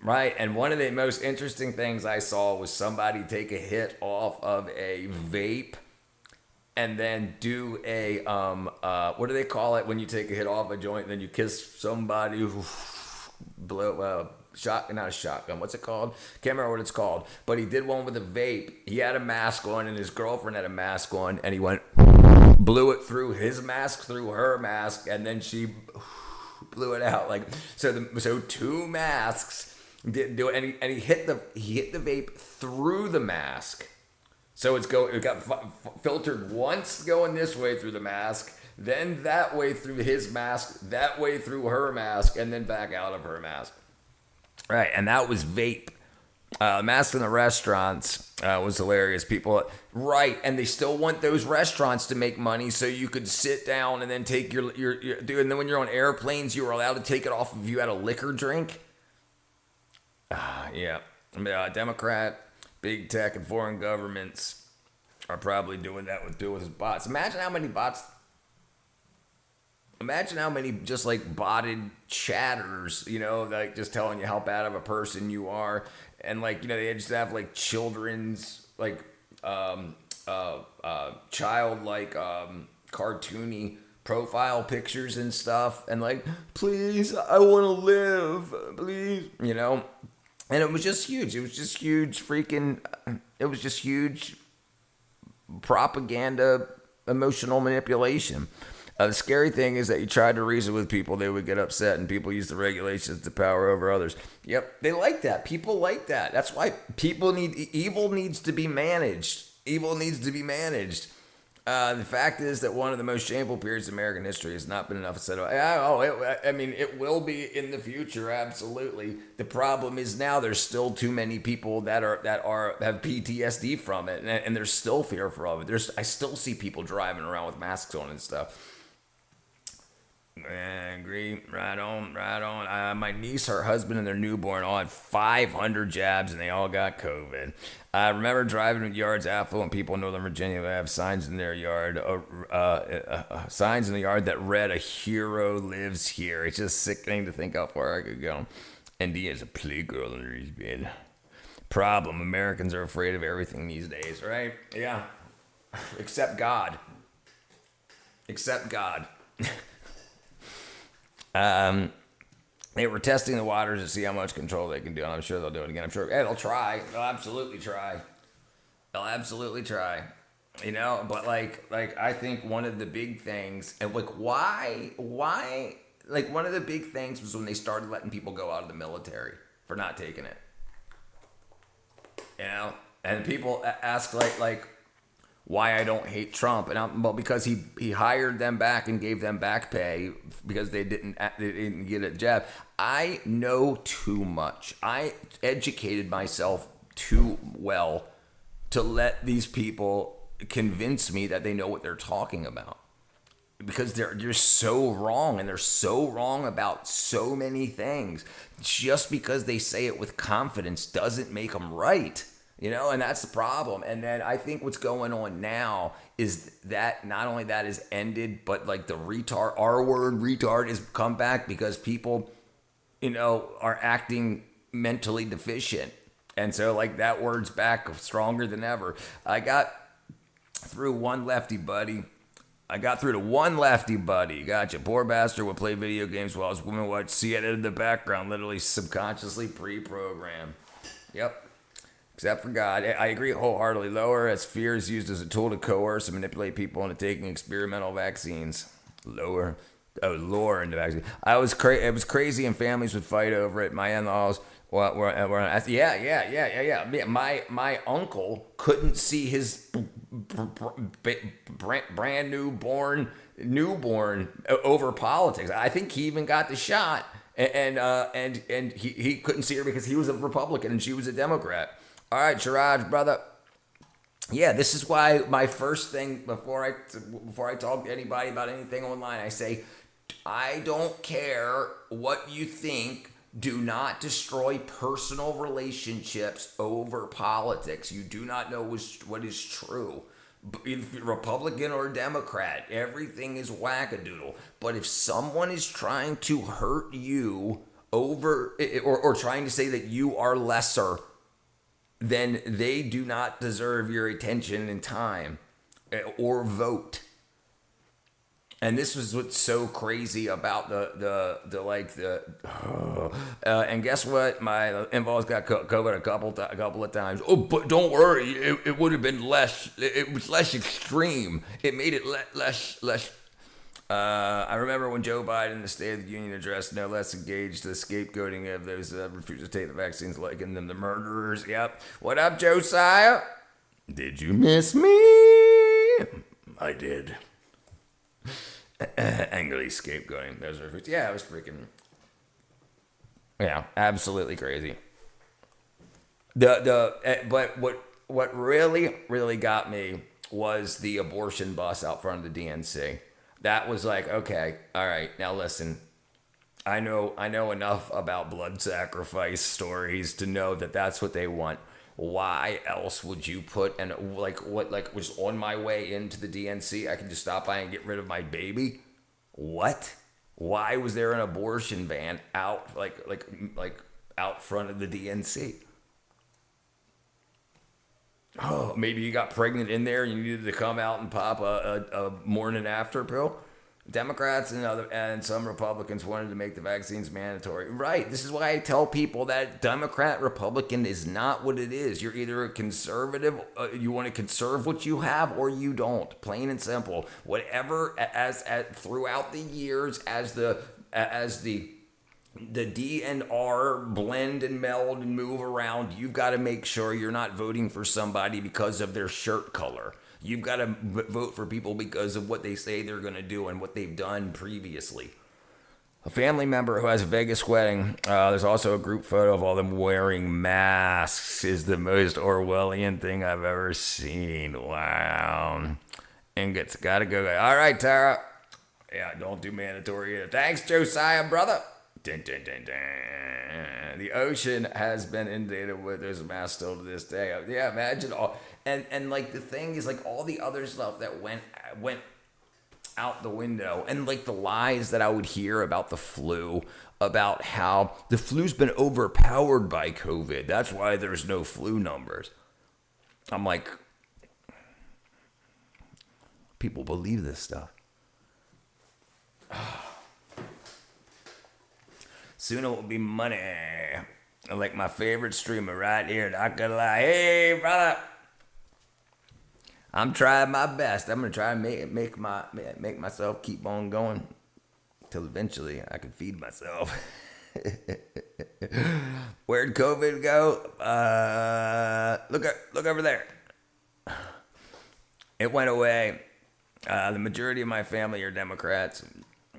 Right, and one of the most interesting things I saw was somebody take a hit off of a vape and then do a, what do they call it when you take a hit off a joint and then you kiss somebody who blow, not a shotgun, what's it called? Can't remember what it's called, but he did one with a vape. He had a mask on and his girlfriend had a mask on, and he went, blew it through his mask, through her mask, and then she blew it out. Like, so 2 masks didn't do it, and he hit the vape through the mask. So it got filtered once going this way through the mask, then that way through his mask, that way through her mask, and then back out of her mask. Right, and that was vape. Mask in the restaurants was hilarious. People, right, and they still want those restaurants to make money, so you could sit down and then take your dude. And then when you're on airplanes, you were allowed to take it off if you had a liquor drink. Yeah, Democrat. Big tech and foreign governments are probably doing that with his bots. Imagine how many bots. Imagine how many just like botted chatters, you know, like just telling you how bad of a person you are, and like, you know, they just have like children's like childlike cartoony profile pictures and stuff, and like, please, I want to live, please, you know. And it was just huge. It was just huge propaganda, emotional manipulation. The scary thing is that you tried to reason with people, they would get upset, and people use the regulations to power over others. Yep, they like that. People like that. That's why evil needs to be managed. Evil needs to be managed. The fact is that one of the most shameful periods in American history has not been enough said about. I mean, it will be in the future, absolutely. The problem is now there's still too many people that have PTSD from it, and there's still fear from it. I still see people driving around with masks on and stuff. I agree. Right on. My niece, her husband, and their newborn all had 500 jabs, and they all got COVID. I remember driving in yards, affluent people in Northern Virginia who have signs in their yard, signs in the yard that read, "A hero lives here." It's just sickening to think how far I could go. And he has a playgirl under his bed. Problem: Americans are afraid of everything these days, right? Yeah. Except God. They were testing the waters to see how much control they can do, and I'm sure they'll do it again. I'm sure they'll try. They'll absolutely try. You know, but like I think one of the big things, and like why like one of the big things was when they started letting people go out of the military for not taking it. You know, and people ask like why I don't hate Trump, and because he hired them back and gave them back pay because they didn't get a jab. I know too much. I educated myself too well to let these people convince me that they know what they're talking about, because they're so wrong, and they're so wrong about so many things. Just because they say it with confidence doesn't make them right. You know, and that's the problem. And then I think what's going on now is that not only that is ended, but like the R word retard has come back because people, you know, are acting mentally deficient. And so like that word's back stronger than ever. I got through to one lefty buddy. Gotcha. Poor bastard would play video games while his woman would see it in the background, literally subconsciously pre-programmed. Yep. Except for God. I agree wholeheartedly. Lower as fear is used as a tool to coerce and manipulate people into taking experimental vaccines. Lore into vaccines. It was crazy and families would fight over it. My in-laws yeah. My uncle couldn't see his brand newborn over politics. I think he even got the shot, and he couldn't see her because he was a Republican and she was a Democrat. All right, Siraj, brother. Yeah, this is why my first thing before I talk to anybody about anything online, I say, I don't care what you think. Do not destroy personal relationships over politics. You do not know what is true. If you're Republican or Democrat, everything is wackadoodle. But if someone is trying to hurt you over or trying to say that you are lesser, then they do not deserve your attention and time or vote. And this was what's so crazy about and guess what? My in-laws got COVID a couple of times. Oh, but don't worry, it would have been less. It was less extreme. It made it less. I remember when Joe Biden in the State of the Union address no less engaged the scapegoating of those that refused to take the vaccines, liking them the murderers. Yep. What up, Josiah? Did you miss me? I did. Angrily scapegoating those refused. Yeah, it was freaking. Yeah, absolutely crazy. But what really got me was the abortion bus out front of the DNC. That was like, okay, all right, now listen. I know enough about blood sacrifice stories to know that that's what they want. Why else would you put what was on my way into the DNC? I can just stop by and get rid of my baby. What? Why was there an abortion van out out front of the DNC? Oh, maybe you got pregnant in there and you needed to come out and pop a morning after pill. Democrats and some Republicans wanted to make the vaccines mandatory. Right. This is why I tell people that Democrat, Republican is not what it is. You're either a conservative, you want to conserve what you have, or you don't. Plain and simple. Whatever as throughout the years as the D and R blend and meld and move around, you've got to make sure you're not voting for somebody because of their shirt color. You've got to vote for people because of what they say they're going to do and what they've done previously. A family member who has a Vegas wedding, there's also a group photo of all them wearing masks, is the most Orwellian thing I've ever seen. Wow. Ingots, gotta go. All right, Tara. Yeah, don't do mandatory either. Thanks, Josiah, brother. Dun, dun, dun, dun. The ocean has been inundated with those masks still to this day. Yeah, imagine all. And like the thing is, like all the other stuff that went out the window, and like the lies that I would hear about the flu, about how the flu's been overpowered by COVID. That's why there's no flu numbers. I'm like, people believe this stuff. Soon it will be money. Like my favorite streamer right here, not gonna lie. Hey, brother. I'm trying my best. I'm gonna try and make myself keep on going till eventually I can feed myself. Where'd COVID go? Look over there. It went away. The majority of my family are Democrats.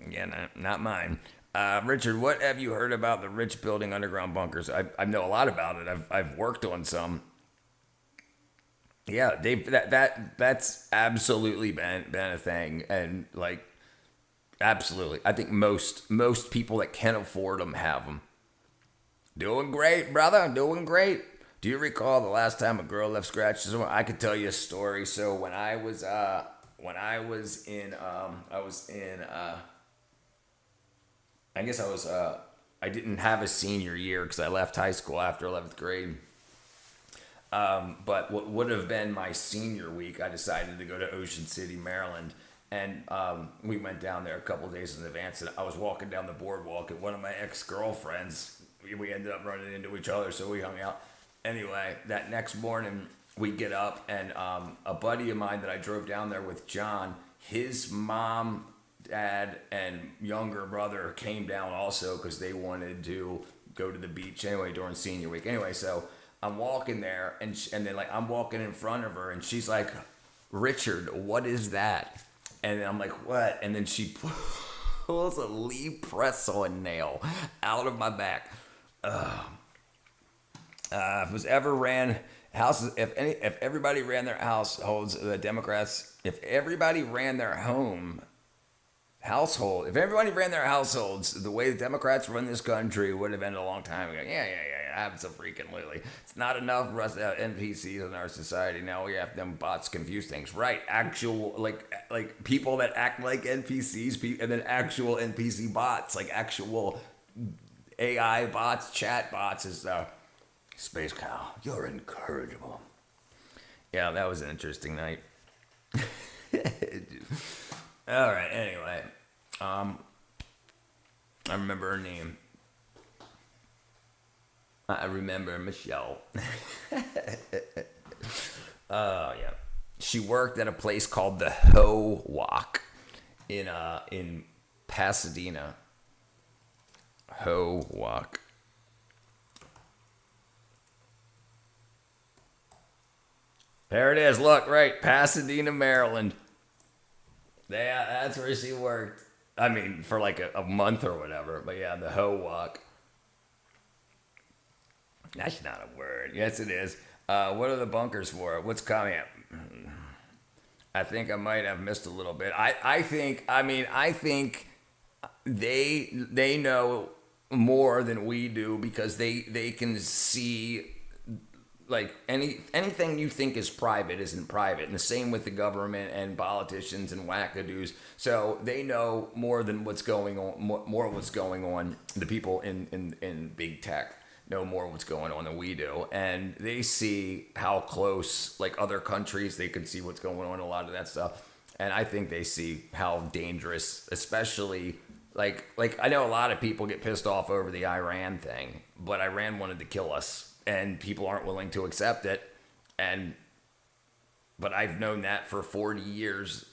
Yeah, not mine. Richard, what have you heard about the rich building underground bunkers? I know a lot about it. I've worked on some. Yeah, that's absolutely been a thing, and like absolutely, I think most people that can afford them have them. Doing great, brother. Doing great. Do you recall the last time a girl left scratches? I could tell you a story. So when I was I didn't have a senior year because I left high school after 11th grade. But what would have been my senior week, I decided to go to Ocean City, Maryland. And we went down there a couple days in advance. And I was walking down the boardwalk, and one of my ex-girlfriends, we ended up running into each other, so we hung out. Anyway, that next morning, we get up, and a buddy of mine that I drove down there with, John, his mom, dad, and younger brother came down also because they wanted to go to the beach anyway during senior week. Anyway, so I'm walking there, and then like I'm walking in front of her, and she's like, "Richard, what is that?" And I'm like, "What?" And then she pulls a Lee press-on nail out of my back. If everybody ran their households, the Democrats, if everybody ran their households the way the Democrats run this country, it would have ended a long time ago. Yeah, absolutely. It's not enough for us to have NPCs in our society. Now we have them bots confuse things. Right, actual, like people that act like NPCs, and then actual NPC bots, like actual AI bots, chat bots is Space Cow, you're incorrigible. Yeah, that was an interesting night. All right, anyway. I remember her name. I remember Michelle. Oh, yeah. She worked at a place called the Ho Walk in Pasadena. Ho Walk. There it is. Look, right. Pasadena, Maryland. Yeah, that's where she worked. I mean, for like a month or whatever. But yeah, the Ho Walk. That's not a word. Yes, it is. What are the bunkers for? What's coming up? I think I might have missed a little bit. I think they know more than we do because they can see, like, anything you think is private isn't private. And the same with the government and politicians and wackadoos. So they know more than what's going on, more what's going on. The people in big tech know more what's going on than we do. And they see how close, like other countries, they can see what's going on, a lot of that stuff. And I think they see how dangerous, especially, like I know a lot of people get pissed off over the Iran thing, but Iran wanted to kill us. And people aren't willing to accept it. But I've known that for 40 years.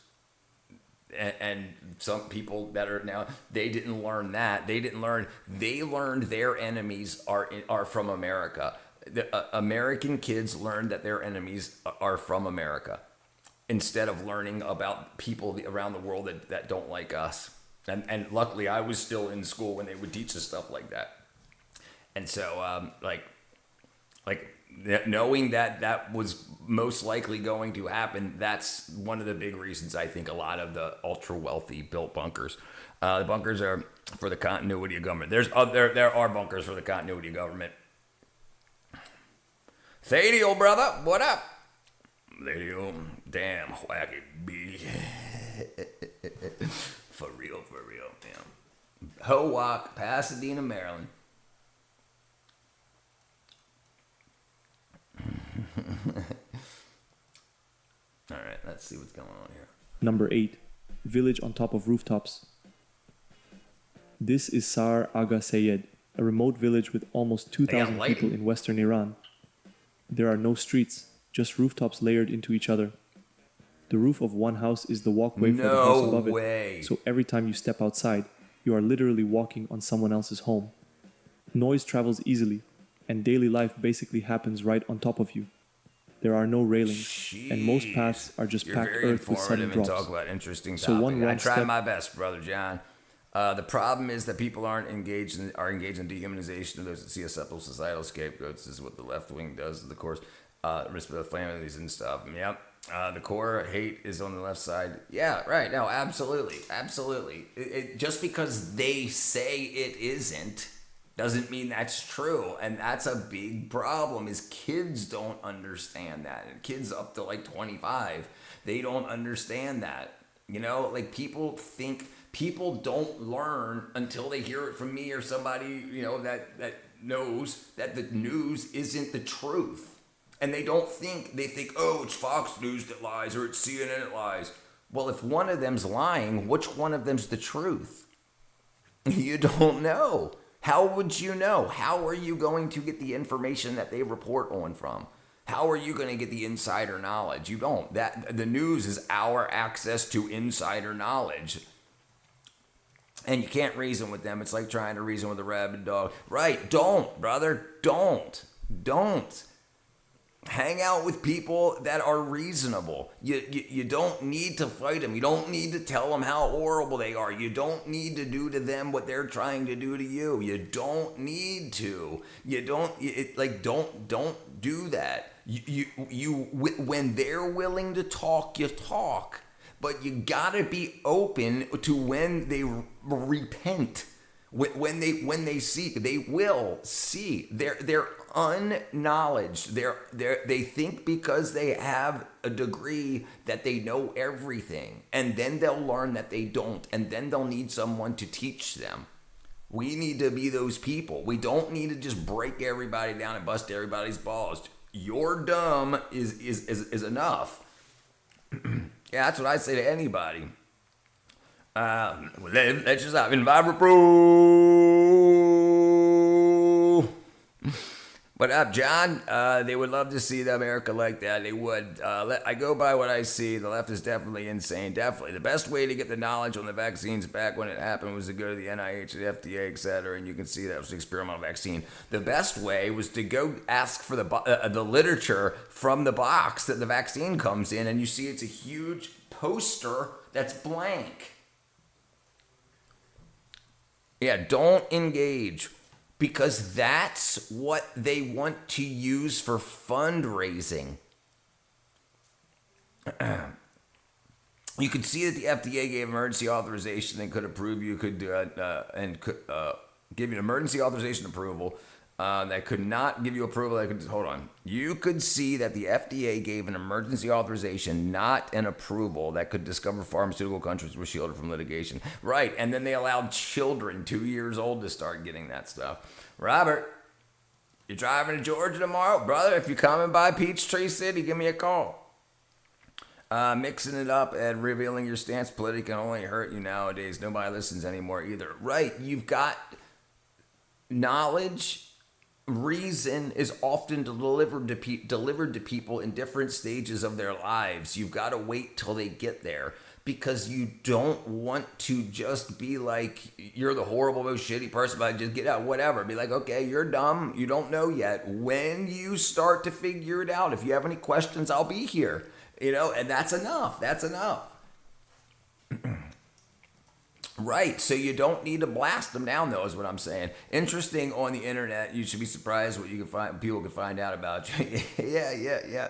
And some people that are now, they didn't learn that. They learned their enemies are from America. The American kids learned that their enemies are from America instead of learning about people around the world that don't like us. And luckily I was still in school when they would teach us stuff like that. And so, knowing that was most likely going to happen, that's one of the big reasons I think a lot of the ultra wealthy built bunkers. The bunkers are for the continuity of government. There are bunkers for the continuity of government. Thadiel, brother, what up? Thadiel, damn wacky bee. For real, damn. Ho Walk, Pasadena, Maryland. All right, let's see what's going on here. Number 8, village on top of rooftops. This is Sar Aga Sayed, a remote village with almost 2,000 people in western Iran. There are no streets, just rooftops layered into each other. The roof of one house is the walkway for the house above it. So every time you step outside, you are literally walking on someone else's home. Noise travels easily, and daily life basically happens right on top of you. There are no railings, and most paths are just packed earth with sudden drops. Talk about interesting topics. I try my best, Brother John. The problem is that people are engaged in dehumanization of those that see as simple societal scapegoats. This is what the left wing does, of course. Respect the families and stuff. Yep. The core hate is on the left side. Yeah, right. No, absolutely. Just because they say it isn't Doesn't mean that's true. And that's a big problem, is kids don't understand that. And kids up to like 25, they don't understand that. You know, like people don't learn until they hear it from me or somebody, you know, that knows that the news isn't the truth. And they think, oh, it's Fox News that lies or it's CNN that lies. Well, if one of them's lying, which one of them's the truth? You don't know. How would you know? How are you going to get the information that they report on from? How are you going to get the insider knowledge? You don't. The news is our access to insider knowledge. And you can't reason with them. It's like trying to reason with a rabid dog. Right. Don't, brother. Don't. Hang out with people that are reasonable. You don't need to fight them. You don't need to tell them how horrible they are. You don't need to do to them what they're trying to do to you. You don't need to. Don't do that. When they're willing to talk, you talk. But you gotta be open to when they repent. When they seek, they will see. They're unknowledge. They think because they have a degree that they know everything, and then they'll learn that they don't, and then they'll need someone to teach them. We need to be those people. We don't need to just break everybody down and bust everybody's balls. You're dumb is enough. Yeah, that's what I say to anybody. Let's just have Enviro Pro. What up, John? They would love to see the America like that. They would. I go by what I see. The left is definitely insane. Definitely. The best way to get the knowledge on the vaccines back when it happened was to go to the NIH, the FDA, etc. And you can see that was the experimental vaccine. The best way was to go ask for the literature from the box that the vaccine comes in, and you see it's a huge poster that's blank. Yeah, don't engage, because that's what they want to use for fundraising. You could see that the FDA gave emergency authorization and could approve you, could give you an emergency authorization approval. That could not give you approval. You could see that the FDA gave an emergency authorization, not an approval, that could discover pharmaceutical countries were shielded from litigation. Right, and then they allowed children 2 years old to start getting that stuff. Robert, you driving to Georgia tomorrow? Brother, if you're coming by Peachtree City, give me a call. Mixing it up and revealing your stance politically can only hurt you nowadays. Nobody listens anymore either. Right, you've got knowledge. Reason is often delivered to people in different stages of their lives. You've got to wait till they get there, because you don't want to just be like, you're the horrible, most shitty person, but just get out, whatever. Be like, okay, you're dumb. You don't know yet. When you start to figure it out, if you have any questions, I'll be here. And that's enough. That's enough. Right, so you don't need to blast them down, though, is what I'm saying. Interesting on the internet, you should be surprised what you can find. People can find out about you. Yeah.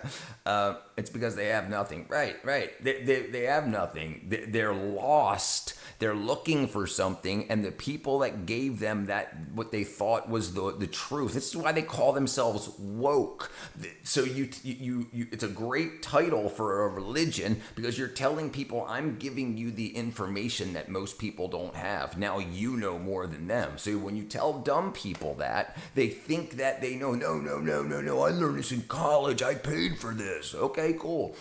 It's because they have nothing. Right. They have nothing. They're lost. They're looking for something, and the people that gave them that, what they thought was the truth. This is why they call themselves woke. So you it's a great title for a religion, because you're telling people, I'm giving you the information that most people don't have. Now you know more than them. So when you tell dumb people that, they think that they know. No. I learned this in college. I paid for this. Okay, cool.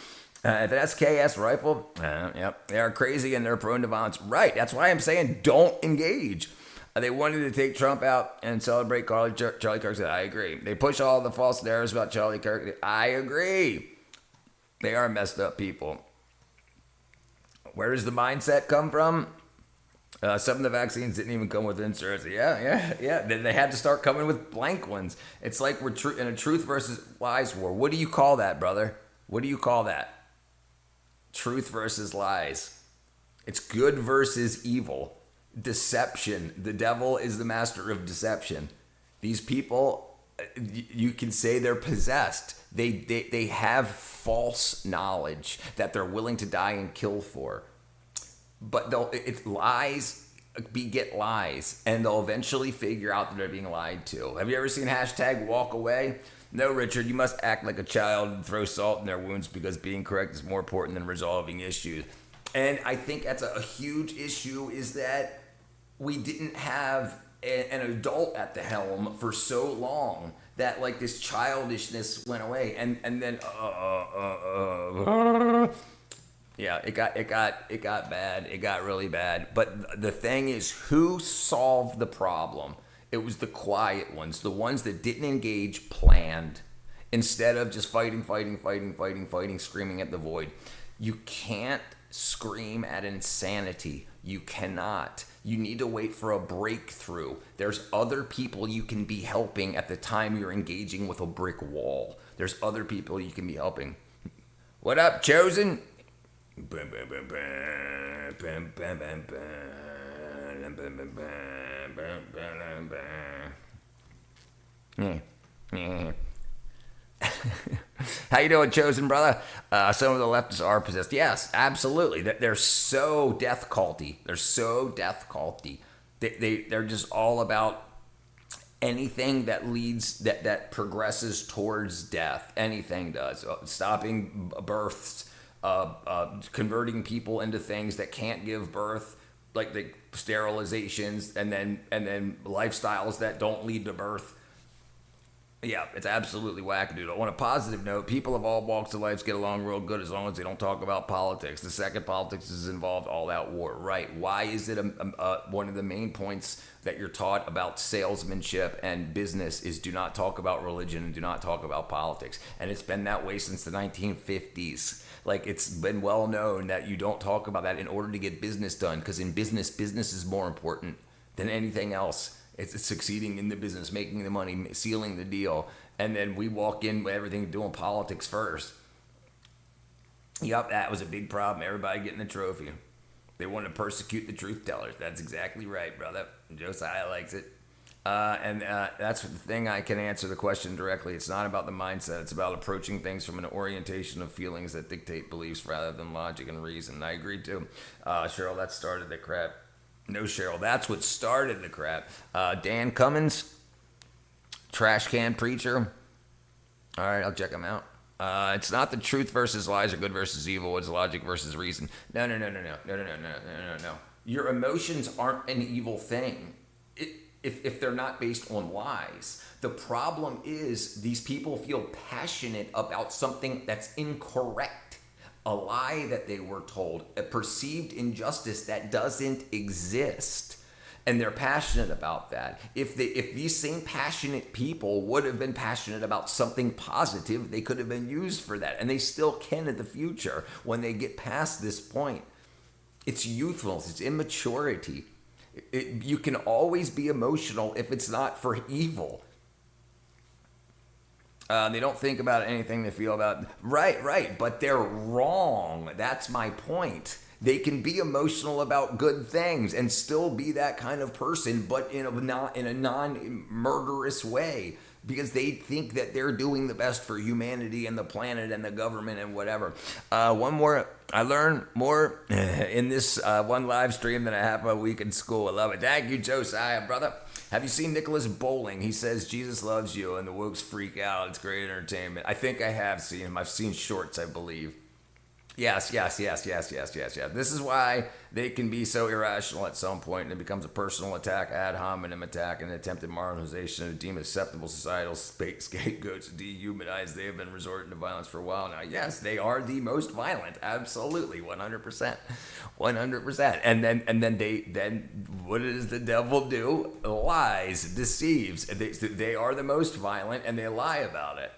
If that's KS rifle, yep, they are crazy and they're prone to violence. Right, that's why I'm saying don't engage. They wanted to take Trump out and celebrate Charlie Kirk. Said, I agree. They push all the false narratives about Charlie Kirk. I agree. They are messed up people. Where does the mindset come from? Some of the vaccines didn't even come with inserts. Yeah. Then they had to start coming with blank ones. It's like we're in a truth versus lies war. What do you call that, brother? What do you call that? Truth versus lies. It's good versus evil. Deception. The devil is the master of deception. These people, you can say they're possessed. They have false knowledge that they're willing to die and kill for. But it's lies beget lies, and they'll eventually figure out that they're being lied to. Have you ever seen hashtag walk away? No, Richard, you must act like a child and throw salt in their wounds because being correct is more important than resolving issues. And I think that's a huge issue, is that we didn't have an adult at the helm for so long that like this childishness went away, and then yeah, it got bad. It got really bad. But the thing is, who solved the problem? It was the quiet ones, the ones that didn't engage, planned, instead of just fighting, screaming at the void. You can't scream at insanity. You cannot. You need to wait for a breakthrough. There's other people you can be helping at the time you're engaging with a brick wall. There's other people you can be helping. What up, Chosen? How you doing, Chosen brother? Some of the leftists are possessed. Yes, absolutely. They're so death culty. They're just all about anything that leads, that progresses towards death. Anything does. Stopping births, converting people into things that can't give birth, like the sterilizations, and then lifestyles that don't lead to birth. Yeah, it's absolutely wackadoodle. On a positive note, people of all walks of life get along real good as long as they don't talk about politics. The second politics is involved, all-out war. Right. Why is it one of the main points that you're taught about salesmanship and business is do not talk about religion and do not talk about politics? And it's been that way since the 1950s. Like, it's been well known that you don't talk about that in order to get business done, because in business is more important than anything else. It's succeeding in the business, making the money, sealing the deal. And then we walk in with everything doing politics first. Yep, that was a big problem. Everybody getting the trophy. They want to persecute the truth tellers. That's exactly right, brother. Josiah likes it. That's the thing. I can answer the question directly. It's not about the mindset. It's about approaching things from an orientation of feelings that dictate beliefs rather than logic and reason. I agree, too. Cheryl, that started the crap. No, Cheryl, that's what started the crap. Dan Cummins, trash can preacher. All right, I'll check him out. It's not the truth versus lies or good versus evil. It's logic versus reason. No. Your emotions aren't an evil thing if they're not based on lies. The problem is these people feel passionate about something that's incorrect. A lie that they were told, a perceived injustice that doesn't exist. And they're passionate about that. If these same passionate people would have been passionate about something positive, they could have been used for that. And they still can in the future when they get past this point. It's youthfulness, it's immaturity. You can always be emotional if it's not for evil. They don't think about anything they feel about. Right. But they're wrong. That's my point. They can be emotional about good things and still be that kind of person, but in a non-murderous way, because they think that they're doing the best for humanity and the planet and the government and whatever. One more. I learned more in this one live stream than I have a week in school. I love it. Thank you, Josiah, brother. Have you seen Nicholas Bowling? He says Jesus loves you and the wokes freak out. It's great entertainment. I think I have seen him. I've seen shorts, I believe. Yes. This is why they can be so irrational at some point, and it becomes a personal attack, ad hominem attack, and attempted marginalization of deemed acceptable societal scapegoats to dehumanize. They have been resorting to violence for a while now. Yes, they are the most violent. Absolutely, 100%. And then what does the devil do? Lies, deceives. They are the most violent, and they lie about it.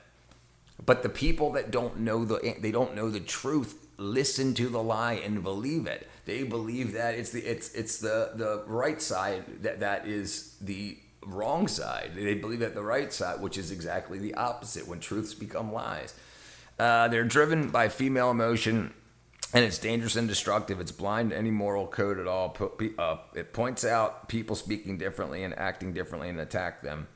But the people that don't know the truth listen to the lie and believe it. They believe that it's the right side that is the wrong side. They believe that the right side, which is exactly the opposite when truths become lies. They're driven by female emotion, and it's dangerous and destructive. It's blind to any moral code at all. It points out people speaking differently and acting differently and attack them.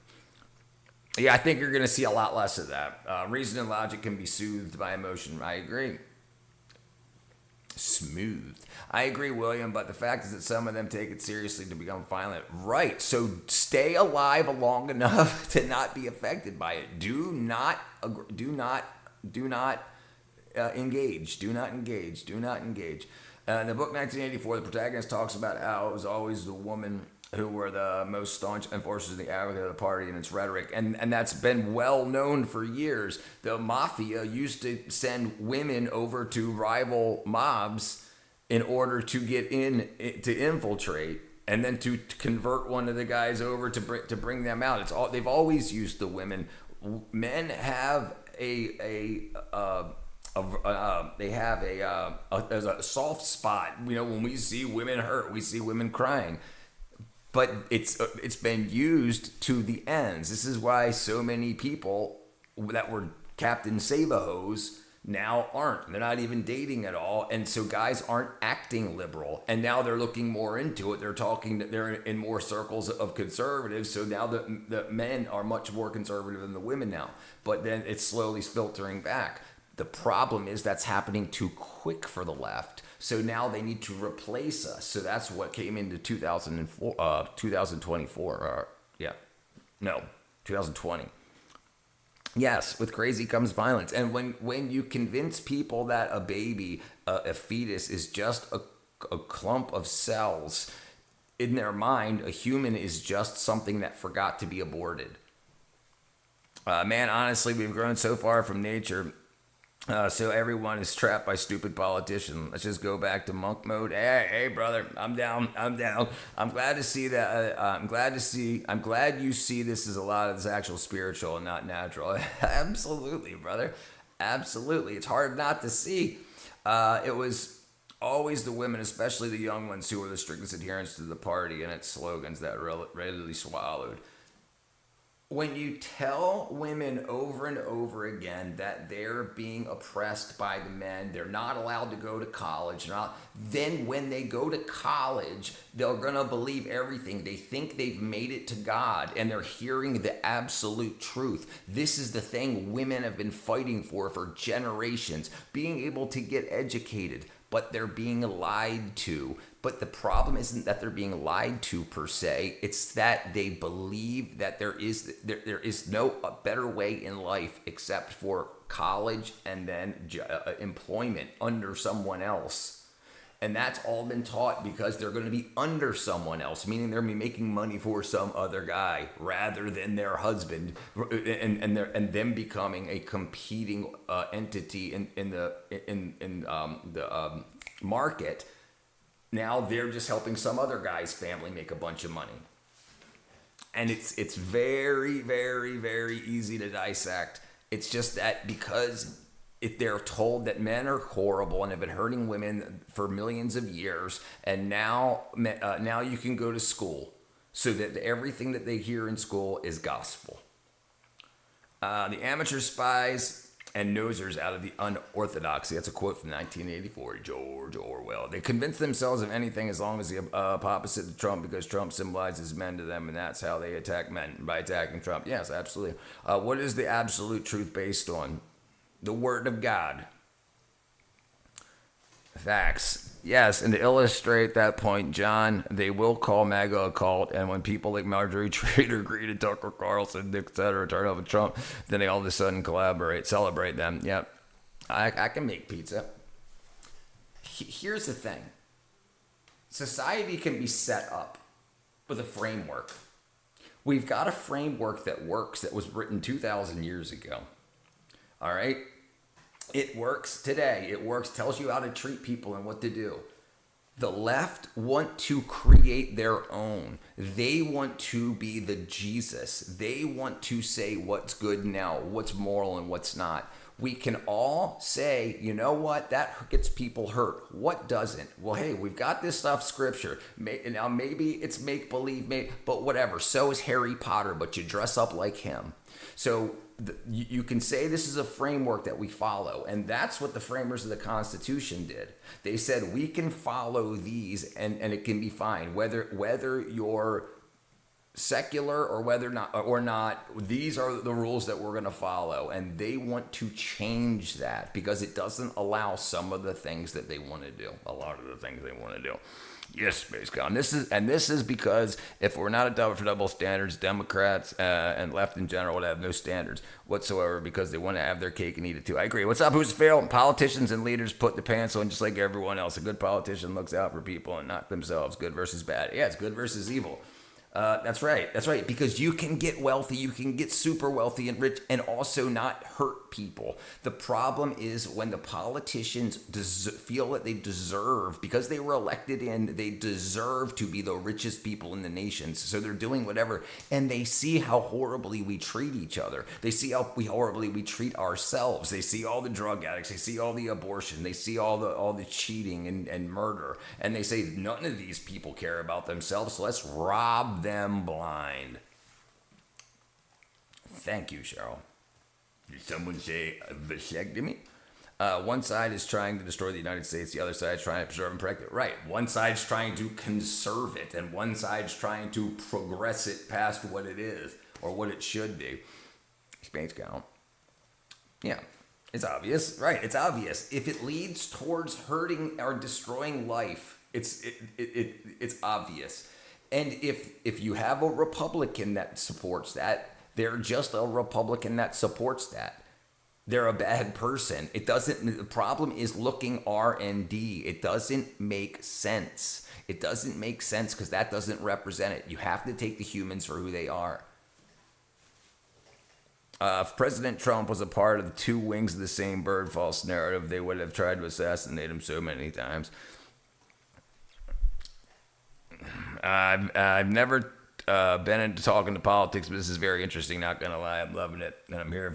Yeah, I think you're going to see a lot less of that. Reason and logic can be soothed by emotion. I agree. smooth. I agree, William, but the fact is that some of them take it seriously to become violent. Right. So stay alive long enough to not be affected by it. Do not engage. Do not engage. In the book 1984, the protagonist talks about how it was always the woman who were the most staunch enforcers of the advocate of the party and its rhetoric. And that's been well known for years. The mafia used to send women over to rival mobs in order to get in, to infiltrate, and then to convert one of the guys over to bring them out. They've always used the women. Men have there's a soft spot. You know, when we see women hurt, we see women crying. But it's been used to the ends. This is why so many people that were Captain Save-A-Hos now aren't. They're not even dating at all. And so guys aren't acting liberal. And now they're looking more into it. They're in more circles of conservatives. So now the men are much more conservative than the women now. But then it's slowly filtering back. The problem is that's happening too quick for the left. So now they need to replace us. So that's what came into 2020. Yes, with crazy comes violence. And when you convince people that a baby, a fetus, is just a clump of cells, in their mind, a human is just something that forgot to be aborted. Man, honestly, we've grown so far from nature. So everyone is trapped by stupid politicians. Let's just go back to monk mode. Hey, brother, I'm down. I'm glad to see that. I'm glad you see this as a lot of this actual spiritual and not natural. Absolutely, brother. Absolutely. It's hard not to see. It was always the women, especially the young ones, who were the strictest adherents to the party and its slogans that readily swallowed. When you tell women over and over again that they're being oppressed by the men, they're not allowed to go to college, then when they go to college, they're going to believe everything. They think they've made it to God, and they're hearing the absolute truth. This is the thing women have been fighting for generations, being able to get educated, but they're being lied to. But the problem isn't that they're being lied to per se. It's that they believe that there is no better way in life except for college and then employment under someone else. And that's all been taught because they're going to be under someone else, meaning they're going to be making money for some other guy rather than their husband, and them becoming a competing entity in the market. Now they're just helping some other guy's family make a bunch of money. And it's very, very, very easy to dissect. It's just that because if they're told that men are horrible and have been hurting women for millions of years, and now you can go to school, so that everything that they hear in school is gospel. The amateur spies and nosers out of the unorthodoxy. That's a quote from 1984, George Orwell. They convince themselves of anything as long as the opposite to Trump, because Trump symbolizes men to them, and that's how they attack men, by attacking Trump. Yes, absolutely. What is the absolute truth based on? The Word of God. Facts. Yes, and to illustrate that point, John, they will call MAGA a cult, and when people like Marjorie Taylor Greene and Tucker Carlson, etc., turn over Trump, then they all of a sudden celebrate them. Yep, I can make pizza. Here's the thing. Society can be set up with a framework. We've got a framework that works, that was written 2,000 years ago. All right? It works today. It works, tells you how to treat people and what to do. The left want to create their own. They want to be the Jesus. They want to say what's good now, what's moral and what's not. We can all say, you know what, that gets people hurt. What doesn't? Well, hey, we've got this stuff, scripture. Now, maybe it's make-believe, but whatever. So is Harry Potter, but you dress up like him. So you can say this is a framework that we follow, and that's what the framers of the Constitution did. They said we can follow these, and it can be fine, whether you're secular or whether or not, these are the rules that we're going to follow. And they want to change that because it doesn't allow some of the things that they want to do. A lot of the things they want to do. Yes, Space Con. This is because if we're not adopted for double standards, Democrats and left in general would have no standards whatsoever because they want to have their cake and eat it too. I agree. What's up, who's fail? Politicians and leaders put the pants on just like everyone else. A good politician looks out for people and not themselves. Good versus bad. Yeah, it's good versus evil. That's right. That's right. Because you can get wealthy, you can get super wealthy and rich and also not hurt people. The problem is when the politicians feel that they deserve, because they were elected in, they deserve to be the richest people in the nation. So they're doing whatever. And they see how horribly we treat each other. They see how horribly we treat ourselves. They see all the drug addicts. They see all the abortion. They see all the cheating and murder. And they say none of these people care about themselves. So let's rob them blind. Thank you, Cheryl. Did someone say vasectomy? One side is trying to destroy the United States. The other side is trying to preserve and protect it. Right. One side's trying to conserve it, and one side's trying to progress it past what it is or what it should be. Space count. Yeah. It's obvious. Right. It's obvious. If it leads towards hurting or destroying life, it's obvious. And if you have a Republican that supports that, they're just a Republican that supports that. They're a bad person. The problem is looking R&D. It doesn't make sense. It doesn't make sense because that doesn't represent it. You have to take the humans for who they are. If President Trump was a part of the two wings of the same bird false narrative, they would have tried to assassinate him so many times. I've never been into talking to politics, but this is very interesting, not going to lie. I'm loving it, and I'm here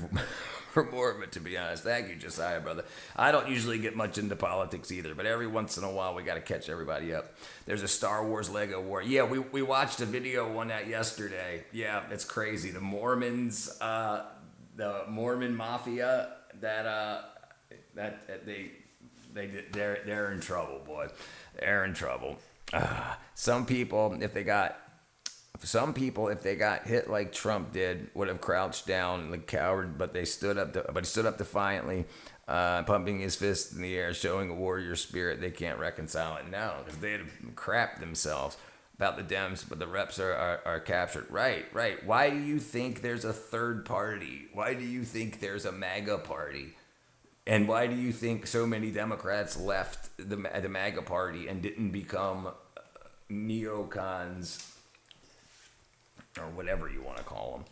for more of it, to be honest. Thank you, Josiah, brother. I don't usually get much into politics either, but every once in a while, we got to catch everybody up. There's a Star Wars Lego war. Yeah, we watched a video on that yesterday. Yeah, it's crazy. The Mormons, the Mormon mafia, they're in trouble, boy. They're in trouble. Some people, if they got hit like Trump did, would have crouched down like coward, but he stood up defiantly, pumping his fist in the air, showing a warrior spirit. They can't reconcile it now because they'd have crapped themselves about the Dems, but the reps are captured. Right. Why do you think there's a third party? Why do you think there's a MAGA party? And why do you think so many Democrats left the MAGA party and didn't become neocons or whatever you want to call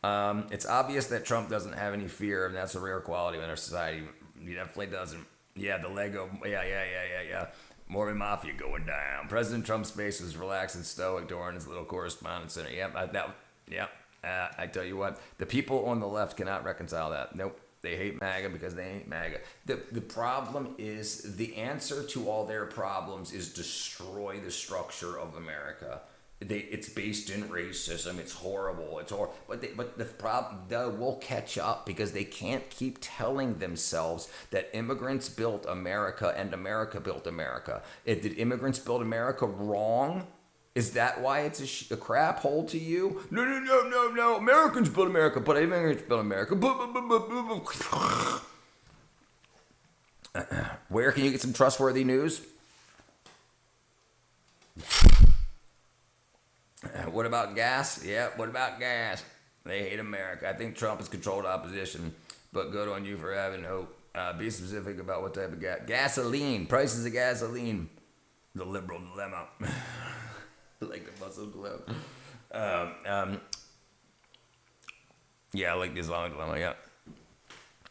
them? It's obvious that Trump doesn't have any fear, and that's a rare quality in our society. He definitely doesn't. Yeah, the Lego. Yeah. Mormon Mafia going down. President Trump's face was relaxed and stoic during his little correspondence center. I tell you what, the people on the left cannot reconcile that. Nope. They hate MAGA because they ain't MAGA. The problem is, the answer to all their problems is destroy the structure of America. It's based in racism. It's horrible. It's horrible. But the problem, will catch up because they can't keep telling themselves that immigrants built America and America built America. Did immigrants build America wrong? Is that why it's a crap hole to you? No. Americans built America, but immigrants built America. Where can you get some trustworthy news? What about gas? Yeah, what about gas? They hate America. I think Trump has controlled opposition, but good on you for having hope. Be specific about what type of gas. Gasoline. Prices of gasoline. The liberal dilemma. Like the Muslim dilemma. Yeah, I like the Islamic dilemma, yeah.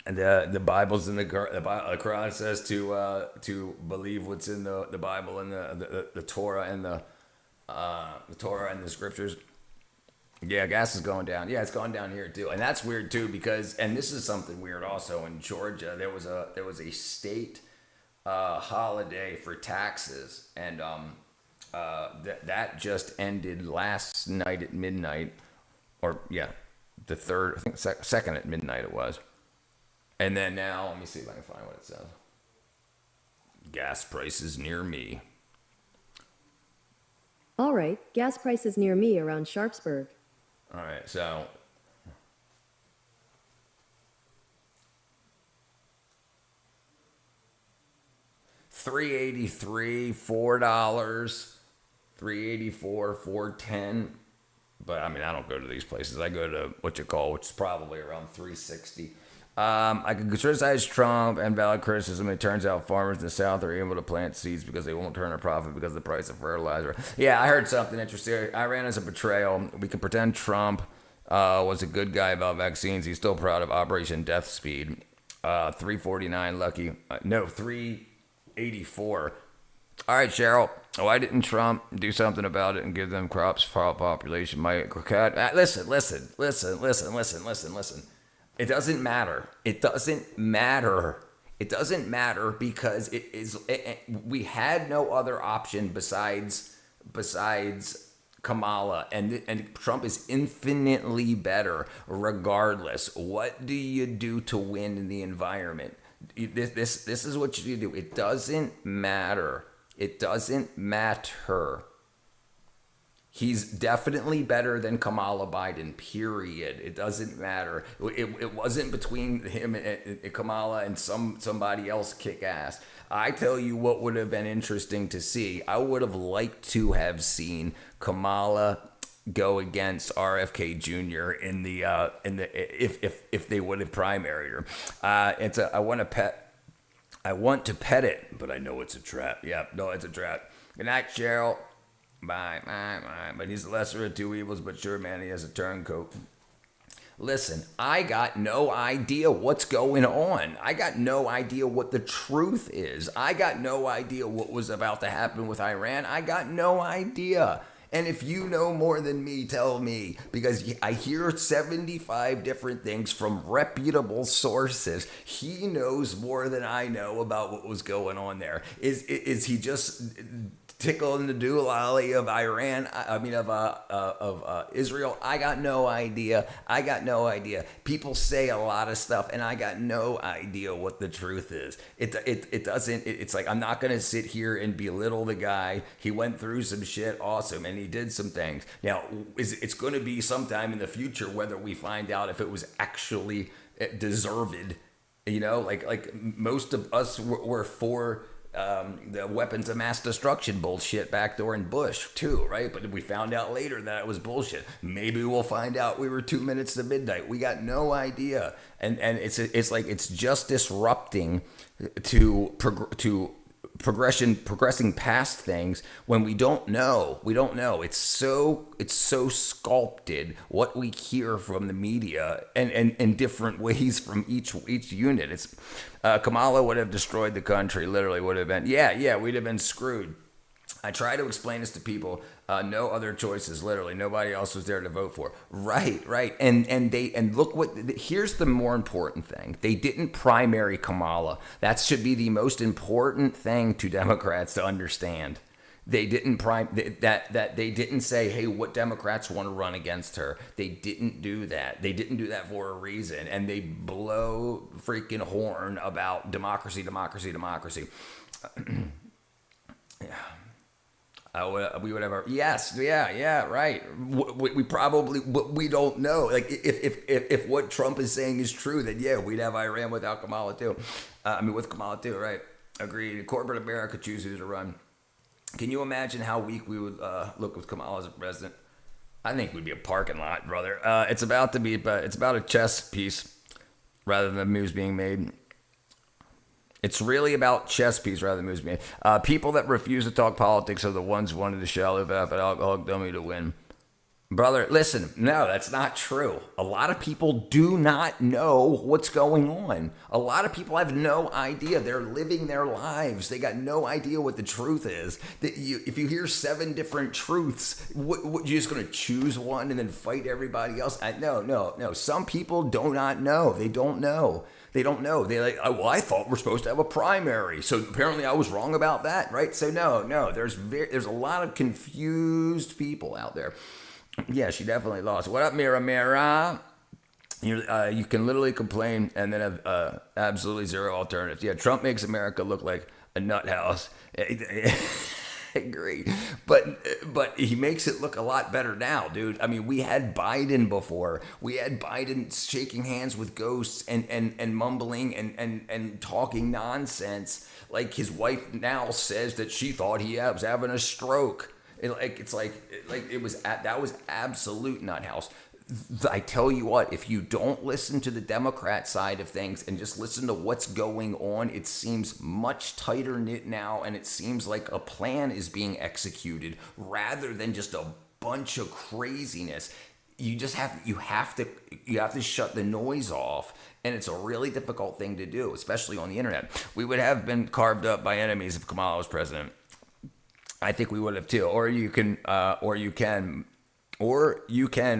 And the Bible's in the Quran says to believe what's in the Bible and the Torah and the Torah and the scriptures. Yeah, gas is going down. Yeah, it's going down here too, and that's weird too because, and this is something weird also in Georgia. There was a state holiday for taxes, and that just ended last night at midnight, or yeah, the third, I think second at midnight it was, and then now let me see if I can find what it says. Gas prices near me. All right, gas prices near me around Sharpsburg. All right, so $3.83, $4, $3.84, $4.10. But I mean, I don't go to these places. I go to which is probably around $3.60. I could criticize Trump and valid criticism. It turns out farmers in the South are able to plant seeds because they won't turn a profit because of the price of fertilizer. Yeah, I heard something interesting. Iran is a betrayal. We can pretend Trump was a good guy about vaccines. He's still proud of Operation Death Speed. 349 lucky. No, 384. All right, Cheryl. Why didn't Trump do something about it and give them crops for population? Listen. It doesn't matter. It doesn't matter. It doesn't matter because we had no other option besides Kamala, and Trump is infinitely better regardless. What do you do to win in the environment? This is what you do. It doesn't matter. It doesn't matter. He's definitely better than Kamala Biden, period. It doesn't matter. It wasn't between him and Kamala and somebody else kick ass. I tell you what would have been interesting to see. I would have liked to have seen Kamala go against RFK Jr. in the if they would have primaried her. I want to pet it, but I know it's a trap. Yeah, no, it's a trap. Good night, Cheryl. Bye. But he's the lesser of two evils, but sure, man, he has a turncoat. Listen, I got no idea what's going on. I got no idea what the truth is. I got no idea what was about to happen with Iran. I got no idea. And if you know more than me, tell me, because I hear 75 different things from reputable sources. He knows more than I know about what was going on there. Is he just tickling the doolally of Iran? Of Israel? I got no idea. People say a lot of stuff, and I got no idea what the truth is. It's like, I'm not gonna sit here and belittle the guy. He went through some shit, awesome, and he did some things. Now, it's gonna be sometime in the future whether we find out if it was actually deserved. You know, like most of us were for the weapons of mass destruction bullshit back during Bush too, right? But we found out later that it was bullshit. Maybe we'll find out we were 2 minutes to midnight. We got no idea, and it's like it's just disrupting to progressing past things when we don't know. It's so sculpted what we hear from the media and in different ways from each unit. It's Kamala would have destroyed the country. Literally would have been. Yeah, we'd have been screwed. I try to explain this to people. No other choices. Literally, nobody else was there to vote for. Right. And look what. Here's the more important thing. They didn't primary Kamala. That should be the most important thing to Democrats to understand. They didn't they didn't say, hey, what Democrats want to run against her. They didn't do that. They didn't do that for a reason. And they blow freaking horn about democracy. Yeah. We would have our right. We probably, we don't know. Like if what Trump is saying is true, then yeah, we'd have Iran without Kamala too. With Kamala too, right? Agreed. Corporate America chooses to run. Can you imagine how weak we would look with Kamala as a president? I think we'd be a parking lot, brother. It's about a chess piece rather than moves being made. It's really about chess piece rather than moves being made. People that refuse to talk politics are the ones who wanted to shallow an alcoholic dummy to win. Brother, listen, no, that's not true. A lot of people do not know what's going on. A lot of people have no idea. They're living their lives. They got no idea what the truth is. If you hear 7 different truths, what you're just going to choose one and then fight everybody else? No. Some people do not know. They don't know. They're like, oh, well, I thought we're supposed to have a primary, so apparently I was wrong about that, right? So no. There's a lot of confused people out there. Yeah, she definitely lost. What up, Mira? You can literally complain and then have absolutely zero alternatives. Yeah, Trump makes America look like a nut house. agree. But he makes it look a lot better now, dude. I mean, we had Biden before. We had Biden shaking hands with ghosts and mumbling and talking nonsense. Like his wife now says that she thought he was having a stroke. That was absolute nuthouse. I tell you what, if you don't listen to the Democrat side of things and just listen to what's going on, it seems much tighter knit now, and it seems like a plan is being executed rather than just a bunch of craziness. You have to shut the noise off, and it's a really difficult thing to do, especially on the internet. We would have been carved up by enemies if Kamala was president. I think we would have too. Or you can,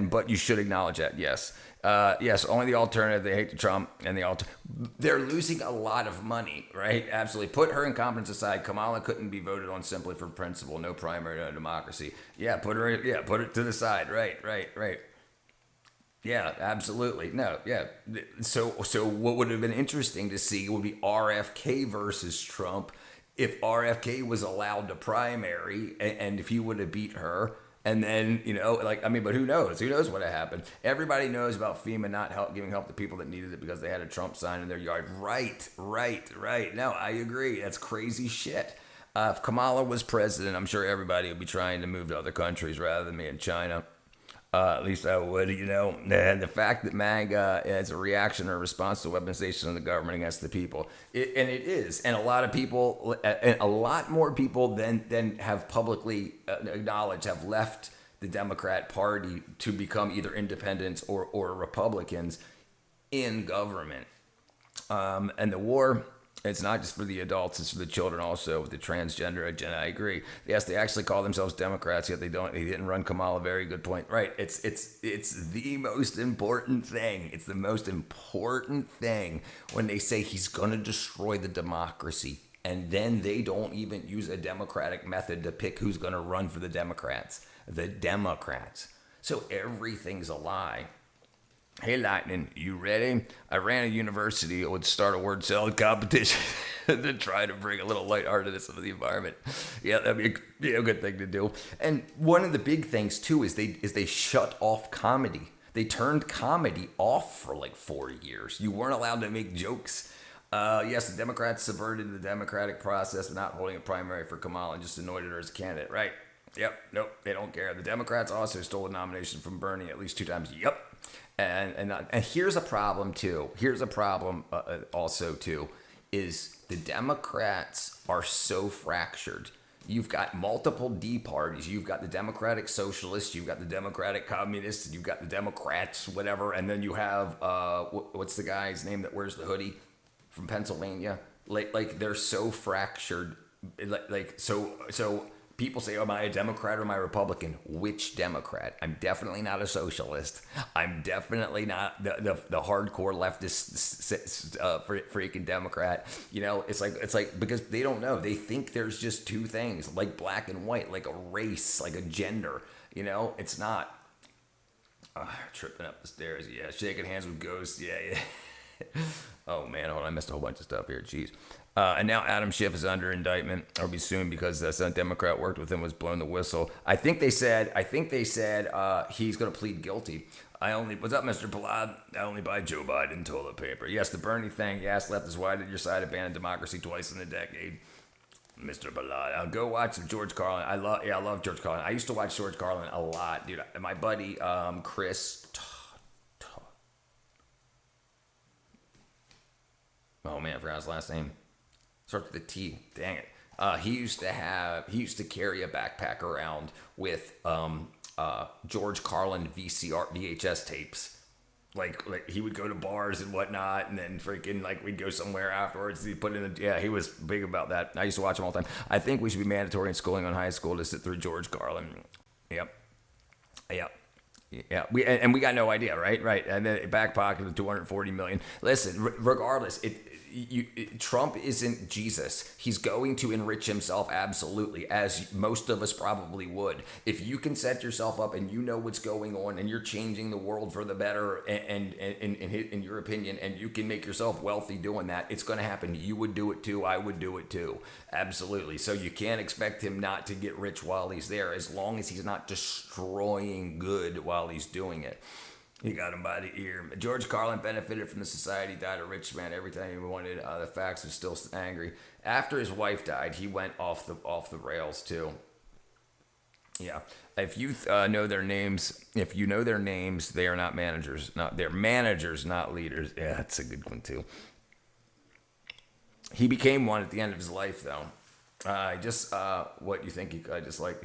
but you should acknowledge that. Yes. Yes, only the alternative. They hate Trump and they're losing a lot of money, right? Absolutely. Put her incompetence aside. Kamala couldn't be voted on simply for principle. No primary, no democracy. Yeah, put it to the side. Right. Yeah, absolutely. No, yeah. So what would have been interesting to see would be RFK versus Trump. If RFK was allowed to primary and if he would have beat her, and then, but who knows? Who knows what had happened? Everybody knows about FEMA not giving help to people that needed it because they had a Trump sign in their yard. Right. No, I agree. That's crazy shit. If Kamala was president, I'm sure everybody would be trying to move to other countries rather than me in China. At least I would, And the fact that MAGA is a reaction or a response to weaponization of the government against the people, it is. And a lot of people, and a lot more people than have publicly acknowledged, have left the Democrat Party to become either independents or Republicans in government. And the war, it's not just for the adults, it's for the children also, with the transgender agenda. I agree. Yes, they actually call themselves Democrats, yet they didn't run Kamala. Very good point. Right. It's the most important thing. It's the most important thing when they say he's going to destroy the democracy. And then they don't even use a democratic method to pick who's going to run for the Democrats. The Democrats. So everything's a lie. Hey, Lightning, you ready? I ran a university. I would start a word salad competition to try to bring a little lightheartedness into the environment. Yeah, that'd be a good thing to do. And one of the big things, too, is they shut off comedy. They turned comedy off for like 4 years. You weren't allowed to make jokes. Yes, the Democrats subverted the democratic process by not holding a primary for Kamala and just anointed her as a candidate, right? Yep, nope, they don't care. The Democrats also stole a nomination from Bernie at least 2 times. Yep. And here's a problem too. Here's a problem also too, is the Democrats are so fractured. You've got multiple D parties. You've got the Democratic Socialists. You've got the Democratic Communists. You've got the Democrats, whatever. And then you have what's the guy's name that wears the hoodie from Pennsylvania? Like they're so fractured. So. People say, am I a Democrat or am I a Republican? Which Democrat? I'm definitely not a socialist. I'm definitely not the hardcore leftist freaking Democrat. It's like because they don't know. They think there's just 2 things, like black and white, like a race, like a gender. It's not. Tripping up the stairs. Yeah, shaking hands with ghosts. Yeah. Oh man, hold on, I missed a whole bunch of stuff here. Jeez. And now Adam Schiff is under indictment, or be soon, because some Democrat worked with him was blowing the whistle. I think they said he's going to plead guilty. What's up, Mr. Palad? I only buy Joe Biden toilet paper. Yes, the Bernie thing. Yes, left is wide at your side, abandoned democracy twice in a decade. Mr. Palad, go watch George Carlin. I love George Carlin. I used to watch George Carlin a lot, dude. My buddy Chris. Oh man, I forgot his last name. Starts with a T. Dang it. He used to carry a backpack around with George Carlin VHS tapes. Like he would go to bars and whatnot, and then freaking we'd go somewhere afterwards. He put in he was big about that. I used to watch him all the time. I think we should be mandatory in schooling on high school to sit through George Carlin. Yep. Yeah, we got no idea, right? And then back pocket of $240 million. Listen, regardless, Trump isn't Jesus. He's going to enrich himself, absolutely, as most of us probably would. If you can set yourself up and you know what's going on and you're changing the world for the better, and in your opinion, and you can make yourself wealthy doing that, it's going to happen. You would do it too. I would do it too. Absolutely. So you can't expect him not to get rich while he's there, as long as he's not destroying good while he's doing it. He got him by the ear. George Carlin benefited from the society, died a rich man every time he wanted. The facts was still angry. After his wife died, he went off the rails too. Yeah. If you know their names, they are not managers. They're managers, not leaders. Yeah, that's a good one too. He became one at the end of his life, though. What you think he disliked?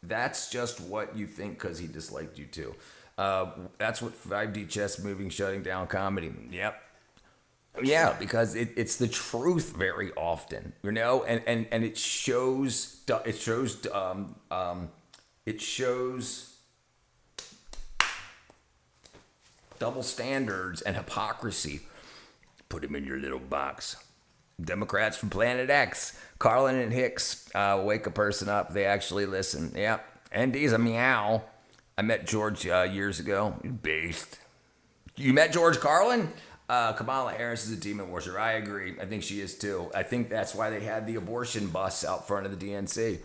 That's just what you think because he disliked you too. That's what 5D chess moving, shutting down comedy. Yep. Yeah, because it's the truth very often, and it shows double standards and hypocrisy. Put him in your little box. Democrats from Planet X, Carlin and Hicks, wake a person up. They actually listen. Yep. ND's a meow. I met George years ago. Based. You met George Carlin? Kamala Harris is a demon worshiper. I agree. I think she is too. I think that's why they had the abortion bus out front of the DNC.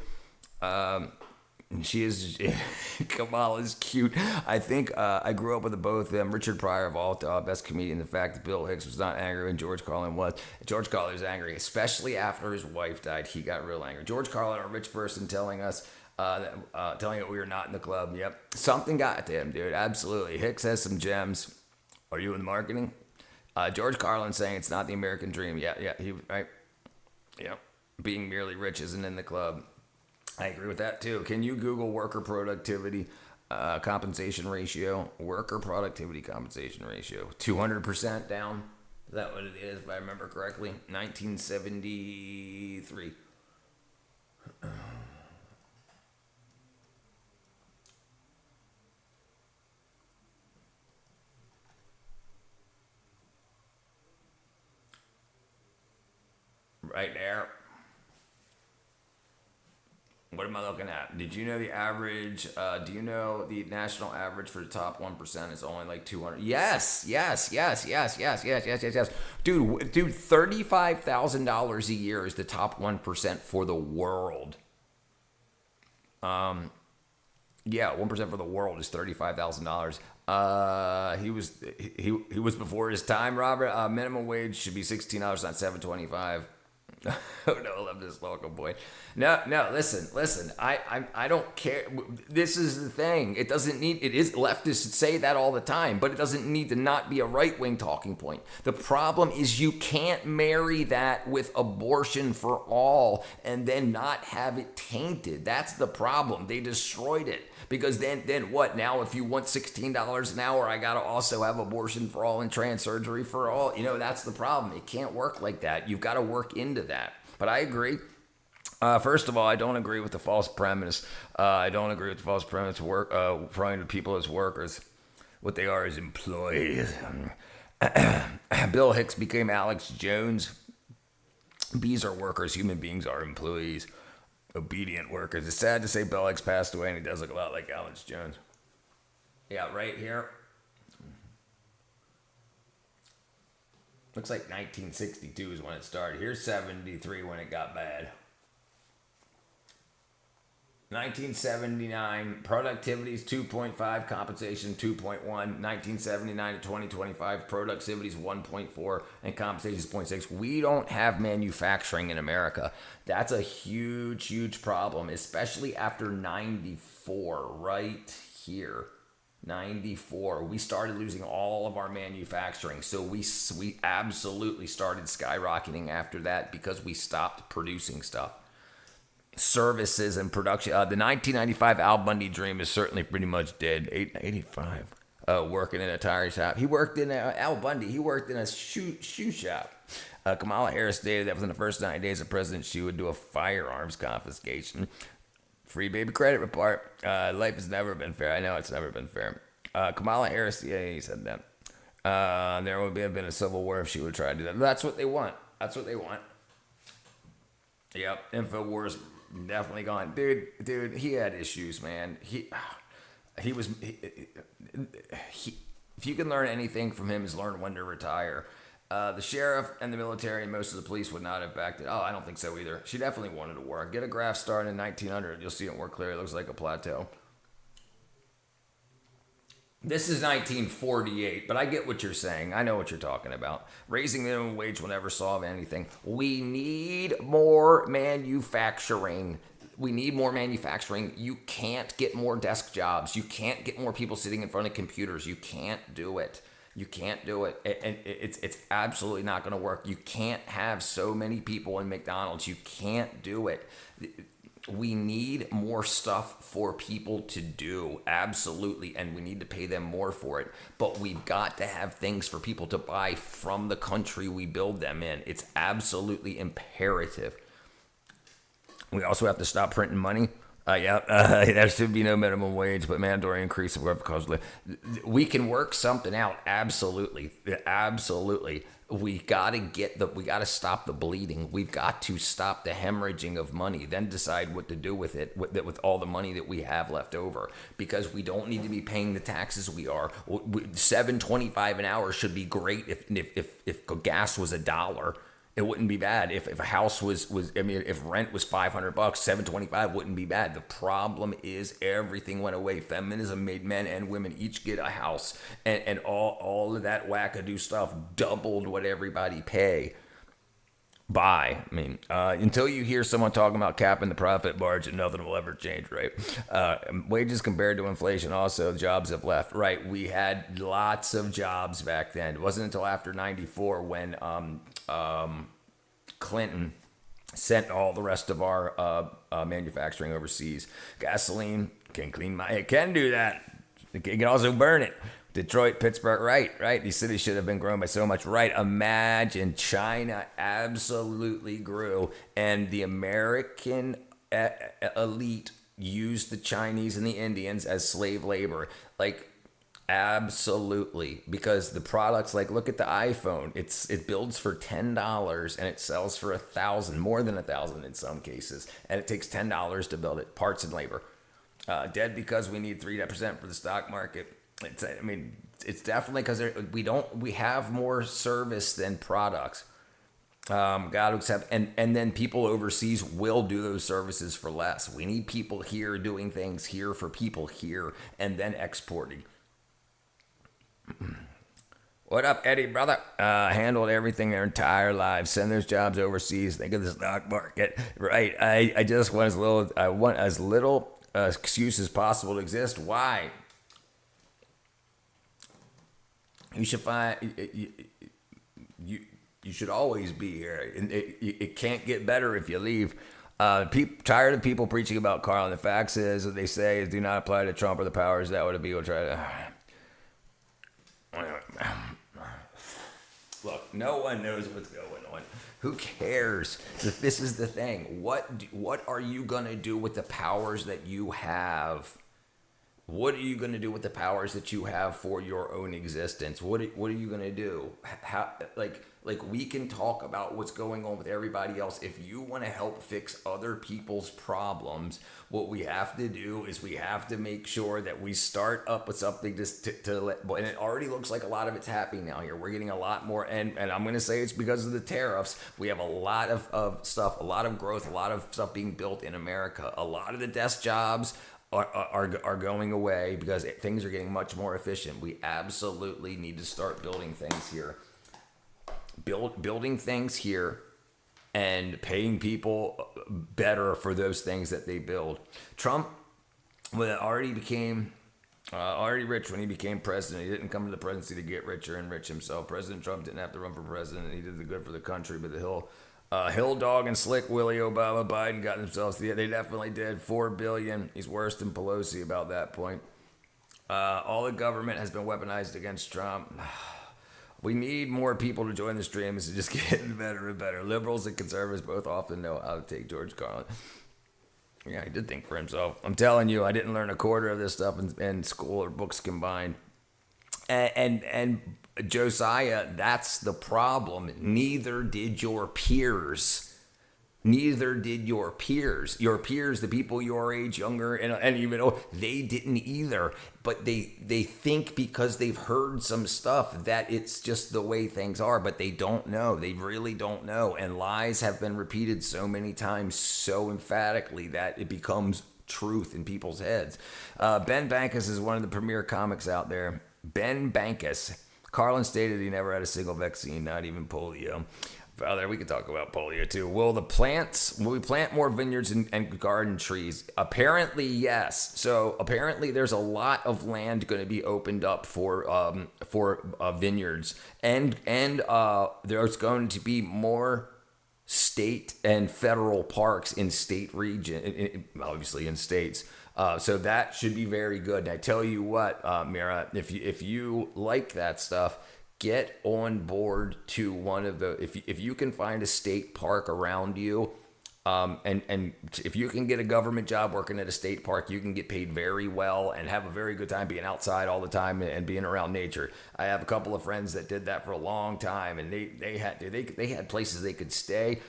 Kamala's cute. I think I grew up with the both of them. Richard Pryor of all best comedian. The fact that Bill Hicks was not angry when George Carlin was. George Carlin was angry, especially after his wife died. He got real angry. George Carlin, a rich person, telling us that we were not in the club. Yep. Something got to him, dude. Absolutely. Hicks has some gems. Are you in marketing? George Carlin saying it's not the American dream. Yeah. Right. Yep. Being merely rich isn't in the club. I agree with that too. Can you Google worker productivity compensation ratio? Worker productivity compensation ratio. 200% down. Is that what it is, if I remember correctly? 1973. Right there. What am I looking at? Did you know the average? Do you know the national average for the top 1% is only like 200? Yes. Dude, $35,000 a year is the top 1% for the world. Yeah, 1% for the world is $35,000. He was before his time, Robert. Minimum wage should be $16, not $7.25. Oh no, I love this local boy. No, listen. I don't care. This is the thing. It is leftists say that all the time, but it doesn't need to not be a right-wing talking point. The problem is you can't marry that with abortion for all and then not have it tainted. That's the problem. They destroyed it. Because then what? Now if you want $16 an hour, I got to also have abortion for all and trans surgery for all. That's the problem. It can't work like that. You've got to work into that. But I agree. First of all, I don't agree with the false premise. Referring to people as workers. What they are is employees. Bill Hicks became Alex Jones. Bees are workers. Human beings are employees. Obedient workers. It's sad to say Bill Hicks passed away, and he does look a lot like Alex Jones. Yeah, right here. Looks like 1962 is when it started. Here's 73 when it got bad. 1979, productivity is 2.5, compensation 2.1. 1979 to 2025, productivity is 1.4, and compensation is 0.6. We don't have manufacturing in America. That's a huge, huge problem, especially after 94, right here. 94, we started losing all of our manufacturing. So we absolutely started skyrocketing after that because we stopped producing stuff. Services and production. The 1995 Al Bundy dream is certainly pretty much dead. 85. Working in a tire shop. He worked in Al Bundy. He worked in a shoe shop. Kamala Harris stated that within the first 9 days of president, she would do a firearms confiscation. Free baby credit report. Life has never been fair. I know it's never been fair. Kamala Harris, yeah, he said that. There would have been a civil war if she would have tried to do that. That's what they want. That's what they want. Yep, InfoWars definitely gone. Dude, he had issues, man. He was. If you can learn anything from him, is learn when to retire. The sheriff and the military and most of the police would not have backed it. Oh, I don't think so either. She definitely wanted to work. Get a graph started in 1900. You'll see it more clearly. It looks like a plateau. This is 1948, but I get what you're saying. I know what you're talking about. Raising minimum wage will never solve anything. We need more manufacturing. We need more manufacturing. You can't get more desk jobs. You can't get more people sitting in front of computers. You can't do it. You can't do it. And it's absolutely not going to work. You can't have so many people in McDonald's. You can't do it. We need more stuff for people to do. Absolutely. And we need to pay them more for it. But we've got to have things for people to buy from the country we build them in. It's absolutely imperative. We also have to stop printing money. There should be no minimum wage, but mandatory increase of work cost. We can work something out. Absolutely. We got to stop the bleeding. We've got to stop the hemorrhaging of money, then decide what to do with it, with all the money that we have left over, because we don't need to be paying the taxes we are. $7.25 an hour should be great if gas was $1. It wouldn't be bad. If a house if rent was $500, $7.25 wouldn't be bad. The problem is everything went away. Feminism made men and women each get a house, and all of that wackadoo stuff doubled what everybody pay by. Until you hear someone talking about capping the profit margin, nothing will ever change, right? Wages compared to inflation, also jobs have left, right? We had lots of jobs back then. It wasn't until after 94 when Clinton sent all the rest of our manufacturing overseas. Gasoline it can do that. It can also burn it. Detroit, Pittsburgh, right. These cities should have been grown by so much, right? Imagine China absolutely grew, and the American elite used the Chinese and the Indians as slave labor. Absolutely, because the products, look at the iPhone. It builds for $10 and it sells for $1,000, more than $1,000 in some cases, and it takes $10 to build it. Parts and labor. Dead because we need 3% for the stock market. It's definitely because we have more service than products. God accept, and then people overseas will do those services for less. We need people here doing things here for people here, and then exporting. What up, Eddie, brother? Handled everything their entire lives. Send those jobs overseas. Think of the stock market, right? I just want as little excuse as possible to exist. Why? You should find you should always be here, and it can't get better if you leave. Tired of people preaching about Carl, and the facts is what they say is do not apply to Trump or the powers that would be will try to. Look, no one knows what's going on. Who cares? This is the thing. What are you gonna do with the powers that you have? What are you going to do with the powers that you have for your own existence? What are you going to do? We can talk about what's going on with everybody else. If you want to help fix other people's problems, what we have to do is we have to make sure that we start up with something and it already looks like a lot of it's happening now here. We're getting a lot more, and I'm going to say it's because of the tariffs. We have a lot of stuff, a lot of growth, a lot of stuff being built in America. A lot of the desk jobs are going away because things are getting much more efficient. We absolutely need to start building things here. Building things here and paying people better for those things that they build. Trump already rich when he became president. He didn't come to the presidency to get richer and rich himself. President Trump didn't have to run for president. He did the good for the country, but Hill Dog and Slick Willie Obama Biden got themselves. They definitely did. $4 billion. He's worse than Pelosi about that point. All the government has been weaponized against Trump. We need more people to join the stream. It's just getting better and better. Liberals and conservatives both often know how to take George Carlin. Yeah, he did think for himself. I'm telling you, I didn't learn a quarter of this stuff in school or books combined. And Josiah, that's the problem. Neither did your peers. Neither did your peers. Your peers, the people your age, younger, and even old, they didn't either. But they think because they've heard some stuff that it's just the way things are, but they don't know. They really don't know. And lies have been repeated so many times, so emphatically that it becomes truth in people's heads. Ben Bankus is one of the premier comics out there. Ben Bankus. Carlin stated he never had a single vaccine, not even polio. Father, we could talk about polio too. Will we plant more vineyards and garden trees? Apparently, yes. So apparently there's a lot of land going to be opened up for vineyards. And there's going to be more state and federal parks in state region, obviously in states. So that should be very good. And I tell you what, Mira, if you like that stuff, get on board to one of the, if you can find a state park around you, and if you can get a government job working at a state park, you can get paid very well and have a very good time being outside all the time and being around nature. I have a couple of friends that did that for a long time, and they had places they could stay.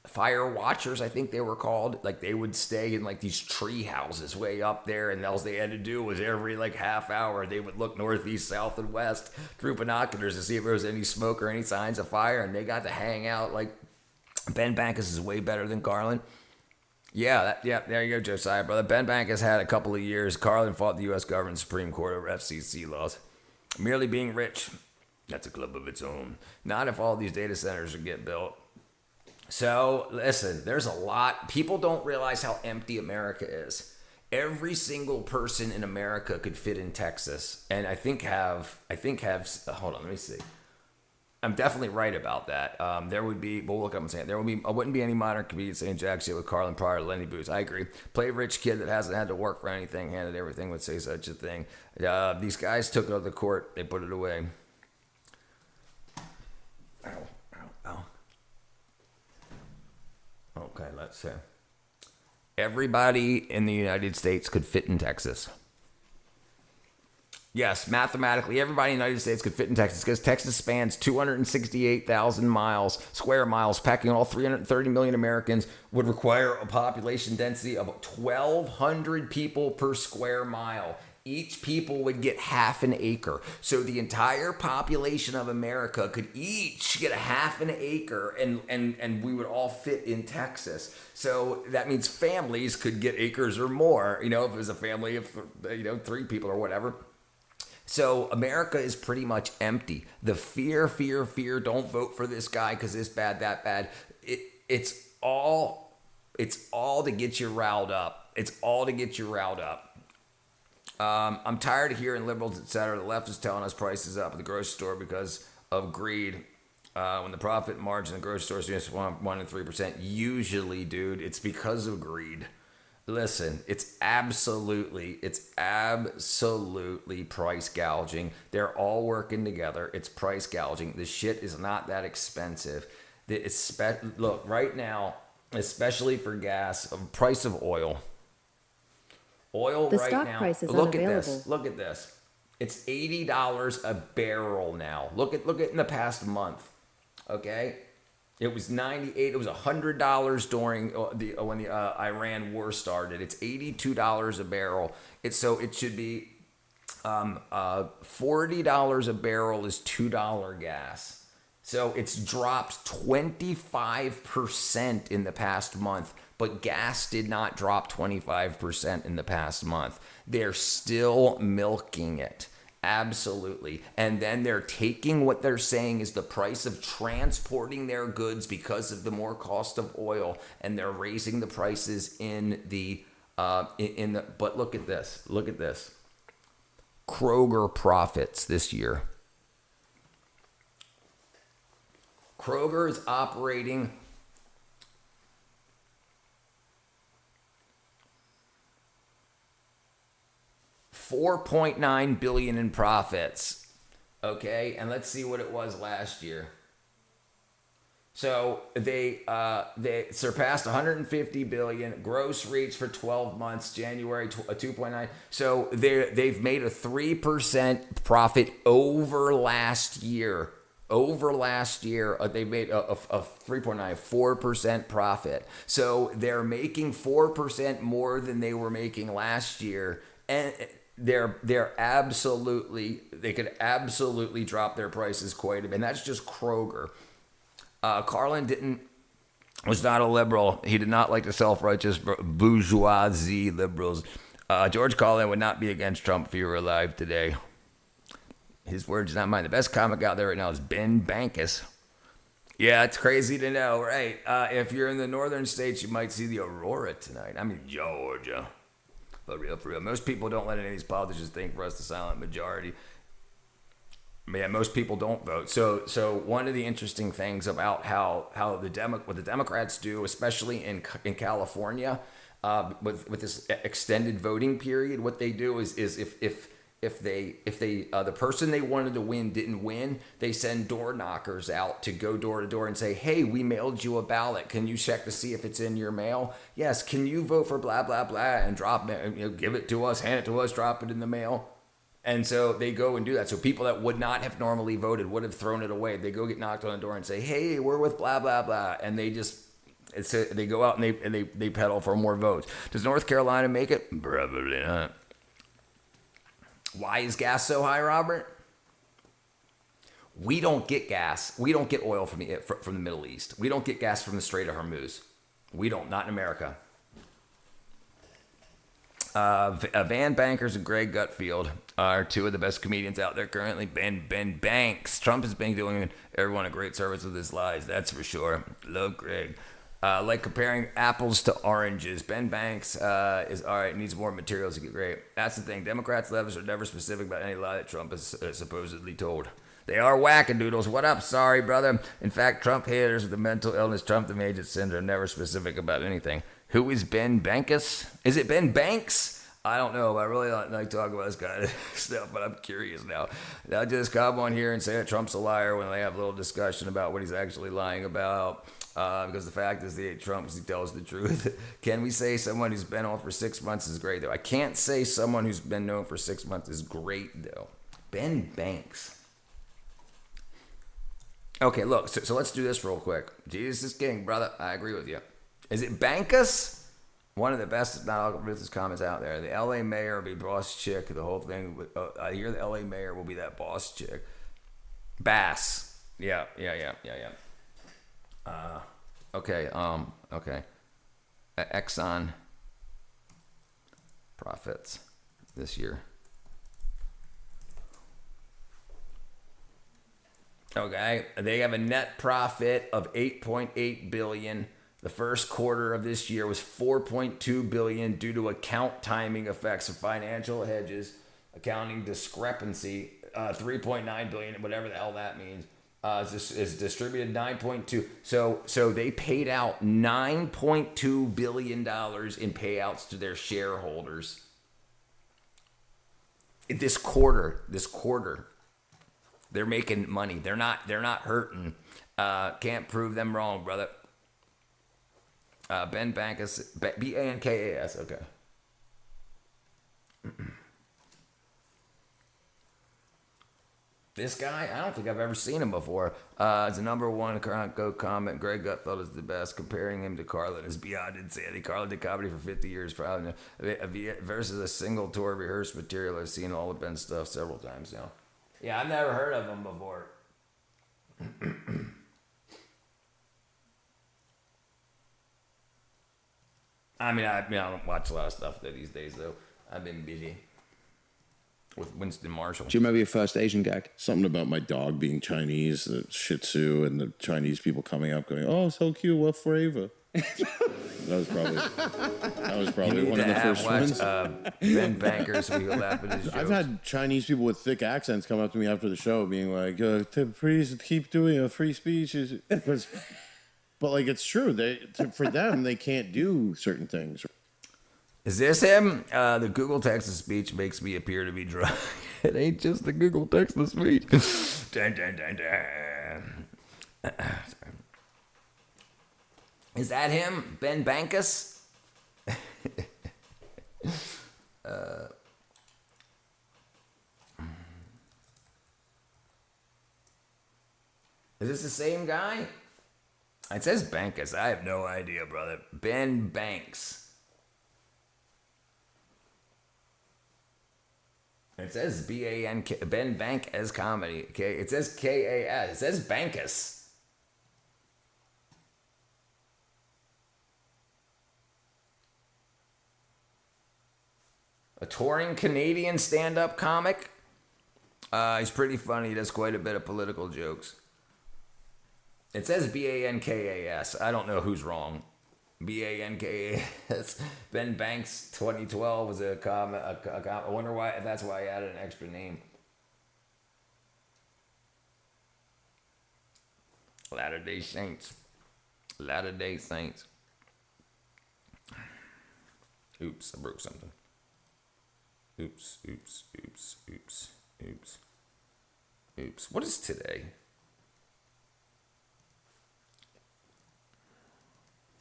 Fire watchers, I think they were called. Like, they would stay in like these tree houses way up there, and all they had to do was every like half hour they would look northeast, south, and west through binoculars to see if there was any smoke or any signs of fire, and they got to hang out. Like, Ben Bankus is way better than Carlin. Yeah, there you go, Josiah, brother. Ben Bankus had a couple of years. Carlin fought the U.S. government Supreme Court over FCC laws. Merely being rich, that's a club of its own. Not if all these data centers would get built. So, listen, there's a lot. People don't realize how empty America is. Every single person in America could fit in Texas, and I think have, hold on, let me see. I'm definitely right about that. There would be, we'll look up and say it. Wouldn't be any modern comedian saying jack shit with Carlin Pryor or Lenny Booth. I agree. Play a rich kid that hasn't had to work for anything, handed everything, would say such a thing. These guys took it to the court, they put it away. Ow. Okay, let's see. Everybody in the United States could fit in Texas. Yes, mathematically, everybody in the United States could fit in Texas because Texas spans 268,000 square miles, packing all 330 million Americans, would require a population density of 1,200 people per square mile. Each people would get half an acre. So the entire population of America could each get a half an acre, and we would all fit in Texas. So that means families could get acres or more, if it was a family of, 3 people or whatever. So America is pretty much empty. The fear, don't vote for this guy because this bad, that bad. It's all to get you riled up. I'm tired of hearing liberals, etc. The left is telling us prices up at the grocery store because of greed. When the profit margin in the grocery store is just 1 and 3%, usually, dude, it's because of greed. Listen, it's absolutely price gouging. They're all working together. It's price gouging. This shit is not that expensive. Look, right now, especially for gas, price of oil. Oil the right stock now. Price is Look unavailable. Look at this. It's $80 a barrel now. Look at in the past month. Okay, it was $98. It was $100 during when the Iran war started. It's $82 a barrel. It should be $40 a barrel is $2 gas. So it's dropped 25% in the past month. But gas did not drop 25% in the past month. They're still milking it. Absolutely. And then they're taking what they're saying is the price of transporting their goods because of the more cost of oil, and they're raising the prices but look at this. Kroger profits this year. Kroger is operating $4.9 billion in profits. Okay, and let's see what it was last year. So they surpassed 150 billion. Gross reached for 12 months, January 2.9. So they've made a 3% profit over last year. Over last year, they made a 4% profit. So they're making 4% more than they were making last year, and they could absolutely drop their prices quite a bit. And that's just Kroger. Carlin was not a liberal. He did not like the self-righteous bourgeoisie liberals. George Carlin would not be against Trump if he were alive today. His words, not mine. The best comic out there right now is Ben Bankus. Yeah, it's crazy to know, right? If you're in the northern states, you might see the aurora tonight. I mean, Georgia. For real. Most people don't let any of these politicians think for us the silent majority. Yeah, most people don't vote. So one of the interesting things about what the Democrats do, especially in California, with this extended voting period, what they do is if the person they wanted to win didn't win, they send door knockers out to go door to door and say, hey, we mailed you a ballot. Can you check to see if it's in your mail? Yes. Can you vote for blah, blah, blah, and drop it, give it to us, hand it to us, drop it in the mail. And so they go and do that. So people that would not have normally voted would have thrown it away. They go get knocked on the door and say, hey, we're with blah, blah, blah. And they go out and they pedal for more votes. Does North Carolina make it? Probably not. Why is gas so high, Robert? We don't get gas. We don't get oil from the Middle East. We don't get gas from the Strait of Hormuz. We don't, not in America. Van Bankers and Greg Gutfeld are two of the best comedians out there currently. Ben Banks. Trump has been doing everyone a great service with his lies, that's for sure. Love Greg. Like comparing apples to oranges. Ben Banks is all right, needs more materials to get great. That's the thing. Democrats, leftists are never specific about any lie that Trump is supposedly told. They are wackadoodles. What up? Sorry, brother. In fact, Trump haters with the mental illness, Trump the Major syndrome, never specific about anything. Who is Ben Bankus? Is it Ben Banks? I don't know. I really don't like talking about this kind of stuff, but I'm curious now. They'll just come on here and say that Trump's a liar when they have a little discussion about what he's actually lying about. Because the fact is, they hate Trump because he tells the truth. Can we say someone who's been on for 6 months is great, though? I can't say someone who's been known for 6 months is great, though. Ben Banks. Okay, look, so let's do this real quick. Jesus is king, brother. I agree with you. Is it Bankus? One of the best, if not all, ruthless comments out there. The LA mayor will be boss chick. The whole thing. I hear the LA mayor will be that boss chick. Bass. Yeah. Okay. Okay. Exxon profits this year. Okay, they have a net profit of $8.8 billion. The first quarter of this year was $4.2 billion due to account timing effects of financial hedges, accounting discrepancy. $3.9 billion, whatever the hell that means. Is distributed 9.2. So they paid out $9.2 billion in payouts to their shareholders. This quarter. They're making money. They're not hurting. Can't prove them wrong, brother. Ben Bankus, Bankas. Okay. This guy, I don't think I've ever seen him before. It's a number one go comment. Greg Gutfeld is the best. Comparing him to Carlin is beyond insanity. Carlin did comedy for 50 years, probably versus a single tour of rehearsed material. I've seen all of Ben's stuff several times now. Yeah, I've never heard of him before. I don't watch a lot of stuff these days, though. I've been busy with Winston Marshall. Do you remember your first Asian gag? Something about my dog being Chinese, the Shih Tzu, and the Chinese people coming up going, "Oh, so cute, what flavor?" That was probably one of the first ones. Ben Bankers, we laugh at his jokes. I've had Chinese people with thick accents come up to me after the show, being like, "Please keep doing a free speech." But like, it's true. For them, they can't do certain things. Is this him? The Google text-to-speech makes me appear to be drunk. It ain't just the Google text-to-speech. Dun, dun, dun, dun. Sorry. Is that him? Ben Bankus? Is this the same guy? It says Bankus. I have no idea, brother. Ben Banks. It says B-A-N-K, Ben Bank as comedy. Okay, it says K-A-S. It says Bankus. A touring Canadian stand-up comic. He's pretty funny. He does quite a bit of political jokes. It says B-A-N-K-A-S. I don't know who's wrong. B-A-N-K-A-S. Ben Banks, 2012, was a comic. I wonder why. That's why I added an extra name. Latter-day Saints. Latter-day Saints. Oops, I broke something. Oops. What is today?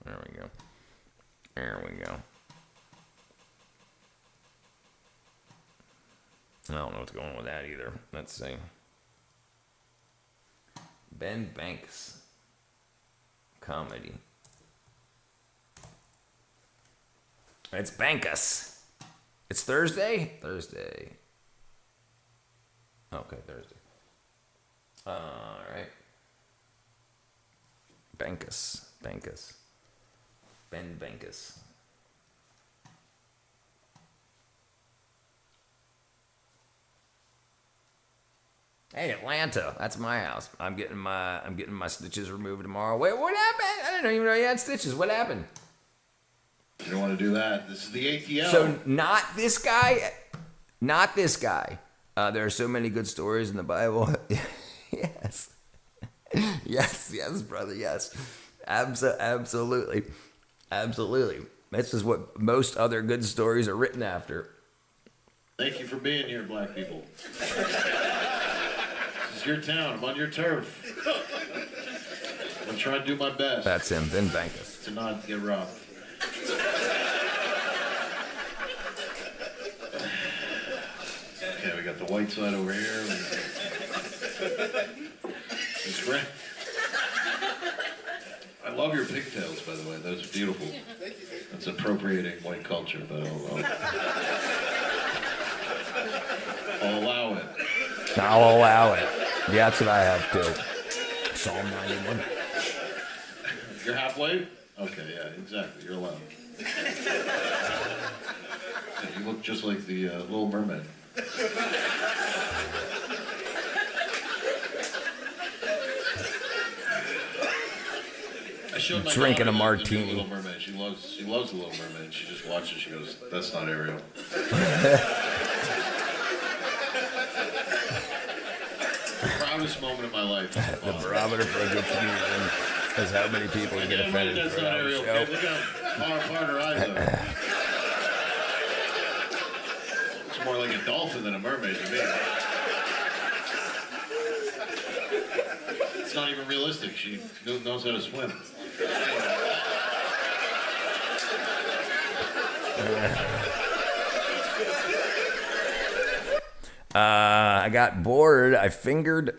There we go. I don't know what's going on with that either. Let's see. Ben Banks. Comedy. It's Bankus. It's Thursday? Thursday. Okay, Thursday. Alright. Bankus. Ben Bankus. Hey, Atlanta. That's my house. I'm getting my stitches removed tomorrow. Wait, what happened? I didn't even know you had stitches. What happened? You don't want to do that. This is the ATL. So not this guy. There are so many good stories in the Bible. Yes. Yes, brother. Yes. Absolutely. This is what most other good stories are written after. Thank you for being here, black people. This is your town. I'm on your turf. I'm going to try to do my best. That's him, Ben Bankus. To not get robbed. Okay, we got the white side over here. It's great. I love your pigtails, by the way. Those are beautiful. That's appropriating white culture, but I'll allow it. I'll allow it. Yeah, that's what I have too. Psalm 91. You're halfway? Okay, yeah, exactly. You're allowed. Yeah, you look just like the Little Mermaid. I showed my drinking a daughter martini. The Little Mermaid. She loves the Little Mermaid. She just watches. She goes, "That's not Ariel." Proudest moment of my life. The barometer for a good comedian is how many people get offended That's for not our Ariel. show. Look how far apart her eyes are. It's more like a dolphin than a mermaid to me. It's not even realistic. She knows how to swim. I got bored. I fingered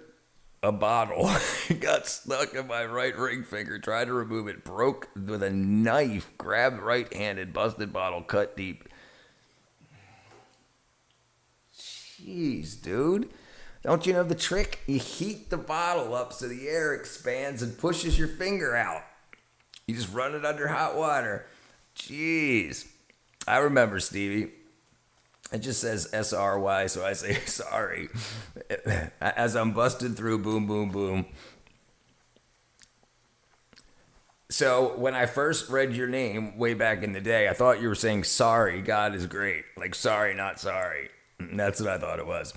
a bottle. It got stuck in my right ring finger. Tried to remove it. Broke with a knife. Grabbed right-handed. Busted bottle. Cut deep. Jeez, dude. Don't you know the trick? You heat the bottle up so the air expands and pushes your finger out. You just run it under hot water. Jeez. I remember, Stevie. It just says S-R-Y, so I say sorry. As I'm busted through, boom, boom, boom. So when I first read your name way back in the day, I thought you were saying sorry, God is great. Like sorry, not sorry. That's what I thought it was.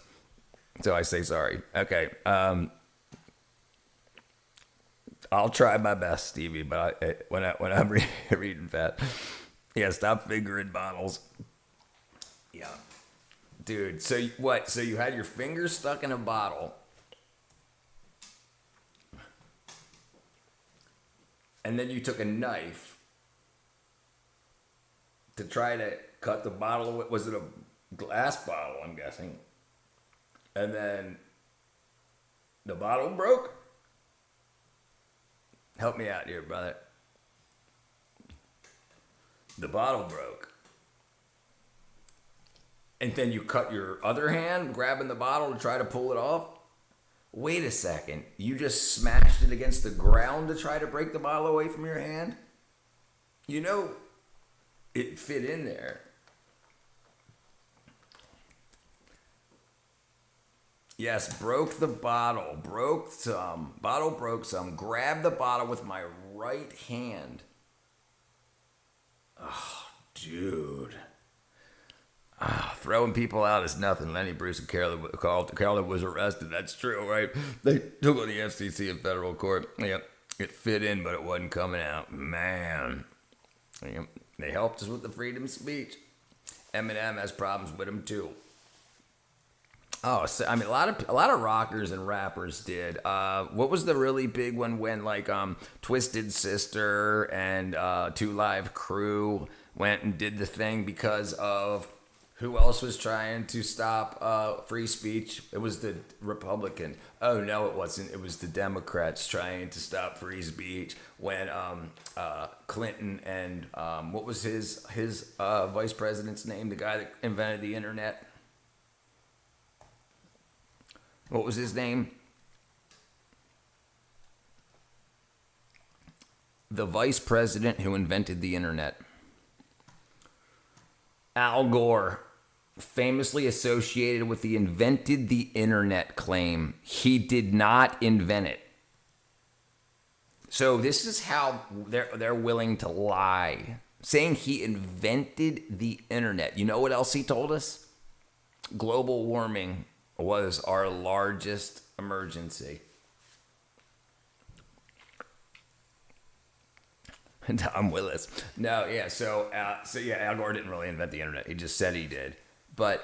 So I say sorry. Okay. I'll try my best, Stevie, but when I'm reading fast. Yeah, stop fingering bottles. Yeah. Dude, so what? So you had your finger stuck in a bottle. and then you took a knife to try to cut the bottle. Was it a glass bottle, I'm guessing? And then the bottle broke? Help me out here, brother. The bottle broke. And then you cut your other hand grabbing the bottle to try to pull it off? Wait a second. You just smashed it against the ground to try to break the bottle away from your hand? You know, it fit in there. Yes, broke the bottle. Broke some. Bottle broke some. Grabbed the bottle with my right hand. Oh, dude. Throwing people out is nothing. Lenny Bruce and Carolyn was arrested. That's true, right? They took on the FCC in federal court. Yep, it fit in, but it wasn't coming out. Man, yep. They helped us with the freedom of speech. Eminem has problems with him too. Oh, so, I mean, a lot of rockers and rappers did. What was the really big one when like Twisted Sister and 2 Live Crew went and did the thing because of who else was trying to stop free speech? It was the Republican. Oh no, it wasn't. It was the Democrats trying to stop free speech when Clinton and what was his vice president's name? The guy that invented the internet. What was his name? The vice president who invented the internet. Al Gore, famously associated with the invented the internet claim. He did not invent it. So this is how they're willing to lie. Saying he invented the internet. You know what else he told us? Global warming was our largest emergency. Tom Willis. No, yeah, so Al Gore didn't really invent the internet. He just said he did. But,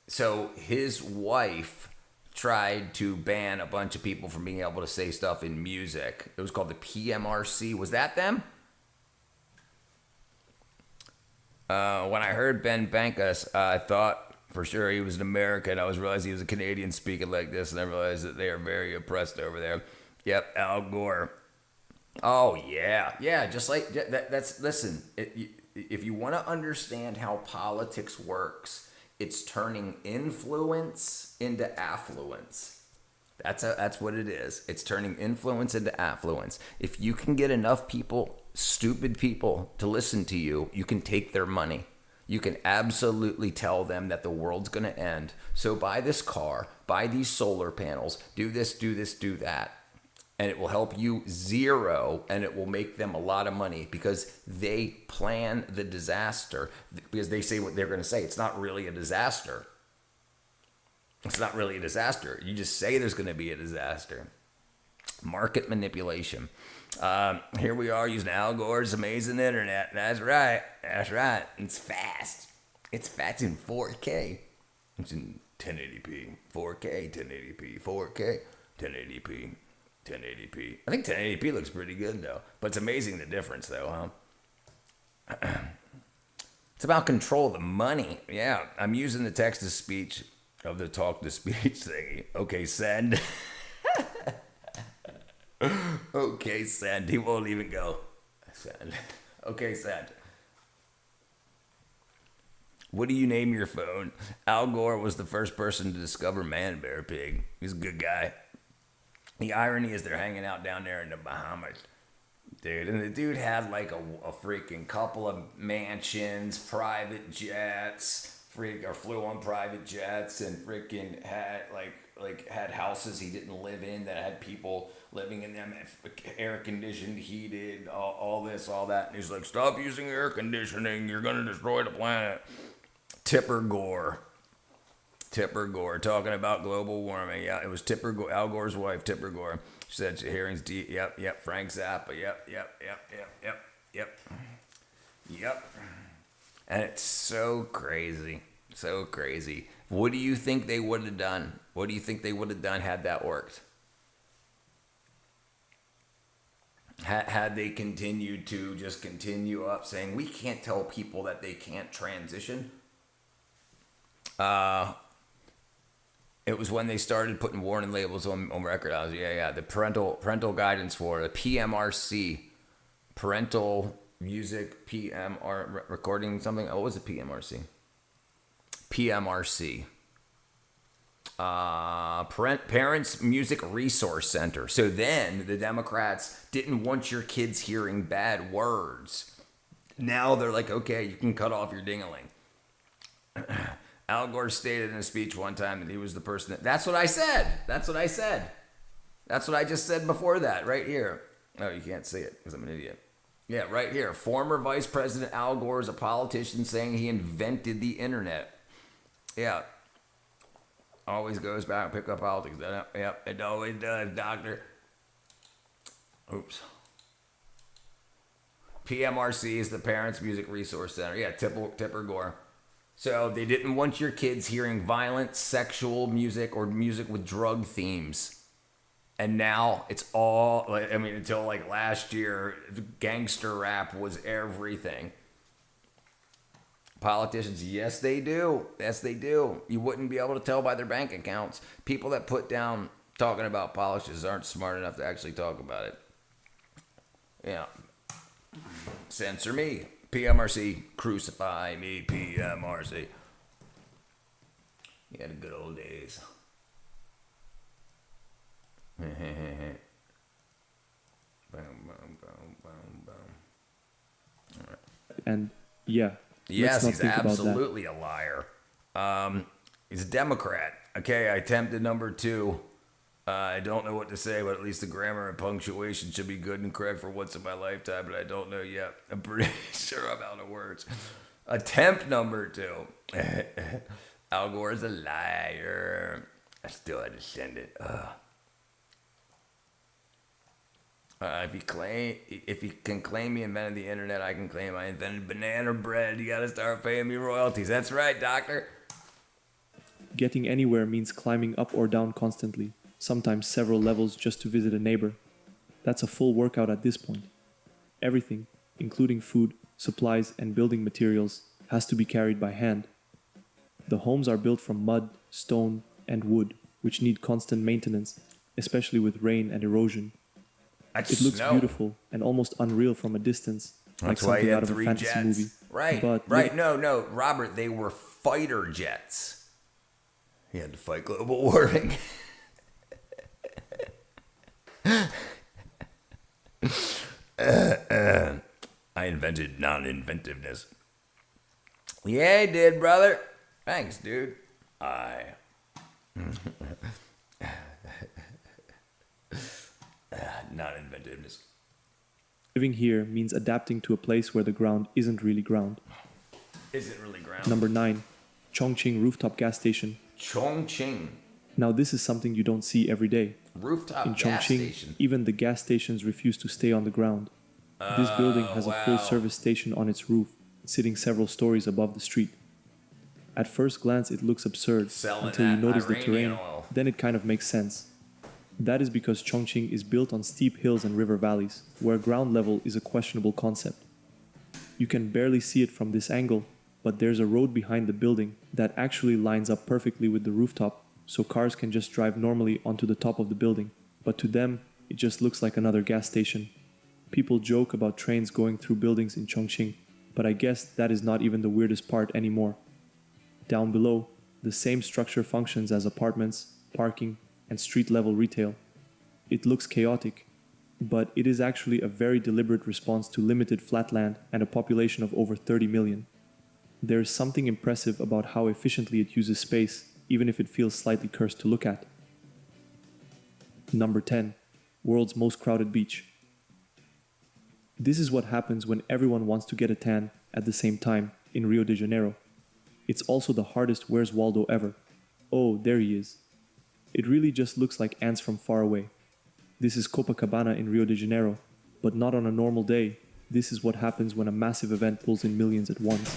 so his wife tried to ban a bunch of people from being able to say stuff in music. It was called the PMRC. Was that them? When I heard Ben Bankus, I thought for sure he was an American. I was realizing he was a Canadian speaking like this, and I realized that they are very oppressed over there. Yep, Al Gore. Oh, yeah, just like that's listen, if you want to understand how politics works, it's turning influence into affluence. That's what it is. It's turning influence into affluence. If you can get enough people, stupid people, to listen to you, you can take their money. You can absolutely tell them that the world's going to end. So buy this car, buy these solar panels, do this, do that. And it will help you zero, and it will make them a lot of money because they plan the disaster, because they say what they're going to say. It's not really a disaster. It's not really a disaster. You just say there's going to be a disaster. Market manipulation. Here we are using Al Gore's amazing internet. That's right. It's fast. It's fast in 4K. It's in 1080p, 4K, 1080p, 4K, 1080p. 1080p. I think 1080p looks pretty good though, but it's amazing the difference though, huh? It's about control of the money. Yeah, I'm using the text-to-speech of the talk-to-speech thingy. Okay, send. Okay, send. He won't even go. Send. Okay, send. What do you name your phone? Al Gore was the first person to discover Man Bear Pig. He's a good guy. The irony is they're hanging out down there in the Bahamas, dude. And the dude had like a freaking couple of mansions, private jets, or flew on private jets, and freaking had had houses he didn't live in that had people living in them, air conditioned, heated, all this, all that. And he's like, stop using air conditioning, you're gonna destroy the planet. Tipper Gore talking about global warming. Yeah, it was Al Gore's wife, Tipper Gore. She said hearings deep. Yep. Frank Zappa. Yep. And it's so crazy. What do you think they would have done? What do you think they would have done had that worked? Had they continued to just continue up saying, we can't tell people that they can't transition. It was when they started putting warning labels on record. The parental guidance for the PMRC, parental music PMR recording something. Oh, what was it? PMRC. Parents Music Resource Center. So then the Democrats didn't want your kids hearing bad words. Now they're like, okay, you can cut off your ding-a-ling. Al Gore stated in a speech one time that he was the person that's what I said. That's what I just said before that, right here. Oh, you can't see it because I'm an idiot. Yeah, right here. Former Vice President Al Gore is a politician saying he invented the internet. Yeah. Always goes back, pick up politics. Yep, it always does, doctor. Oops. PMRC is the Parents Music Resource Center. Yeah, Tipper Gore. So they didn't want your kids hearing violent, sexual music or music with drug themes. And now it's all, until like last year, gangster rap was everything. Politicians, yes, they do. Yes, they do. You wouldn't be able to tell by their bank accounts. People that put down talking about politicians aren't smart enough to actually talk about it. Yeah. Censor me. PMRC. Crucify me, PMRC. You had the good old days. Boom, boom, boom, boom, boom. All right. And yeah. Yes, he's absolutely a liar. He's a Democrat. Okay, I attempted number 2. I don't know what to say, but at least the grammar and punctuation should be good and correct for once in my lifetime, but I don't know yet. I'm pretty sure I'm out of words. Attempt number 2. Al Gore is a liar. I still had to send it. If he can claim he invented the internet, I can claim I invented banana bread. You gotta start paying me royalties. That's right, doctor. Getting anywhere means climbing up or down constantly, sometimes several levels just to visit a neighbor. That's a full workout at this point. Everything, including food, supplies, and building materials, has to be carried by hand. The homes are built from mud, stone, and wood, which need constant maintenance, especially with rain and erosion. It looks beautiful and almost unreal from a distance, like something out of a fantasy movie. Right, but right. No, Robert, they were fighter jets. He had to fight global warming. I invented non-inventiveness. Yeah, I did, brother. Thanks, dude. Non-inventiveness. Living here means adapting to a place where the ground isn't really ground. Isn't really ground. Number 9, Chongqing Rooftop Gas Station. Chongqing. Now this is something you don't see every day. Rooftop In gas Chongqing, station. even the gas stations refuse to stay on the ground. This building has a full service station on its roof, sitting several stories above the street. At first glance it looks absurd until you notice the terrain, then it kind of makes sense. That is because Chongqing is built on steep hills and river valleys, where ground level is a questionable concept. You can barely see it from this angle, but there's a road behind the building that actually lines up perfectly with the rooftop, so cars can just drive normally onto the top of the building. But to them, it just looks like another gas station. People joke about trains going through buildings in Chongqing, but I guess that is not even the weirdest part anymore. Down below, the same structure functions as apartments, parking, and street-level retail. It looks chaotic, but it is actually a very deliberate response to limited flat land and a population of over 30 million. There is something impressive about how efficiently it uses space, even if it feels slightly cursed to look at. Number 10. World's most crowded beach. This is what happens when everyone wants to get a tan at the same time in Rio de Janeiro. It's also the hardest Where's Waldo ever. Oh, there he is. It really just looks like ants from far away. This is Copacabana in Rio de Janeiro, but not on a normal day. This is what happens when a massive event pulls in millions at once.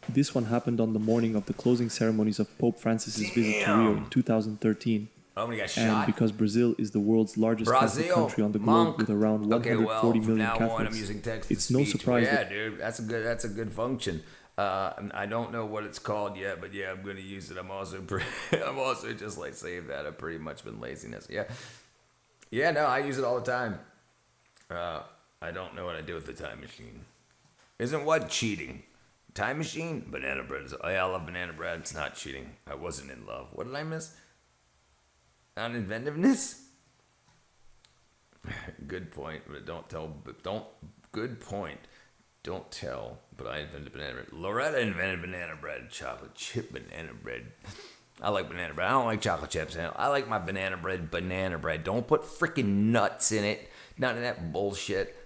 This one happened on the morning of the closing ceremonies of Pope Francis's visit to Rio in 2013, Oh, he got And shot. because Brazil is the world's largest Catholic country on the globe with around 140 million now Catholics, on, I'm using text it's to no speech. surprise Yeah, that dude, that's a good function. I don't know what it's called yet, but yeah, I'm going to use it. I'm also just like save that. I've pretty much been laziness. Yeah, no, I use it all the time. I don't know what I do with the time machine. Isn't what cheating? Time machine? Banana bread. I love banana bread. It's not cheating. I wasn't in love. What did I miss? On inventiveness? Good point, but don't tell. Good point. Don't tell. But I invented banana bread. Loretta invented banana bread. Chocolate chip banana bread. I like banana bread. I don't like chocolate chips. I like my banana bread. Don't put freaking nuts in it. None of that bullshit.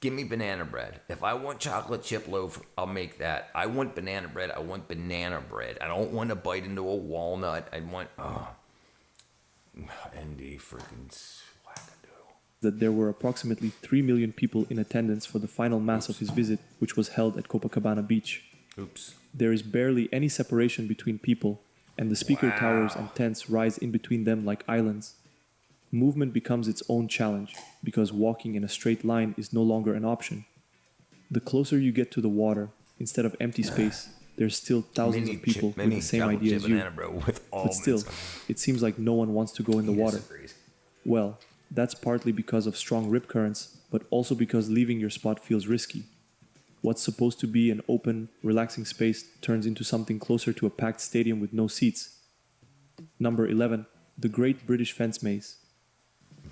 Give me banana bread. If I want chocolate chip loaf, I'll make that. I want banana bread. I want banana bread. I don't want to bite into a walnut. I want, ND freaking wackadoo. that there were approximately 3 million people in attendance for the final mass of his visit, which was held at Copacabana Beach. Oops. There is barely any separation between people, and the speaker towers and tents rise in between them like islands. Movement becomes its own challenge, because walking in a straight line is no longer an option. The closer you get to the water, instead of empty space, there's still thousands of people with the same idea as you. But still, it seems like no one wants to go in the water. Well, that's partly because of strong rip currents, but also because leaving your spot feels risky. What's supposed to be an open, relaxing space turns into something closer to a packed stadium with no seats. Number 11, the Great British Fence Maze.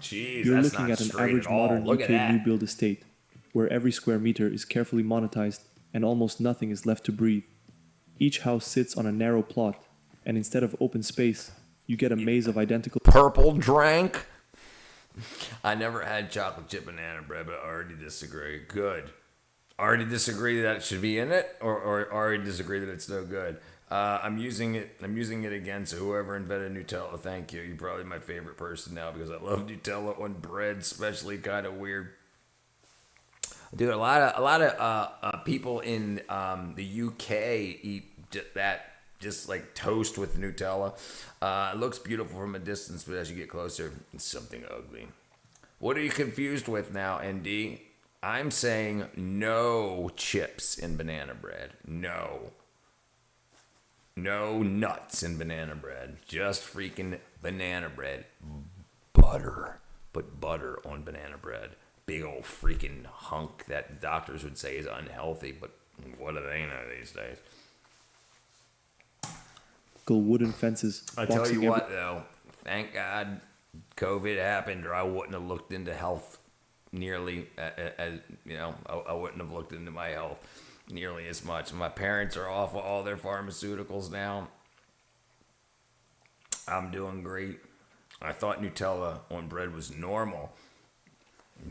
Jeez, You're that's looking not at an straight average at all. modern Look UK at that. new build estate, where every square meter is carefully monetized and almost nothing is left to breathe. Each house sits on a narrow plot, and instead of open space, you get a maze of identical purple drank. I never had chocolate chip banana bread, but I already disagree. Good. Already disagree that it should be in it, or already disagree that it's no good. I'm using it again. So whoever invented Nutella, thank you. You're probably my favorite person now because I love Nutella on bread, especially kind of weird. Dude, a lot of people in the UK eat that just like toast with Nutella. It looks beautiful from a distance, but as you get closer, it's something ugly. What are you confused with now, ND? I'm saying no chips in banana bread. No nuts in banana bread. Just freaking banana bread. Butter. Put butter on banana bread. Big old freaking hunk that doctors would say is unhealthy, but what do they know these days? wooden fences. I tell you what, though, thank God COVID happened, or I wouldn't have looked into health nearly as I wouldn't have looked into my health nearly as much. My parents are off of all their pharmaceuticals now. I'm doing great. I thought Nutella on bread was normal.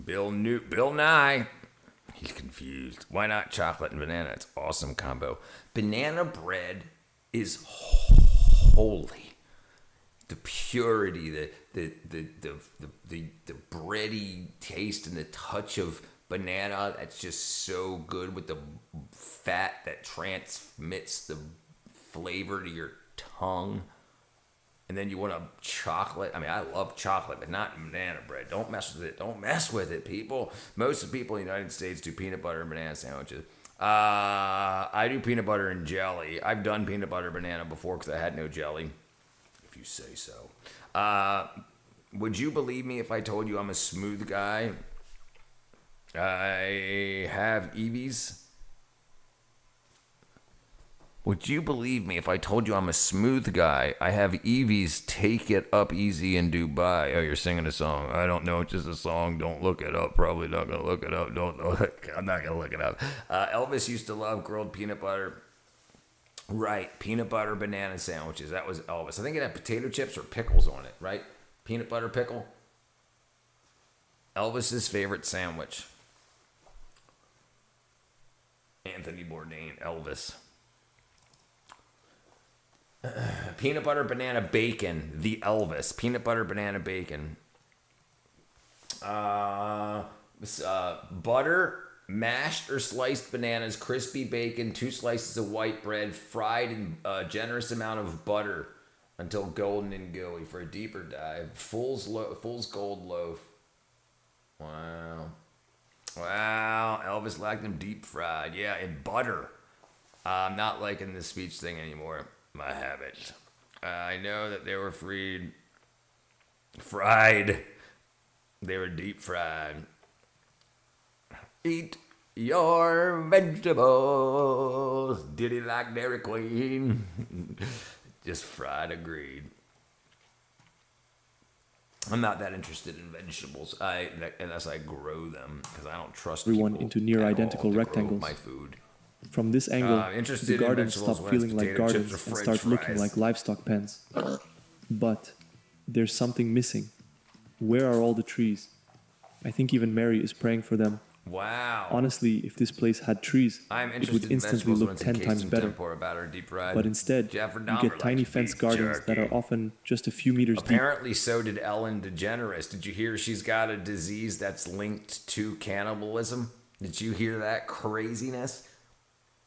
Bill Nye, he's confused. Why not chocolate and banana? It's an awesome combo. Banana bread is holy. The purity, the bready taste, and the touch of banana. That's just so good with the fat that transmits the flavor to your tongue. And then you want a chocolate. I mean, I love chocolate, but not banana bread. Don't mess with it. Don't mess with it, people. Most of the people in the United States do peanut butter and banana sandwiches. I do peanut butter and jelly. I've done peanut butter banana before because I had no jelly, if you say so. Would you believe me if I told you I'm a smooth guy? I have Eevees. Would you believe me if I told you I'm a smooth guy? I have Eevees. Take it up easy in Dubai. Oh, you're singing a song. I don't know. It's just a song. Don't look it up. Probably not going to look it up. I'm not going to look it up. Elvis used to love grilled peanut butter. Right. Peanut butter banana sandwiches. That was Elvis. I think it had potato chips or pickles on it, right? Peanut butter pickle. Elvis's favorite sandwich. Anthony Bourdain, Elvis. Peanut butter banana bacon, the Elvis. Peanut butter banana bacon. Butter, mashed or sliced bananas, crispy bacon, 2 slices of white bread, fried in a generous amount of butter. until golden and gooey for a deeper dive. Fool's gold loaf. Wow. Elvis liked them deep fried. Yeah, in butter. I'm not liking this speech thing anymore. I haven't. I know that they were fried. They were deep fried. Eat your vegetables. Did he like Dairy Queen? Just fried, agreed. I'm not that interested in vegetables unless I grow them, because I don't trust everyone into near identical rectangles. My food. From this angle, the gardens stop feeling like gardens and start looking like livestock pens. But there's something missing. Where are all the trees? I think even Mary is praying for them. Wow. Honestly, if this place had trees, it would instantly look 10 times better. But instead, you get tiny fenced gardens that are often just a few meters deep. Apparently, so did Ellen DeGeneres. Did you hear she's got a disease that's linked to cannibalism? Did you hear that craziness?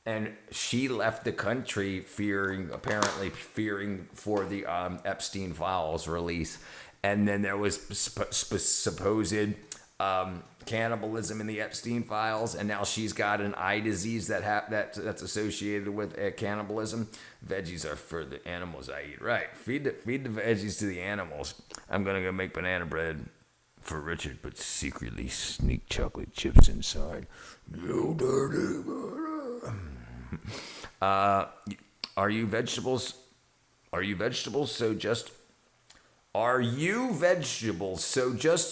And she left the country fearing for the Epstein files release. And then there was supposed cannibalism in the Epstein files, and now she's got an eye disease that's associated with cannibalism. Veggies are for the animals I eat. Right. Feed the veggies to the animals. I'm gonna go make banana bread for Richard, but secretly sneak chocolate chips inside. You dirty bird. Are you vegetables? Are you vegetables? So just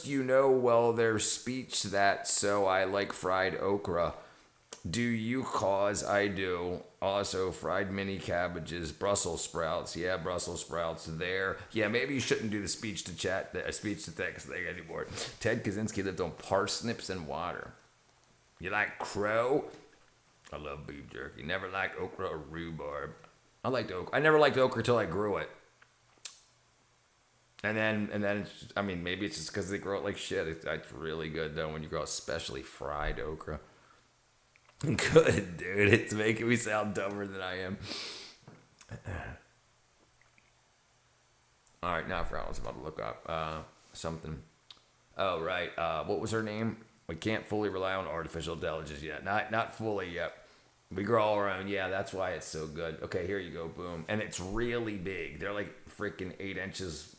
you know, well, their speech that so I like fried okra. Do you? Cause I do. Also fried mini cabbages, Brussels sprouts. Yeah, Brussels sprouts there. Yeah, maybe you shouldn't do the speech to text thing anymore. Ted Kaczynski lived on parsnips and water. You like crow? I love beef jerky. Never liked okra or rhubarb. I never liked okra till I grew it. And then maybe it's just because they grow it like shit. It's really good though when you grow especially fried okra. Good, dude. It's making me sound dumber than I am. All right, now I forgot what I was about to look up. Something. Oh, right. What was her name? We can't fully rely on artificial intelligence yet. Not fully yet. We grow all our own. Yeah, that's why it's so good. Okay, here you go. Boom. And it's really big. They're like freaking 8 inches.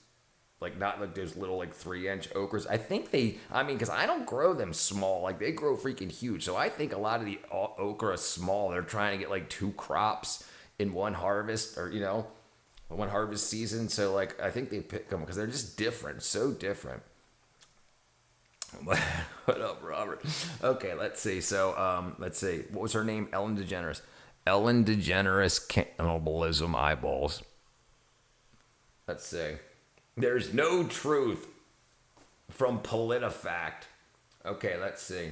Like, not like those little, like, 3-inch okras. I think because I don't grow them small. Like, they grow freaking huge. So I think a lot of the okra is small. They're trying to get, like, 2 crops in one harvest or, one harvest season. So, like, I think they pick them because they're just different. So different. What up, Robert? Okay, let's see. So, let's see. What was her name? Ellen DeGeneres. Ellen DeGeneres cannibalism eyeballs. Let's see. There's no truth from PolitiFact. Okay, let's see.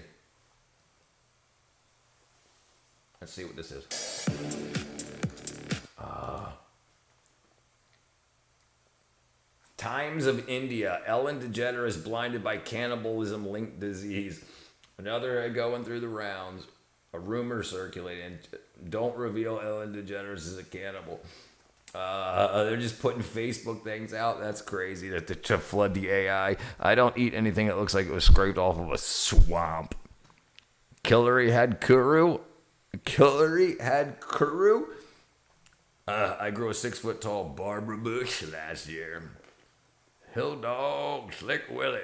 Let's see what this is. Times of India. Ellen DeGeneres blinded by cannibalism-linked disease. Another going through the rounds. A rumor circulating. Don't reveal Ellen DeGeneres is a cannibal. They're just putting Facebook things out. That's crazy to flood the AI. I don't eat anything that looks like it was scraped off of a swamp. Hillary had kuru. I grew a 6-foot-tall Barbara bush last year. Hill dog, Slick Willie.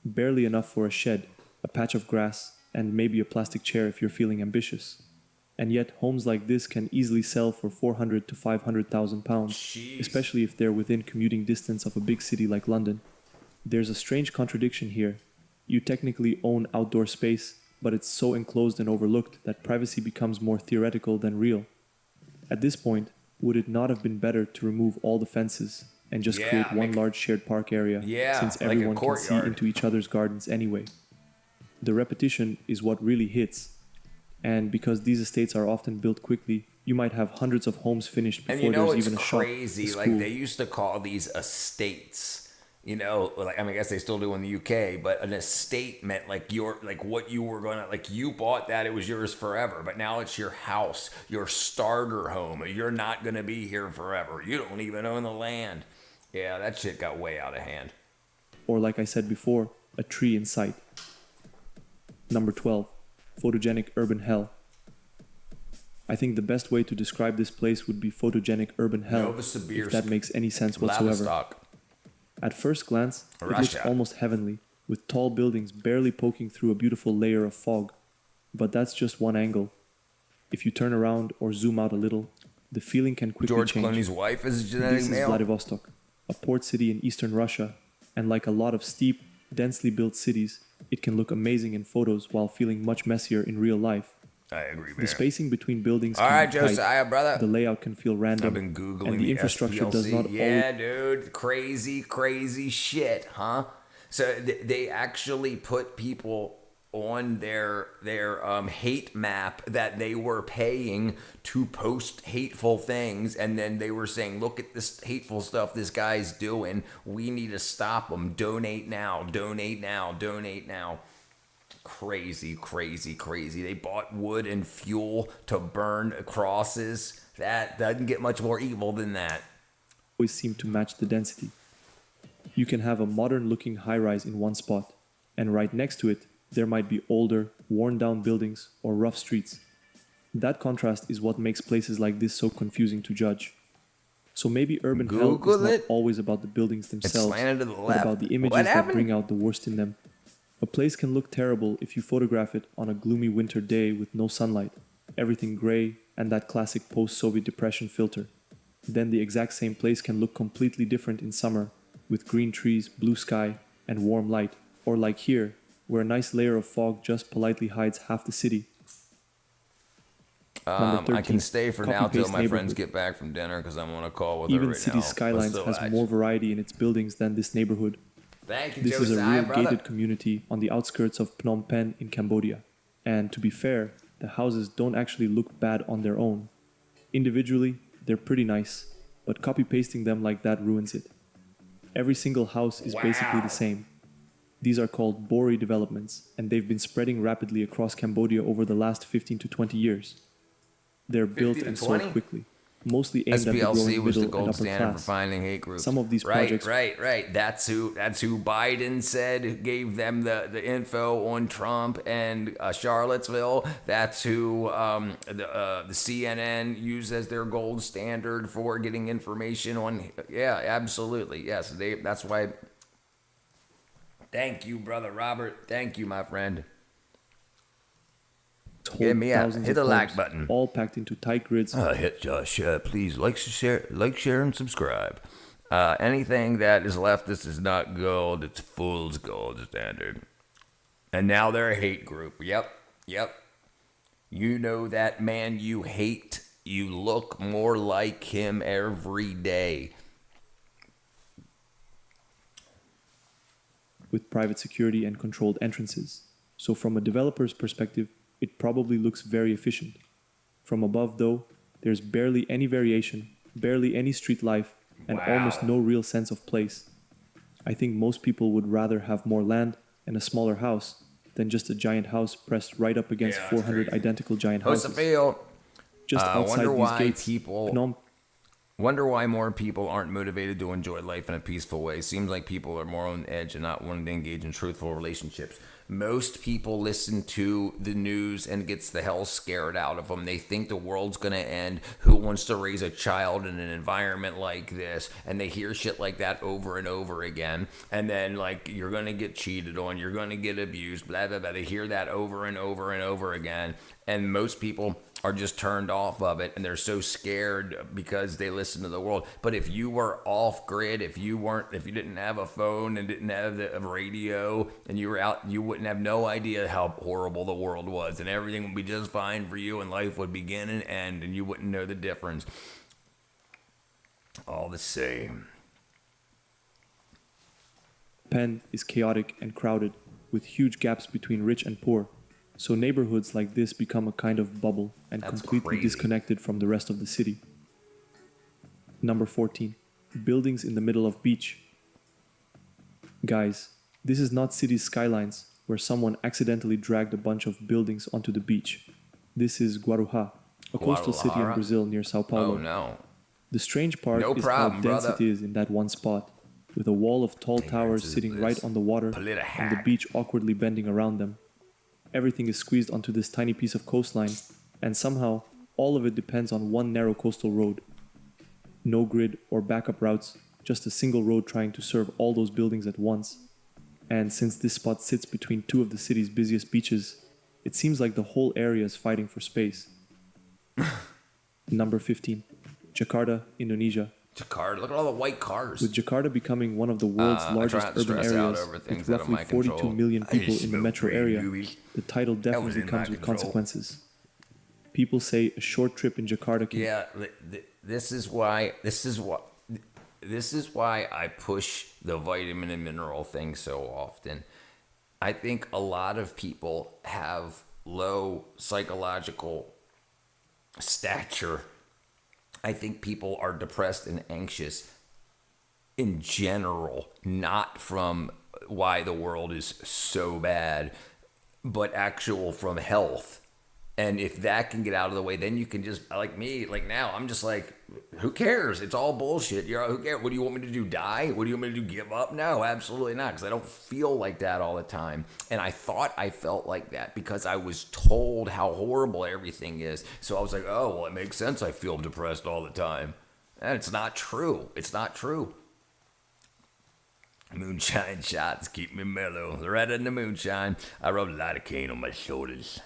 Barely enough for a shed, a patch of grass, and maybe a plastic chair if you're feeling ambitious. And yet, homes like this can easily sell for 400 to 500,000 pounds, especially if they're within commuting distance of a big city like London. There's a strange contradiction here. You technically own outdoor space, but it's so enclosed and overlooked that privacy becomes more theoretical than real. At this point, would it not have been better to remove all the fences and just create one large shared park area, since everyone can see into each other's gardens anyway? The repetition is what really hits. And because these estates are often built quickly, you might have hundreds of homes finished before there's even a shop. And crazy, like they used to call these estates. You know, like, I mean, I guess they still do in the UK, but an estate meant like what you were gonna, like, you bought that, it was yours forever, but now it's your house, your starter home. You're not gonna be here forever. You don't even own the land. Yeah, that shit got way out of hand. Or like I said before, a tree in sight. Number 12, photogenic urban hell. I think the best way to describe this place would be photogenic urban hell, if that makes any sense whatsoever. At first glance, it looks almost heavenly, with tall buildings barely poking through a beautiful layer of fog. But that's just one angle. If you turn around or zoom out a little, the feeling can quickly change. George Clooney's wife is a genetic This is male. Vladivostok, a port city in eastern Russia, and like a lot of steep, densely built cities, it can look amazing in photos while feeling much messier in real life. I agree, man. The spacing between buildings All can right, be tight, Josiah, brother. the layout can feel random, I've been Googling and the infrastructure SPLC. does not Yeah, always... dude, crazy shit, huh? So they actually put people on their hate map that they were paying to post hateful things, and then they were saying, look at this hateful stuff this guy's doing. We need to stop him. Donate now, donate now, donate now. Crazy. They bought wood and fuel to burn crosses. That doesn't get much more evil than that. always seem to match the density. You can have a modern-looking high-rise in one spot, and right next to it, there might be older, worn-down buildings or rough streets. That contrast is what makes places like this so confusing to judge. So maybe urban hell is not always about the buildings themselves, but about the images that bring out the worst in them. A place can look terrible if you photograph it on a gloomy winter day with no sunlight, everything gray, and that classic post-Soviet depression filter. Then the exact same place can look completely different in summer, with green trees, blue sky, and warm light, or like here, where a nice layer of fog just politely hides half the city. 13, I can stay for now till my friends get back from dinner because I'm on a call with her right now. Even City Skylines has more variety in its buildings than this neighborhood. Thank you, This is a real brother. gated community on the outskirts of Phnom Penh in Cambodia. And to be fair, the houses don't actually look bad on their own. Individually, they're pretty nice, but copy-pasting them like that ruins it. Every single house is basically the same. These are called Bori developments, and they've been spreading rapidly across Cambodia over the last 15 to 20 years. They're built and sold quickly, mostly aimed at the growing SPLC was the middle and gold upper standard for class. finding hate groups. Some of these projects... Right. That's who Biden said gave them the info on Trump and Charlottesville. That's who the CNN used as their gold standard for getting information on. Yeah, absolutely. Yes, that's why. Thank you, brother Robert. Thank you, my friend. Get me out. Hit the like button. All packed into tight grids. Hit Josh. Please like, share, and subscribe. Anything that is left, this is not gold. It's fool's gold standard. And now they're a hate group. Yep. You know that man you hate. You look more like him every day. With private security and controlled entrances. So from a developer's perspective, it probably looks very efficient. From above, though, there's barely any variation, barely any street life, and almost no real sense of place. I think most people would rather have more land and a smaller house than just a giant house pressed right up against 400 identical giant houses. Just outside these gates, Wonder why more people aren't motivated to enjoy life in a peaceful way. Seems like people are more on edge and not wanting to engage in truthful relationships. Most people listen to the news and gets the hell scared out of them. They think the world's going to end. Who wants to raise a child in an environment like this? And they hear shit like that over and over again. And then, like, you're going to get cheated on. You're going to get abused. Blah, blah, blah. They hear that over and over and over again. And most people are just turned off of it, and they're so scared because they listen to the world. But if you were off grid, if you didn't have a phone and didn't have a radio, and you were out, you wouldn't have no idea how horrible the world was, and everything would be just fine for you, and life would begin and end, and you wouldn't know the difference. All the same. Penn is chaotic and crowded, with huge gaps between rich and poor. So neighborhoods like this become a kind of bubble and completely disconnected from the rest of the city. Number 14. Buildings in the middle of beach. Guys, this is not city skylines where someone accidentally dragged a bunch of buildings onto the beach. This is Guarujá, a coastal city in Brazil near Sao Paulo. Oh no. The strange part is how dense it is in that one spot, with a wall of tall towers sitting right on the water and the beach awkwardly bending around them. Everything is squeezed onto this tiny piece of coastline, and somehow all of it depends on one narrow coastal road. No grid or backup routes, just a single road trying to serve all those buildings at once. And since this spot sits between two of the city's busiest beaches, it seems like the whole area is fighting for space. Number 15, Jakarta, Indonesia. Jakarta, look at all the white cars. With Jakarta becoming one of the world's largest urban areas, with roughly 42 million people in the metro area, the title definitely comes with consequences. People say a short trip in Jakarta can... Yeah, this is why I push the vitamin and mineral thing so often. I think a lot of people have low psychological stature. I think people are depressed and anxious in general, not from why the world is so bad, but actual from health. And if that can get out of the way, then you can just, like me, like now, I'm just like, who cares? It's all bullshit. Who cares? What do you want me to do? Die? What do you want me to do? Give up? No, absolutely not. Because I don't feel like that all the time. And I thought I felt like that because I was told how horrible everything is. So I was like, oh, well, it makes sense. I feel depressed all the time. And it's not true. It's not true. Moonshine shots keep me mellow. Right in the moonshine. I rub lidocaine on my shoulders.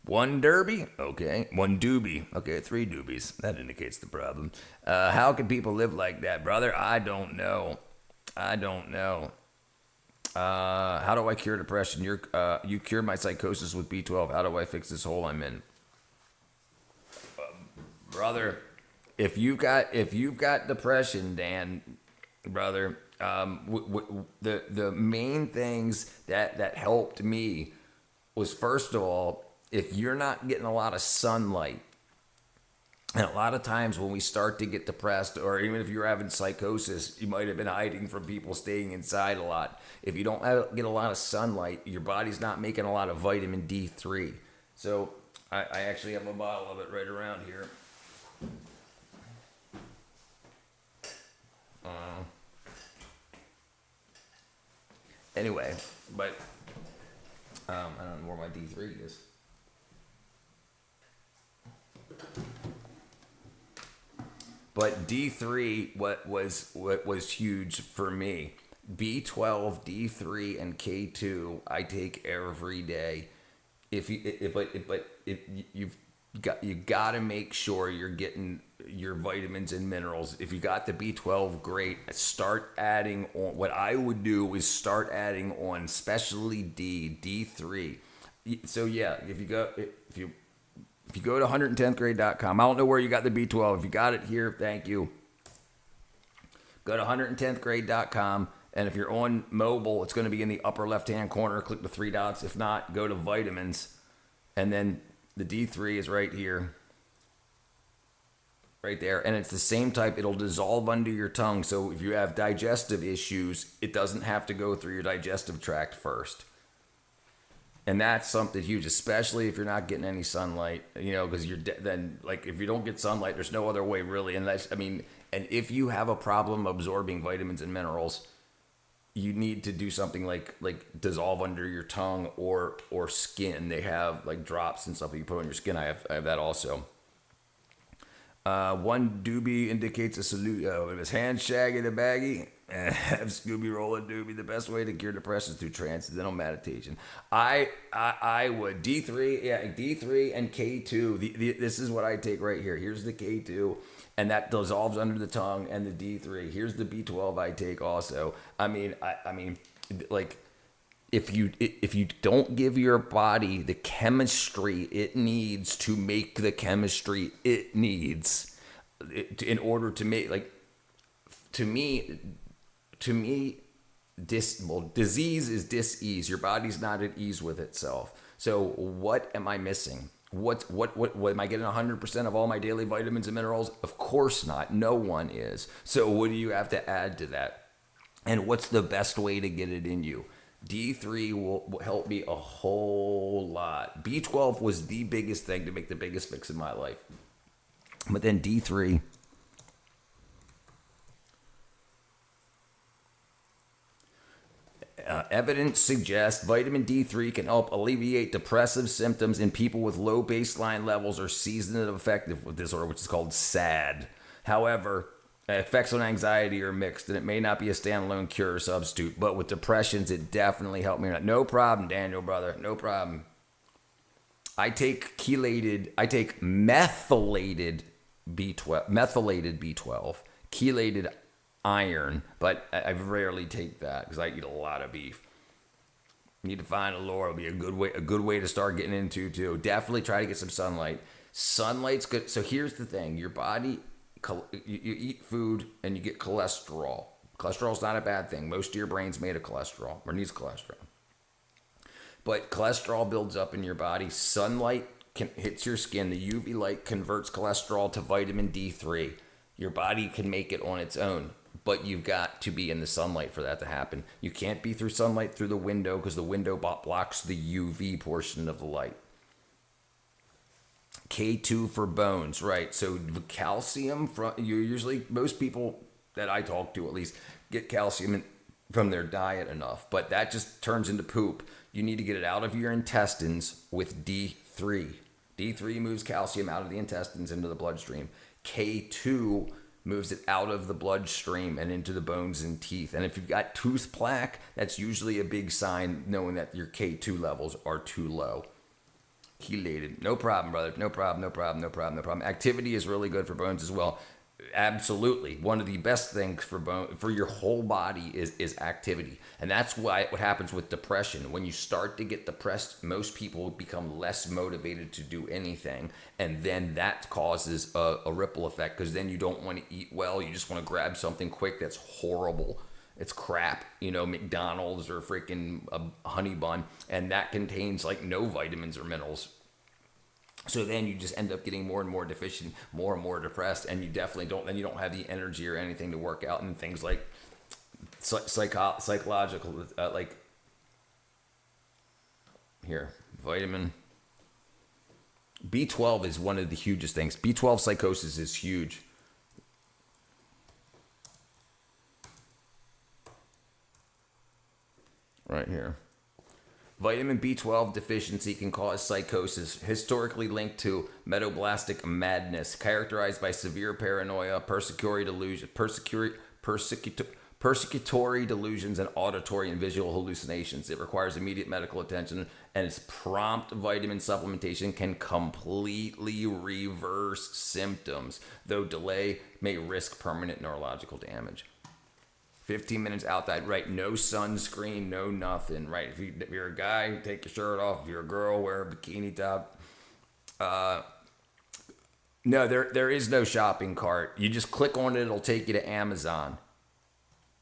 One derby? Okay. One doobie. Okay, 3 doobies. That indicates the problem. How can people live like that, brother? I don't know. How do I cure depression? You cured my psychosis with B12. How do I fix this hole I'm in? Brother, if you've got depression, Dan, brother, the main things that helped me was, first of all, if you're not getting a lot of sunlight, and a lot of times when we start to get depressed, or even if you're having psychosis, you might have been hiding from people, staying inside a lot. If you don't get a lot of sunlight, your body's not making a lot of vitamin D3. So I actually have a bottle of it right around here. Anyway, but I don't know where my D3 is. But D3, what was huge for me, B12, D3, and K2, I take every day. You've got to make sure you're getting your vitamins and minerals. If you got the B12, great. Start adding on. What I would do is start adding on, especially D3. So yeah, if you go to 110thgrade.com, I don't know where you got the B12. If you got it here, thank you. Go to 110thgrade.com, and if you're on mobile, it's going to be in the upper left-hand corner. Click the 3 dots. If not, go to vitamins, and then the D3 is right here. Right there. And it's the same type. It'll dissolve under your tongue. So if you have digestive issues, it doesn't have to go through your digestive tract first. And that's something huge, especially if you're not getting any sunlight, because then if you don't get sunlight, there's no other way really. And if you have a problem absorbing vitamins and minerals, you need to do something like dissolve under your tongue or skin. They have like drops and stuff that you put on your skin. I have that also. One doobie indicates a salute. It was hand shaggy the baggy. Have Scooby roll a doobie. The best way to cure depression is through transcendental meditation. I would D3 and K2. This is what I take right here. Here's the K2, and that dissolves under the tongue, and the D3. Here's the B12 I take also. If you don't give your body the chemistry it needs to make the chemistry it needs in order to make to me, disease is dis-ease. Your body's not at ease with itself. So what am I missing? What am I getting 100% of all my daily vitamins and minerals? Of course not. No one is. So what do you have to add to that? And what's the best way to get it in you? D3 will help me a whole lot. B12 was the biggest thing to make the biggest fix in my life. But then D3... evidence suggests vitamin D3 can help alleviate depressive symptoms in people with low baseline levels or seasonal affective disorder, which is called SAD. However, effects on anxiety are mixed, and it may not be a standalone cure or substitute, but with depressions, it definitely helped me. No problem, Daniel, brother. No problem. I take methylated B12, chelated iron, but I rarely take that because I eat a lot of beef. Need to find a lure. It'll be a good way to start getting into too. Definitely try to get some sunlight. Sunlight's good. So here's the thing: your body, you eat food and you get cholesterol. Cholesterol's not a bad thing. Most of your brain's made of cholesterol or needs cholesterol. But cholesterol builds up in your body. Sunlight hits your skin. The UV light converts cholesterol to vitamin D3. Your body can make it on its own, but you've got to be in the sunlight for that to happen. You can't be through sunlight through the window because the window blocks the UV portion of the light. K2 for bones, right? So calcium, most people that I talk to at least get calcium from their diet enough, but that just turns into poop. You need to get it out of your intestines with D3. D3 moves calcium out of the intestines into the bloodstream. K2 moves it out of the bloodstream and into the bones and teeth. And if you've got tooth plaque, that's usually a big sign knowing that your K2 levels are too low. Chelated. No problem, brother. No problem. Activity is really good for bones as well. Absolutely. One of the best things for your whole body is activity. And that's what happens with depression. When you start to get depressed, most people become less motivated to do anything. And then that causes a ripple effect because then you don't want to eat well. You just want to grab something quick that's horrible. It's crap, McDonald's or freaking a honey bun. And that contains like no vitamins or minerals. So then you just end up getting more and more deficient, more and more depressed, and you definitely don't have the energy or anything to work out, and things like psychological, like here, vitamin B12 is one of the hugest things. B12 psychosis is huge. Right here. Vitamin B12 deficiency can cause psychosis, historically linked to metoblastic madness, characterized by severe paranoia, persecutory delusions, and auditory and visual hallucinations. It requires immediate medical attention, and its prompt vitamin supplementation can completely reverse symptoms, though delay may risk permanent neurological damage. 15 minutes outside, right? No sunscreen, no nothing, right? If you're a guy, take your shirt off. If you're a girl, wear a bikini top. No, there is no shopping cart. You just click on it; it'll take you to Amazon.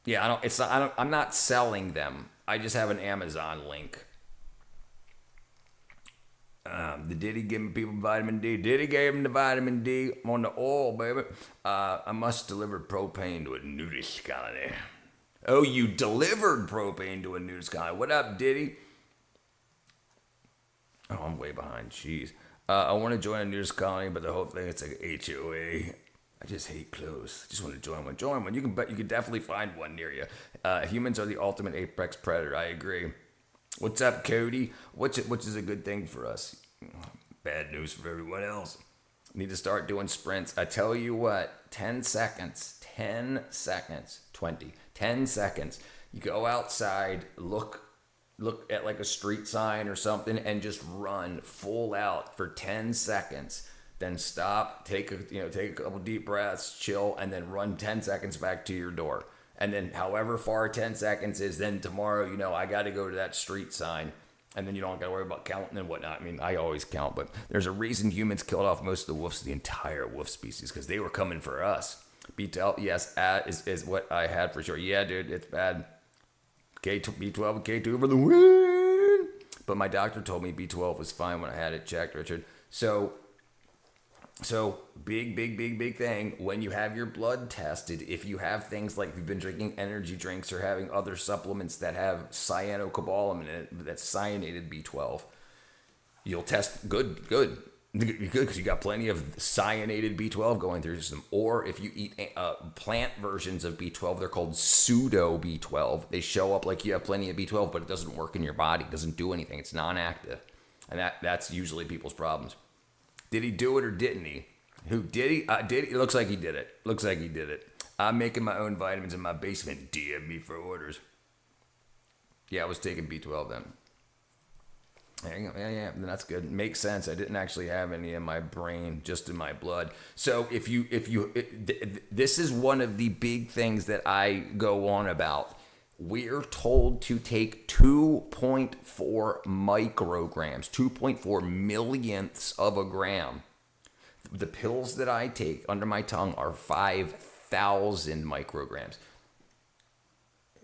Yeah, I'm not selling them. I just have an Amazon link. The Diddy giving people vitamin D. Diddy gave them the vitamin D on the oil, baby. I must deliver propane to a nudist colony. Oh, you delivered propane to a nudist colony. What up, Diddy? Oh, I'm way behind. Jeez. I want to join a nudist colony, but the whole thing, it's like HOA. I just hate clothes. I just want to join one. Join one. You can definitely find one near you. Humans are the ultimate apex predator. I agree. What's up, Cody? Which is a good thing for us. Bad news for everyone else. Need to start doing sprints. I tell you what, 10 seconds, 20, 10 seconds. You go outside, look at like a street sign or something, and just run full out for 10 seconds. Then stop, take a couple deep breaths, chill, and then run 10 seconds back to your door. And then however far 10 seconds is, then tomorrow, I got to go to that street sign. And then you don't got to worry about counting and whatnot. I mean, I always count, but there's a reason humans killed off most of the wolves, the entire wolf species, because they were coming for us. B12, yes, is what I had for sure. Yeah, dude, it's bad. B12 and K2 for the win. But my doctor told me B12 was fine when I had it checked, Richard. So So big thing when you have your blood tested, if you have things like you've been drinking energy drinks or having other supplements that have cyanocobalamin in it, that's cyanated B12, you'll test good because you got plenty of cyanated B12 going through your system. Or if you eat plant versions of B12, they're called pseudo B12. They show up like you have plenty of B12, but it doesn't work in your body. It doesn't do anything. It's non-active. And that's usually people's problems. Did he do it or didn't he? Who did he? Did he? It looks like he did it. Looks like he did it. I'm making my own vitamins in my basement. DM me for orders. Yeah, I was taking B12 then. Yeah, that's good. Makes sense. I didn't actually have any in my brain, just in my blood. So this is one of the big things that I go on about. We're told to take 2.4 micrograms, 2.4 millionths of a gram. The pills that I take under my tongue are 5,000 micrograms.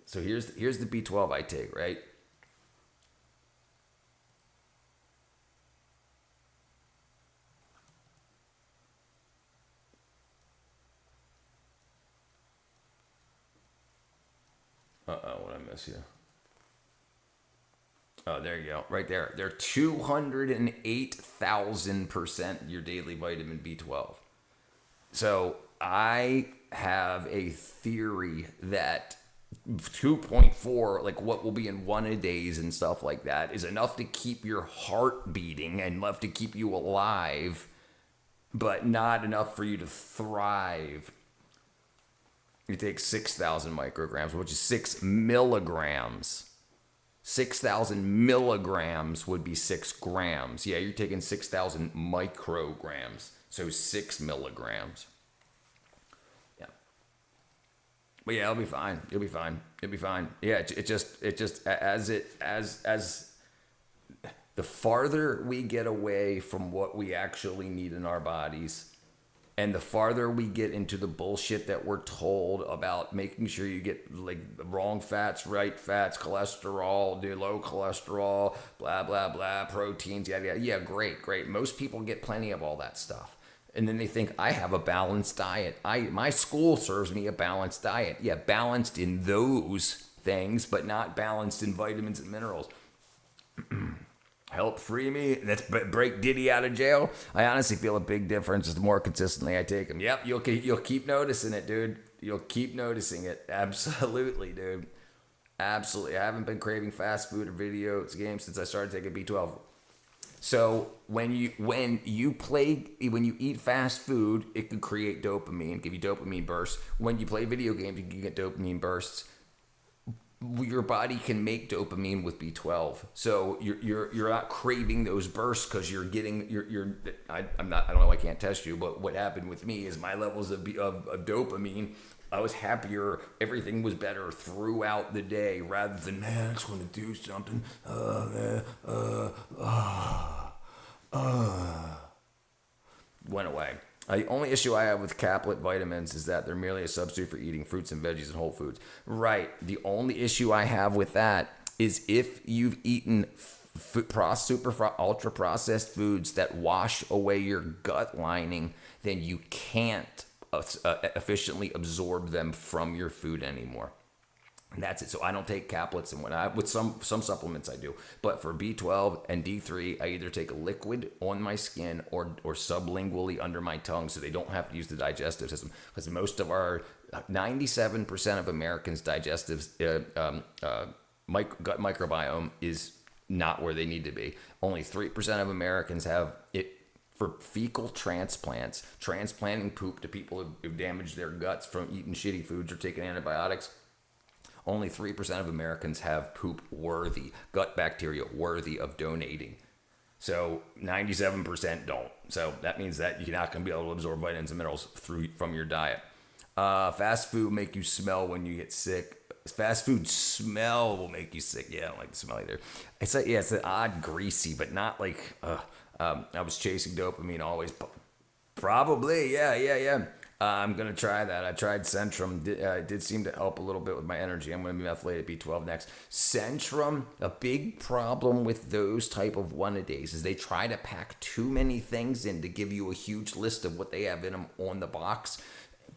So here's the B12 I take, right? What I miss here? Oh, there you go. Right there. They're 208,000% your daily vitamin B12. So I have a theory that 2.4, like what will be in 1 a days and stuff like that, is enough to keep your heart beating and enough to keep you alive, but not enough for you to thrive. You take 6,000 micrograms, which is 6 milligrams. 6,000 milligrams would be 6 grams. Yeah, you're taking 6,000 micrograms, so 6 milligrams. Yeah. But yeah, it'll be fine. You'll be fine. You'll be fine. Yeah, it just as the farther we get away from what we actually need in our bodies, and the farther we get into the bullshit that we're told about making sure you get like the wrong fats, right fats, cholesterol, low cholesterol, blah, blah, blah, proteins, yada, yada. Yeah, great. Most people get plenty of all that stuff. And then they think, I have a balanced diet. My school serves me a balanced diet. Yeah, balanced in those things, but not balanced in vitamins and minerals. Help free me. That's break Diddy out of jail. I honestly feel a big difference the more consistently I take them. Yep, you'll keep noticing it, dude. You'll keep noticing it. Absolutely, dude. Absolutely. I haven't been craving fast food or video games since I started taking B12. So when you eat fast food, it can create dopamine, give you dopamine bursts. When you play video games, you can get dopamine bursts. Your body can make dopamine with B12, so you're not craving those bursts because you're getting I don't know, I can't test you, but what happened with me is my levels of dopamine, I was happier, everything was better throughout the day rather than, man, I just want to do something. Went away. The only issue I have with caplet vitamins is that they're merely a substitute for eating fruits and veggies and whole foods. Right. The only issue I have with that is if you've eaten ultra processed foods that wash away your gut lining, then you can't efficiently absorb them from your food anymore. And that's it. So I don't take caplets, and with some supplements I do, but for B12 and D3, I either take a liquid on my skin or sublingually under my tongue, so they don't have to use the digestive system. Because most of our 97% of Americans' digestive gut microbiome is not where they need to be. Only 3% of Americans have it. For fecal transplants, transplanting poop to people who've damaged their guts from eating shitty foods or taking antibiotics. Only 3% of Americans have poop worthy, gut bacteria worthy of donating. So 97% don't. So that means that you're not going to be able to absorb vitamins and minerals from your diet. Fast food make you smell when you get sick. Fast food smell will make you sick. Yeah, I don't like the smell either. It's like, yeah, it's an odd greasy, but not like, I was chasing dopamine always. Probably, yeah. I'm going to try that. I tried Centrum. It did seem to help a little bit with my energy. I'm going to be methylated B12 next. Centrum, a big problem with those type of one-a-days is they try to pack too many things in to give you a huge list of what they have in them on the box.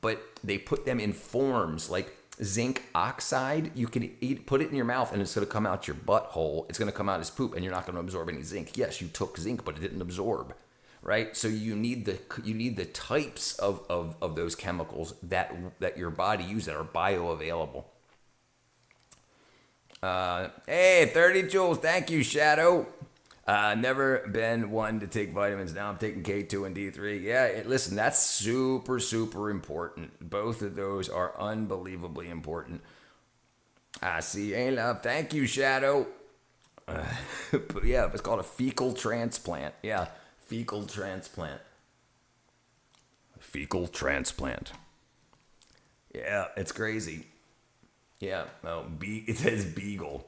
But they put them in forms like zinc oxide. You can put it in your mouth and it's going to come out your butthole. It's going to come out as poop and you're not going to absorb any zinc. Yes, you took zinc, but it didn't absorb. Right, so you need the types of those chemicals that your body uses that are bioavailable. Hey, 30 joules, thank you, Shadow. Never been one to take vitamins. Now I'm taking K2 and D3. Yeah, listen, that's super, super important. Both of those are unbelievably important. I see, ain't love. Thank you, Shadow. But yeah, it's called a fecal transplant. Yeah. Fecal transplant. Fecal transplant. Yeah, it's crazy. Yeah, it says beagle.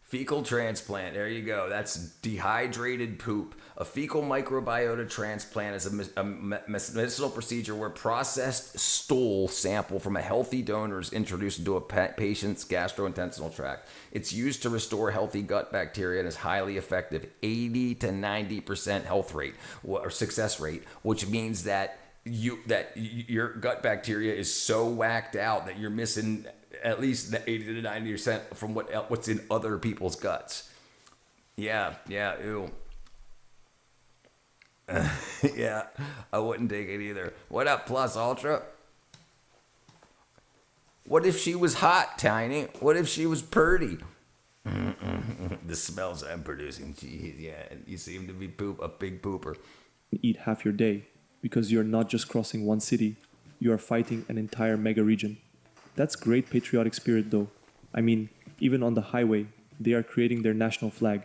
Fecal transplant. There you go. That's dehydrated poop. A fecal microbiota transplant is a medicinal procedure where processed stool sample from a healthy donor is introduced into a patient's gastrointestinal tract. It's used to restore healthy gut bacteria and is highly effective. 80 to 90% health rate or success rate, which means that your gut bacteria is so whacked out that you're missing at least 80 to 90% from what's in other people's guts. Yeah, ew. Yeah, I wouldn't take it either. What up, Plus Ultra? What if she was hot, Tiny? What if she was purty? The smells I'm producing, geez, yeah, you seem to be a big pooper. Eat half your day, because you're not just crossing one city, you are fighting an entire mega region. That's great patriotic spirit though. I mean, even on the highway, they are creating their national flag.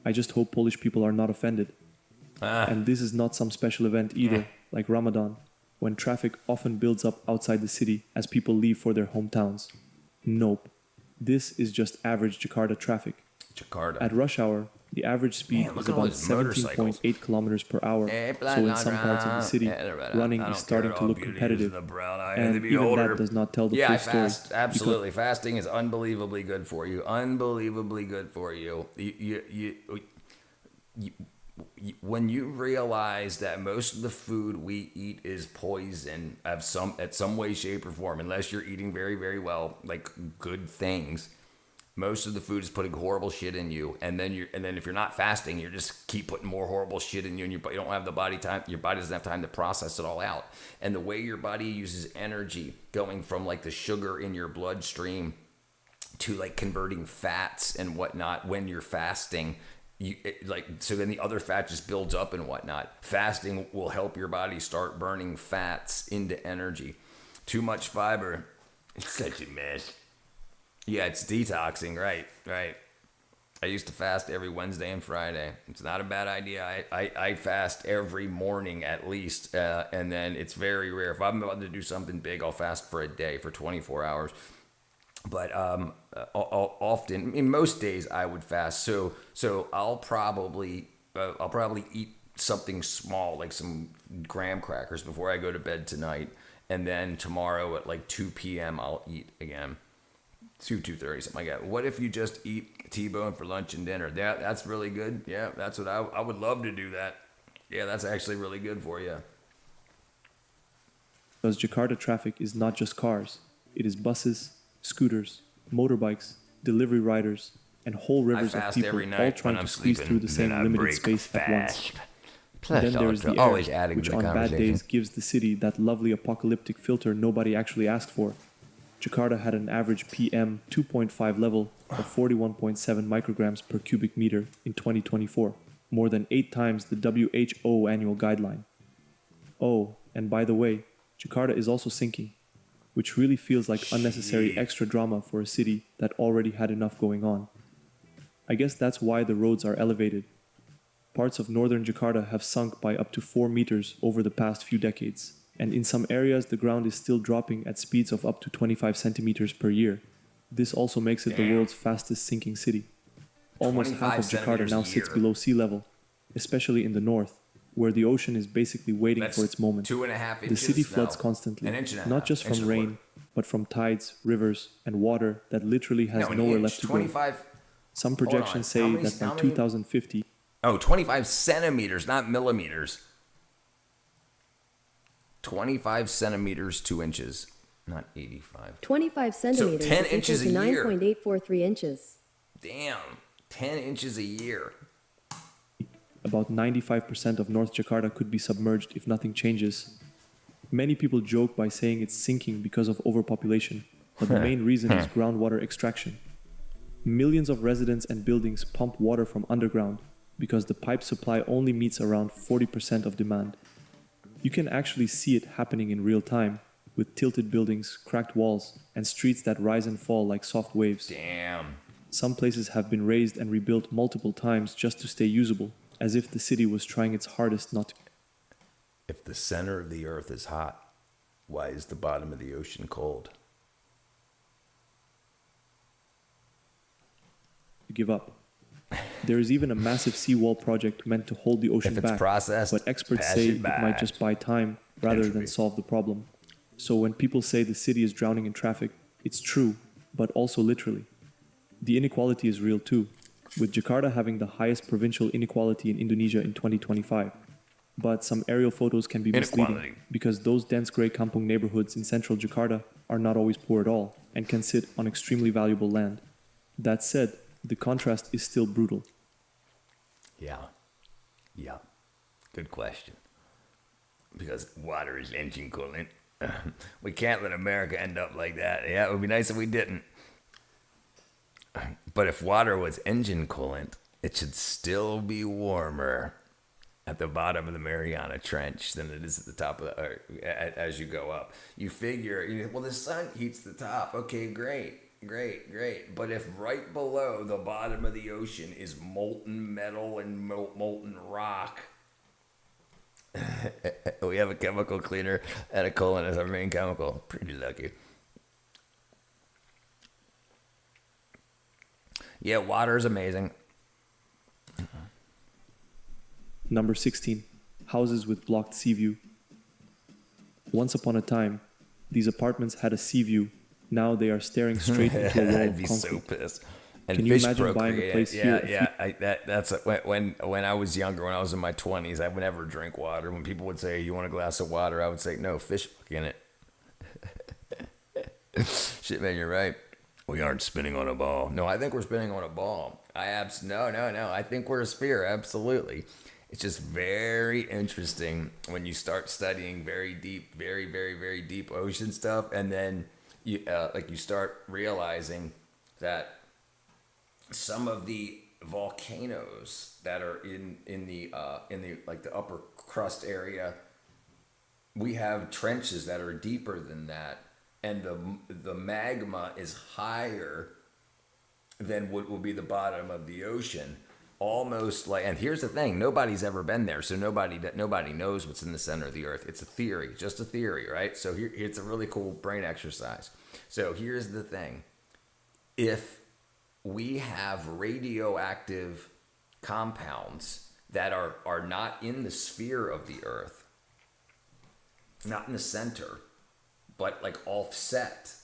I just hope Polish people are not offended. And this is not some special event either, like Ramadan, when traffic often builds up outside the city as people leave for their hometowns. Nope. This is just average Jakarta traffic. At rush hour, the average speed is about 17.8 kilometers per hour, so in some parts of the city, running is starting to look competitive, and even that does not tell the full story. Yeah, absolutely. Fasting is unbelievably good for you. Unbelievably good for you. When you realize that most of the food we eat is poison at some way, shape, or form, unless you're eating very, very well, like good things. Most of the food is putting horrible shit in you, and then if you're not fasting, you just keep putting more horrible shit in you, and you don't have the body time. Your body doesn't have time to process it all out. And the way your body uses energy, going from like the sugar in your bloodstream to like converting fats and whatnot when you're fasting, so then the other fat just builds up and whatnot. Fasting will help your body start burning fats into energy. Too much fiber, it's such a mess. Yeah, it's detoxing, right. I used to fast every Wednesday and Friday. It's not a bad idea. I fast every morning at least, and then it's very rare. If I'm about to do something big, I'll fast for a day, for 24 hours. But often, in most days, I would fast. So I'll probably eat something small, like some graham crackers, before I go to bed tonight, and then tomorrow at like 2 p.m. I'll eat again. 2:30, something like that. What if you just eat T-bone for lunch and dinner? That's really good. Yeah, that's what I would love to do that. Yeah, that's actually really good for you. Because Jakarta traffic is not just cars. It is buses, scooters, motorbikes, delivery riders, and whole rivers of people all trying to squeeze through the same limited space at once. Then there is the air, which on bad days gives the city that lovely apocalyptic filter nobody actually asked for. Jakarta had an average PM 2.5 level of 41.7 micrograms per cubic meter in 2024, more than 8 times the WHO annual guideline. Oh, and by the way, Jakarta is also sinking, which really feels like unnecessary extra drama for a city that already had enough going on. I guess that's why the roads are elevated. Parts of northern Jakarta have sunk by up to 4 meters over the past few decades. And in some areas, the ground is still dropping at speeds of up to 25 centimeters per year. This also makes it the world's fastest sinking city. Almost half of Jakarta now sits below sea level, especially in the north, where the ocean is basically waiting That's for its moment. 2.5 inches. The city floods no, constantly, an inch and a not half, just inch from and a quarter. rain, but from tides, rivers, and water that literally has No, an nowhere inch, left to 25. go. Some Hold on, projections how say many- that by how many- 2050, Oh, 25 centimeters, not millimeters. 25 centimeters, 2 inches, not 85. 25 centimeters 10 is inches equal to a year. 9.843 inches. Damn, 10 inches a year. about 95% of North Jakarta could be submerged if nothing changes. Many people joke by saying it's sinking because of overpopulation, but the main reason is groundwater extraction. Millions of residents and buildings pump water from underground because the pipe supply only meets around 40% of demand. You can actually see it happening in real time, with tilted buildings, cracked walls, and streets that rise and fall like soft waves. Damn. Some places have been raised and rebuilt multiple times just to stay usable, as if the city was trying its hardest not to. If the center of the earth is hot, why is the bottom of the ocean cold? Give up. There is even a massive seawall project meant to hold the ocean If it's back, processed, but experts pass say it it by. might just buy time rather than Entropy. solve the problem. So when people say the city is drowning in traffic, it's true, but also literally. The inequality is real too, with Jakarta having the highest provincial inequality in Indonesia in 2025. But some aerial photos can be misleading Inequality. because those dense grey kampung neighborhoods in central Jakarta are not always poor at all and can sit on extremely valuable land. That said, the contrast is still brutal. Yeah. Yeah. Good question. Because water is engine coolant. We can't let America end up like that. Yeah, it would be nice if we didn't. But if water was engine coolant, it should still be warmer at the bottom of the Mariana Trench than it is at the top of the earth as you go up. You figure, well, the sun heats the top. Okay, great. But if right below the bottom of the ocean is molten metal and molten rock, we have a chemical cleaner and a coolant as our main chemical. Pretty lucky. Yeah, water is amazing. Number 16. Houses with blocked sea view. Once upon a time, these apartments had a sea view. Now they are staring straight into a wall I'd of be concrete. so pissed. And Can you fish imagine buying a procreate. place here? That's when I was younger, when I was in my 20s, I would never drink water. When people would say, "You want a glass of water?" I would say, "No, fish in it." Shit, man, you're right. We aren't spinning on a ball. No, I think we're spinning on a ball. No. I think we're a sphere. Absolutely. It's just very interesting when you start studying very deep, very, very, very deep ocean stuff, and then you start realizing that some of the volcanoes that are in the like the upper crust area, we have trenches that are deeper than that, and the magma is higher than what will be the bottom of the ocean. Almost like, and here's the thing, nobody's ever been there, so nobody knows what's in the center of the earth. It's a theory, just a theory, right? So here, it's a really cool brain exercise. So here's the thing. If we have radioactive compounds that are not in the sphere of the earth, not in the center, but like offset,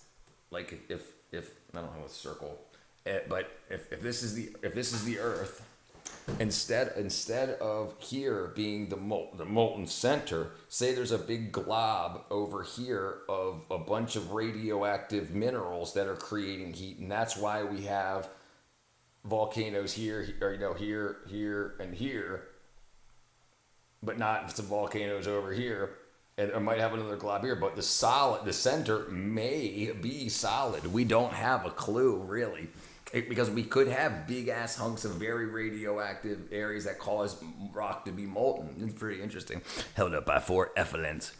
like if I don't know, a circle, but if this is the earth, instead of here being the molten center, say there's a big glob over here of a bunch of radioactive minerals that are creating heat, and that's why we have volcanoes here, or here and here, but not some volcanoes over here. And it might have another glob here, but the center may be solid. We don't have a clue, really. Because we could have big ass hunks of very radioactive areas that cause rock to be molten. It's pretty interesting. Held up by 4 effluents.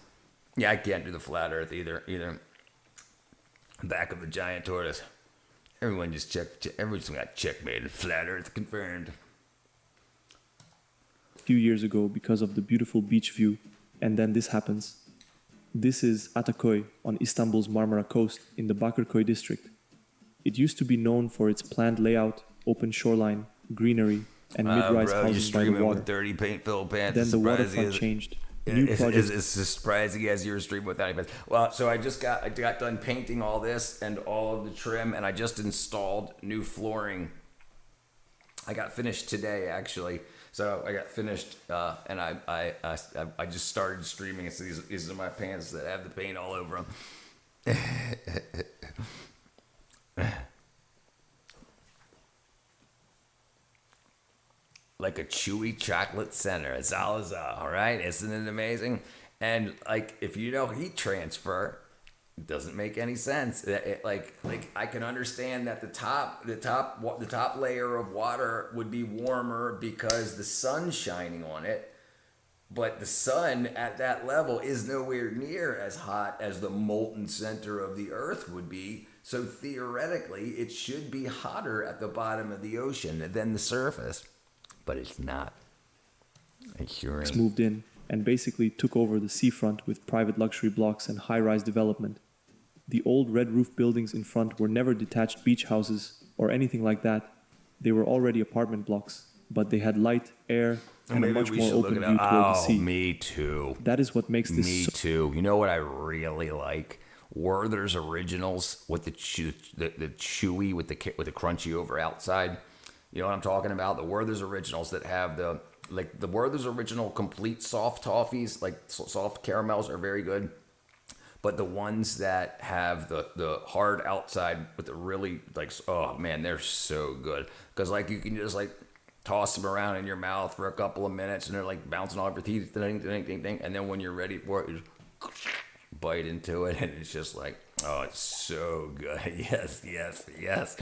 Yeah, I can't do the flat earth either. Back of the giant tortoise. Everyone got checkmated. Flat earth confirmed. A few years ago because of the beautiful beach view, and then this happens. This is Ataköy on Istanbul's Marmara coast in the Bakırköy district. It used to be known for its planned layout, open shoreline, greenery, and mid-rise Bro, you're housing by the streaming water. with 30 paint-filled pants. Then the Surprising waterfront as- changed. New projects. It's surprising as you were streaming with 30 pants. Well, so I got done painting all this and all of the trim, and I just installed new flooring. I got finished today, actually. So I got finished, and I just started streaming. So these are my pants that have the paint all over them. Like a chewy chocolate center. It's all right? Isn't it amazing? And like, if you know heat transfer, it doesn't make any sense. Like I can understand that the top layer of water would be warmer because the sun's shining on it, but the sun at that level is nowhere near as hot as the molten center of the earth would be. So theoretically, it should be hotter at the bottom of the ocean than the surface, but it's not. It sure ain't. Moved in and basically took over the seafront with private luxury blocks and high-rise development. The old red roof buildings in front were never detached beach houses or anything like that. They were already apartment blocks, but they had light, air, and a much more open view toward the sea. Me too. That is what makes this Me too. You know what I really like? Werther's Originals with the chewy with the crunchy over outside. You know what I'm talking about? The Werther's Originals that have the Werther's Original complete soft toffees, like soft caramels, are very good. But the ones that have the hard outside with the really oh man, they're so good. Because you can just toss them around in your mouth for a couple of minutes and they're bouncing off your teeth, ding, ding, ding, ding. And then when you're ready for it, you just bite into it and it's just oh, it's so good. Yes, yes, yes.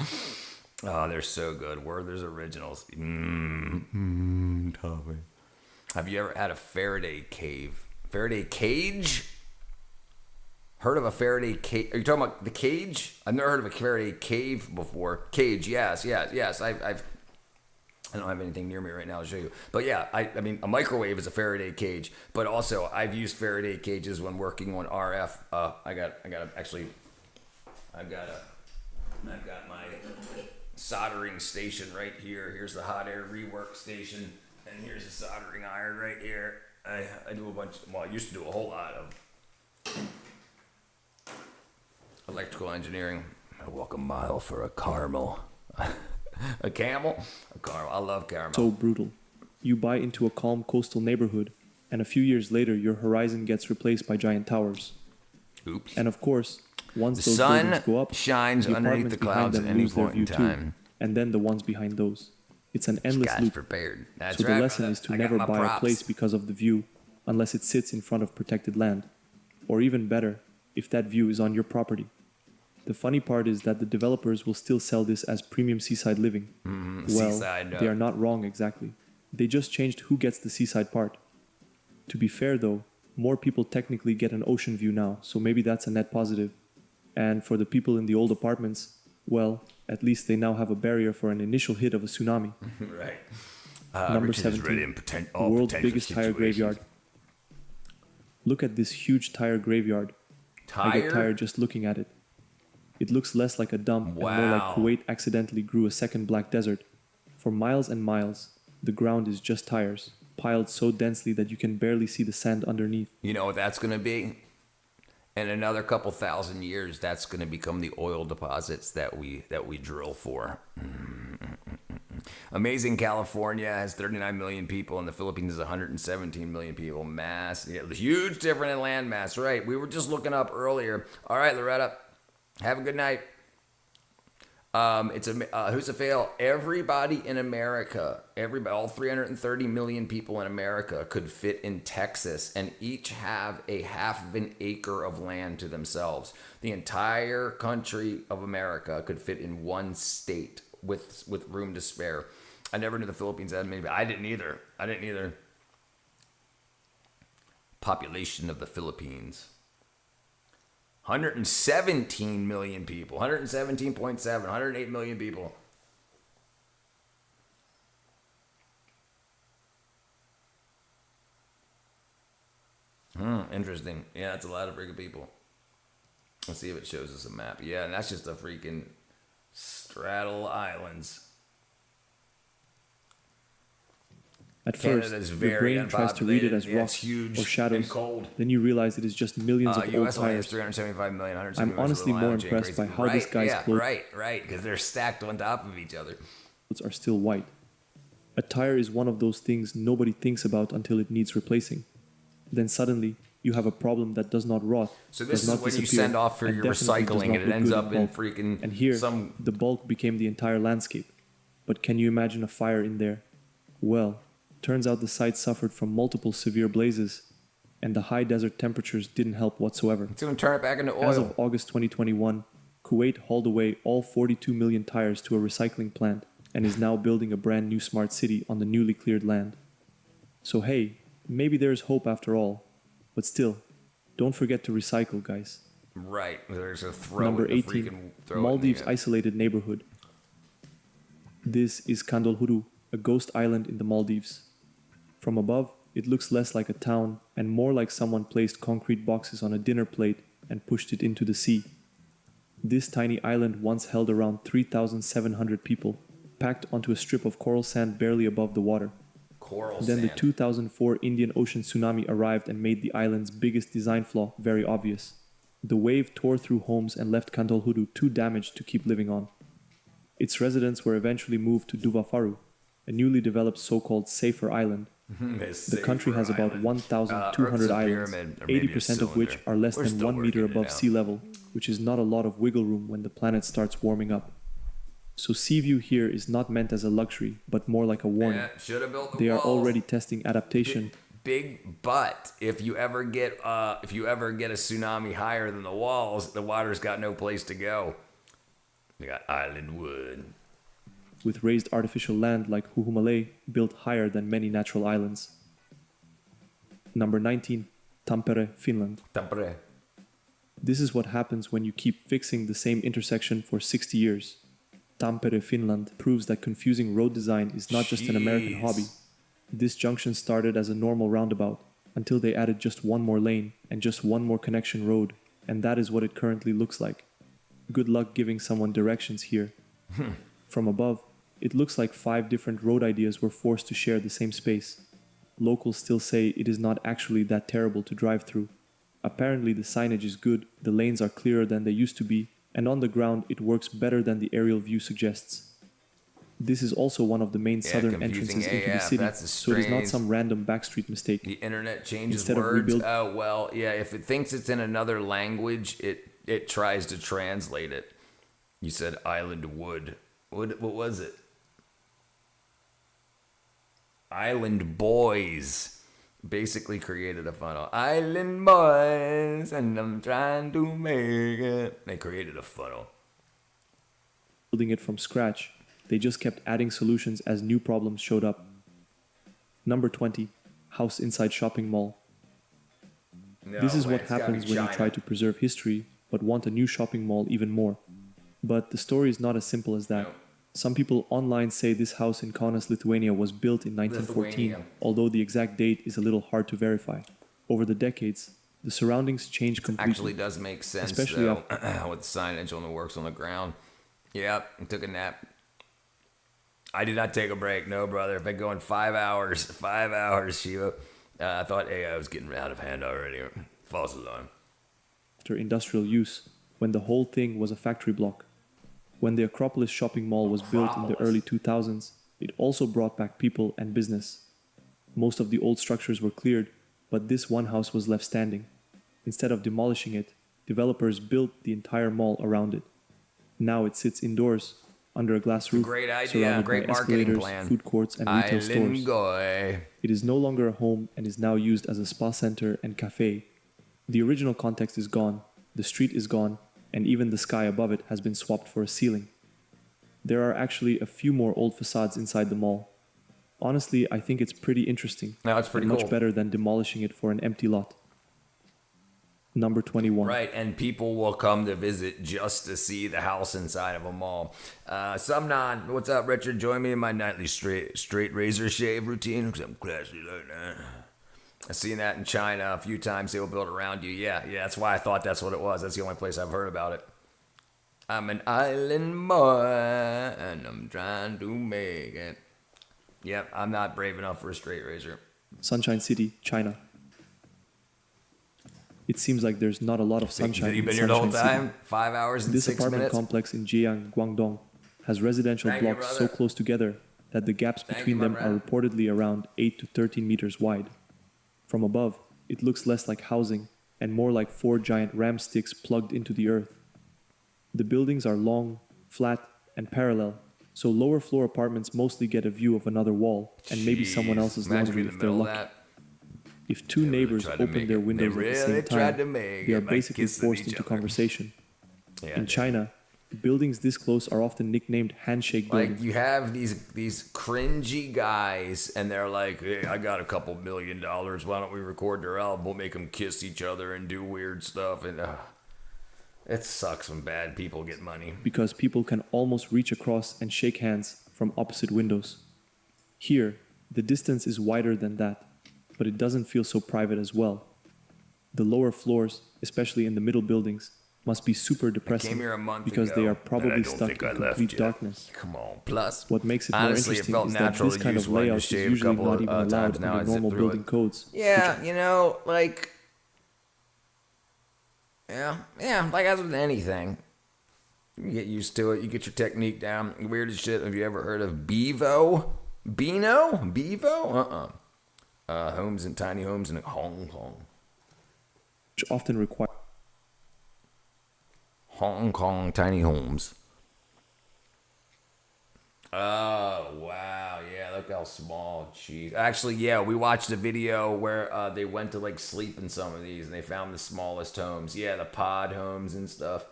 Oh, they're so good. Werther's Originals. Toffee. Have you ever had a Faraday cave? Faraday cage? Heard of a Faraday cage? Are you talking about the cage? I've never heard of a Faraday cave before. Cage, yes. I don't have anything near me right now to show you. But yeah, I mean, a microwave is a Faraday cage. But also, I've used Faraday cages when working on RF. I've got my soldering station right here. Here's the hot air rework station, and here's the soldering iron right here. I do a bunch. Well, I used to do a whole lot of electrical engineering. I walk a mile for a caramel. A camel? A caramel. I love caramel. so brutal. You buy into a calm coastal neighborhood, and a few years later, your horizon gets replaced by giant towers. Oops. And of course, once The those sun buildings go up, shines the underneath the apartments behind clouds them at any lose their point in view time. too, and then the ones behind those. It's an endless God's loop. prepared. That's So right, the lesson brother. is to I got never my buy a props. place because of the view, unless it sits in front of protected land. Or even better, if that view is on your property. The funny part is that the developers will still sell this as premium seaside living. Well, seaside, they are not wrong exactly. They just changed who gets the seaside part. To be fair though, more people technically get an ocean view now, so maybe that's a net positive. And for the people in the old apartments, well, at least they now have a barrier for an initial hit of a tsunami. Right. Number Richard is 17, ready in the all world's potential biggest tire situations. graveyard. Look at this huge tire graveyard. I get Tire? tired just looking at it. It looks less like a dump and more like Wow. Kuwait accidentally grew a second black desert. For miles and miles, the ground is just tires, piled so densely that you can barely see the sand underneath. You know what that's going to be? In another couple thousand years, that's going to become the oil deposits that we drill for. Amazing California has 39 million people, and the Philippines has 117 million people. Mass, yeah, huge difference in land mass. Right? We were just looking up earlier. All right, Loretta, have a good night. Who's a fail? Everybody in America, all 330 million people in America could fit in Texas and each have a half of an acre of land to themselves. The entire country of America could fit in one state with room to spare. I never knew the Philippines had many, but I didn't either. Population of the Philippines. 117 million people, 117.7, 108 million people. Interesting. Yeah, that's a lot of freaking people. Let's see if it shows us a map. Yeah, and that's just a freaking straddle islands. At Canada's first, very your brain tries to read it as unpopulated. Yeah, it's rocks huge or shadows. and cold. Then you realize it is just millions of old US only has tires. 375 million. 170 I'm million honestly little more island chain, impressed by crazy. how this guy's clothes Right, because they're stacked on top of each other. are still white. A tire is one of those things nobody thinks about until it needs replacing. Then suddenly, you have a problem that does not rot. So this does is not when you disappear, send off for and your definitely does recycling not and it look ends good up in bulk. freaking And here, some. the bulk became the entire landscape. But can you imagine a fire in there? Well, turns out the site suffered from multiple severe blazes, and the high desert temperatures didn't help whatsoever. It's going to turn it back into oil. As of August 2021, Kuwait hauled away all 42 million tires to a recycling plant and is now building a brand new smart city on the newly cleared land. So hey, maybe there's hope after all. But still, don't forget to recycle, guys. Right, there's a throw. Number in the 18, freaking throw Maldives in the, isolated neighborhood. This is Kandolhuru, a ghost island in the Maldives. From above, it looks less like a town and more like someone placed concrete boxes on a dinner plate and pushed it into the sea. This tiny island once held around 3,700 people, packed onto a strip of coral sand barely above the water. Then the 2004 Indian Ocean tsunami arrived and made the island's biggest design flaw very obvious. The wave tore through homes and left Kandolhuru too damaged to keep living on. Its residents were eventually moved to Duvafaru, a newly developed so-called safer island. The country has about 1,200 islands, 80% of which are less than 1 meter above sea level, which is not a lot of wiggle room when the planet starts warming up. So sea view here is not meant as a luxury, but more like a warning. should've built the They are walls. already testing adaptation. Big but if you ever get a tsunami higher than the walls, the water's got no place to go. You got island wood. With raised artificial land like Huhumalay built higher than many natural islands. Number 19, Tampere, Finland. Tampere. This is what happens when you keep fixing the same intersection for 60 years. Tampere, Finland proves that confusing road design is not just an American Jeez. hobby. This junction started as a normal roundabout until they added just one more lane and just one more connection road, and that is what it currently looks like. Good luck giving someone directions here. From above, it looks like 5 different road ideas were forced to share the same space. Locals still say it is not actually that terrible to drive through. Apparently the signage is good, the lanes are clearer than they used to be, and on the ground it works better than the aerial view suggests. This is also one of the main southern confusing entrances into the AF, city, that's so it is not strange. some random backstreet mistake. The internet changes Instead of words. rebuild- Oh well, yeah. If it thinks it's in another language, it tries to translate it. You said island wood. What was it? Island Boys basically created a funnel. Island Boys, and I'm trying to make it. They created a funnel. Building it from scratch, they just kept adding solutions as new problems showed up. Number 20, house inside shopping mall. This is what happens when you try to preserve history but want a new shopping mall even more. But the story is not as simple as that. Some people online say this house in Kaunas, Lithuania was built in 1914, Lithuania. although the exact date is a little hard to verify. Over the decades, the surroundings changed completely. Actually does make sense, Especially though, with signage on the works on the ground. Yep, I took a nap. I did not take a break, no, brother. I've been going 5 hours. 5 hours, Shiva. I thought AI was getting out of hand already. False alarm. After industrial use, when the whole thing was a factory block. When the Acropolis shopping mall was built in the early 2000s, it also brought back people and business. Most of the old structures were cleared, but this one house was left standing. Instead of demolishing it, developers built the entire mall around it. Now it sits indoors, under a glass roof, Great idea, surrounded great by marketing escalators, plan. food courts, and retail stores. Island Goy. It is no longer a home and is now used as a spa center and cafe. The original context is gone, the street is gone, and even the sky above it has been swapped for a ceiling. There are actually a few more old facades inside the mall. Honestly, I think it's pretty interesting. No, it's pretty and much cool. better than demolishing it for an empty lot. Number 21. Right, and people will come to visit just to see the house inside of a mall. Sumnon, what's up, Richard? Join me in my nightly straight razor shave routine because I'm classy like that. I've seen that in China a few times. They will build around you. Yeah, that's why I thought that's what it was. That's the only place I've heard about it. I'm an island boy, and I'm trying to make it. Yep, I'm not brave enough for a straight razor. Sunshine City, China. It seems like there's not a lot of sunshine. You've been in here the whole Sunshine time? City. 5 hours and This 6 apartment minutes? complex in Jiang, Guangdong, has residential Thank you, blocks so brother. close together that the gaps Thank between you, my them are friend. reportedly around 8 to 13 meters wide. From above, it looks less like housing and more like 4 giant ram sticks plugged into the earth. The buildings are long, flat, and parallel, so lower floor apartments mostly get a view of another wall and maybe someone Jeez, else's imagine laundry being in if the they're middle of lucky. that. If two neighbors tried to open make their it. windows They at the really same tried time, to make they are it by basically kissing forced each into other. conversation. Yeah, In China, buildings this close are often nicknamed handshake buildings. Like you have these cringy guys, and they're like, "Hey, I got a couple $1 million. Why don't we record their album? We'll make them kiss each other and do weird stuff." And it sucks when bad people get money. Because people can almost reach across and shake hands from opposite windows. Here, the distance is wider than that, but it doesn't feel so private as well. The lower floors, especially in the middle buildings, must be super depressing here a month because they ago, are and I probably don't stuck think in I left complete yet. darkness. Come on. Plus, What makes it honestly, more it felt interesting is that natural this to kind use of one to layout is shave a usually couple not of even allowed times. Now I under zip normal through building it. codes. Yeah, you know, like, yeah, like as with anything, you get used to it. You get your technique down. Weird as shit. Have you ever heard of Bevo? Bevo? Homes and tiny homes in Hong Kong. Which often require Hong Kong tiny homes. Oh, wow. Yeah, look how small. Jeez. Actually, yeah, we watched a video where they went to like sleep in some of these and they found the smallest homes. Yeah, the pod homes and stuff.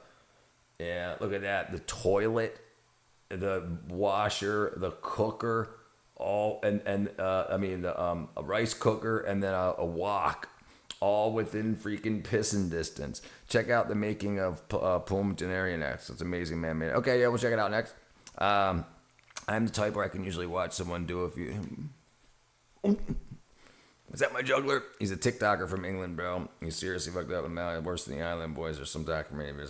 Yeah, look at that. The toilet, the washer, the cooker, all, a rice cooker and then a wok, all within freaking pissing distance. Check out the making of Pum Generia next. It's amazing, man. Okay, yeah, we'll check it out next. I'm the type where I can usually watch someone do a few. Is that my juggler? He's a TikToker from England, bro. He seriously fucked up with Maui, worse than the Island Boys or some documentary.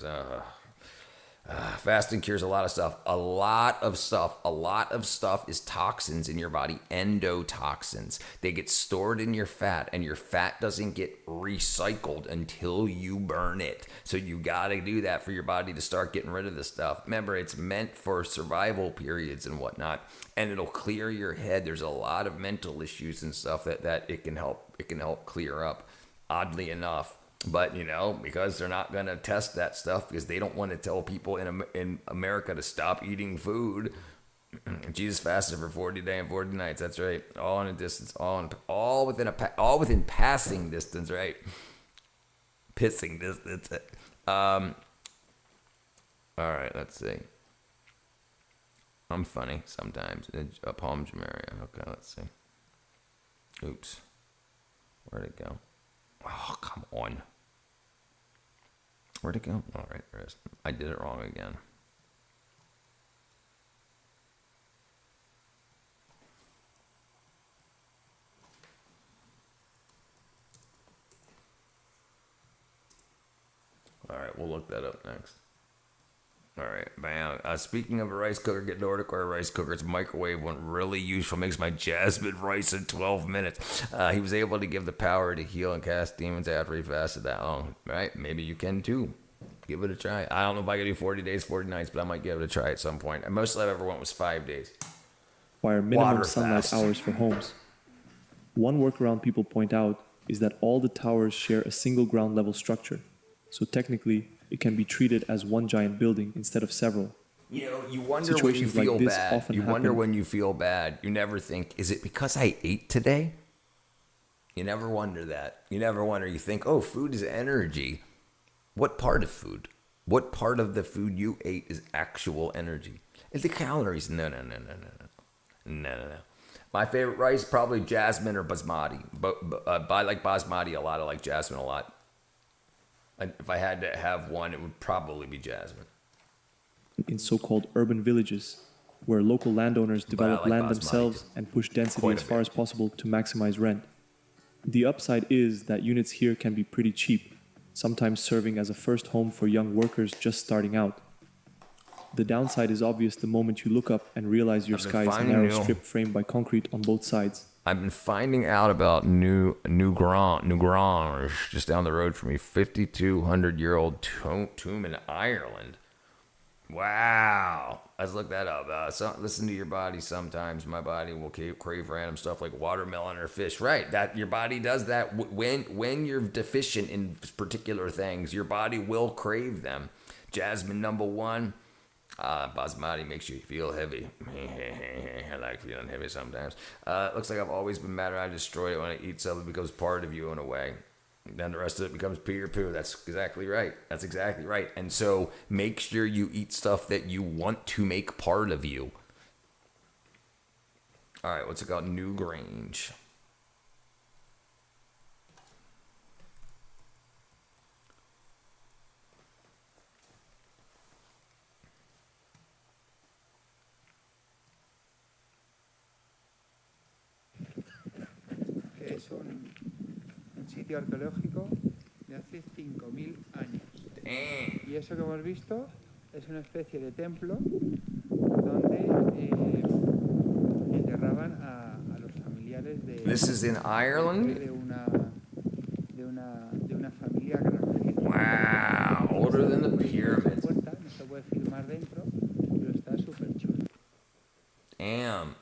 Fasting cures a lot of stuff. A lot of stuff is toxins in your body, endotoxins. They get stored in your fat, and your fat doesn't get recycled until you burn it. So you got to do that for your body to start getting rid of this stuff. Remember, it's meant for survival periods and whatnot, and it'll clear your head. There's a lot of mental issues and stuff that it can help clear up, oddly enough. But, you know, because they're not going to test that stuff because they don't want to tell people in America to stop eating food. Jesus fasted for 40 days and 40 nights. That's right. All in a distance, all within passing distance, right? Pissing distance. All right, let's see. I'm funny sometimes. Palm Jumeirah. Okay, let's see. Oops. Where'd it go? Oh, come on. Where'd it go? All right, there it is. I did it wrong again. All right, we'll look that up next. All right, bam. Speaking of a rice cooker, get Nordic or a rice cooker. It's a microwave one, really useful. Makes my jasmine rice in 12 minutes. He was able to give the power to heal and cast demons after he fasted that long. Right? Maybe you can too. Give it a try. I don't know if I can do 40 days, 40 nights, but I might give it a try at some point. And most I ever went was 5 days. Require minimum Water sunlight fast. hours for homes. One workaround people point out is that all the towers share a single ground level structure. So technically, it can be treated as one giant building instead of several. You know, you wonder when you Situations like feel this bad. often You wonder happen. when you feel bad. You never think, is it because I ate today? You never wonder that. You never wonder. You think, oh, food is energy. What part of food? What part of the food you ate is actual energy? It's the calories. No. My favorite rice, probably jasmine or basmati. But I like basmati a lot. I like jasmine a lot. And if I had to have one, it would probably be jasmine. In so-called urban villages, where local landowners develop like land basmati themselves too. and push density Quite as a far bit. as possible to maximize rent. The upside is that units here can be pretty cheap, sometimes serving as a first home for young workers just starting out. The downside is obvious the moment you look up and realize your sky is a narrow strip framed by concrete on both sides. I've been finding out about New Grange, just down the road from me, 5,200-year-old tomb in Ireland. Wow. Let's look that up. Listen to your body sometimes. My body will crave random stuff like watermelon or fish. Right, that your body does that. When you're deficient in particular things, your body will crave them. Jasmine #1. Basmati makes you feel heavy. I like feeling heavy sometimes. Looks like I've always been mad. I destroy it when I eat something. It becomes part of you in a way. Then the rest of it becomes pee or poo. That's exactly right. That's exactly right. And so make sure you eat stuff that you want to make part of you. All right, what's it called? New Grange. Es un sitio arqueológico de hace 5.000 años. Y eso que hemos visto es una especie de templo donde enterraban a los familiares de. This is in Ireland? De una familia granjera. Wow, older than the pyramids. No se puede filmar dentro, pero está súper chulo. Damn.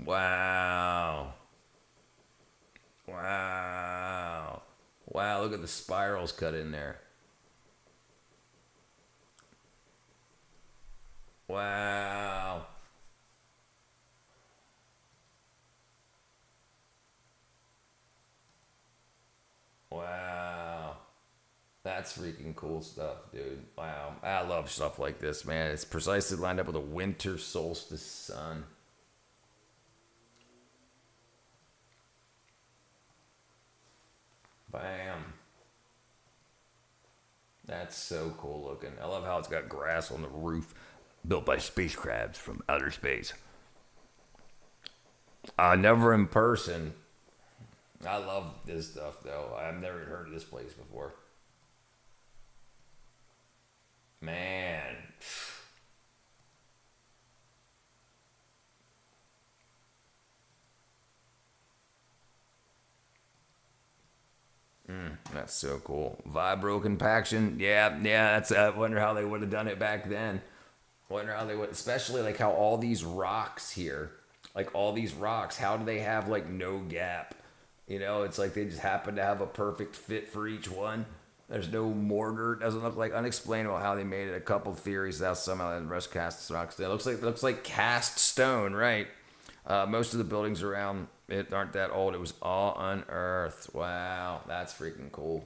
Wow. Wow. Wow, look at the spirals cut in there. Wow. Wow. That's freaking cool stuff, dude. Wow. I love stuff like this, man. It's precisely lined up with a winter solstice sun. Bam. That's so cool looking. I love how it's got grass on the roof, built by space crabs from outer space. Never in person. I love this stuff, though. I've never heard of this place before. Man. That's so cool. Vibro compaction. Yeah, that's, I wonder how they would have done it back then. Wonder how they would, especially like how all these rocks here, how do they have like no gap? You know, it's like they just happen to have a perfect fit for each one. There's no mortar. It doesn't look like, unexplainable how they made it. A couple theories that somehow the rest cast rocks. It looks like cast stone, right? Most of the buildings around it aren't that old. It was all unearthed. Wow, that's freaking cool.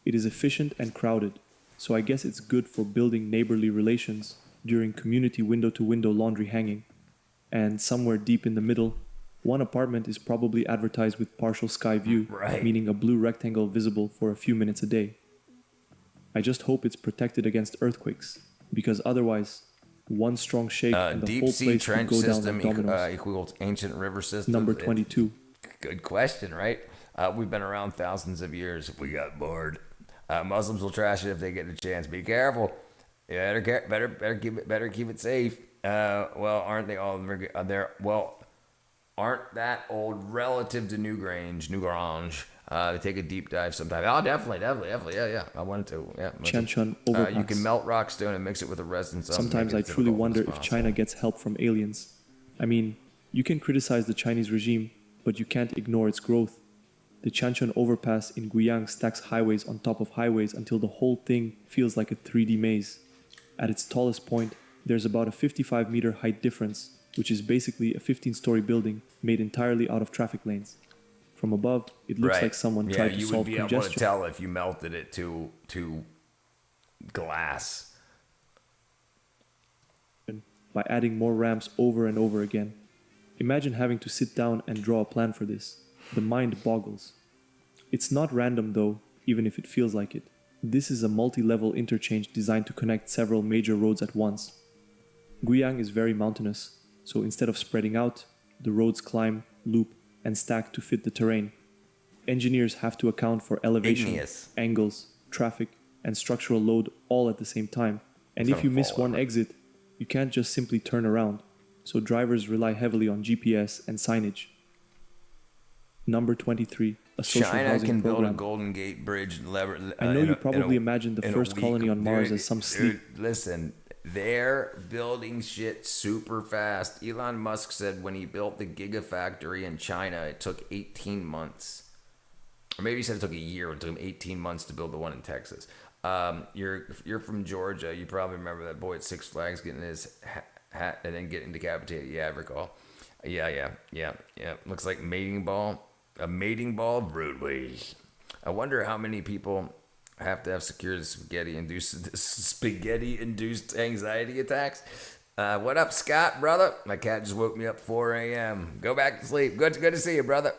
It is efficient and crowded, so I guess it's good for building neighborly relations during community window-to-window laundry hanging. And somewhere deep in the middle, one apartment is probably advertised with partial sky view, right, meaning a blue rectangle visible for a few minutes a day. I just hope it's protected against earthquakes, because otherwise, one strong shake and the whole place would go down like dominoes. Equals ancient river system. Number 22. Good question, right? We've been around thousands of years. If we got bored, Muslims will trash it if they get a chance. Be careful. Better keep it safe. Well, aren't they all there? Well, aren't that old relative to New Grange? They take a deep dive sometime. Oh, definitely. Yeah. I wanted to. Yeah. Tianshan overpass. You can melt rock stone and mix it with a resin. Sometimes I truly wonder if China gets help from aliens. I mean, you can criticize the Chinese regime, but you can't ignore its growth. The Tianshan overpass in Guiyang stacks highways on top of highways until the whole thing feels like a 3D maze. At its tallest point, there's about a 55-meter height difference, which is basically a 15-story building made entirely out of traffic lanes. From above, it looks like someone tried to solve congestion. You would be able to tell if you melted it to glass. By adding more ramps over and over again. Imagine having to sit down and draw a plan for this. The mind boggles. It's not random though, even if it feels like it. This is a multi-level interchange designed to connect several major roads at once. Guiyang is very mountainous, so instead of spreading out, the roads climb, loop, and stack to fit the terrain. Engineers have to account for elevation, angles, traffic, and structural load all at the same time. And if you miss one exit, you can't just simply turn around. So drivers rely heavily on GPS and signage. Number 23, a social China housing can program. build a Golden Gate Bridge. I know you probably imagined the first colony on Mars as some sleep. Listen, they're building shit super fast. Elon Musk said when he built the Gigafactory in China, it took 18 months. Or maybe he said it took a year. It took him 18 months to build the one in Texas. You're from Georgia. You probably remember that boy at Six Flags getting his hat and then getting decapitated. Yeah, I recall. Yeah. Looks like mating ball. A mating ball of roadways. I wonder how many people have to have severe spaghetti-induced anxiety attacks. What up, Scott, brother? My cat just woke me up 4 a.m. Go back to sleep. Good to see you, brother.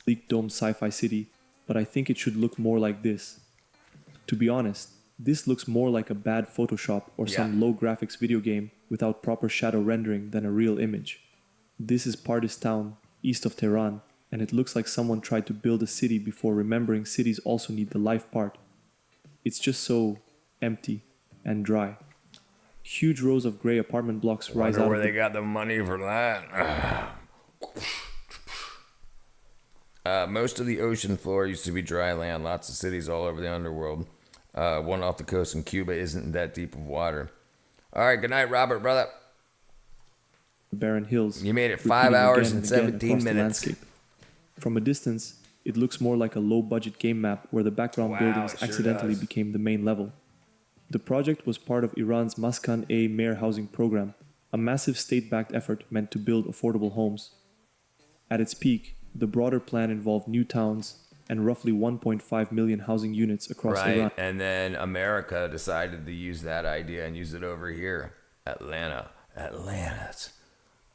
Bleak dome sci-fi city, but I think it should look more like this. To be honest, this looks more like a bad Photoshop or some low graphics video game without proper shadow rendering than a real image. This is Pardis town, east of Tehran, and it looks like someone tried to build a city before remembering cities also need the life part. It's just so empty and dry. Huge rows of gray apartment blocks rise out of where they got the money for that. Most of the ocean floor used to be dry land. Lots of cities all over the underworld. One off the coast in Cuba isn't that deep of water. All right, good night, Robert, brother. Barren hills. You made it 5 hours and 17 minutes. From a distance, it looks more like a low-budget game map where the background buildings accidentally became the main level. The project was part of Iran's Maskan-e Mayor housing program, a massive state-backed effort meant to build affordable homes. At its peak, the broader plan involved new towns and roughly 1.5 million housing units across Iran. Right, and then America decided to use that idea and use it over here. Atlanta.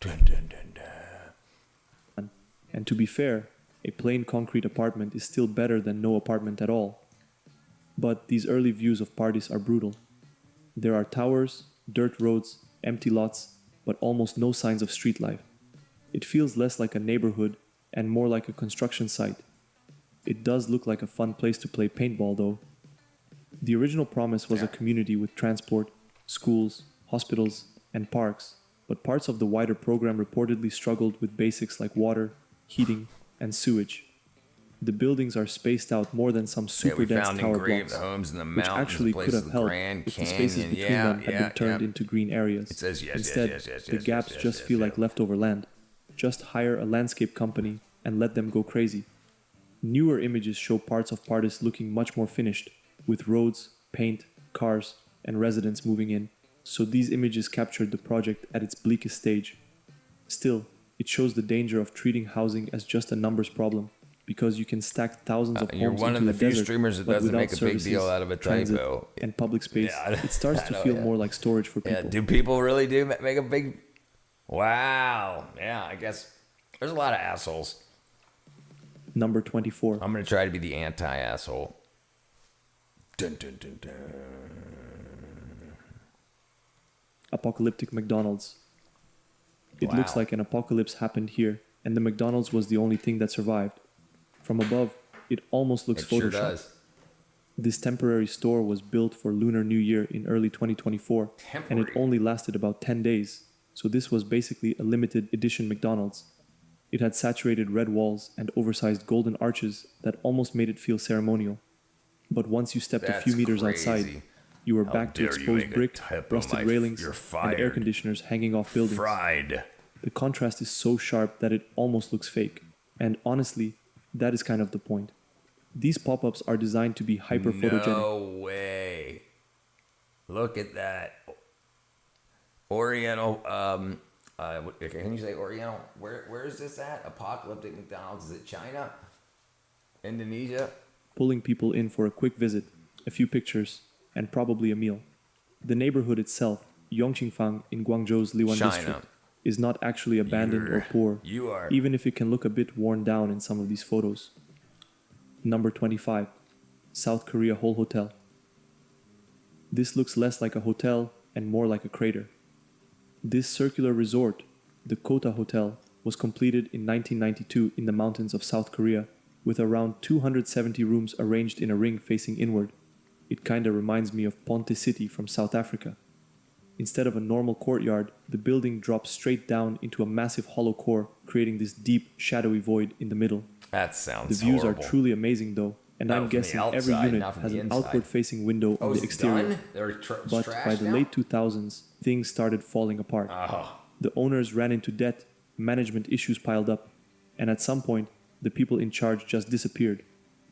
Dun, dun, dun, dun. And to be fair, a plain concrete apartment is still better than no apartment at all. But these early views of Pardis are brutal. There are towers, dirt roads, empty lots, but almost no signs of street life. It feels less like a neighborhood and more like a construction site. It does look like a fun place to play paintball though. The original promise was a community with transport, schools, hospitals, and parks, but parts of the wider program reportedly struggled with basics like water, heating, and sewage. The buildings are spaced out more than some super dense tower blocks, which actually could have helped if the spaces between them had been turned into green areas. Instead, the gaps just feel like leftover land. Just hire a landscape company and let them go crazy. Newer images show parts of Pardis looking much more finished, with roads, paint, cars, and residents moving in, so these images captured the project at its bleakest stage. Still, it shows the danger of treating housing as just a numbers problem, because you can stack thousands of homes you're one into of the a few desert, streamers that but doesn't without make a big services, deal out of a transit, typo. and public space. It starts to I know, feel more like storage for people. Yeah, do people really do make a big... Wow. Yeah, I guess there's a lot of assholes. Number 24. I'm going to try to be the anti-asshole. Dun, dun, dun, dun. Apocalyptic McDonald's. It looks like an apocalypse happened here, and the McDonald's was the only thing that survived. From above, it almost looks It sure photoshopped. does. This temporary store was built for Lunar New Year in early 2024, and it only lasted about 10 days, so this was basically a limited edition McDonald's. It had saturated red walls and oversized golden arches that almost made it feel ceremonial. But once you stepped a few meters outside, you were back to exposed brick, rusted railings, and air conditioners hanging off buildings. The contrast is so sharp that it almost looks fake. And honestly, that is kind of the point. These pop-ups are designed to be hyper-photogenic. No way. Look at that. Oriental, can you say Oriental? Where is this at? Apocalyptic McDonald's. Is it China? Indonesia? Pulling people in for a quick visit, a few pictures, and probably a meal. The neighborhood itself, Yongqingfang in Guangzhou's Liwan district, is not actually abandoned or poor, even if it can look a bit worn down in some of these photos. Number 25. South Korea Whole Hotel. This looks less like a hotel and more like a crater. This circular resort, the Kota Hotel, was completed in 1992 in the mountains of South Korea, with around 270 rooms arranged in a ring facing inward, It kinda reminds me of Ponte City from South Africa. Instead of a normal courtyard, the building drops straight down into a massive hollow core, creating this deep, shadowy void in the middle. That sounds The views horrible. are truly amazing though, and No, I'm from the guessing every outside, unit not from has the an inside. outward-facing window Oh, on is the it exterior. done? They're But by the late 2000s, things started falling apart. The owners ran into debt, management issues piled up, and at some point, the people in charge just disappeared.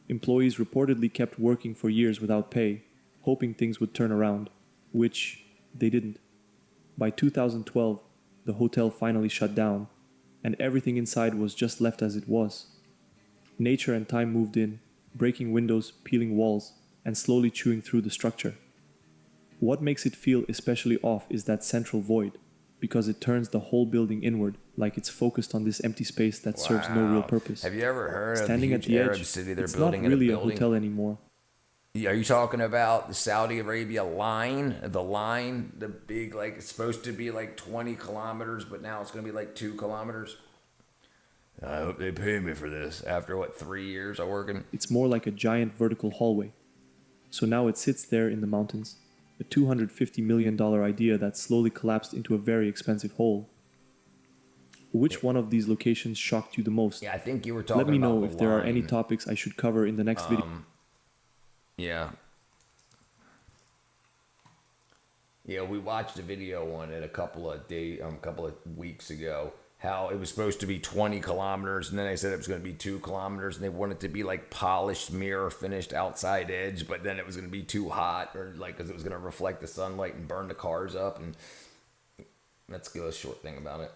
Employees reportedly kept working for years without pay, hoping things would turn around, which they didn't. By 2012, the hotel finally shut down, and everything inside was just left as it was. Nature and time moved in, breaking windows, peeling walls, and slowly chewing through the structure. What makes it feel especially off is that central void, because it turns the whole building inward, like it's focused on this empty space that serves no real Wow. purpose. Have you ever heard Standing of at the huge the Arab edge, city they're it's building not in a really a building? hotel anymore. Are you talking about the Saudi Arabia line? The line, the big, like, it's supposed to be like 20 kilometers, but now it's going to be like 2 kilometers? I hope they pay me for this after, 3 years of working? It's more like a giant vertical hallway. So now it sits there in the mountains, a $250 million idea that slowly collapsed into a very expensive hole. Which one of these locations shocked you the most? Yeah, I think you were talking Let me know about if the there are any line. topics I should cover in the next video. Yeah. Yeah, we watched a video on it a couple of weeks ago. How it was supposed to be 20 kilometers, and then they said it was going to be 2 kilometers, and they wanted it to be like polished, mirror finished outside edge, but then it was going to be too hot, or like because it was going to reflect the sunlight and burn the cars up, and that's the short thing about it.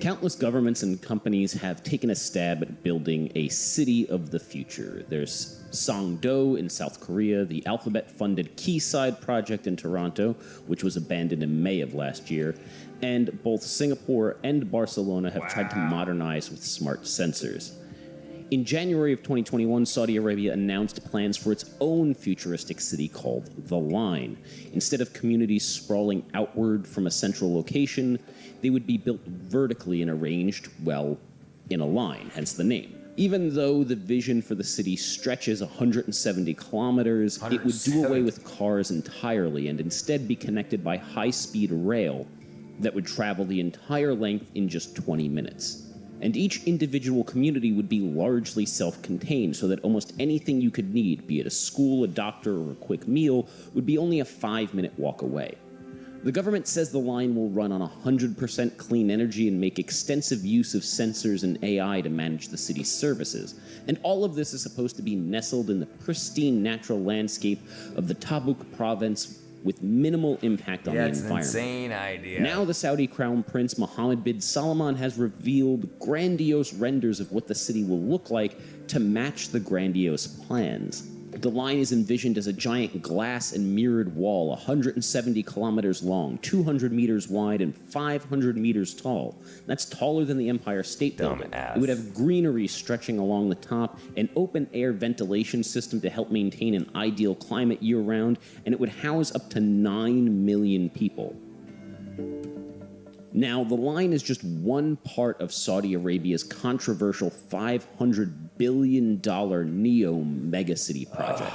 Countless governments and companies have taken a stab at building a city of the future. There's Songdo in South Korea, the Alphabet-funded Quayside project in Toronto, which was abandoned in May of last year, and both Singapore and Barcelona have tried to modernize with smart sensors. In January of 2021, Saudi Arabia announced plans for its own futuristic city called The Line. Instead of communities sprawling outward from a central location, they would be built vertically and arranged, well, in a line, hence the name. Even though the vision for the city stretches 170 kilometers, it would do away with cars entirely and instead be connected by high-speed rail that would travel the entire length in just 20 minutes. And each individual community would be largely self-contained, so that almost anything you could need, be it a school, a doctor, or a quick meal, would be only a 5-minute walk away. The government says the line will run on 100% clean energy and make extensive use of sensors and AI to manage the city's services. And all of this is supposed to be nestled in the pristine natural landscape of the Tabuk province with minimal impact on the environment. It's an insane idea. Now the Saudi Crown Prince Mohammed bin Salman has revealed grandiose renders of what the city will look like to match the grandiose plans. The line is envisioned as a giant glass and mirrored wall, 170 kilometers long, 200 meters wide, and 500 meters tall. That's taller than the Empire State Building. It would have greenery stretching along the top, an open-air ventilation system to help maintain an ideal climate year-round, and it would house up to 9 million people. Now, the line is just one part of Saudi Arabia's controversial $500 billion NEOM megacity project.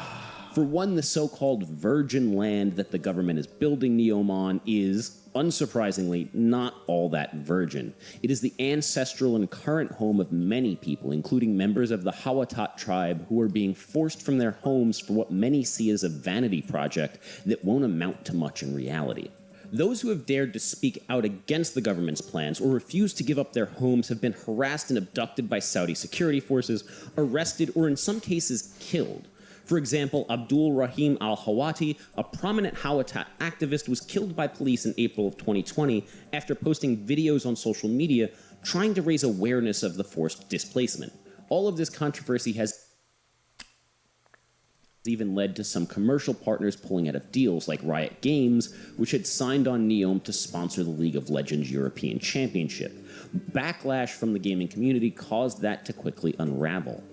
For one, the so-called virgin land that the government is building NEOM on is, unsurprisingly, not all that virgin. It is the ancestral and current home of many people, including members of the Hawatat tribe, who are being forced from their homes for what many see as a vanity project that won't amount to much in reality. Those who have dared to speak out against the government's plans or refuse to give up their homes have been harassed and abducted by Saudi security forces, arrested, or in some cases killed. For example, Abdul Rahim al-Hawati, a prominent Hawatat activist, was killed by police in April of 2020 after posting videos on social media trying to raise awareness of the forced displacement. All of this controversy has even led to some commercial partners pulling out of deals like Riot Games, which had signed on NEOM to sponsor the League of Legends European Championship. Backlash from the gaming community caused that to quickly unravel.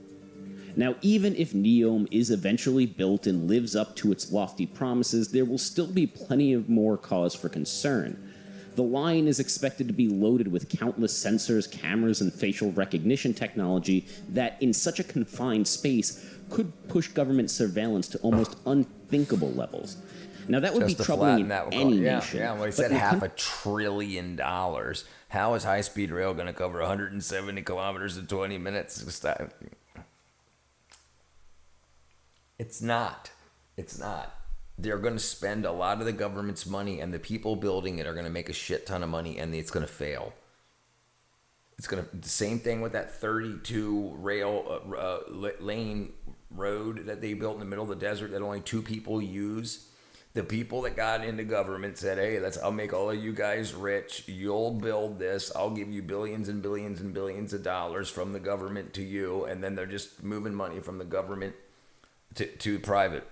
Now, even if NEOM is eventually built and lives up to its lofty promises, there will still be plenty of more cause for concern. The line is expected to be loaded with countless sensors, cameras, and facial recognition technology that, in such a confined space, could push government surveillance to almost unthinkable levels. Now, that would be troubling in any nation. Yeah, well, he said $500 billion. How is high-speed rail going to cover 170 kilometers in 20 minutes? It's not. It's not. They're going to spend a lot of the government's money, and the people building it are going to make a shit ton of money, and it's going to fail. It's going to the same thing with that 32 lane road that they built in the middle of the desert that only 2 people use. The people that got into government said, "Hey, I'll make all of you guys rich. You'll build this. I'll give you billions and billions and billions of dollars from the government to you," and then they're just moving money from the government to private.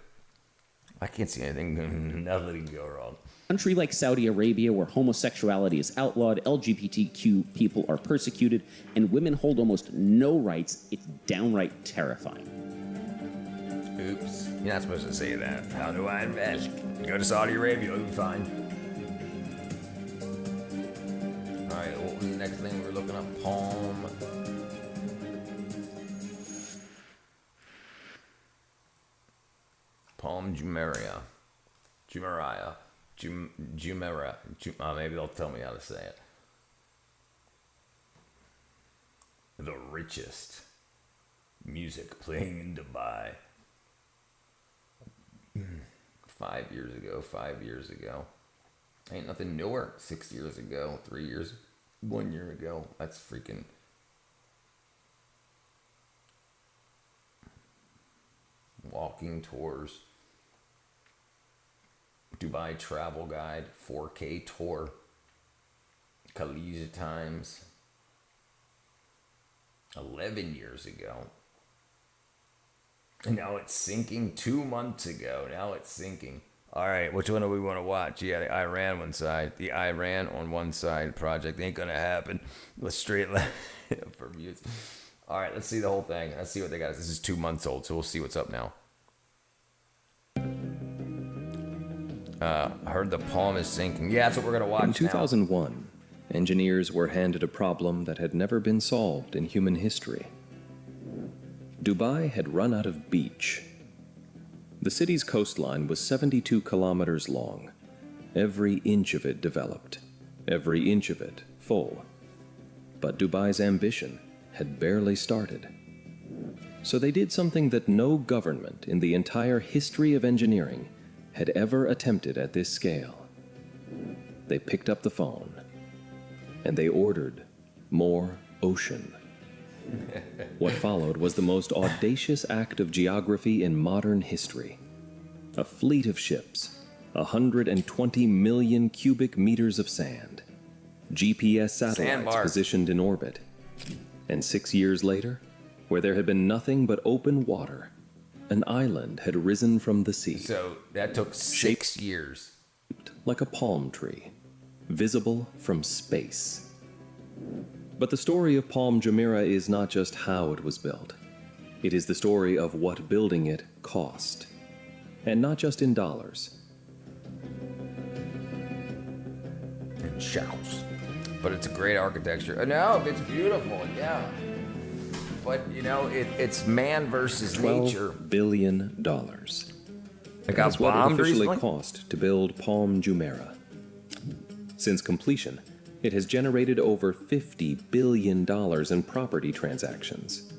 I can't see anything. Nothing can go wrong. A country like Saudi Arabia, where homosexuality is outlawed, LGBTQ people are persecuted, and women hold almost no rights, it's downright terrifying. Oops. You're not supposed to say that. How do I invest? Go to Saudi Arabia, you'll be fine. Alright, what was the next thing we were looking up? Palm. Palm Jumeirah. Jumeirah. Maybe they'll tell me how to say it. The richest music playing in Dubai. 5 years ago. Ain't nothing newer. 6 years ago, 3 years, 1 year ago. That's freaking. Walking tours. Dubai Travel Guide, 4K tour. Khaleesi Times. 11 years ago. And now it's sinking 2 months ago. Now it's sinking. All right, which one do we want to watch? Yeah, the Iran one side. The Iran on one side project ain't going to happen. Let's straight left for views. All right, let's see the whole thing. Let's see what they got. This is 2 months old, so we'll see what's up now. I heard the palm is sinking. Yeah, that's what we're going to watch In 2001, engineers were handed a problem that had never been solved in human history. Dubai had run out of beach. The city's coastline was 72 kilometers long, every inch of it developed, every inch of it full. But Dubai's ambition had barely started. So they did something that no government in the entire history of engineering had ever attempted at this scale. They picked up the phone, and they ordered more ocean. What followed was the most audacious act of geography in modern history. A fleet of ships, 120 million cubic meters of sand, GPS satellites positioned in orbit, and 6 years later, where there had been nothing but open water, an island had risen from the sea. So that took 6 years. Like a palm tree, visible from space. But the story of Palm Jumeirah is not just how it was built. It is the story of what building it cost. And not just in dollars. In shekels. But it's a great architecture. No, it's beautiful, yeah. But, you know, it's man versus nature. $12 billion. It got That's what it officially recently? cost to build Palm Jumeirah. Since completion, it has generated over $50 billion in property transactions.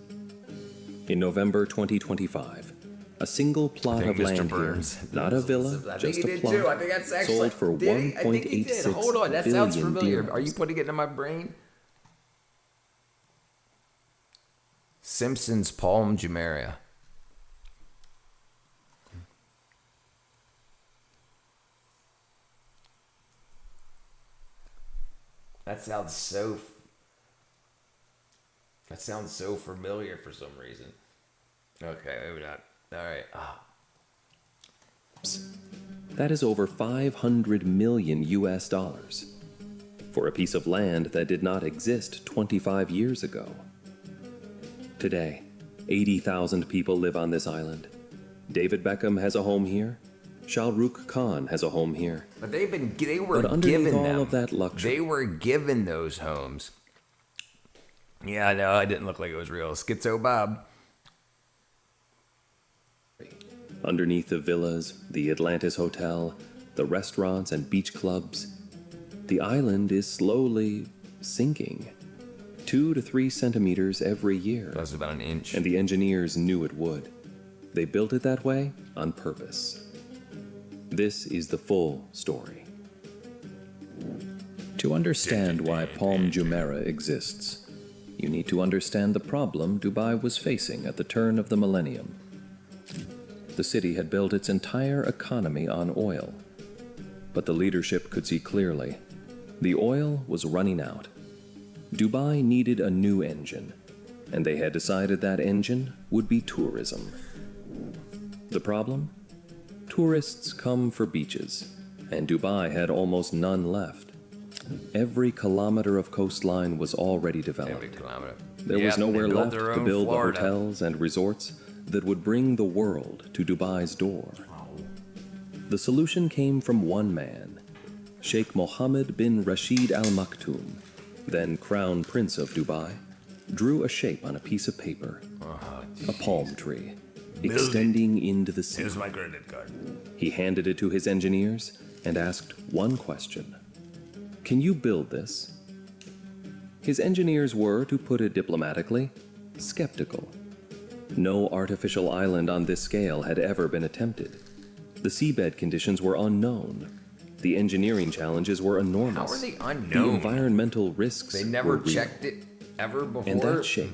In November 2025, a single plot of land here, not a villa, just a plot, I think that's actually, sold for $1.86 Hold on, that sounds billion familiar. dirhams. Are you putting it in my brain? Simpsons Palm Jumeirah. That sounds so familiar for some reason. Okay, maybe not. All right. That is over $500 million for a piece of land that did not exist 25 years ago. Today, 80,000 people live on this island. David Beckham has a home here. Shah Rukh Khan has a home here. But they were But underneath given all them. of that luxury, They were given those homes. Yeah, no, it didn't look like it was real. Schizo Bob. underneath the villas, the Atlantis Hotel, the restaurants and beach clubs, the island is slowly sinking. 2 to 3 centimeters every year. That's about an inch. And the engineers knew it would. They built it that way on purpose. This is the full story. To understand why Palm Jumeirah exists, you need to understand the problem Dubai was facing at the turn of the millennium. The city had built its entire economy on oil, but the leadership could see clearly. The oil was running out. Dubai needed a new engine, and they had decided that engine would be tourism. The problem? Tourists come for beaches, and Dubai had almost none left. Every kilometer of coastline was already developed. There was nowhere left to build the hotels and resorts that would bring the world to Dubai's door. The solution came from one man, Sheikh Mohammed bin Rashid Al Maktoum, then Crown Prince of Dubai, drew a shape on a piece of paper, a palm tree, extending into the sea. Here's my credit card. He handed it to his engineers and asked one question. Can you build this? His engineers were, to put it diplomatically, skeptical. No artificial island on this scale had ever been attempted. The seabed conditions were unknown. The engineering challenges were enormous. How are they The unknown? environmental risks They were never real. checked it ever before. And that shape,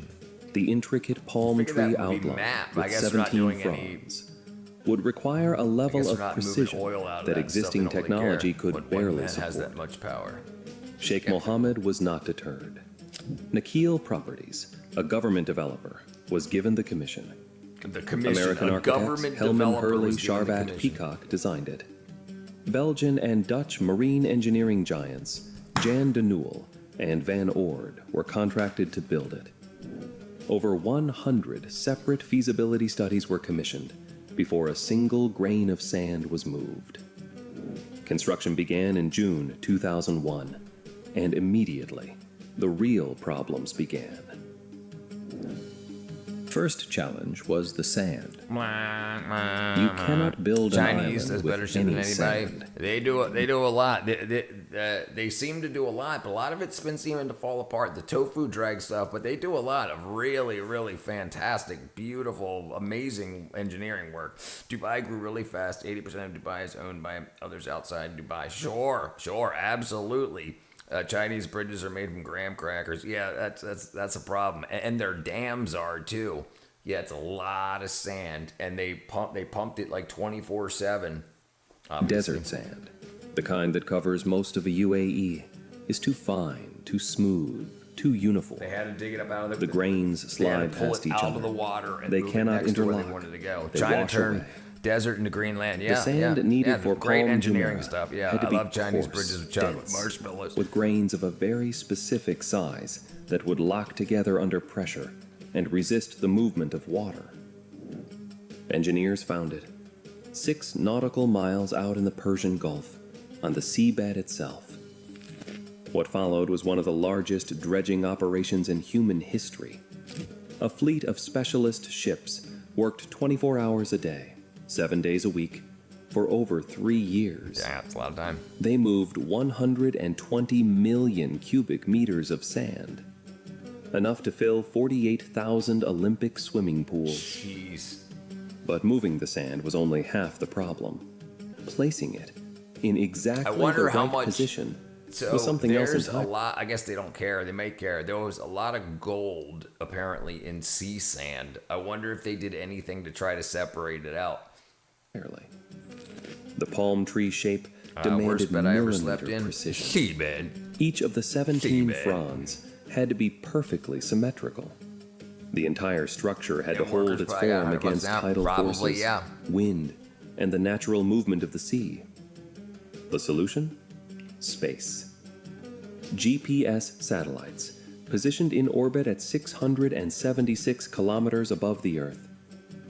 the intricate palm Figure tree that would be outline map. I with guess they're not 17 doing any- fronds, would require a level guess of they're not moving precision oil out of that that existing stuff. They don't really technology care could what one barely man support. has that much power. Sheikh Mohammed was not deterred. Nakheel Properties, a government developer, was given the commission. The commission, American a architects government Helman developer Hurley was given the Sharvat commission. Peacock designed it. Belgian and Dutch marine engineering giants Jan de Newell and Van Oord were contracted to build it. Over 100 separate feasibility studies were commissioned before a single grain of sand was moved. Construction began in June 2001, and immediately, the real problems began. First challenge was the sand. You You cannot build an Chinese island does with better shit than any anybody. sand. They do a lot. They seem to do a lot, but a lot of it's been seeming to fall apart. The tofu drag stuff, but they do a lot of really, really fantastic, beautiful, amazing engineering work. Dubai grew really fast. 80% of Dubai is owned by others outside Dubai. Sure, absolutely. Chinese bridges are made from graham crackers. Yeah, that's a problem, and their dams are too. Yeah, it's a lot of sand, and they pumped it like 24/7. Desert sand, the kind that covers most of the UAE, is too fine, too smooth, too uniform. They had to dig it up out of The grains they had slide to pull past it each out other. of the water and They move cannot it next to where interlock. they wanted to go. They China wash turned away. desert into green land. Yeah, The sand yeah. needed yeah, for great Palm engineering Jumeirah stuff. Yeah, had to I be love Chinese coarse, bridges with chocolate dense, marshmallows. with grains of a very specific size that would lock together under pressure and resist the movement of water. Engineers found it 6 nautical miles out in the Persian Gulf, on the seabed itself. What followed was one of the largest dredging operations in human history. A fleet of specialist ships worked 24 hours a day, 7 days a week, for over 3 years. Yeah, it's a lot of time. They moved 120 million cubic meters of sand, enough to fill 48,000 Olympic swimming pools. Jeez. But moving the sand was only half the problem. Placing it in exactly I wonder the how right much position So was something else there's a entirely. lot. I guess they don't care. They may care. There was a lot of gold apparently in sea sand. I wonder if they did anything to try to separate it out. The palm tree shape Worst demanded bed I ever slept millimeter in. precision. Seabed. Each of the 17 Seabed. fronds had to be perfectly symmetrical. The entire structure had Yeah, to hold workers its probably got form 100 bucks against now. tidal Probably, forces, yeah. wind, and the natural movement of the sea. The solution? Space. GPS satellites, positioned in orbit at 676 kilometers above the Earth,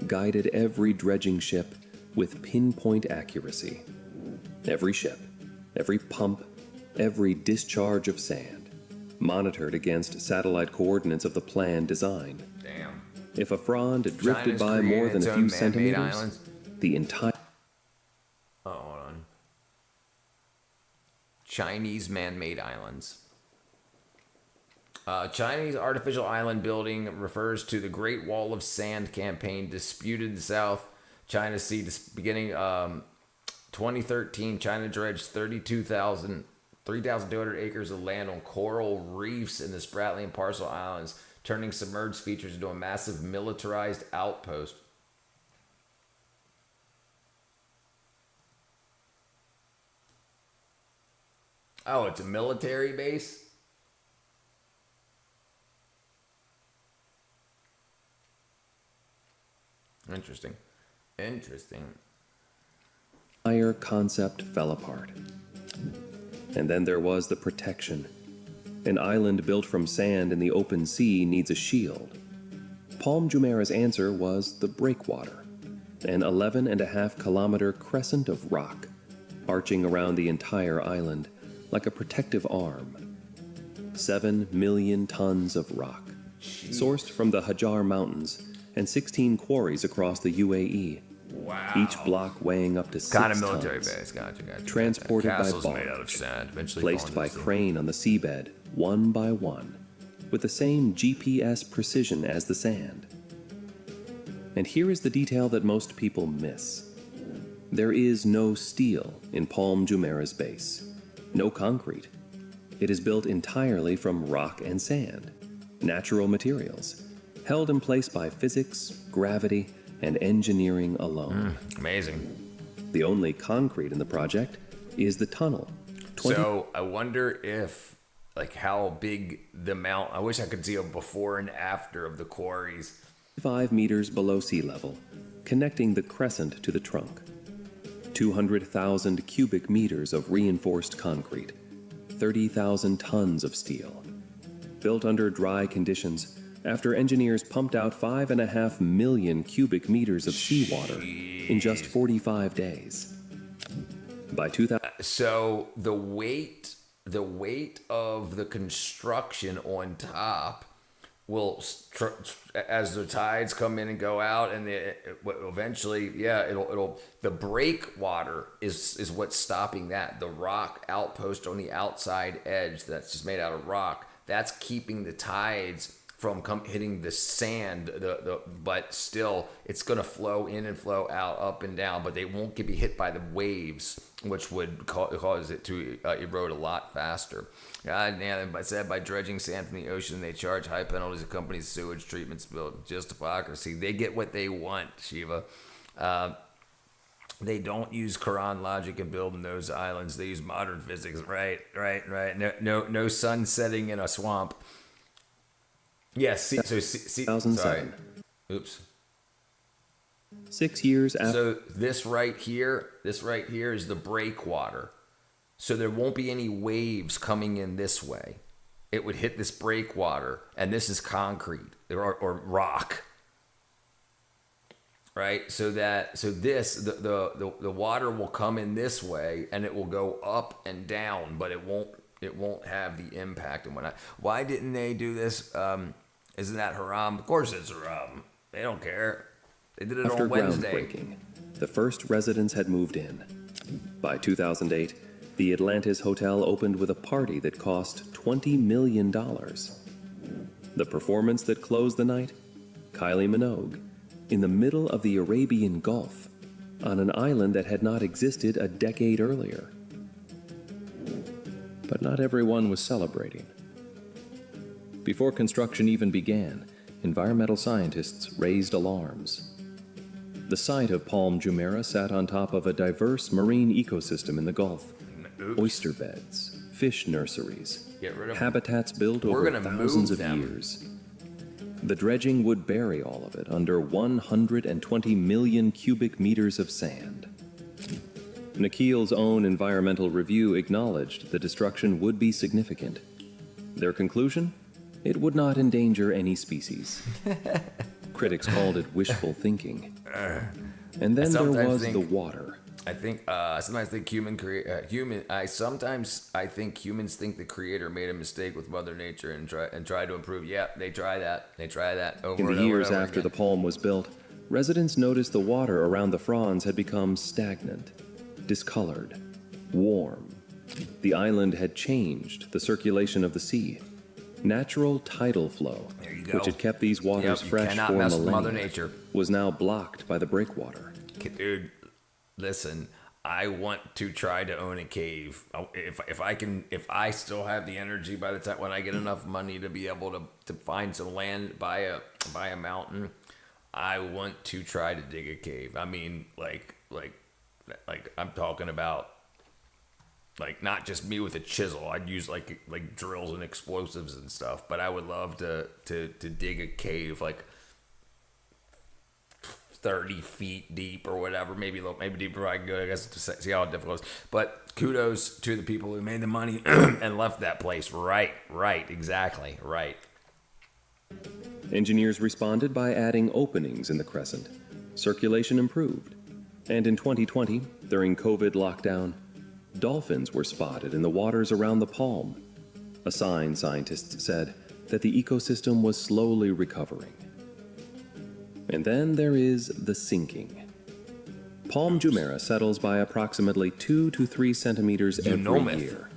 guided every dredging ship with pinpoint accuracy. Every ship, every pump, every discharge of sand, monitored against satellite coordinates of the planned design. Damn. If a frond drifted China's by more created than its a own few man-made centimeters, islands. the entire... Oh, hold on. Chinese man-made islands. Chinese artificial island building refers to the Great Wall of Sand campaign disputed in the South China Sea beginning 2013. China dredged 3,200 acres of land on coral reefs in the Spratly and Parcel Islands, turning submerged features into a massive militarized outpost. Oh, it's a military base? Interesting. Interesting. entire concept fell apart. And then there was the protection. An island built from sand in the open sea needs a shield. Palm Jumeirah's answer was the breakwater, an 11.5-kilometer crescent of rock, arching around the entire island like a protective arm. 7 million tons of rock, sourced from the Hajar Mountains and 16 quarries across the UAE. Wow. Each block weighing up to 6 kind of military tons. base. Gotcha. Transported by Castles barge, made out of sand, eventually placed by crane on the seabed, one by one, with the same GPS precision as the sand. And here is the detail that most people miss. There is no steel in Palm Jumeirah's base, no concrete. It is built entirely from rock and sand, natural materials, held in place by physics, gravity, and engineering alone. Amazing. The only concrete in the project is the tunnel. So I wonder if, like, how big the mount. I wish I could see a before and after of the quarries. 5 meters below sea level, connecting the crescent to the trunk. 200,000 cubic meters of reinforced concrete, 30,000 tons of steel. Built under dry conditions, after engineers pumped out 5.5 million cubic meters of seawater in just 45 days. By 2000, So the weight of the construction on top will, as the tides come in and go out, and eventually, it'll the breakwater is what's stopping that. The rock outpost on the outside edge that's just made out of rock, that's keeping the tides from hitting the sand, but still it's going to flow in and flow out, up and down, but they won't be hit by the waves, which would cause it to erode a lot faster. God damn, I said by dredging sand from the ocean, they charge high penalties to companies' sewage treatment spill. Just hypocrisy. They get what they want, Shiva. They don't use Quran logic in building those islands. They use modern physics. Right. No sun setting in a swamp. Yes, 2007. Sorry. Oops. 6 years after. So this right here is the breakwater. So there won't be any waves coming in this way. It would hit this breakwater, and this is concrete or rock. Right? So the water will come in this way, and it will go up and down, but it won't have the impact and whatnot. Why didn't they do this? Isn't that haram? Of course it's haram. They don't care. They did it After on Wednesday. groundbreaking, the first residents had moved in. By 2008, the Atlantis Hotel opened with a party that cost $20 million. The performance that closed the night? Kylie Minogue, in the middle of the Arabian Gulf, on an island that had not existed a decade earlier. But not everyone was celebrating. Before construction even began, environmental scientists raised alarms. The site of Palm Jumeirah sat on top of a diverse marine ecosystem in the Gulf. Oyster beds, fish nurseries, habitats built over thousands of years. The dredging would bury all of it under 120 million cubic meters of sand. Nakhil's own environmental review acknowledged the destruction would be significant. Their conclusion? It would not endanger any species. Critics called it wishful thinking. And then there was the water. I think sometimes think I think humans think the creator made a mistake with Mother Nature and try to improve. Yeah, they try that over In and the over years and over after again. the palm was built, residents noticed the water around the fronds had become stagnant, discolored, warm. The island had changed the circulation of the sea. Natural tidal flow, go. which had kept these waters Yep, you fresh cannot for mess with millennia, Mother Nature. was now blocked by the breakwater. Dude, listen, I want to try to own a cave. If I still have the energy by the time when I get enough money to be able to find some land, buy a mountain, I want to try to dig a cave. I mean, like I'm talking about, like, not just me with a chisel. I'd use like drills and explosives and stuff. But I would love to dig a cave, like 30 feet deep or whatever, maybe deeper. I can go, I guess, to see how difficult it is. But kudos to the people who made the money and left that place right, exactly, right. Engineers responded by adding openings in the crescent. Circulation improved. And in 2020, during COVID lockdown, dolphins were spotted in the waters around the palm, a sign, scientists said, that the ecosystem was slowly recovering. And then there is the sinking. Palm Jumeirah settles by approximately 2 to 3 centimeters every year,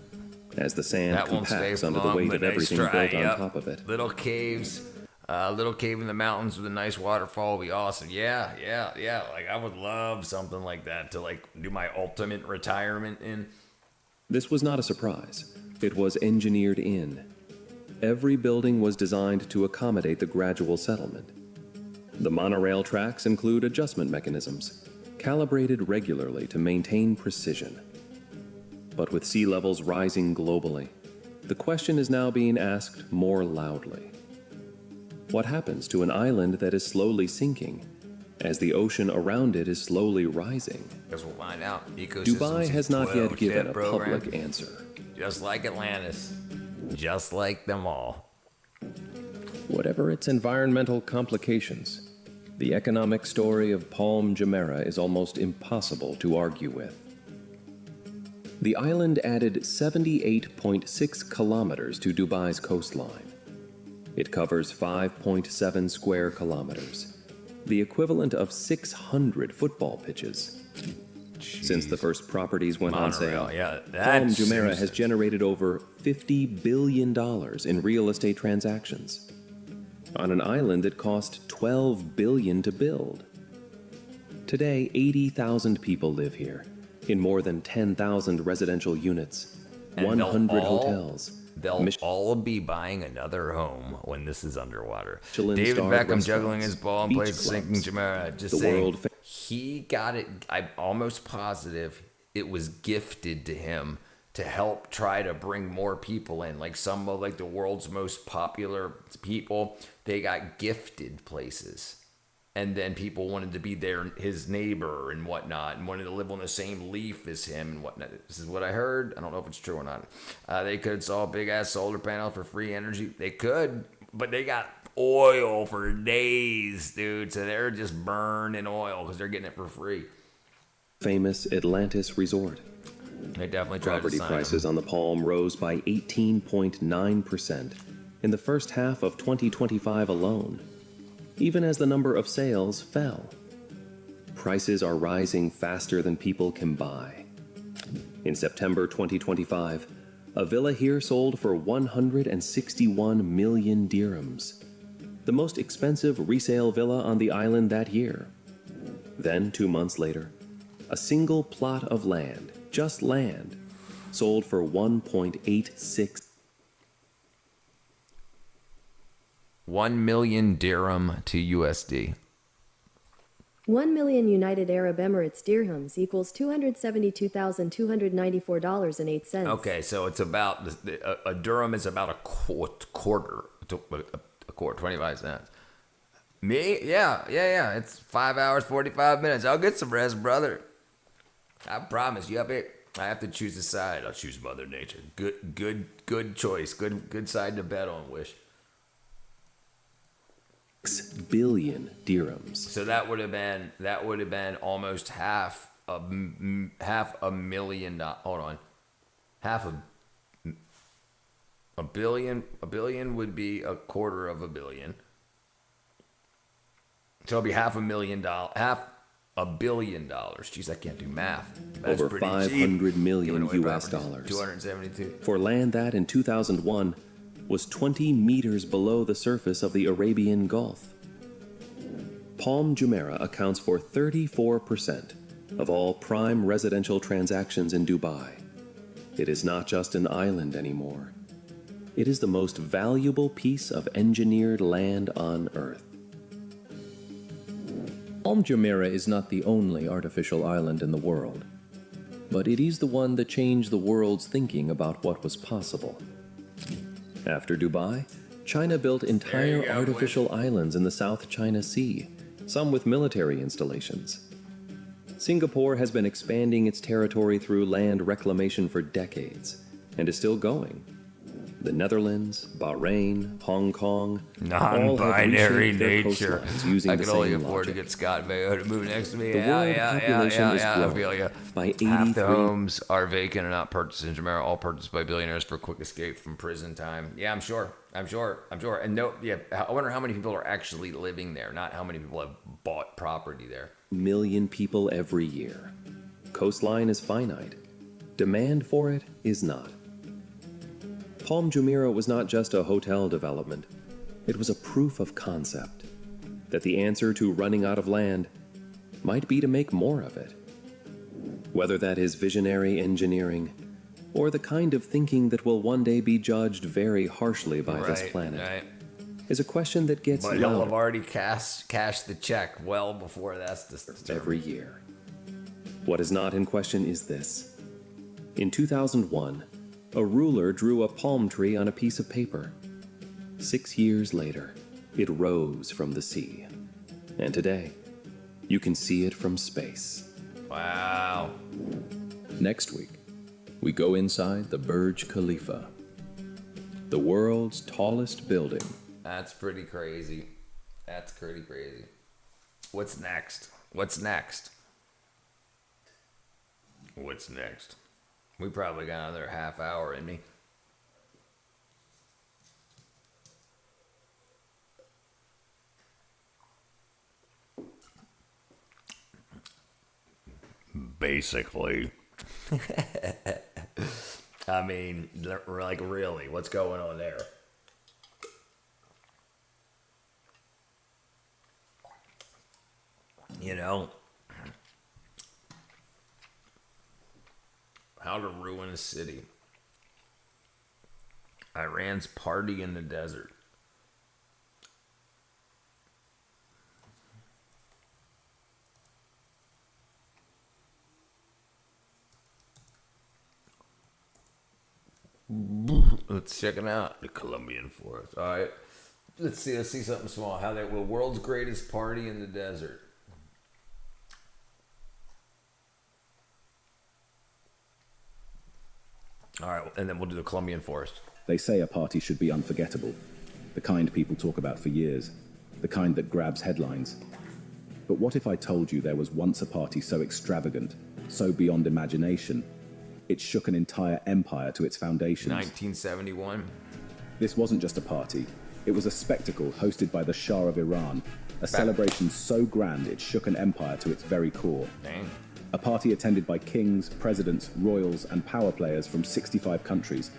as the sand That won't stay compacts for under the long, weight but of nice everything try, built yep. on top of it. Little caves, little cave in the mountains with a nice waterfall would be awesome. Yeah. Like, I would love something like that to, like, do my ultimate retirement in. This was not a surprise. It was engineered in. Every building was designed to accommodate the gradual settlement. The monorail tracks include adjustment mechanisms, calibrated regularly to maintain precision. But with sea levels rising globally, the question is now being asked more loudly. What happens to an island that is slowly sinking, as the ocean around it is slowly rising? Guess we'll find out. Dubai has not yet given a public answer. Just like Atlantis. Just like them all. Whatever its environmental complications, the economic story of Palm Jumeirah is almost impossible to argue with. The island added 78.6 kilometers to Dubai's coastline. It covers 5.7 square kilometers, the equivalent of 600 football pitches. Since the first properties went on sale, Palm Jumeirah has generated over $50 billion in real estate transactions on an island that cost $12 billion to build. Today, 80,000 people live here, in more than 10,000 residential units, And 100 hotels. They'll all be buying another home when this is underwater. Michelin David starred Beckham juggling restaurants, his ball and beach plays sinking clubs, Jumeirah. Just the saying, world he got it. I'm almost positive it was gifted to him to help try to bring more people in. Like some of like the world's most popular people, they got gifted places. And then people wanted to be his neighbor and whatnot, and wanted to live on the same leaf as him and whatnot. This is what I heard. I don't know if it's true or not. They could install a big-ass solar panel for free energy. They could, but they got oil for days, dude. So they're just burning oil because they're getting it for free. Famous Atlantis Resort. They definitely tried Property to sign prices on the Palm rose by 18.9% in the first half of 2025 alone, even as the number of sales fell. Prices are rising faster than people can buy. In September 2025, a villa here sold for 161 million dirhams, the most expensive resale villa on the island that year. Then, 2 months later, a single plot of land, just land, sold for 1.86. 1 million dirham to USD. 1 million United Arab Emirates dirhams equals $272,294.08. Okay, so it's about a dirham is about a quarter, 25 cents. Me? Yeah. It's 5 hours, 45 minutes. I'll get some rest, brother. I promise you. I have to choose a side. I'll choose Mother Nature. Good choice. Good side to bet on, Wish. 6 billion dirhams. So that would have been almost half a million. Hold on, a billion. A billion would be a quarter of a billion. So it'll be $500 million. $500 million. Jeez, I can't do math. That's Over 500 million US properties. dollars. 272. For land that in 2001 was 20 meters below the surface of the Arabian Gulf. Palm Jumeirah accounts for 34% of all prime residential transactions in Dubai. It is not just an island anymore. It is the most valuable piece of engineered land on Earth. Palm Jumeirah is not the only artificial island in the world, but it is the one that changed the world's thinking about what was possible. After Dubai, China built entire artificial islands in the South China Sea, some with military installations. Singapore has been expanding its territory through land reclamation for decades, and is still going. The Netherlands, Bahrain, Hong Kong, non-binary nature. Using I the can only same afford logic. to get Scott Baio to move next to me. The world population is I growing feel you. by Half the 83. homes are vacant and not purchased in Jumeirah, all purchased by billionaires for quick escape from prison time. Yeah, I'm sure. And no, yeah, I wonder how many people are actually living there, not how many people have bought property there. Million people every year. Coastline is finite. Demand for it is not. Palm Jumeirah was not just a hotel development. It was a proof of concept that the answer to running out of land might be to make more of it. Whether that is visionary engineering or the kind of thinking that will one day be judged very harshly by this planet is a question that gets But he'll have louder already cashed the check well before that's determined. every year. What is not in question is this. In 2001, a ruler drew a palm tree on a piece of paper. 6 years later, it rose from the sea. And today, you can see it from space. Wow. Next week, we go inside the Burj Khalifa, the world's tallest building. That's pretty crazy. That's pretty crazy. What's next? What's next? What's next? We probably got another half hour in me. Basically. I mean, like, really, what's going on there? You know? How to ruin a city. Iran's party in the desert. Let's check it out. The Colombian forest. All right. Let's see something small. How they will world's greatest party in the desert. All right, and then we'll do the Colombian forest. They say a party should be unforgettable, the kind people talk about for years, the kind that grabs headlines. But what if I told you there was once a party so extravagant, so beyond imagination, it shook an entire empire to its foundations? 1971. This wasn't just a party. It was a spectacle hosted by the Shah of Iran, a celebration so grand it shook an empire to its very core. Dang. A party attended by kings, presidents, royals, and power players from 65 countries.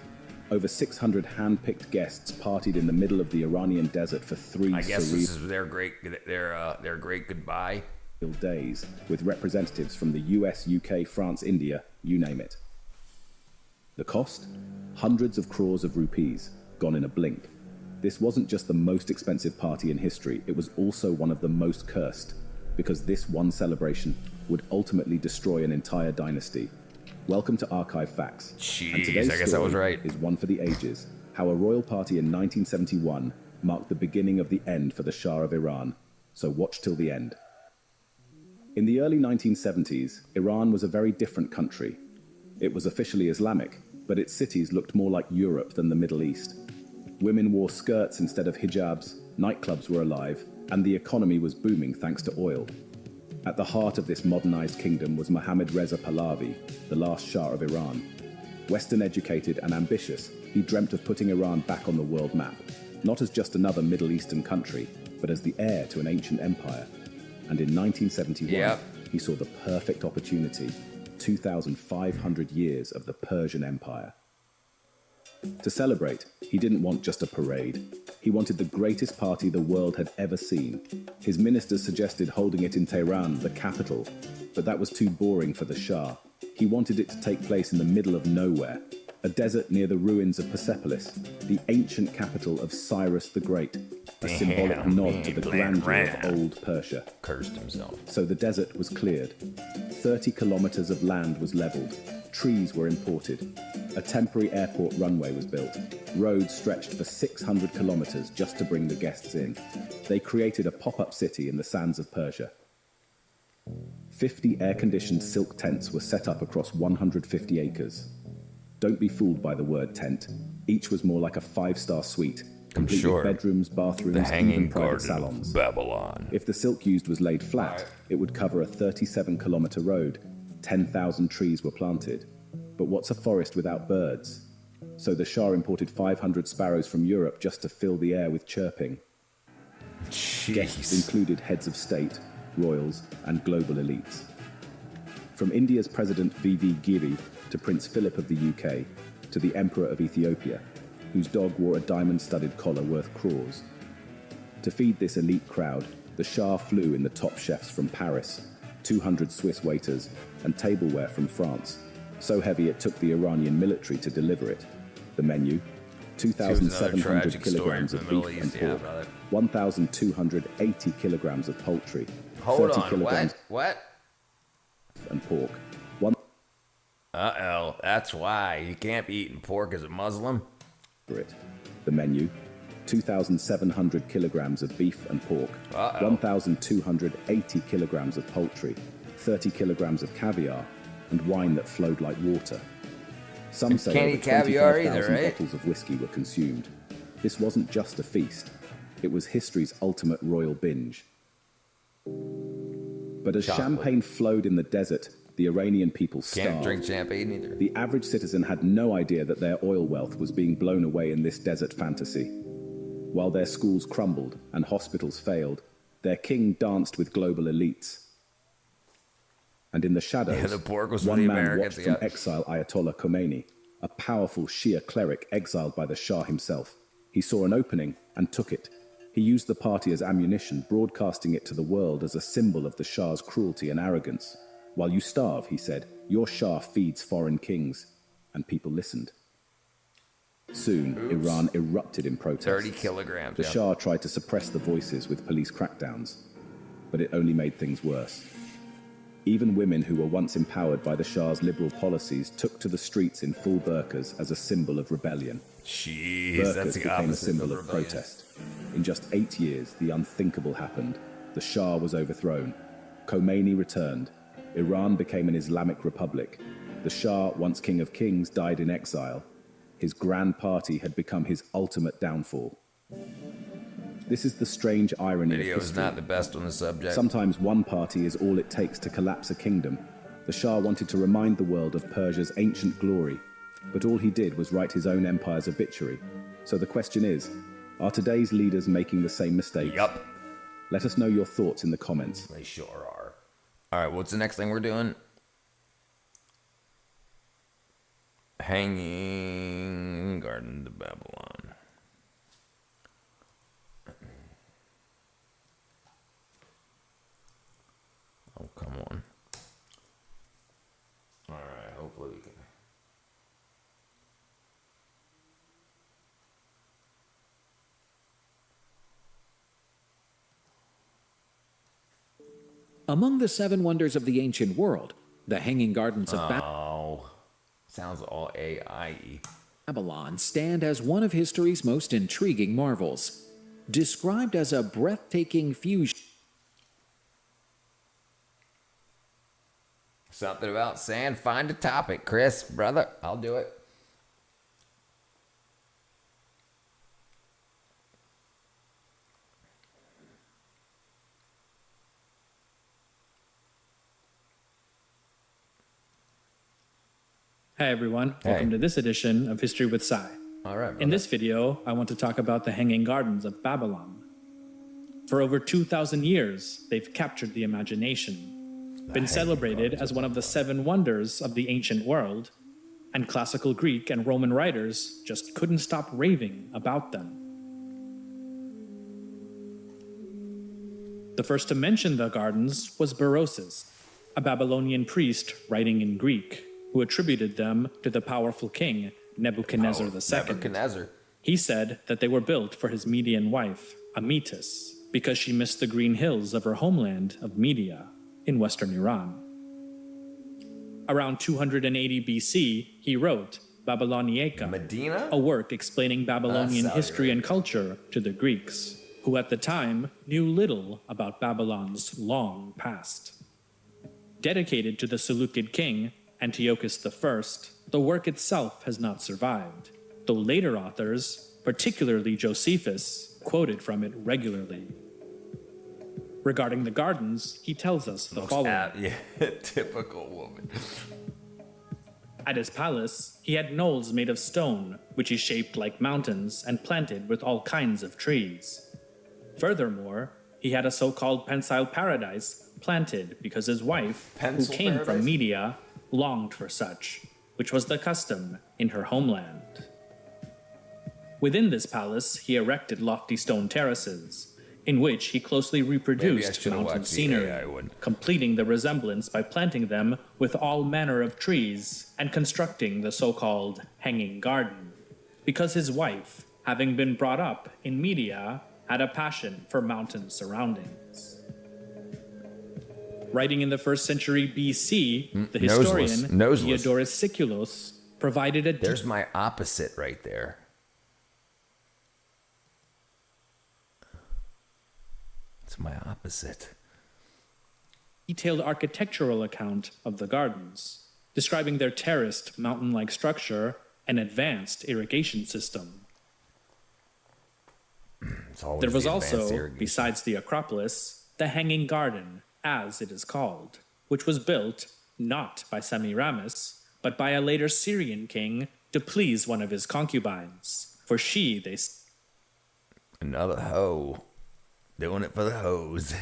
Over 600 hand-picked guests partied in the middle of the Iranian desert for 3 I guess this is their great goodbye days, with representatives from the US, UK, France, India, you name it. The cost? Hundreds of crores of rupees, gone in a blink. This wasn't just the most expensive party in history, it was also one of the most cursed, because this one celebration would ultimately destroy an entire dynasty. Welcome to Archive Facts. Jeez, I guess I was right. Is one for the ages. How a royal party in 1971 marked the beginning of the end for the Shah of Iran. So watch till the end. In the early 1970s, Iran was a very different country. It was officially Islamic, but its cities looked more like Europe than the Middle East. Women wore skirts instead of hijabs, nightclubs were alive, and the economy was booming thanks to oil. At the heart of this modernized kingdom was Mohammad Reza Pahlavi, the last Shah of Iran. Western educated and ambitious, he dreamt of putting Iran back on the world map, not as just another Middle Eastern country, but as the heir to an ancient empire. And in 1971, he saw the perfect opportunity, 2,500 years of the Persian Empire. To celebrate, he didn't want just a parade. He wanted the greatest party the world had ever seen. His ministers suggested holding it in Tehran, the capital, but that was too boring for the Shah. He wanted it to take place in the middle of nowhere, a desert near the ruins of Persepolis, the ancient capital of Cyrus the Great, a symbolic nod to the grandeur of old Persia. Cursed himself. So the desert was cleared. 30 kilometers of land was leveled. Trees were imported. A temporary airport runway was built. Roads stretched for 600 kilometers just to bring the guests in. They created a pop-up city in the sands of Persia. 50 air-conditioned silk tents were set up across 150 acres. Don't be fooled by the word tent. Each was more like a 5-star suite, complete with bedrooms, bathrooms, and even private salons. Babylon. If the silk used was laid flat, it would cover a 37-kilometer road. 10,000 trees were planted. But what's a forest without birds? So the Shah imported 500 sparrows from Europe just to fill the air with chirping. Guests included heads of state, royals, and global elites. From India's President V.V. Giri to Prince Philip of the UK to the Emperor of Ethiopia, whose dog wore a diamond-studded collar worth crores. To feed this elite crowd, the Shah flew in the top chefs from Paris, 200 Swiss waiters, and tableware from France, so heavy it took the Iranian military to deliver it. The menu: 2,700 kilograms of beef and pork, 1,280 kilograms of poultry, 30 kilograms and pork. Uh-oh, that's why you can't be eating pork as a Muslim. The menu: 2,700 kilograms of beef and pork, 1,280 kilograms of poultry, 30 kilograms of caviar, and wine that flowed like water. Some say over 25,000 bottles of whiskey were consumed. This wasn't just a feast. It was history's ultimate royal binge. But as champagne flowed in the desert, the Iranian people starved. Can't drink champagne either. The average citizen had no idea that their oil wealth was being blown away in this desert fantasy. While their schools crumbled and hospitals failed, their king danced with global elites. And in the shadows, one man watched from exile Ayatollah Khomeini, a powerful Shia cleric exiled by the Shah himself. He saw an opening and took it. He used the party as ammunition, broadcasting it to the world as a symbol of the Shah's cruelty and arrogance. While you starve, he said, your Shah feeds foreign kings. And people listened. Soon, Iran erupted in protest. 30 kilograms. The Shah tried to suppress the voices with police crackdowns, but it only made things worse. Even women who were once empowered by the Shah's liberal policies took to the streets in full burqas as a symbol of rebellion. Burqas became a symbol of protest. In just 8 years, the unthinkable happened. The Shah was overthrown. Khomeini returned. Iran became an Islamic republic. The Shah, once king of kings, died in exile. His grand party had become his ultimate downfall. This is the strange irony of history. Video is not the best on the subject. Sometimes one party is all it takes to collapse a kingdom. The Shah wanted to remind the world of Persia's ancient glory, but all he did was write his own empire's obituary. So the question is, are today's leaders making the same mistakes? Yup. Let us know your thoughts in the comments. They sure are. All right, what's the next thing we're doing? Hanging Garden of Babylon. Oh, come on. All right, hopefully we can. Among the 7 wonders of the ancient world, the Hanging Gardens of Sounds all AI-y. Babylon stand as one of history's most intriguing marvels. Described as a breathtaking fusion. Something about sand. Find a topic, Chris, brother. I'll do it. Hi everyone, welcome to this edition of History with Sai. All right. In this video, I want to talk about the Hanging Gardens of Babylon. For over 2,000 years, they've captured the imagination, been celebrated as one of the 7 wonders of the ancient world, and classical Greek and Roman writers just couldn't stop raving about them. The first to mention the gardens was Berosus, a Babylonian priest writing in Greek, who attributed them to the powerful king Nebuchadnezzar II. Nebuchadnezzar. He said that they were built for his Median wife, Amytis, because she missed the green hills of her homeland of Media in western Iran. Around 280 BC, he wrote Babyloniaca, Medina? a work explaining Babylonian Saudi history and culture to the Greeks, who at the time knew little about Babylon's long past. Dedicated to the Seleucid king, Antiochus I, the work itself has not survived, though later authors, particularly Josephus, quoted from it regularly. Regarding the gardens, he tells us the following. Typical woman. At his palace, he had knolls made of stone, which he shaped like mountains and planted with all kinds of trees. Furthermore, he had a so-called pensile paradise planted because his wife, who came from Media, longed for such, which was the custom in her homeland. Within this palace, he erected lofty stone terraces, in which he closely reproduced mountain scenery, completing the resemblance by planting them with all manner of trees and constructing the so-called hanging garden, because his wife, having been brought up in Media, had a passion for mountain surroundings. Writing in the 1st century BC, the historian Diodorus Siculus provided a... There's my opposite right there. It's my opposite. Detailed architectural account of the gardens, describing their terraced mountain-like structure and advanced irrigation system. There was also, besides the Acropolis, the Hanging Garden, as it is called, which was built not by Semiramis, but by a later Syrian king to please one of his concubines. For she, they another hoe. Doing it for the hoes.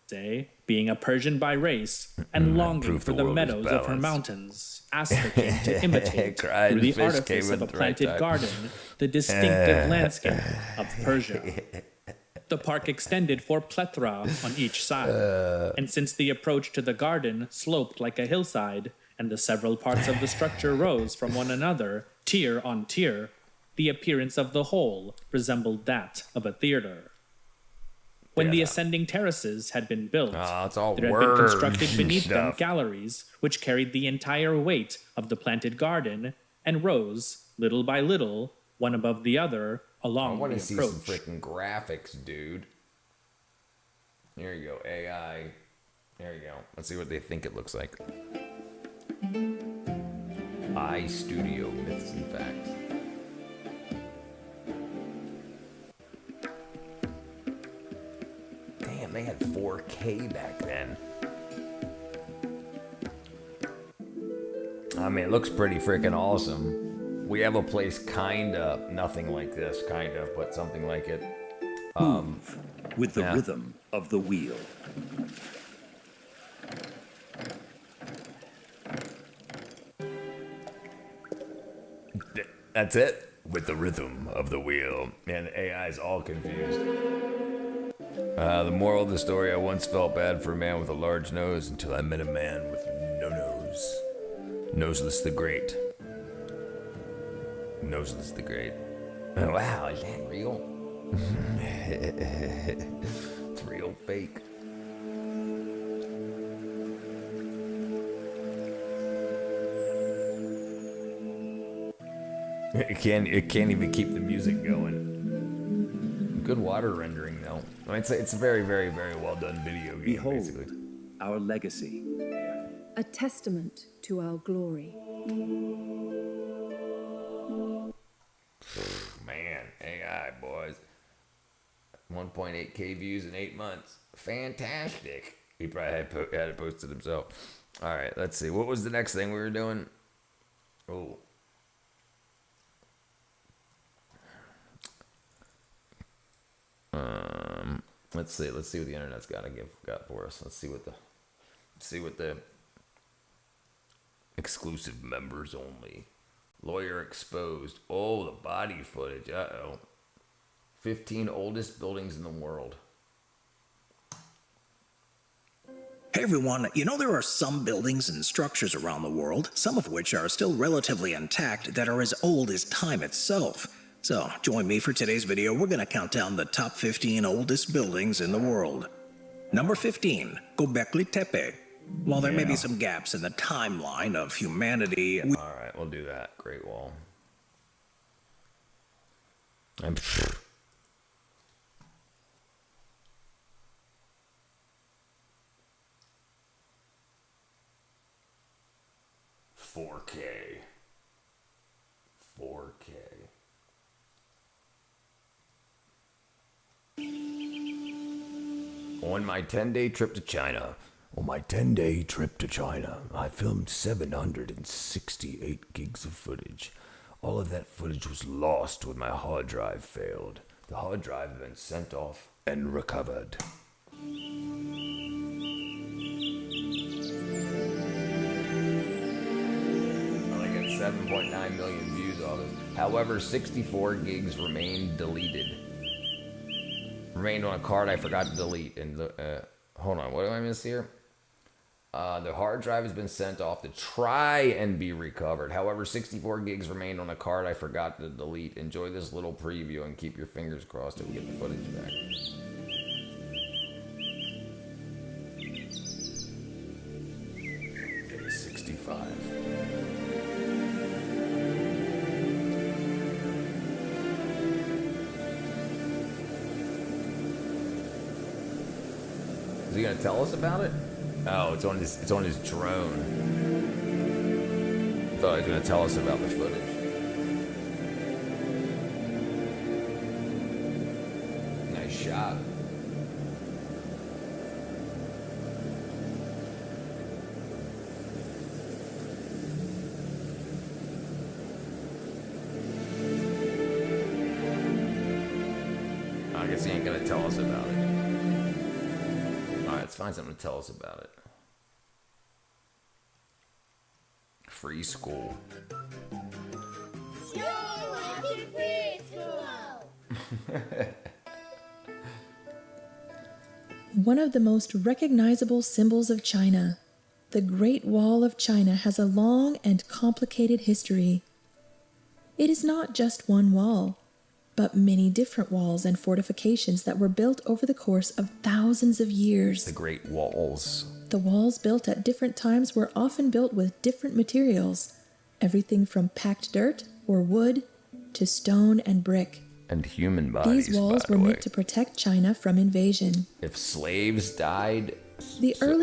Say, being a Persian by race and longing for the meadows of her mountains, asked the king to imitate, through the artifice of a planted garden, the distinctive landscape of Persia. The park extended for plethora on each side, and since the approach to the garden sloped like a hillside, and the several parts of the structure rose from one another, tier on tier, the appearance of the whole resembled that of a theater. When the ascending terraces had been built, there had been constructed beneath them galleries which carried the entire weight of the planted garden and rose, little by little, one above the other, along the approach. I want to see some freaking graphics, dude. Here you go, AI. There you go. Let's see what they think it looks like. iStudio Myths and Facts. Damn, they had 4K back then. I mean, it looks pretty freaking awesome. We have a place kinda, nothing like this, kind of, but something like it. Move with the rhythm of the wheel. That's it. With the rhythm of the wheel. And AI's all confused. The moral of the story, I once felt bad for a man with a large nose until I met a man with no nose. Noseless the Great. Noseless the Great. Oh, wow, is that real? It's real fake. It can't even keep the music going. Good water rendering, though. I mean, it's a very, very, very well done video game, Behold, basically. Our legacy. A testament to our glory. Man, AI, boys. 1.8K views in 8 months. Fantastic. He probably had it posted himself. All right, let's see. What was the next thing we were doing? Oh. Let's see what the internet's got for us. Let's see what the exclusive members only. Lawyer exposed. Oh, the body footage. 15 oldest buildings in the world. Hey everyone, you know there are some buildings and structures around the world, some of which are still relatively intact, that are as old as time itself. So, join me for today's video. We're going to count down the top 15 oldest buildings in the world. Number 15, Göbekli Tepe. While there may be some gaps in the timeline of humanity... Alright, we'll do that. Great Wall. I'm... 4K. On my 10-day trip to China. I filmed 768 gigs of footage. All of that footage was lost when my hard drive failed. The hard drive had been sent off and recovered. I got 7.9 million views on it. However, 64 gigs remained deleted. Remained on a card I forgot to delete. And hold on, what do I miss here? The hard drive has been sent off to try and be recovered. However, 64 gigs remained on a card I forgot to delete. Enjoy this little preview and keep your fingers crossed that we get the footage back. Day 65. Is he gonna tell us about it? Oh, it's on his drone. I thought he was gonna tell us about the footage. Nice shot. I guess he ain't gonna tell us about it. Alright, let's find something to tell us about it. Free school. Yo, happy free school! One of the most recognizable symbols of China, the Great Wall of China has a long and complicated history. It is not just one wall, but many different walls and fortifications that were built over the course of thousands of years. The Great Walls. The walls built at different times were often built with different materials, everything from packed dirt or wood to stone and brick. And human bodies. These walls were meant to protect China from invasion. If slaves died,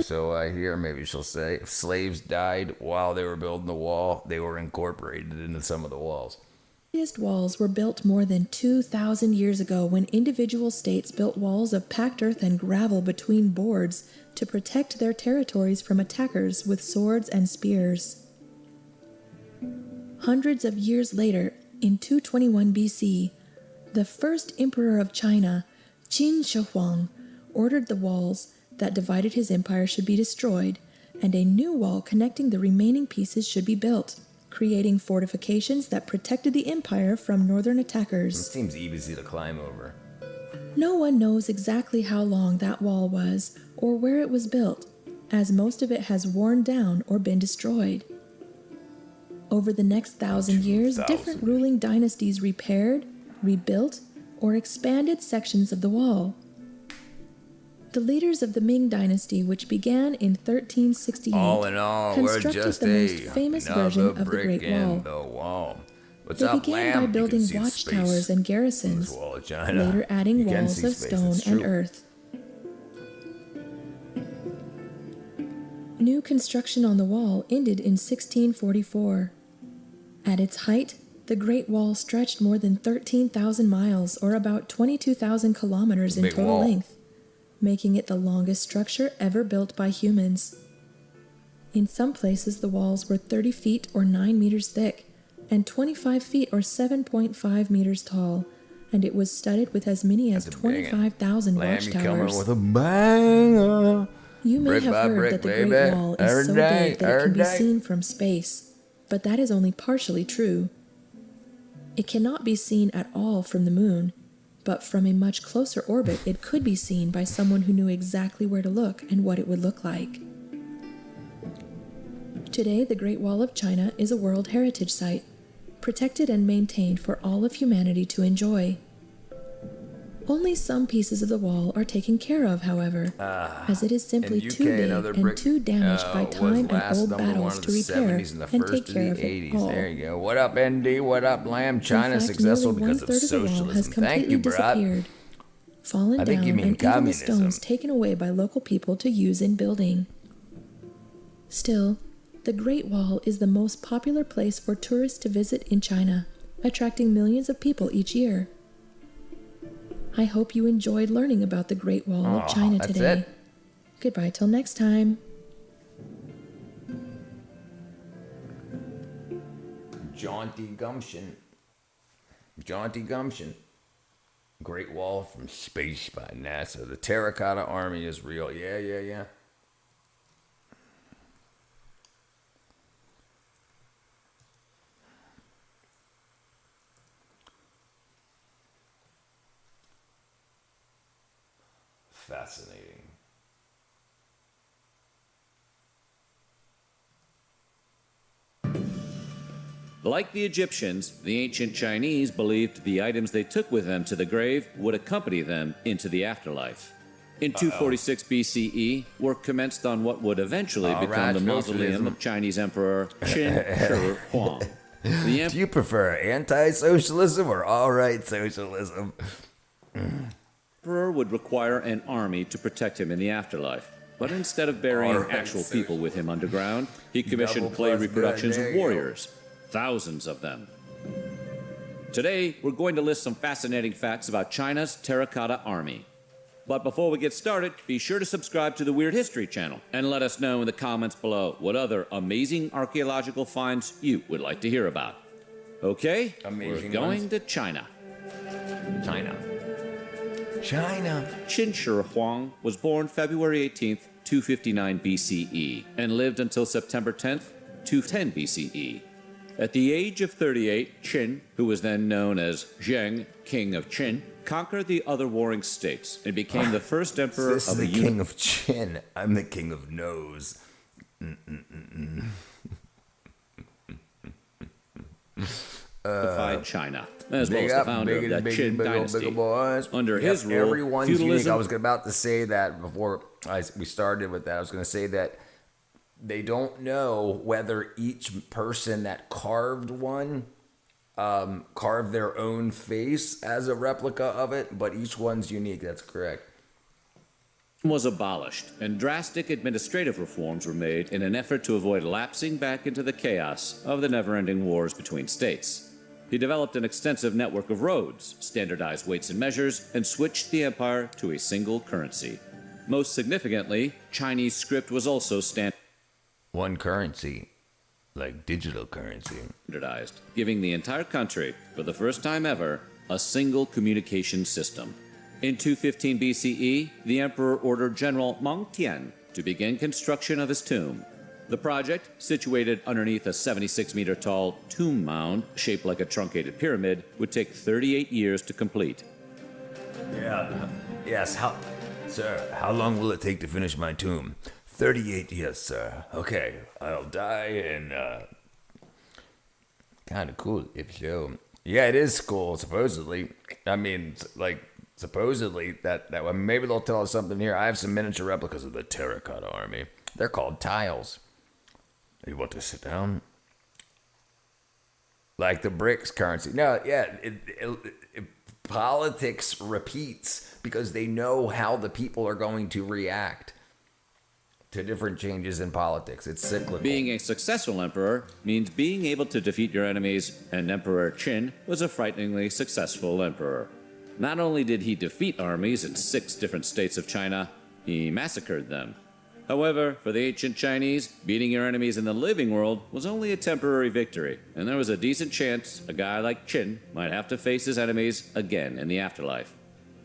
so I hear, maybe she'll say, if slaves died while they were building the wall, they were incorporated into some of the walls. The earliest walls were built more than 2,000 years ago when individual states built walls of packed earth and gravel between boards to protect their territories from attackers with swords and spears. Hundreds of years later, in 221 BC, the first emperor of China, Qin Shi Huang, ordered the walls that divided his empire should be destroyed, and a new wall connecting the remaining pieces should be built, creating fortifications that protected the empire from northern attackers. It seems easy to climb over. No one knows exactly how long that wall was or where it was built, as most of it has worn down or been destroyed. Over the next 1,000 years, different ruling dynasties repaired, rebuilt, or expanded sections of the wall. The leaders of the Ming Dynasty, which began in 1368, all in all, constructed the most famous version of the Great Wall. They began by building watchtowers and garrisons, later adding walls of stone and earth. New construction on the wall ended in 1644. At its height, the Great Wall stretched more than 13,000 miles, or about 22,000 kilometers in total length, making it the longest structure ever built by humans. In some places, the walls were 30 feet or 9 meters thick, and 25 feet or 7.5 meters tall, and it was studded with as many as 25,000 watchtowers. With a banger. You may Brick have by heard brick, that the baby. Great Wall is Every so day, big that it every can be day. seen from space, but that is only partially true. It cannot be seen at all from the moon, but from a much closer orbit it could be seen by someone who knew exactly where to look and what it would look like. Today, the Great Wall of China is a World Heritage Site, protected and maintained for all of humanity to enjoy. Only some pieces of the wall are taken care of, as it is simply in too UK, big another and brick, too damaged by was time and last old number battles one of to the repair 70s and the and first take of care the of it 80s. all. There you go. What up, ND? What up, Lamb? In China's fact, successful nearly because of one-third of the wall has socialism. completely Thank you, Brad. disappeared, fallen I think down, you mean and even the communism. stones taken away by local people to use in building. Still, the Great Wall is the most popular place for tourists to visit in China, attracting millions of people each year. I hope you enjoyed learning about the Great Wall of China that's today. it. Goodbye till next time. Jaunty gumption. Jaunty gumption. Great Wall from Space by NASA. The Terracotta Army is real. Yeah. Fascinating. Like the Egyptians, the ancient Chinese believed the items they took with them to the grave would accompany them into the afterlife. In 246 BCE, work commenced on what would eventually All become right, the mausoleum socialism. of Chinese Emperor Qin Shi Huang. The Do you prefer anti-socialism or all-right socialism? emperor would require an army to protect him in the afterlife. But instead of burying All right, actual people with him underground, he commissioned Double clay plus reproductions good, of there you go. warriors, thousands of them. Today, we're going to list some fascinating facts about China's terracotta army. But before we get started, be sure to subscribe to the Weird History channel and let us know in the comments below what other amazing archaeological finds you would like to hear about. Okay, Amazing we're going ones. to China. China. Qin Shi Huang was born February 18th, 259 BCE, and lived until September 10th, 210 BCE. At the age of 38, Qin, who was then known as Zheng, king of Qin, conquered the other warring states and became the first emperor This of is the the king of chin. I'm the king of nose. unified China, as well Big as the up, founder big, of that big, Qin big, dynasty. big boys. Under Yep, his rule, everyone's unique. feudalism I was about to say that before we started with that. I was going to say that they don't know whether each person that carved one carved their own face as a replica of it, but each one's unique. That's correct. was abolished, and drastic administrative reforms were made in an effort to avoid lapsing back into the chaos of the never-ending wars between states. He developed an extensive network of roads, standardized weights and measures, and switched the empire to a single currency. Most significantly, Chinese script was also One currency, like digital currency. standardized, giving the entire country, for the first time ever, a single communication system. In 215 BCE, the emperor ordered General Meng Tian to begin construction of his tomb. The project, situated underneath a 76-meter-tall tomb mound shaped like a truncated pyramid, would take 38 years to complete. Yeah. Yes. Sir, how long will it take to finish my tomb? 38 years, sir. Okay, I'll die in, kind of cool if so. Yeah, it is cool, supposedly. I mean, like, supposedly, that maybe they'll tell us something here. I have some miniature replicas of the Terracotta Army. They're called tiles. You want to sit down? Like the BRICS currency. No, yeah, politics repeats because they know how the people are going to react to different changes in politics. It's cyclical. Being a successful emperor means being able to defeat your enemies, and Emperor Qin was a frighteningly successful emperor. Not only did he defeat armies in 6 different states of China, he massacred them. However, for the ancient Chinese, beating your enemies in the living world was only a temporary victory, and there was a decent chance a guy like Qin might have to face his enemies again in the afterlife.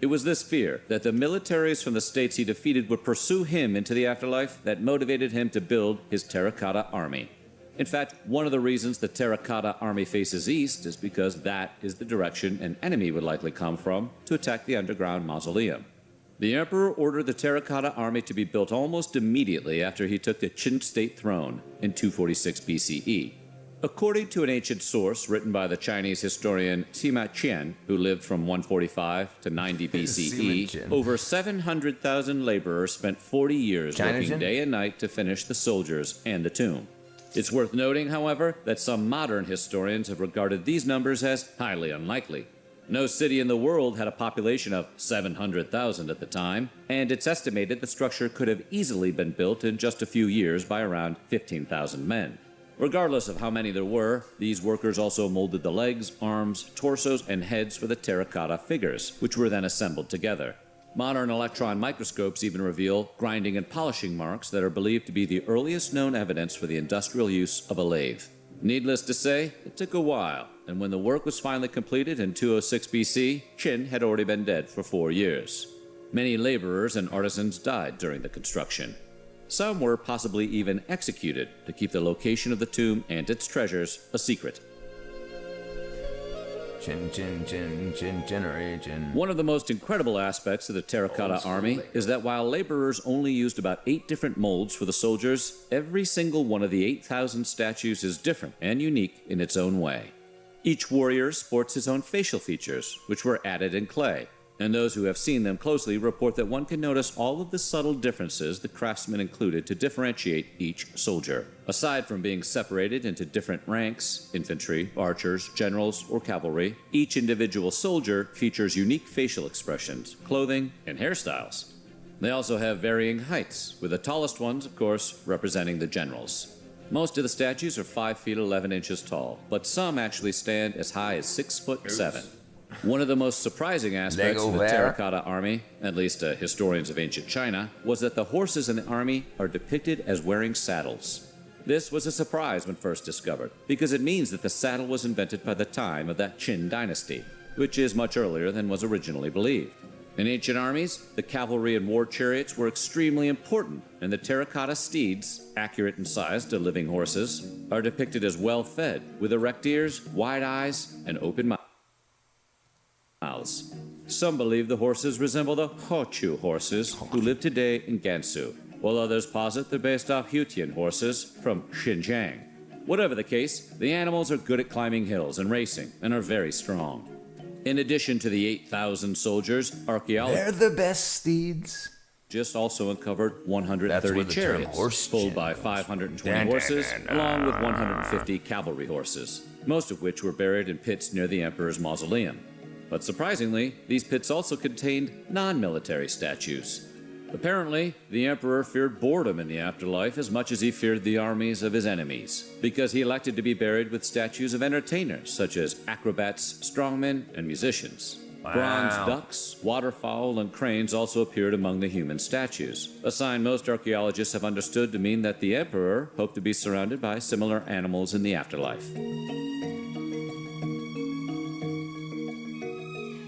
It was this fear that the militaries from the states he defeated would pursue him into the afterlife that motivated him to build his terracotta army. In fact, one of the reasons the terracotta army faces east is because that is the direction an enemy would likely come from to attack the underground mausoleum. The emperor ordered the terracotta army to be built almost immediately after he took the Qin state throne in 246 BCE. According to an ancient source written by the Chinese historian Sima Qian, who lived from 145 to 90 BCE, over 700,000 laborers spent 40 years working day and night to finish the soldiers and the tomb. It's worth noting, however, that some modern historians have regarded these numbers as highly unlikely. No city in the world had a population of 700,000 at the time, and it's estimated the structure could have easily been built in just a few years by around 15,000 men. Regardless of how many there were, these workers also molded the legs, arms, torsos, and heads for the terracotta figures, which were then assembled together. Modern electron microscopes even reveal grinding and polishing marks that are believed to be the earliest known evidence for the industrial use of a lathe. Needless to say, it took a while, and when the work was finally completed in 206 BC, Qin had already been dead for 4 years. Many laborers and artisans died during the construction. Some were possibly even executed to keep the location of the tomb and its treasures a secret. One of the most incredible aspects of the terracotta army is that while laborers only used about 8 different molds for the soldiers, every single one of the 8,000 statues is different and unique in its own way. Each warrior sports his own facial features, which were added in clay, and those who have seen them closely report that one can notice all of the subtle differences the craftsmen included to differentiate each soldier. Aside from being separated into different ranks, infantry, archers, generals, or cavalry, each individual soldier features unique facial expressions, clothing, and hairstyles. They also have varying heights, with the tallest ones, of course, representing the generals. Most of the statues are 5 feet 11 inches tall, but some actually stand as high as 6 foot 7. One of the most surprising aspects of the terracotta army, at least to historians of ancient China, was that the horses in the army are depicted as wearing saddles. This was a surprise when first discovered, because it means that the saddle was invented by the time of that Qin dynasty, which is much earlier than was originally believed. In ancient armies, the cavalry and war chariots were extremely important, and the terracotta steeds, accurate in size to living horses, are depicted as well-fed, with erect ears, wide eyes, and open mouths. Some believe the horses resemble the Hochu horses who live today in Gansu, while others posit they're based off Hutian horses from Xinjiang. Whatever the case, the animals are good at climbing hills and racing, and are very strong. In addition to the 8,000 soldiers, archaeologists They're the best steeds. just also uncovered 130 chariots pulled by 520 horses, along with 150 cavalry horses, most of which were buried in pits near the emperor's mausoleum. But surprisingly, these pits also contained non-military statues. Apparently, the emperor feared boredom in the afterlife as much as he feared the armies of his enemies, because he elected to be buried with statues of entertainers such as acrobats, strongmen, and musicians. Bronze ducks, waterfowl, and cranes also appeared among the human statues, a sign most archaeologists have understood to mean that the emperor hoped to be surrounded by similar animals in the afterlife.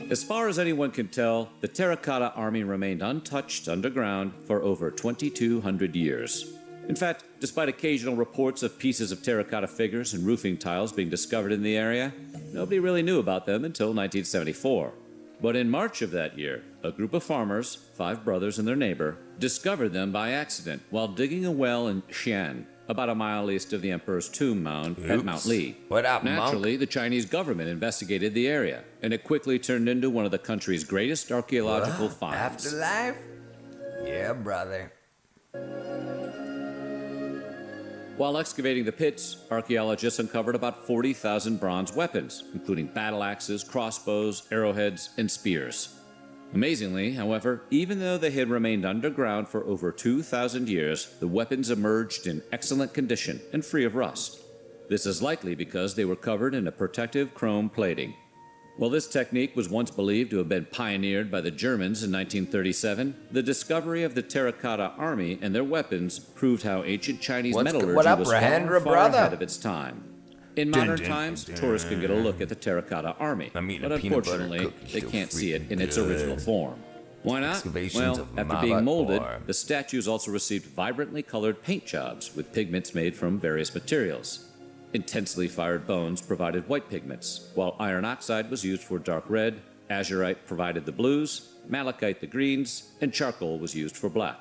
As far as anyone can tell, the terracotta army remained untouched underground for over 2,200 years. In fact, despite occasional reports of pieces of terracotta figures and roofing tiles being discovered in the area, nobody really knew about them until 1974. But in March of that year, a group of farmers, 5 brothers and their neighbor, discovered them by accident while digging a well in Xi'an, about a mile east of the emperor's tomb mound at Mount Li. What up, Naturally, the Chinese government investigated the area, and it quickly turned into one of the country's greatest archaeological finds. Afterlife? Yeah, brother. While excavating the pits, archaeologists uncovered about 40,000 bronze weapons, including battle axes, crossbows, arrowheads, and spears. Amazingly, however, even though they had remained underground for over 2,000 years, the weapons emerged in excellent condition and free of rust. This is likely because they were covered in a protective chrome plating. While this technique was once believed to have been pioneered by the Germans in 1937, the discovery of the Terracotta Army and their weapons proved how ancient Chinese metallurgy was far ahead of its time. In modern times, tourists can get a look at the Terracotta Army, but unfortunately, they can't see it in its original form. Why not? Well, after being molded, the statues also received vibrantly colored paint jobs with pigments made from various materials. Intensely fired bones provided white pigments, while iron oxide was used for dark red, azurite provided the blues, malachite the greens, and charcoal was used for black.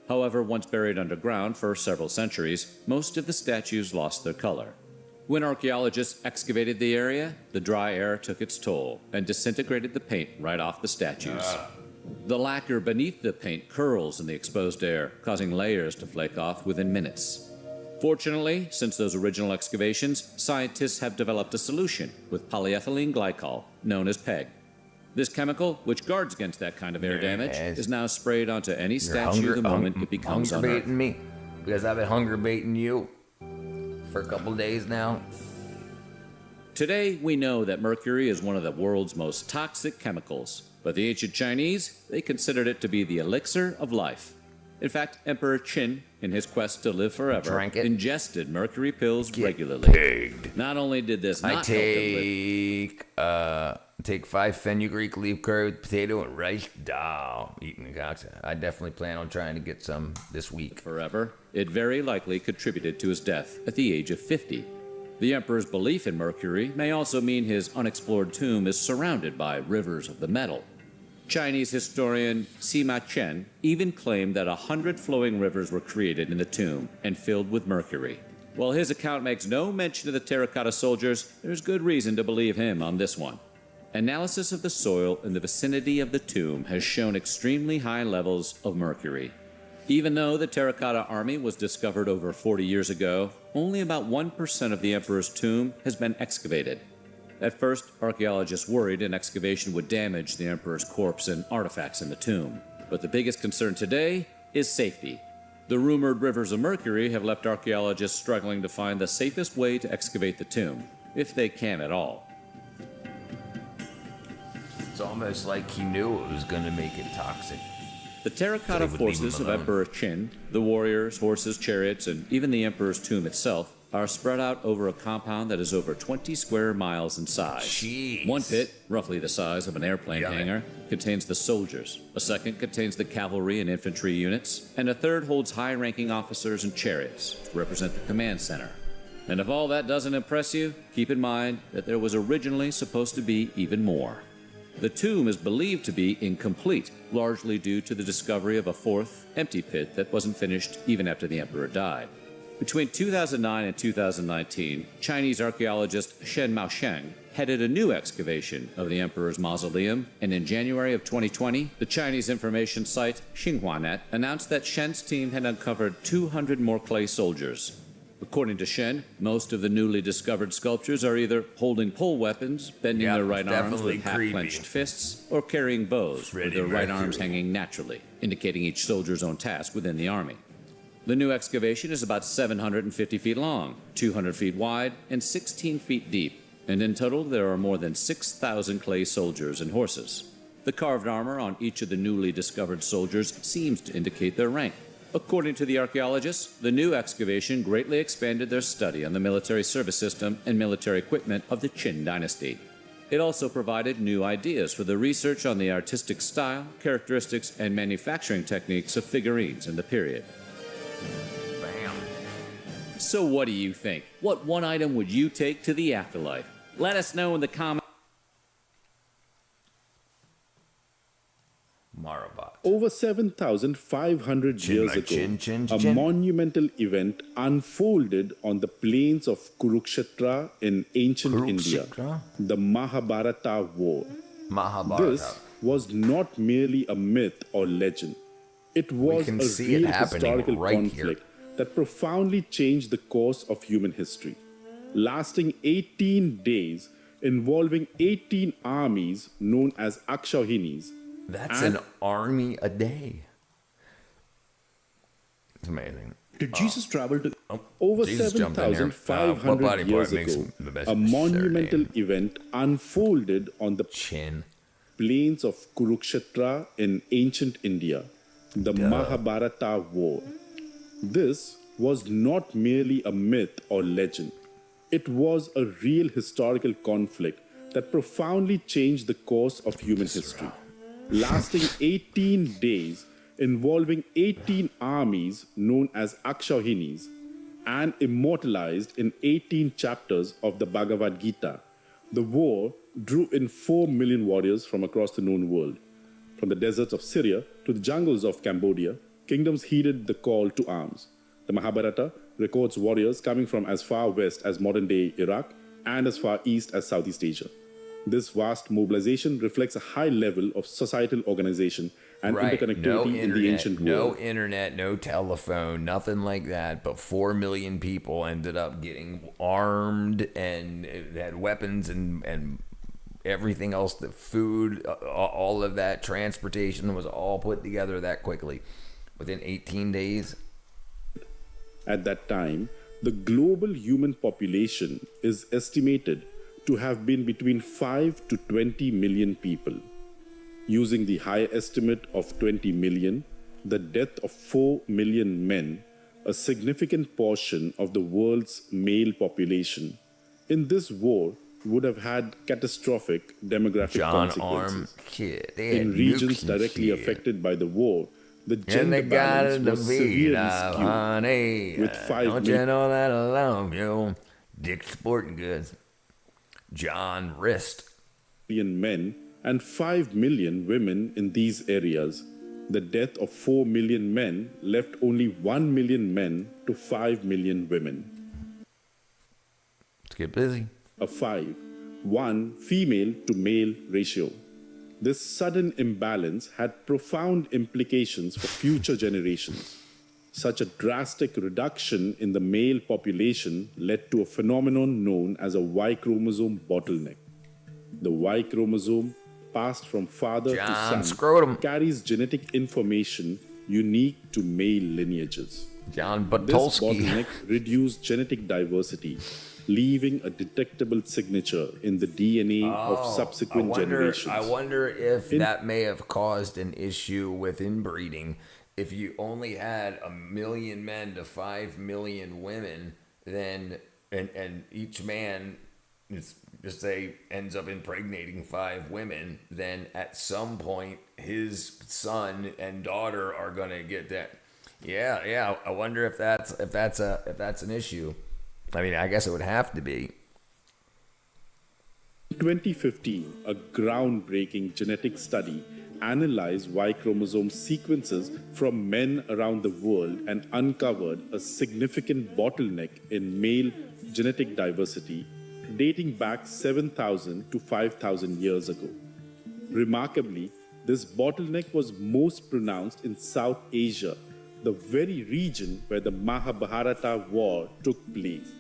However, once buried underground for several centuries, most of the statues lost their color. When archaeologists excavated the area, the dry air took its toll and disintegrated the paint right off the statues. The lacquer beneath the paint curls in the exposed air, causing layers to flake off within minutes. Fortunately, since those original excavations, scientists have developed a solution with polyethylene glycol, known as PEG. This chemical, which guards against that kind of air damage, is now sprayed onto any statue the moment it becomes hunger unearthed. baiting me because I've been hunger baiting you for a couple days now. Today, we know that mercury is one of the world's most toxic chemicals, but the ancient Chinese, they considered it to be the elixir of life. In fact, Emperor Qin, in his quest to live forever, ingested mercury pills regularly. Pigged. Not only did this not help him take 5 fenugreek leaf curry with potato and rice dal. Eating the cocktail. I definitely plan on trying to get some this week. Forever, it very likely contributed to his death at the age of 50. The emperor's belief in mercury may also mean his unexplored tomb is surrounded by rivers of the metal. Chinese historian Sima Qian even claimed that 100 flowing rivers were created in the tomb and filled with mercury. While his account makes no mention of the terracotta soldiers, there's good reason to believe him on this one. Analysis of the soil in the vicinity of the tomb has shown extremely high levels of mercury. Even though the Terracotta Army was discovered over 40 years ago, only about 1% of the emperor's tomb has been excavated. At first, archaeologists worried an excavation would damage the emperor's corpse and artifacts in the tomb. But the biggest concern today is safety. The rumored rivers of mercury have left archaeologists struggling to find the safest way to excavate the tomb, if they can at all. It's almost like he knew it was going to make it toxic. The terracotta forces of Emperor Qin, the warriors, horses, chariots, and even the emperor's tomb itself, are spread out over a compound that is over 20 square miles in size. Jeez. One pit, roughly the size of an airplane hangar, contains the soldiers. A second contains the cavalry and infantry units. And a third holds high-ranking officers and chariots to represent the command center. And if all that doesn't impress you, keep in mind that there was originally supposed to be even more. The tomb is believed to be incomplete, largely due to the discovery of a fourth, empty pit that wasn't finished even after the emperor died. Between 2009 and 2019, Chinese archaeologist Shen Maosheng headed a new excavation of the emperor's mausoleum, and in January of 2020, the Chinese information site XinhuaNet announced that Shen's team had uncovered 200 more clay soldiers. According to Shen, most of the newly discovered sculptures are either holding pole weapons, bending their right arms with half-clenched fists, or carrying bows with their right arms hanging naturally, indicating each soldier's own task within the army. The new excavation is about 750 feet long, 200 feet wide, and 16 feet deep, and in total there are more than 6,000 clay soldiers and horses. The carved armor on each of the newly discovered soldiers seems to indicate their rank. According to the archaeologists, the new excavation greatly expanded their study on the military service system and military equipment of the Qin dynasty. It also provided new ideas for the research on the artistic style, characteristics, and manufacturing techniques of figurines in the period. Bam. So what do you think? What one item would you take to the afterlife? Let us know in the comments. Marabot. Over 7,500 years ago, a monumental event unfolded on the plains of Kurukshetra in ancient India, the Mahabharata War. This was not merely a myth or legend. It was a real historical conflict that profoundly changed the course of human history, lasting 18 days, involving 18 armies known as Akshauhinis. That's an army a day. It's amazing. Did Jesus travel to over 7,500 years ago? A monumental event unfolded on the plains of Kurukshetra in ancient India, the Mahabharata War. This was not merely a myth or legend. It was a real historical conflict that profoundly changed the course of human history, lasting 18 days, involving 18 armies known as Akshahinis, and immortalized in 18 chapters of the Bhagavad Gita. The war drew in 4 million warriors from across the known world. From the deserts of Syria to the jungles of Cambodia, kingdoms heeded the call to arms. The Mahabharata records warriors coming from as far west as modern-day Iraq and as far east as Southeast Asia. This vast mobilization reflects a high level of societal organization and interconnectivity in the ancient world. No internet, no telephone, nothing like that, but 4 million people ended up getting armed and had weapons and everything else, the food, all of that, transportation was all put together that quickly within 18 days. At that time, the global human population is estimated to have been between 5 to 20 million people. Using the high estimate of 20 million, the death of 4 million men, a significant portion of the world's male population, in this war would have had catastrophic demographic consequences. In regions directly affected by the war, the gender balance was severely skewed, with 5 Don't you know that I love you? Dick's Sporting Goods. John Rist. Men and 5 million women in these areas. The death of 4 million men left only 1 million men to 5 million women. Let's get busy. A 5:1 female to male ratio. This sudden imbalance had profound implications for future generations. Such a drastic reduction in the male population led to a phenomenon known as a Y chromosome bottleneck. The Y chromosome, passed from father to son, carries genetic information unique to male lineages. This bottleneck reduced genetic diversity, leaving a detectable signature in the DNA of subsequent generations. I wonder if that may have caused an issue with inbreeding. If you only had 1 million men to 5 million women, then and each man just say ends up impregnating 5 women, then at some point his son and daughter are gonna get that. Yeah. I wonder if that's an issue. I mean, I guess it would have to be. In 2015, a groundbreaking genetic study analyzed Y chromosome sequences from men around the world and uncovered a significant bottleneck in male genetic diversity dating back 7,000 to 5,000 years ago. Remarkably, this bottleneck was most pronounced in South Asia, the very region where the Mahabharata War took place.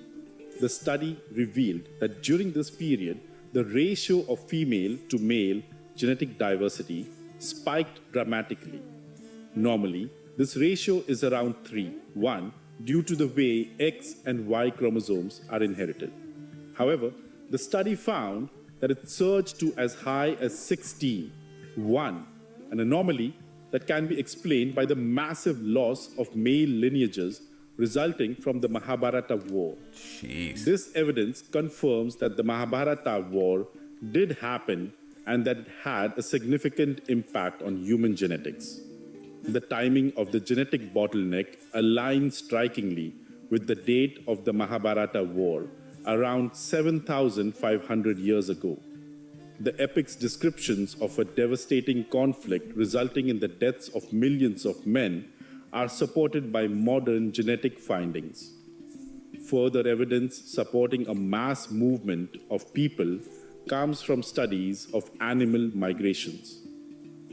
The study revealed that during this period, the ratio of female to male genetic diversity spiked dramatically. Normally, this ratio is around 3:1 due to the way X and Y chromosomes are inherited. However, the study found that it surged to as high as 16:1, an anomaly that can be explained by the massive loss of male lineages resulting from the Mahabharata War. This evidence confirms that the Mahabharata War did happen and that it had a significant impact on human genetics. The timing of the genetic bottleneck aligns strikingly with the date of the Mahabharata War, around 7,500 years ago. The epic's descriptions of a devastating conflict resulting in the deaths of millions of men are supported by modern genetic findings. Further evidence supporting a mass movement of people comes from studies of animal migrations.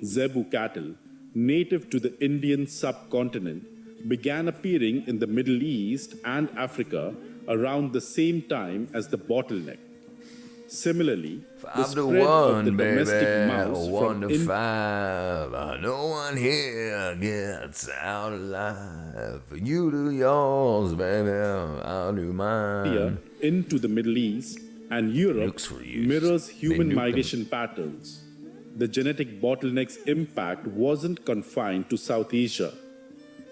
Zebu cattle, native to the Indian subcontinent, began appearing in the Middle East and Africa around the same time as the bottleneck. Similarly, the 5 to spread of 1, the baby. domestic mouse 1 from to 5. No one here gets out alive. You do yours, baby. I'll do mine. India into the Middle East and Europe mirrors human migration patterns. The genetic bottleneck's impact wasn't confined to South Asia.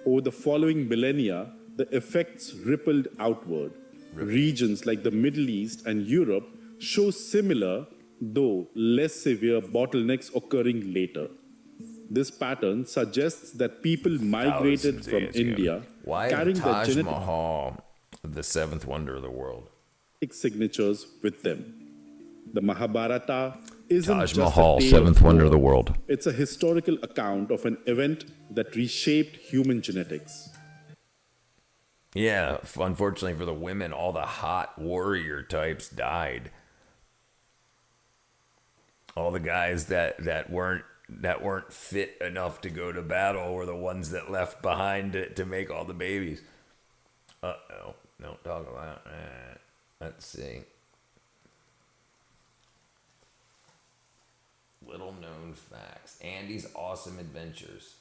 Over the following millennia, the effects rippled outward. Regions like the Middle East and Europe show similar, though less severe, bottlenecks occurring later. This pattern suggests that people migrated from India Why carrying is the Taj genetic Mahal the seventh wonder of the world? signatures with them. The Mahabharata isn't Taj just Mahal, a tale seventh of wonder of war. the world. It's a historical account of an event that reshaped human genetics. Yeah, unfortunately for the women, all the hot warrior types died. All the guys that weren't fit enough to go to battle were the ones that left behind to make all the babies. Uh-oh, don't talk about that. Let's see. Little known facts. Andy's Awesome Adventures.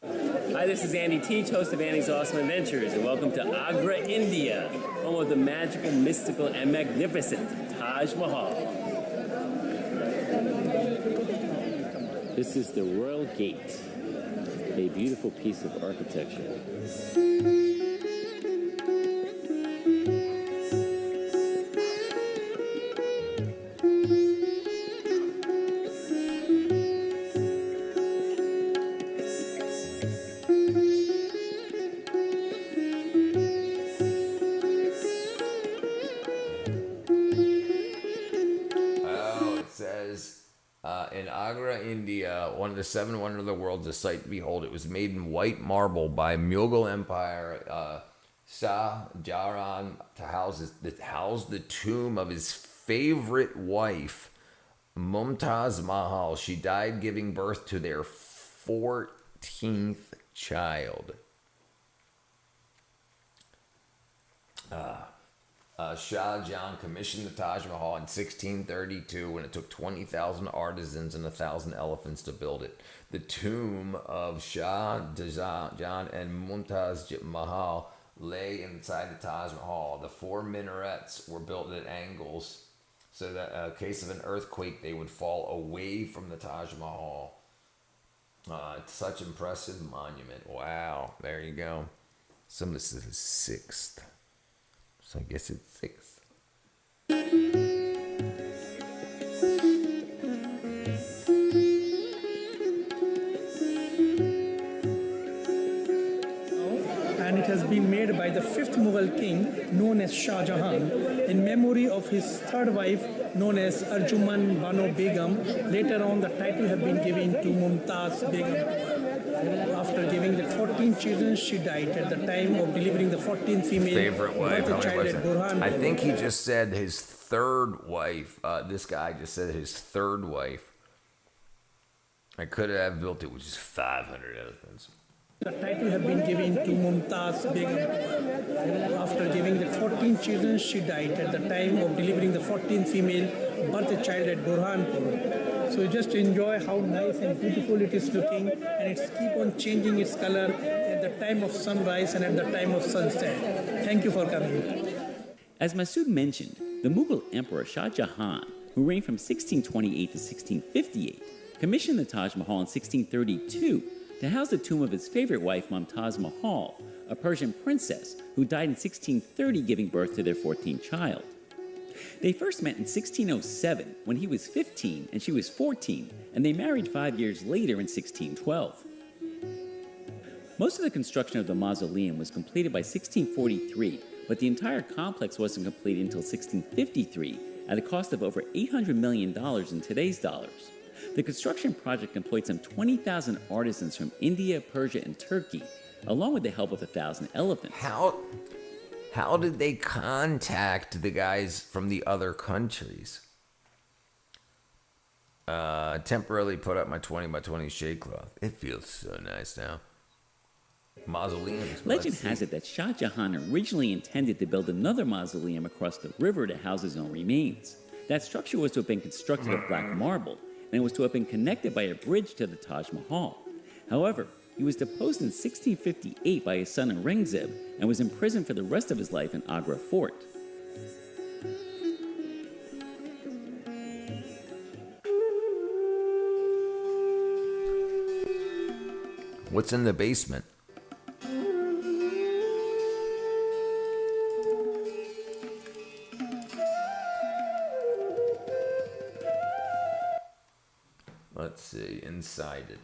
Hi, this is Andy Teach, host of Andy's Awesome Adventures, and welcome to Agra, India, home of the magical, mystical, and magnificent Taj Mahal. This is the Royal Gate, a beautiful piece of architecture. In Agra, India, one of the seven wonders of the world, is a sight to behold. It was made in white marble by Mughal Empire Shah Jahan to house the tomb of his favorite wife, Mumtaz Mahal. She died giving birth to their 14th child. Shah Jahan commissioned the Taj Mahal in 1632 when it took 20,000 artisans and 1,000 elephants to build it. The tomb of Shah Jahan and Mumtaz Mahal lay inside the Taj Mahal. The 4 minarets were built at angles so that in case of an earthquake, they would fall away from the Taj Mahal. It's such an impressive monument. Wow, there you go. Some of this is the 6th. So I guess it's 6. And it has been made by the 5th Mughal king known as Shah Jahan in memory of his 3rd wife known as Arjuman Bano Begum. Later on the title have been given to Mumtaz Begum. After giving the 14 children, she died at the time of delivering the 14th female favorite wife. birth child at Burhan. I think he just said his 3rd wife. This guy just said his 3rd wife. I could have built it with just 500 elephants. The title have been given to Mumtaz Begum. After giving the 14 children, she died at the time of delivering the 14th female birth child at Burhanpur. So just enjoy how nice and beautiful it is looking, and it's keep on changing its color at the time of sunrise and at the time of sunset. Thank you for coming. As Masood mentioned, the Mughal Emperor Shah Jahan, who reigned from 1628 to 1658, commissioned the Taj Mahal in 1632 to house the tomb of his favorite wife, Mumtaz Mahal, a Persian princess who died in 1630 giving birth to their 14th child. They first met in 1607 when he was 15 and she was 14, and they married 5 years later in 1612. Most of the construction of the mausoleum was completed by 1643, but the entire complex wasn't completed until 1653 at a cost of over $800 million in today's dollars. The construction project employed some 20,000 artisans from India, Persia, and Turkey, along with the help of 1,000 elephants. How did they contact the guys from the other countries? Temporarily put up my 20 by 20 shade cloth. It feels so nice now. Mausoleums. Legend has it that Shah Jahan originally intended to build another mausoleum across the river to house his own remains. That structure was to have been constructed of black marble, and it was to have been connected by a bridge to the Taj Mahal. However, he was deposed in 1658 by his son Aurangzeb and was imprisoned for the rest of his life in Agra Fort. What's in the basement? Let's see, inside it.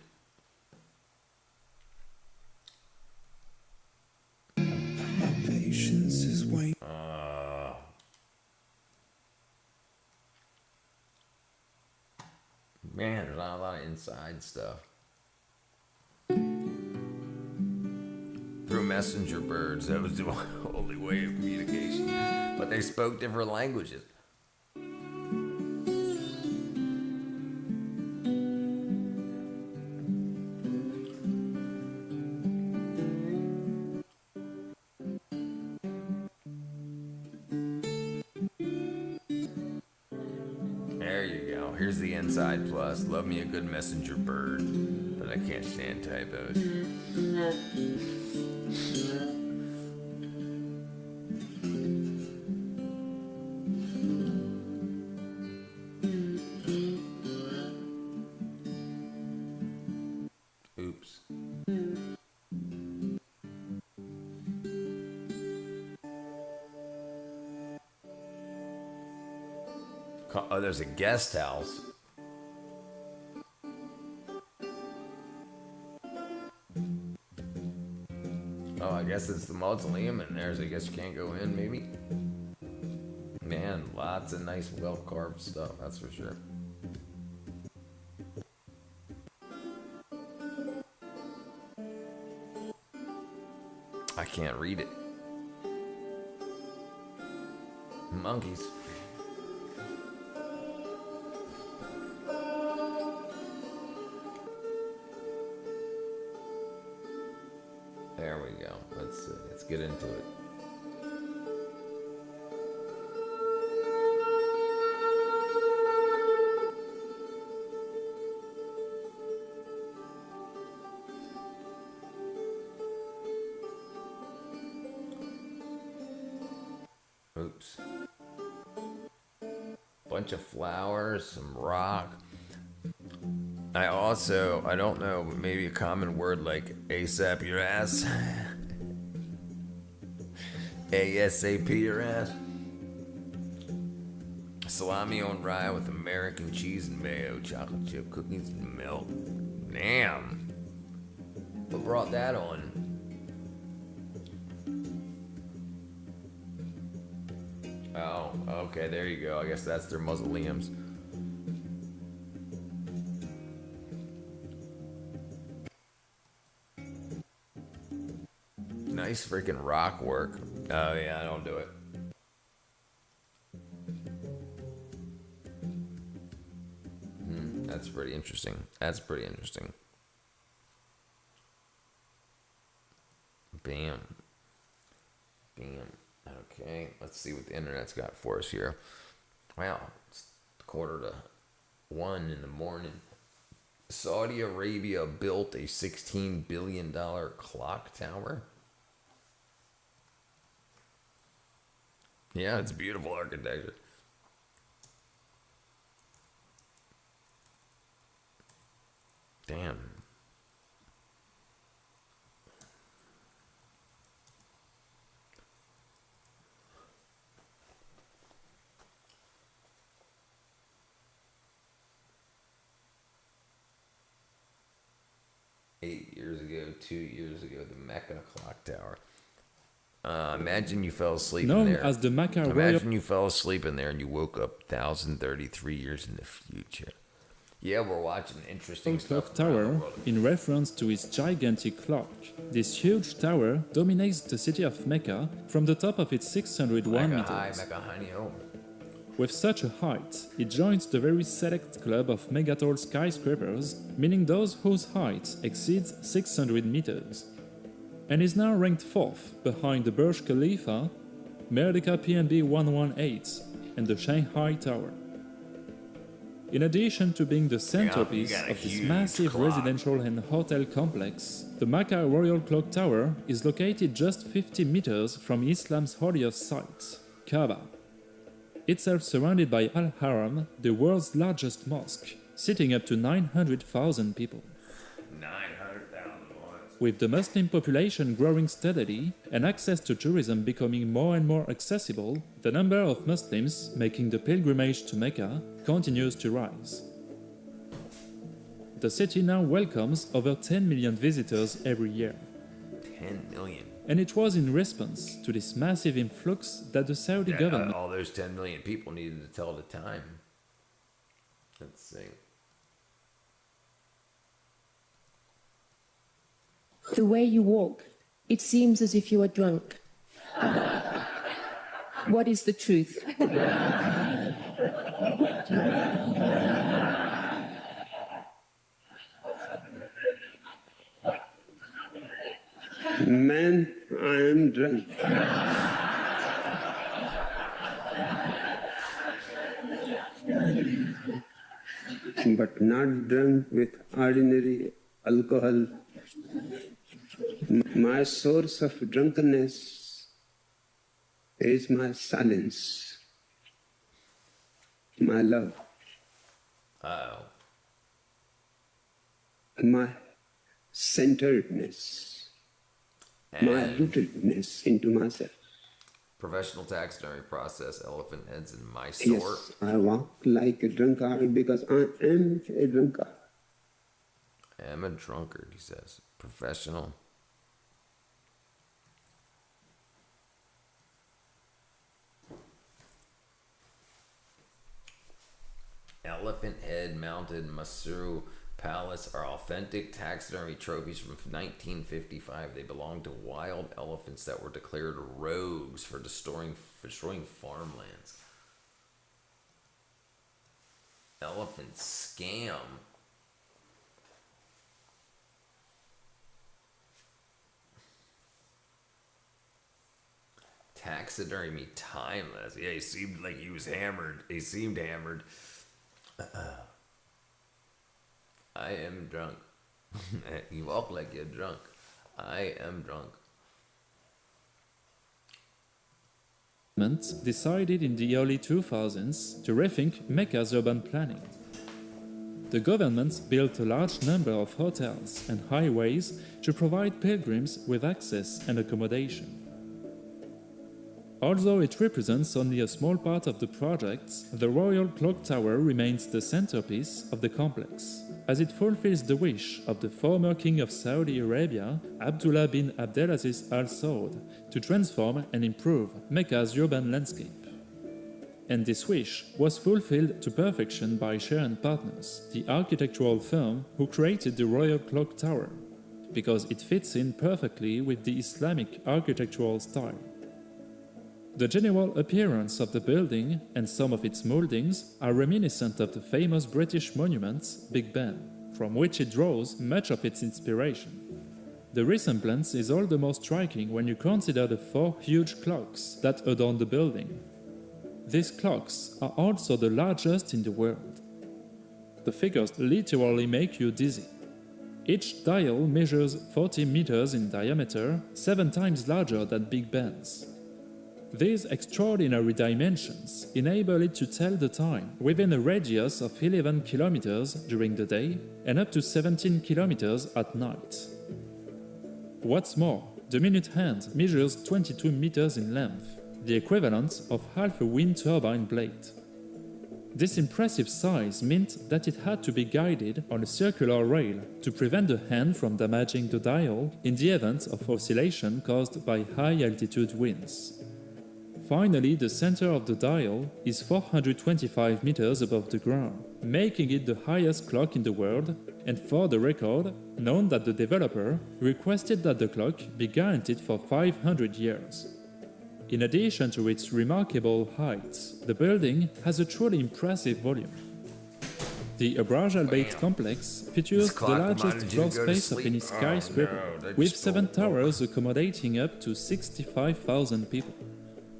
Patience is waiting. Man, there's not a lot of inside stuff. Through messenger birds, that was the only way of communication. But they spoke different languages. There you go. Here's the inside plus. Love me a good messenger bird, but I can't stand typos. Oops. Oh, there's a guest house. Oh, I guess it's the mausoleum in there, so I guess you can't go in, maybe? Man, lots of nice, well-carved stuff, that's for sure. I can't read it. Monkeys. There we go. Let's get into it. Oops. Bunch of flowers, some rock. I don't know, maybe a common word like ASAP your ass. ASAP your ass. Salami on rye with American cheese and mayo, chocolate chip cookies and milk. Damn. What brought that on? Oh, okay, there you go. I guess that's their mausoleums. Nice freaking rock work. Oh yeah, I don't do it. That's pretty interesting. That's pretty interesting. Bam. Bam. Okay, let's see what the internet's got for us here. Wow, it's 1:45 in the morning. Saudi Arabia built a $16 billion clock tower. Yeah, it's beautiful architecture. Damn. Years ago, 2 years ago, the Mecca clock tower. Imagine you fell asleep in there. As the Mecca Imagine you fell asleep in there and you woke up 1,033 years in the future. Yeah, we're watching interesting clock tower in reference to its gigantic clock. This huge tower dominates the city of Mecca from the top of its 601 meters. Mecca high, oh. With such a height, it joins the very select club of megatall skyscrapers, meaning those whose height exceeds 600 meters. and is now ranked 4th behind the Burj Khalifa, Merdeka PNB 118, and the Shanghai Tower. In addition to being the centerpiece of this massive residential and hotel complex, the Mecca Royal Clock Tower is located just 50 meters from Islam's holiest site, Kaaba, itself surrounded by Al-Haram, the world's largest mosque, sitting up to 900,000 people. 900,000. With the Muslim population growing steadily and access to tourism becoming more and more accessible, the number of Muslims making the pilgrimage to Mecca continues to rise. The city now welcomes over 10 million visitors every year. 10 million? And it was in response to this massive influx that the Saudi government... all those 10 million people needed to tell the time. Let's see. The way you walk, it seems as if you are drunk. What is the truth? Man, I am drunk. But not drunk with ordinary alcohol. My source of drunkenness is my silence, my love, my centeredness, my rootedness into myself. Professional taxidermy process, elephant heads in Mysore. Yes, I walk like a drunkard because I am a drunkard. I am a drunkard, he says. Professional. Elephant head mounted Mysore Palace are authentic taxidermy trophies from 1955. They belong to wild elephants that were declared rogues for destroying farmlands. Elephant scam. Taxidermy timeless. Yeah, he seemed like he was hammered. He seemed hammered. I am drunk. You walk like you're drunk. I am drunk. Decided in the early 2000s to rethink Mecca's urban planning. The government built a large number of hotels and highways to provide pilgrims with access and accommodation. Although it represents only a small part of the project, the Royal Clock Tower remains the centerpiece of the complex, as it fulfills the wish of the former King of Saudi Arabia, Abdullah bin Abdelaziz Al Saud, to transform and improve Mecca's urban landscape. And this wish was fulfilled to perfection by Sharon Partners, the architectural firm who created the Royal Clock Tower, because it fits in perfectly with the Islamic architectural style. The general appearance of the building and some of its moldings are reminiscent of the famous British monument Big Ben, from which it draws much of its inspiration. The resemblance is all the more striking when you consider the 4 huge clocks that adorn the building. These clocks are also the largest in the world. The figures literally make you dizzy. Each dial measures 40 meters in diameter, 7 times larger than Big Ben's. These extraordinary dimensions enable it to tell the time within a radius of 11 kilometers during the day and up to 17 kilometers at night. What's more, the minute hand measures 22 meters in length, the equivalent of half a wind turbine blade. This impressive size meant that it had to be guided on a circular rail to prevent the hand from damaging the dial in the event of oscillation caused by high-altitude winds. Finally, the center of the dial is 425 meters above the ground, making it the highest clock in the world, and for the record, known that the developer requested that the clock be guaranteed for 500 years. In addition to its remarkable height, the building has a truly impressive volume. The Abraj Al Bait complex features the largest floor space of any skyscraper, with 7 towers accommodating up to 65,000 people.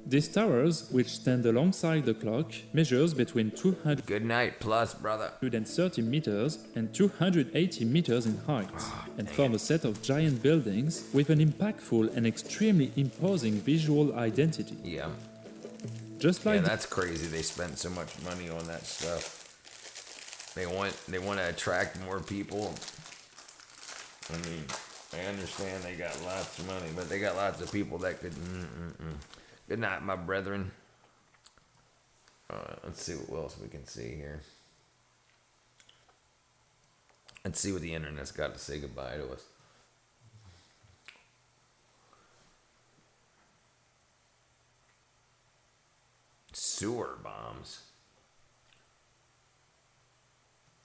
These towers, which stand alongside the clock, measures between 200 Good night plus, brother. 130 meters and 280 meters in height, and form a set of giant buildings with an impactful and extremely imposing visual identity. Yeah. Just like that's crazy. They spent so much money on that stuff. They want to attract more people. I mean, I understand they got lots of money, but they got lots of people that could. Good night, my brethren. Let's see what else we can see here. Let's see what the internet's got to say goodbye to us. Sewer bombs.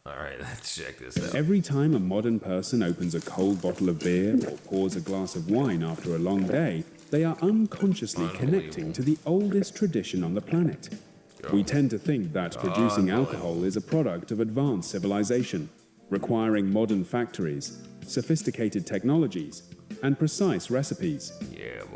Alright, let's check this out. Every time a modern person opens a cold bottle of beer or pours a glass of wine after a long day, they are unconsciously connecting to the oldest tradition on the planet. We tend to think that producing alcohol is a product of advanced civilization, requiring modern factories, sophisticated technologies, and precise recipes.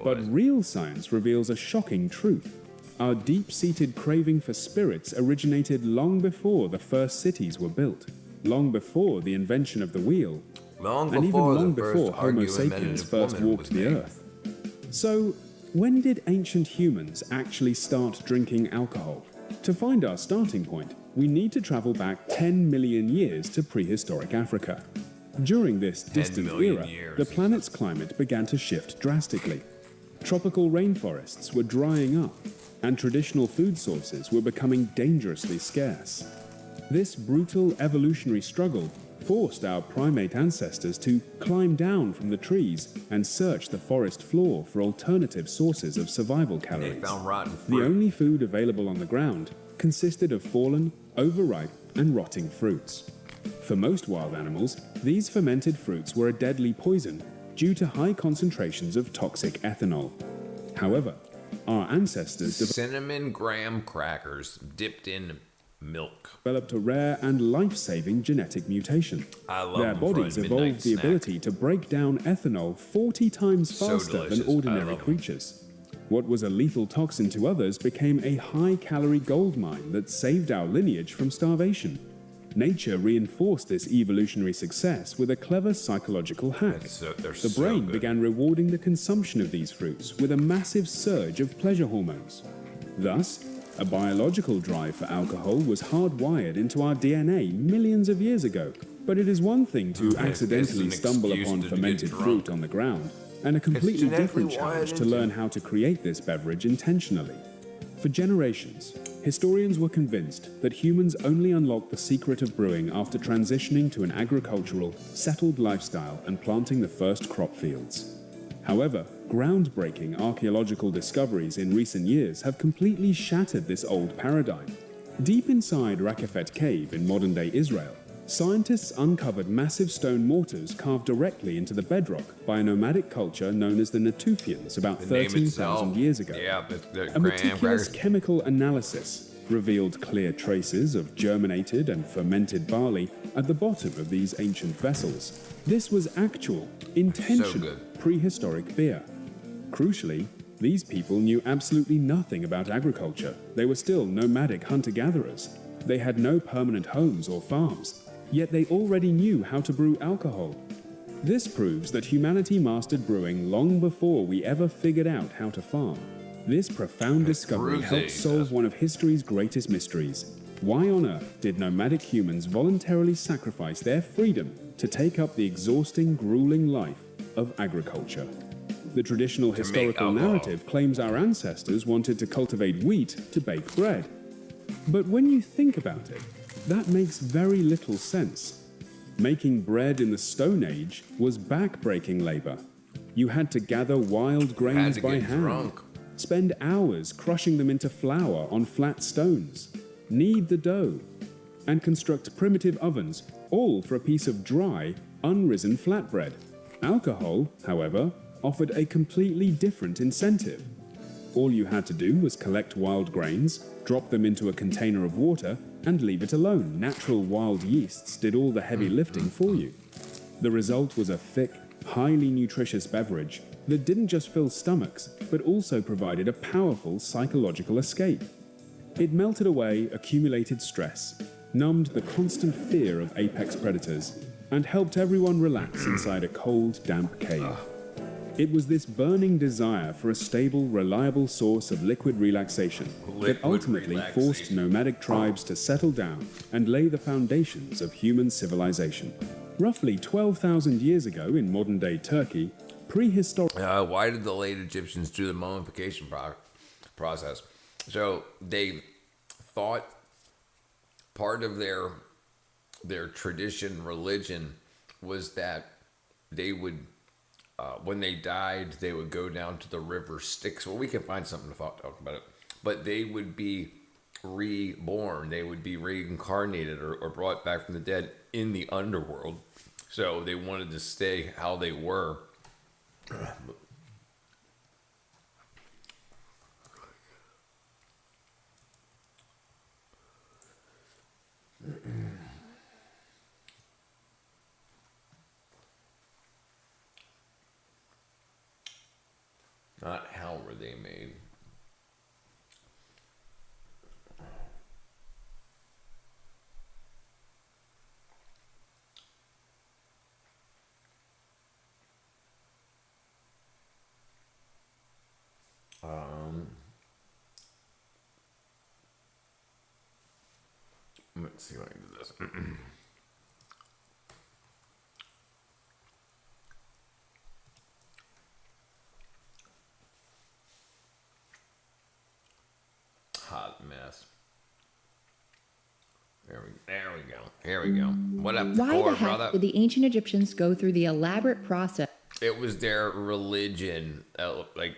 But real science reveals a shocking truth. Our deep-seated craving for spirits originated long before the first cities were built, long before the invention of the wheel, and even long before Homo sapiens first walked the earth. So, when did ancient humans actually start drinking alcohol? To find our starting point, we need to travel back 10 million years to prehistoric Africa. During this distant era, the planet's climate began to shift drastically. Tropical rainforests were drying up, and traditional food sources were becoming dangerously scarce. This brutal evolutionary struggle forced our primate ancestors to climb down from the trees and search the forest floor for alternative sources of survival calories. They found rotten fruit. The only food available on the ground consisted of fallen, overripe, and rotting fruits. For most wild animals, these fermented fruits were a deadly poison due to high concentrations of toxic ethanol. However, our ancestors cinnamon graham crackers dipped in milk developed a rare and life-saving genetic mutation. Their bodies evolved the ability to break down ethanol 40 times faster than ordinary creatures. What was a lethal toxin to others became a high-calorie gold mine that saved our lineage from starvation. Nature reinforced this evolutionary success with a clever psychological hack. The brain began rewarding the consumption of these fruits with a massive surge of pleasure hormones. Thus, a biological drive for alcohol was hardwired into our DNA millions of years ago. But it is one thing to accidentally stumble upon fermented fruit on the ground, and a completely different challenge to learn how to create this beverage intentionally. For generations, historians were convinced that humans only unlocked the secret of brewing after transitioning to an agricultural, settled lifestyle and planting the first crop fields. However, groundbreaking archaeological discoveries in recent years have completely shattered this old paradigm. Deep inside Rakefet Cave in modern-day Israel, scientists uncovered massive stone mortars carved directly into the bedrock by a nomadic culture known as the Natufians about 13,000 years ago. A meticulous chemical analysis revealed clear traces of germinated and fermented barley at the bottom of these ancient vessels. This was actual, intentional prehistoric beer. Crucially, these people knew absolutely nothing about agriculture. They were still nomadic hunter-gatherers. They had no permanent homes or farms. Yet they already knew how to brew alcohol. This proves that humanity mastered brewing long before we ever figured out how to farm. This profound discovery helped solve one of history's greatest mysteries. Why on earth did nomadic humans voluntarily sacrifice their freedom to take up the exhausting, grueling life of agriculture? The traditional historical narrative claims our ancestors wanted to cultivate wheat to bake bread. But when you think about it, that makes very little sense. Making bread in the Stone Age was back-breaking labor. You had to gather wild grains by hand, spend hours crushing them into flour on flat stones, knead the dough, and construct primitive ovens, all for a piece of dry, unrisen flatbread. Alcohol, however, offered a completely different incentive. All you had to do was collect wild grains, Drop them into a container of water and leave it alone. Natural wild yeasts did all the heavy lifting for you. The result was a thick, highly nutritious beverage that didn't just fill stomachs, but also provided a powerful psychological escape. It melted away accumulated stress, numbed the constant fear of apex predators, and helped everyone relax inside a cold, damp cave. It was this burning desire for a stable, reliable source of liquid relaxation that ultimately forced nomadic tribes to settle down and lay the foundations of human civilization. Roughly 12,000 years ago in modern-day Turkey, prehistoric... Why did the late Egyptians do the mummification process? So they thought part of their tradition, religion, was that they would, when they died, they would go down to the river Styx. Well, we can find something to talk about it. But they would be reborn. They would be reincarnated or brought back from the dead in the underworld. So they wanted to stay how they were. Not how were they made. Let's see if I can do this. Hot mess. There we go. Here we go. What up, Why the heck brother? did the ancient Egyptians go through the elaborate process? It was their religion. Like,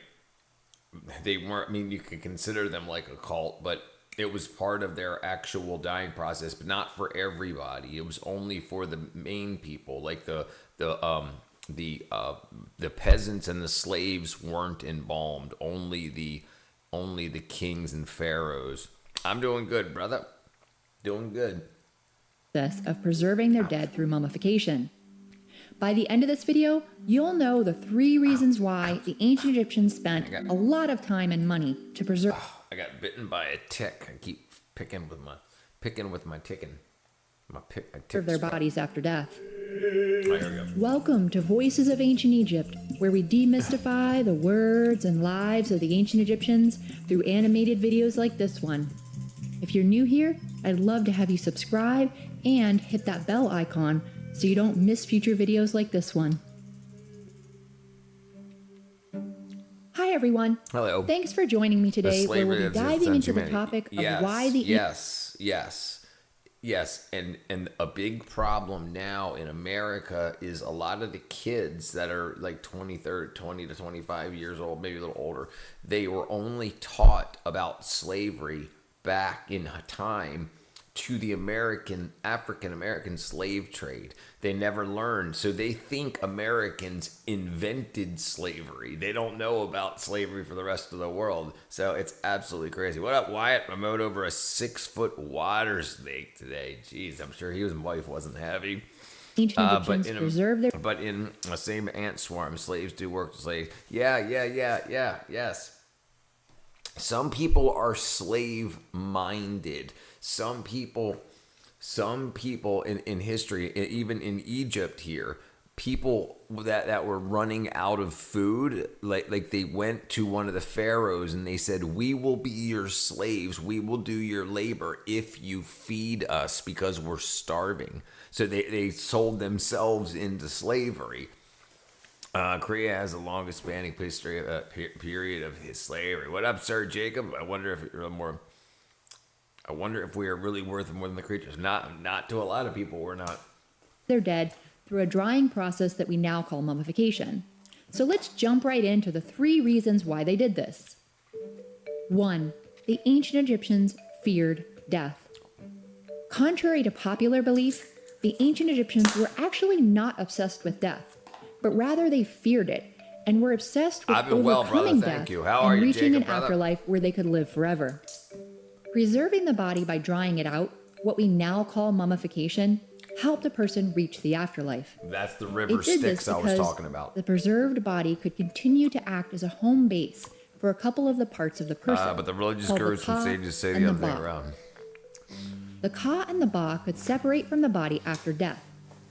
they weren't, I mean, you could consider them like a cult, but it was part of their actual dying process, but not for everybody. It was only for the main people, like the peasants and the slaves weren't embalmed. Only the kings and pharaohs. I'm doing good, brother. Doing good. Of preserving their dead through mummification. By the end of this video, you'll know the 3 reasons why the ancient Egyptians spent a lot of time and money to preserve. I got bitten by a tick. I keep picking with my ticking. Their bodies after death. Here we go. Welcome to Voices of Ancient Egypt, where we demystify the words and lives of the ancient Egyptians through animated videos like this one. If you're new here, I'd love to have you subscribe and hit that bell icon so you don't miss future videos like this one. Hi everyone. Hello. Thanks for joining me today, where we'll be diving into the topic of why the... Yes, and a big problem now in America is a lot of the kids that are like 20 to 25 years old, maybe a little older, they were only taught about slavery back in time to the African-American slave trade. They never learned. So they think Americans invented slavery. They don't know about slavery for the rest of the world. So it's absolutely crazy. What up, Wyatt? I mowed over a 6-foot water snake today. Jeez, I'm sure his wife wasn't happy. Ancient Egyptians preserve their... But in the same ant swarm, slaves do work to slaves. Yes. Some people are slave-minded. Some people in history, even in Egypt here, people that were running out of food, like they went to one of the pharaohs and they said, "We will be your slaves. We will do your labor if you feed us because we're starving." So they sold themselves into slavery. Korea has the longest spanning history period of his slavery. What up, Sir Jacob? I wonder if we are really worth more than the creatures. Not to a lot of people, we're not. They're dead through a drying process that we now call mummification. So let's jump right into the 3 reasons why they did this. 1. The ancient Egyptians feared death. Contrary to popular belief, the ancient Egyptians were actually not obsessed with death, but rather they feared it and were obsessed with overcoming death and reaching an afterlife where they could live forever. Preserving the body by drying it out, what we now call mummification, helped a person reach the afterlife. That's the river Styx I was talking about. The preserved body could continue to act as a home base for a couple of the parts of the person. But the religious gurus would say just say the other thing around. The Ka and the Ba could separate from the body after death,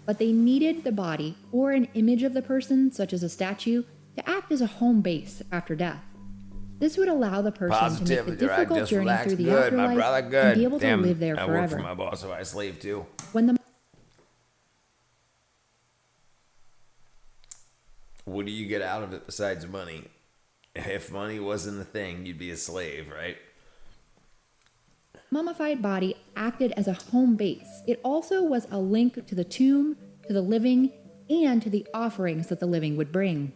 but they needed the body or an image of the person, such as a statue, to act as a home base after death. This would allow the person to make the difficult journey through the afterlife and be able to live there forever. I work for my boss, so I slave too. What do you get out of it besides money? If money wasn't a thing, you'd be a slave, right? Mummified body acted as a home base. It also was a link to the tomb, to the living, and to the offerings that the living would bring.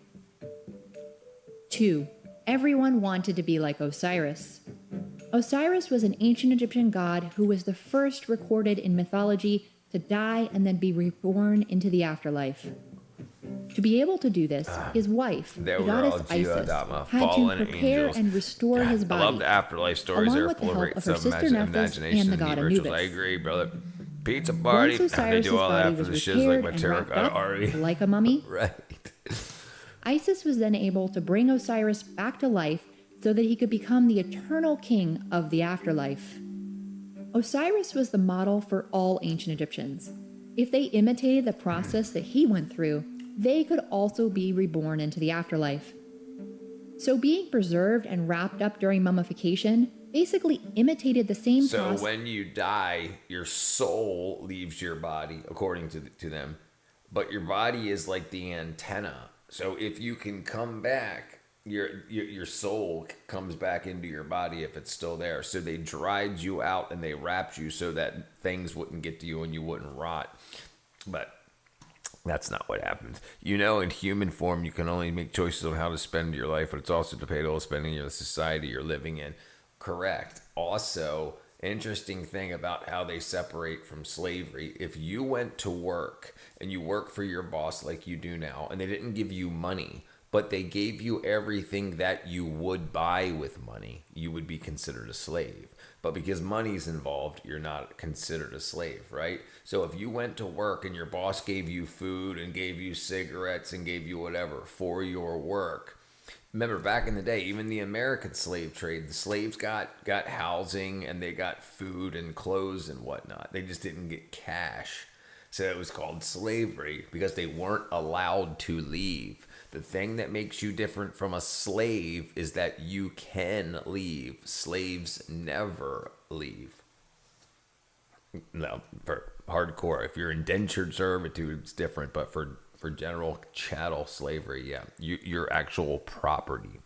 2. Everyone wanted to be like Osiris. Osiris was an ancient Egyptian god who was the first recorded in mythology to die and then be reborn into the afterlife. To be able to do this, his wife, the goddess Isis, had to prepare and restore his body. I love the afterlife stories. They're full of great stuff, imagination, and the god rituals. Anubis. I agree, brother. Pizza party. Once They do all that body for was the shiz like my repaired and wrapped terracotta up, Ari. like a mummy, Right. Isis was then able to bring Osiris back to life so that he could become the eternal king of the afterlife. Osiris was the model for all ancient Egyptians. If they imitated the process that he went through, they could also be reborn into the afterlife. So being preserved and wrapped up during mummification basically imitated the same process. So when you die, your soul leaves your body, according to them, but your body is like the antenna. So if you can come back, your soul comes back into your body if it's still there. So they dried you out and they wrapped you so that things wouldn't get to you and you wouldn't rot. But that's not what happens. You know, in human form, you can only make choices on how to spend your life, but it's also dependent on spending in the society you're living in. Correct. Also, interesting thing about how they separate from slavery. If you went to work and you work for your boss like you do now, and they didn't give you money, but they gave you everything that you would buy with money, you would be considered a slave. But because money's involved, you're not considered a slave, right? So if you went to work and your boss gave you food and gave you cigarettes and gave you whatever for your work, remember back in the day, even the American slave trade, the slaves got housing and they got food and clothes and whatnot. They just didn't get cash. So it was called slavery because they weren't allowed to leave. The thing that makes you different from a slave is that you can leave. Slaves never leave. No, for hardcore. If you're indentured servitude, it's different. But for general chattel slavery, yeah, your actual property.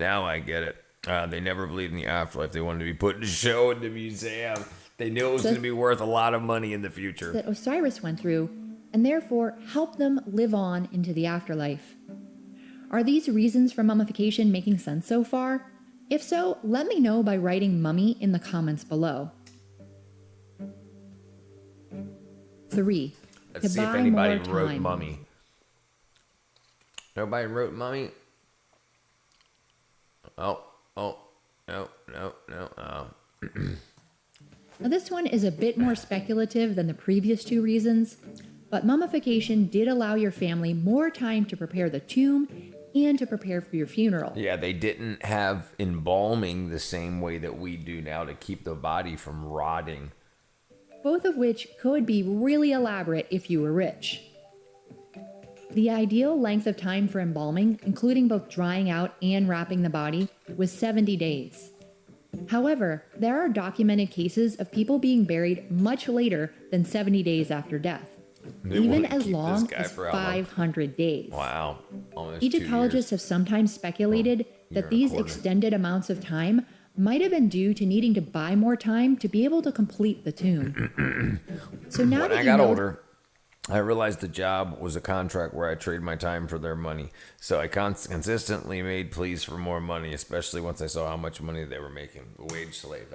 Now I get it. They never believed in the afterlife. They wanted to be put in a show in the museum. They knew it was going to be worth a lot of money in the future. That Osiris went through, and therefore helped them live on into the afterlife. Are these reasons for mummification making sense so far? If so, let me know by writing mummy in the comments below. 3. Let's see if anybody wrote mummy. Nobody wrote mummy? No. Now this one is a bit more speculative than the previous 2 reasons, but mummification did allow your family more time to prepare the tomb and to prepare for your funeral. Yeah, they didn't have embalming the same way that we do now to keep the body from rotting. Both of which could be really elaborate if you were rich. The ideal length of time for embalming, including both drying out and wrapping the body, was 70 days. However, there are documented cases of people being buried much later than 70 days after death, even as long as 500 days. Wow. Egyptologists have sometimes speculated that these extended amounts of time might have been due to needing to buy more time to be able to complete the tomb. So now when I got older, I realized the job was a contract where I traded my time for their money. So I consistently made pleas for more money, especially once I saw how much money they were making. A wage slave.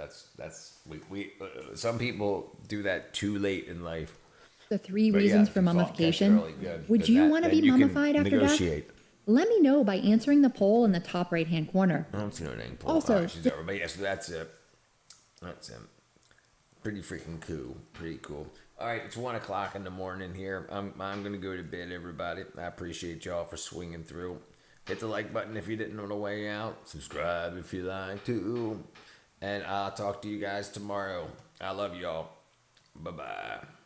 Some people do that too late in life. The 3 reasons for mummification. Would you want to be mummified after death? Let me know by answering the poll in the top right-hand corner. I don't see no dang poll. Also, She's everybody. Yes, that's it. That's him. Pretty freaking cool. Pretty cool. All right, it's 1 o'clock in the morning here. I'm gonna go to bed, everybody. I appreciate y'all for swinging through. Hit the like button if you didn't know the way out. Subscribe if you like to. And I'll talk to you guys tomorrow. I love y'all. Bye-bye.